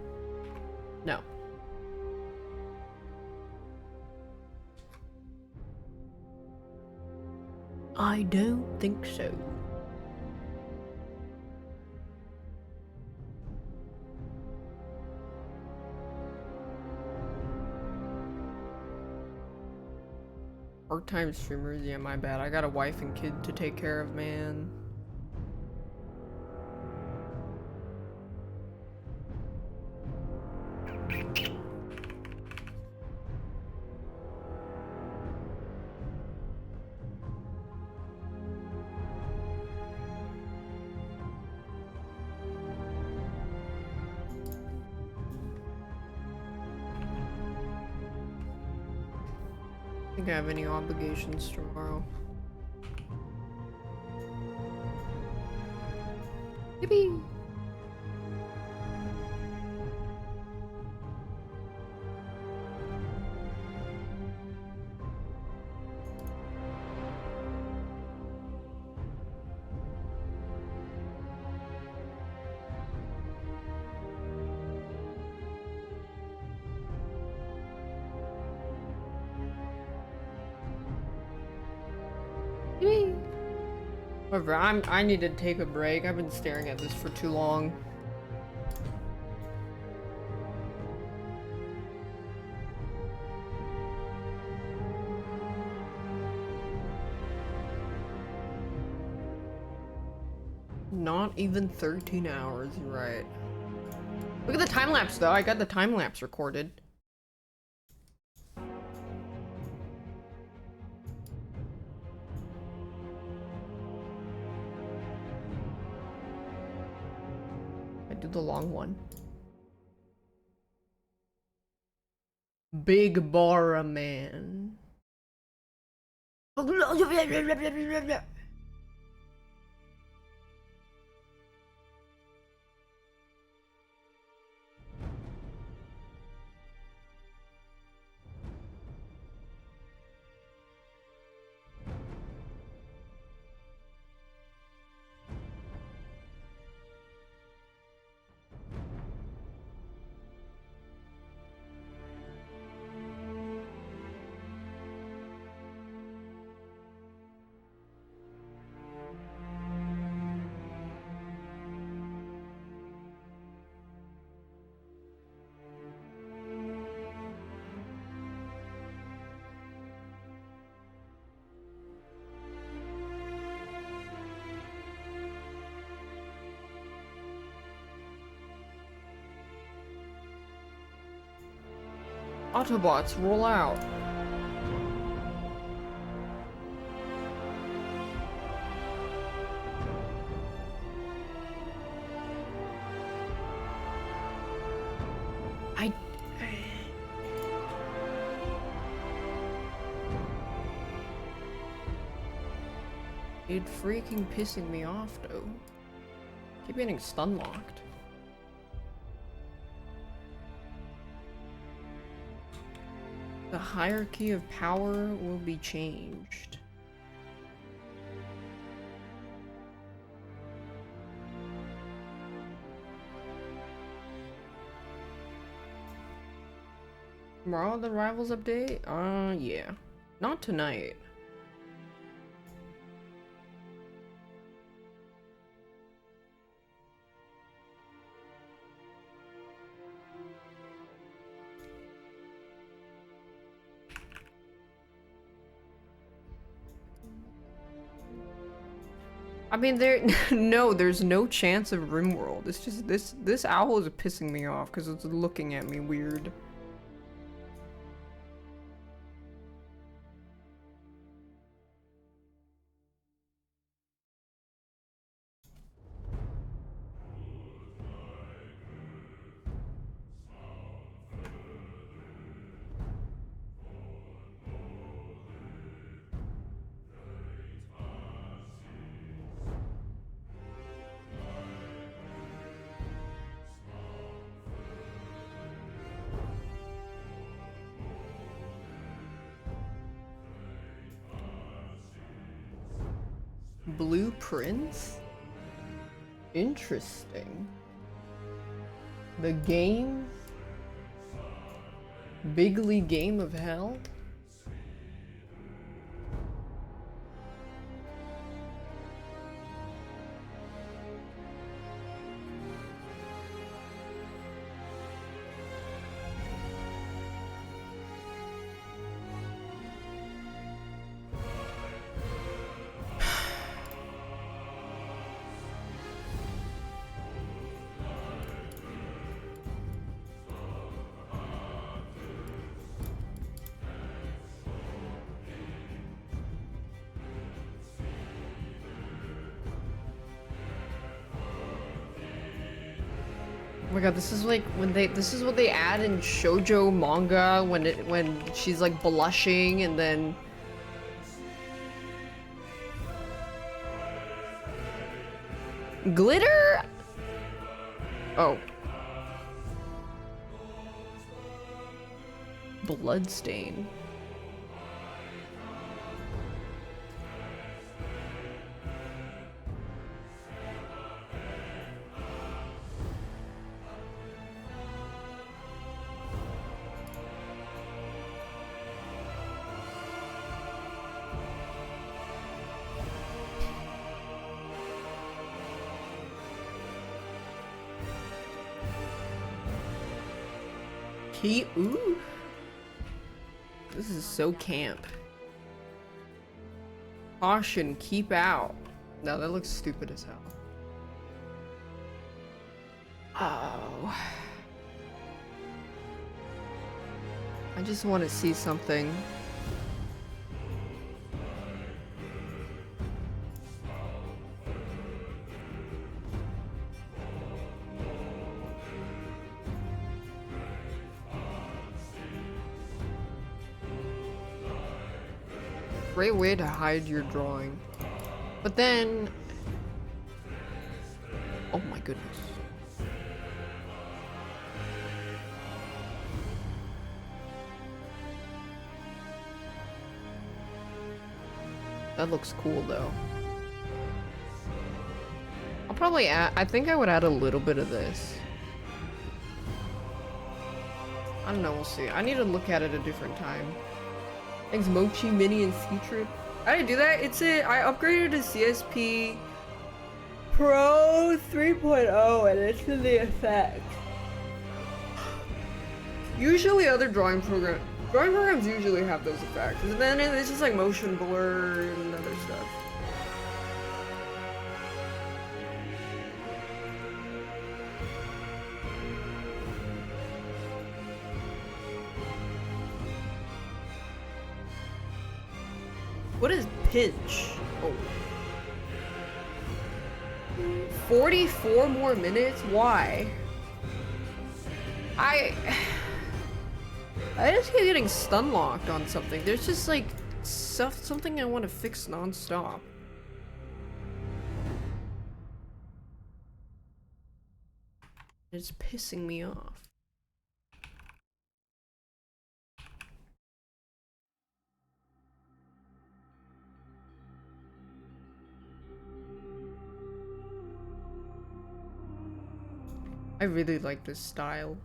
A: I don't think so. Part-time streamers, yeah, my bad. I got a wife and kid to take care of, man. I think I have any obligations tomorrow. Yippee! Whatever, I need to take a break. I've been staring at this for too long. Not even 13 hours, you're right. Look at the time lapse though. I got the time lapse recorded. Do the long one. Big Bara Man. Autobots, roll out. It's freaking pissing me off though. Keep getting stun locked. The hierarchy of power will be changed. Tomorrow the Rivals update? Yeah. Not tonight. I mean, there's no chance of RimWorld. It's just this owl is pissing me off because it's looking at me weird. Blueprints? Interesting. The game? Bigly Game of Hell? Oh my god, this is like when this is what they add in shoujo manga when she's like blushing and then glitter? Oh. Bloodstain. Ooh. This is so camp. Caution, keep out. No, that looks stupid as hell. Oh. I just want to see something. Great way to hide your drawing. But then... Oh my goodness. That looks cool though. I'll probably add... I think I would add a little bit of this. I don't know, we'll see. I need to look at it a different time. Thanks Mochi, Mini, and Ski-Trip. I didn't do that. I upgraded to CSP Pro 3.0 and it's in the effect. Usually other drawing programs usually have those effects. And then it's just like motion blur and other stuff. What is pinch? Oh. 44 more minutes? Why? I just keep getting stun locked on something. There's just like something I want to fix non-stop. It's pissing me off. I really like this style.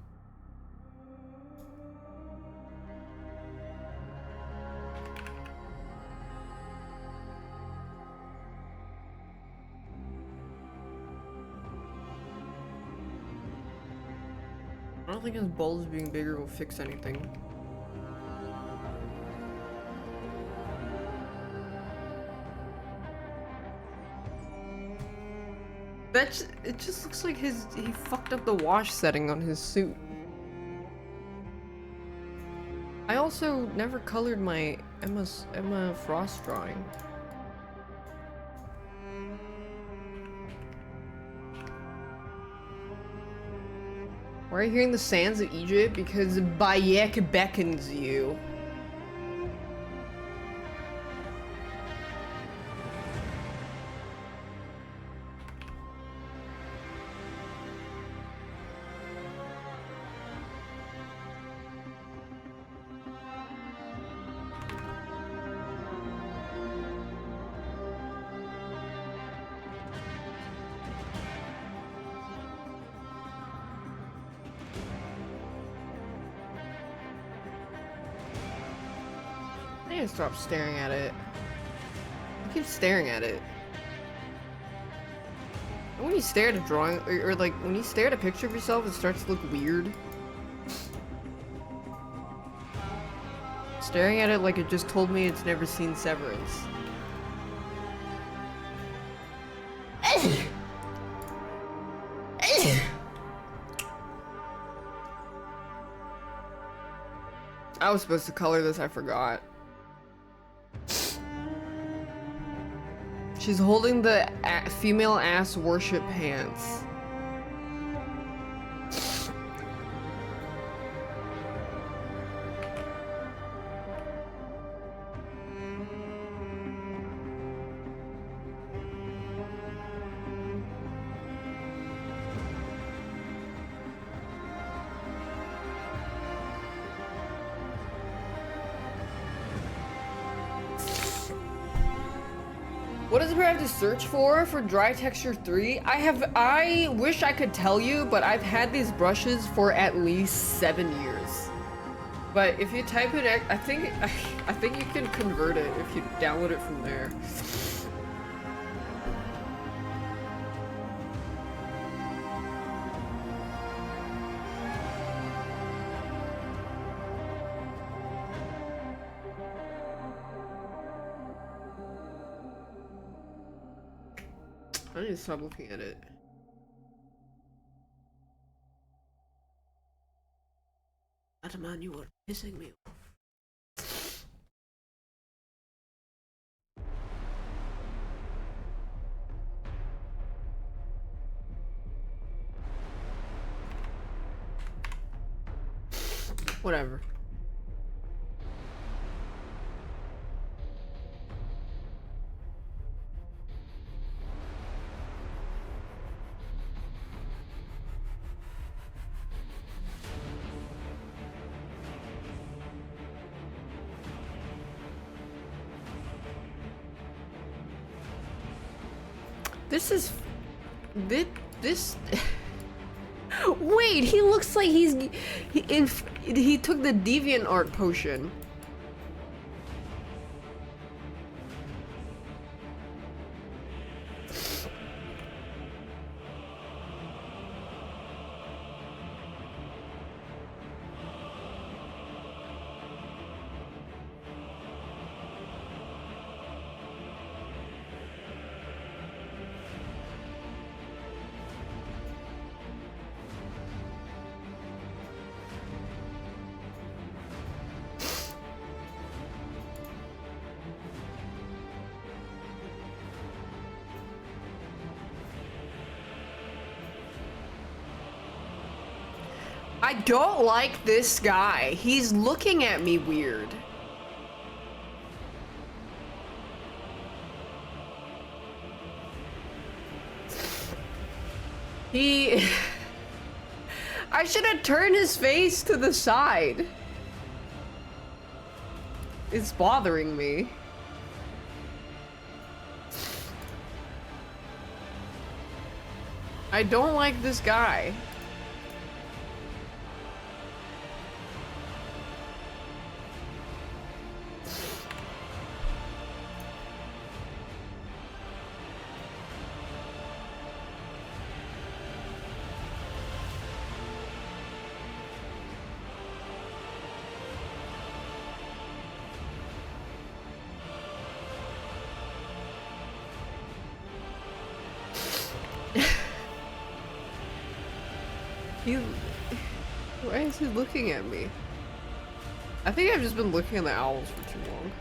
A: I don't think his bulbs being bigger will fix anything. It just looks like he fucked up the wash setting on his suit. I also never colored my Emma Frost drawing. Why are you hearing the sands of Egypt? Because Bayek beckons you. I need to stop staring at it. I keep staring at it. And when you stare at a drawing, or like when you stare at a picture of yourself, it starts to look weird. Staring at it like it just told me it's never seen Severance. I was supposed to color this, I forgot. She's holding the female ass worship pants. What does it have to search for dry texture 3? I wish I could tell you, but I've had these brushes for at least 7 years. But if you type in, I think you can convert it if you download it from there. I need to stop looking at it. Ataman, you are pissing me off. Whatever. This Wait, he looks like he took the deviant art potion. I don't like this guy. He's looking at me weird. I should have turned his face to the side. It's bothering me. I don't like this guy. Why is he looking at me? I think I've just been looking at the owls for too long.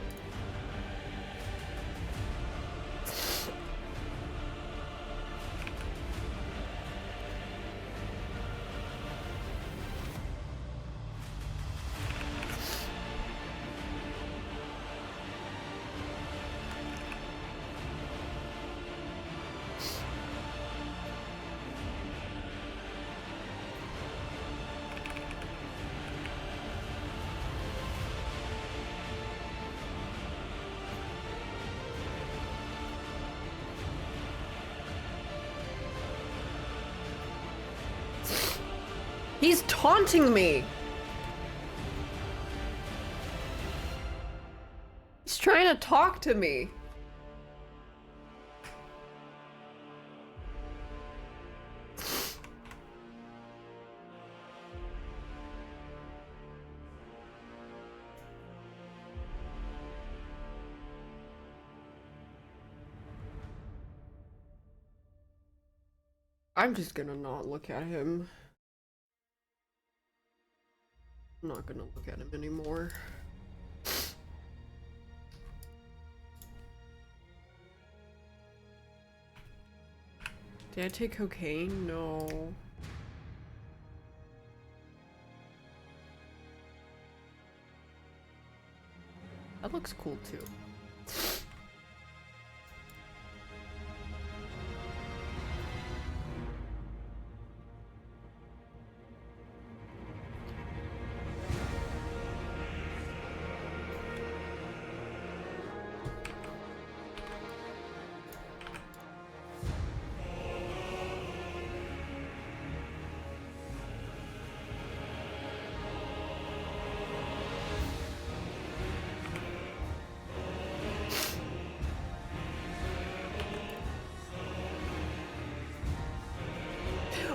A: He's taunting me. to talk to me. I'm just gonna not look at him. I'm not gonna look at him anymore. Did I take cocaine? No. That looks cool too.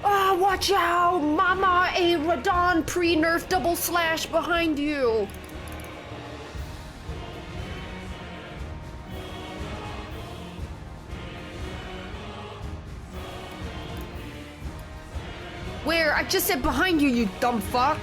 A: Ah, watch out! Mama, a Radon pre-nerf double slash behind you! Where? I just said behind you, you dumb fuck!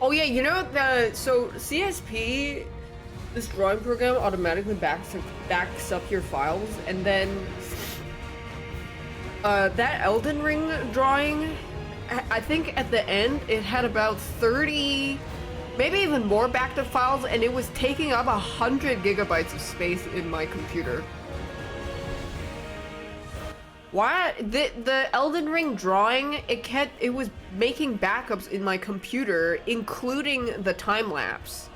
A: Oh yeah, you know so CSP, this drawing program automatically backs up your files, and then that Elden Ring drawing, I think at the end it had about 30, maybe even more backed up files, and it was taking up 100 gigabytes of space in my computer. Why the Elden Ring drawing, it was making backups in my computer, including the time lapse,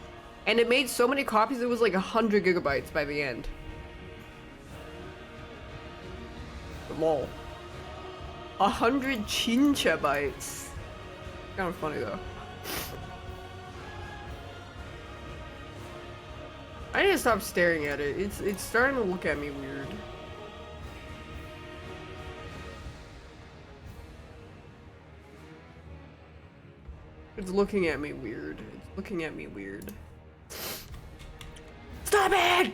A: and it made so many copies it was like 100 gigabytes by the end. Lol. 100 chincha bytes. Kind of funny though. I need to stop staring at it. It's starting to look at me weird. It's looking at me weird. It's looking at me weird. Stop it!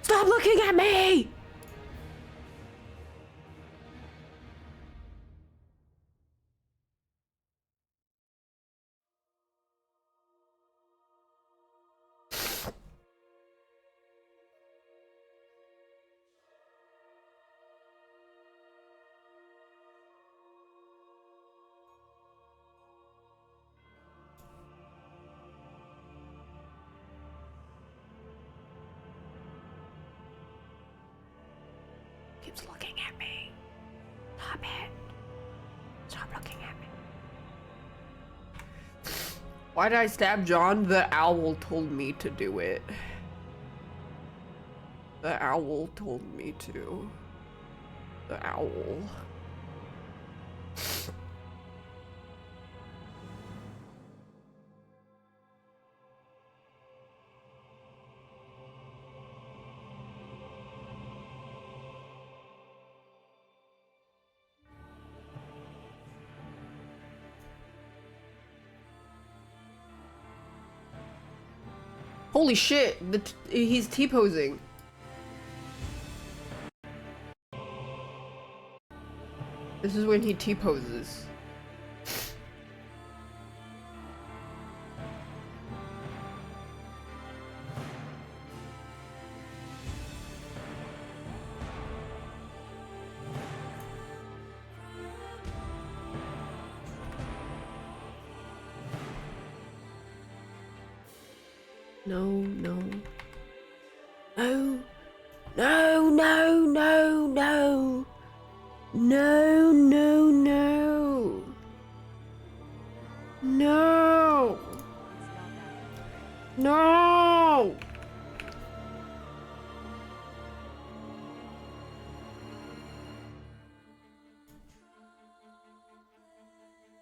A: Stop looking at me! Keeps looking at me. Stop it. Stop looking at me. Why did I stab John? The owl told me to do it. The owl told me to. The owl. Holy shit, he's T-posing. This is when he T-poses. No, no. No. No, no, no, no. No, no, no. No. No.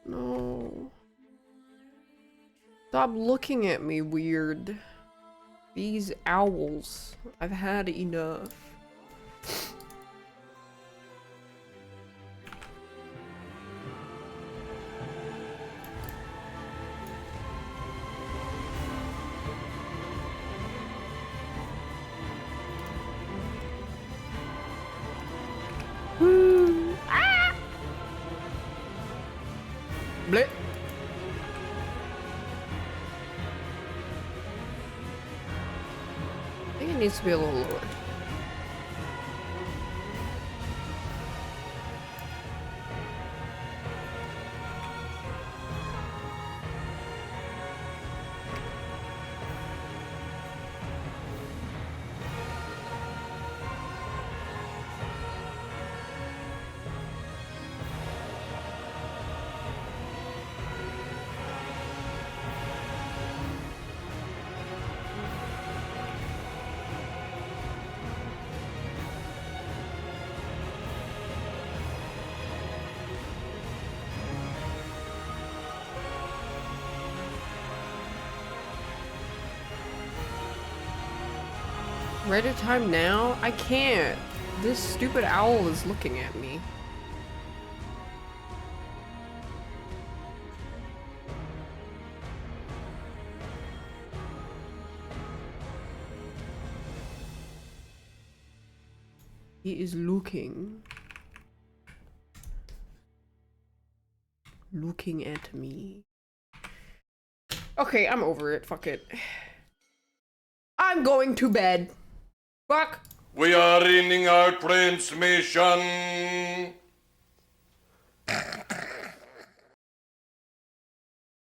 A: No. Stop looking at me weird. These owls. I've had enough. Ah! Blip. I think it needs to be a little lower. Right at time now? I can't. This stupid owl is looking at me. He is looking. Looking at me. Okay, I'm over it. Fuck it. I'm going to bed. Fuck.
L: We are ending our transmission.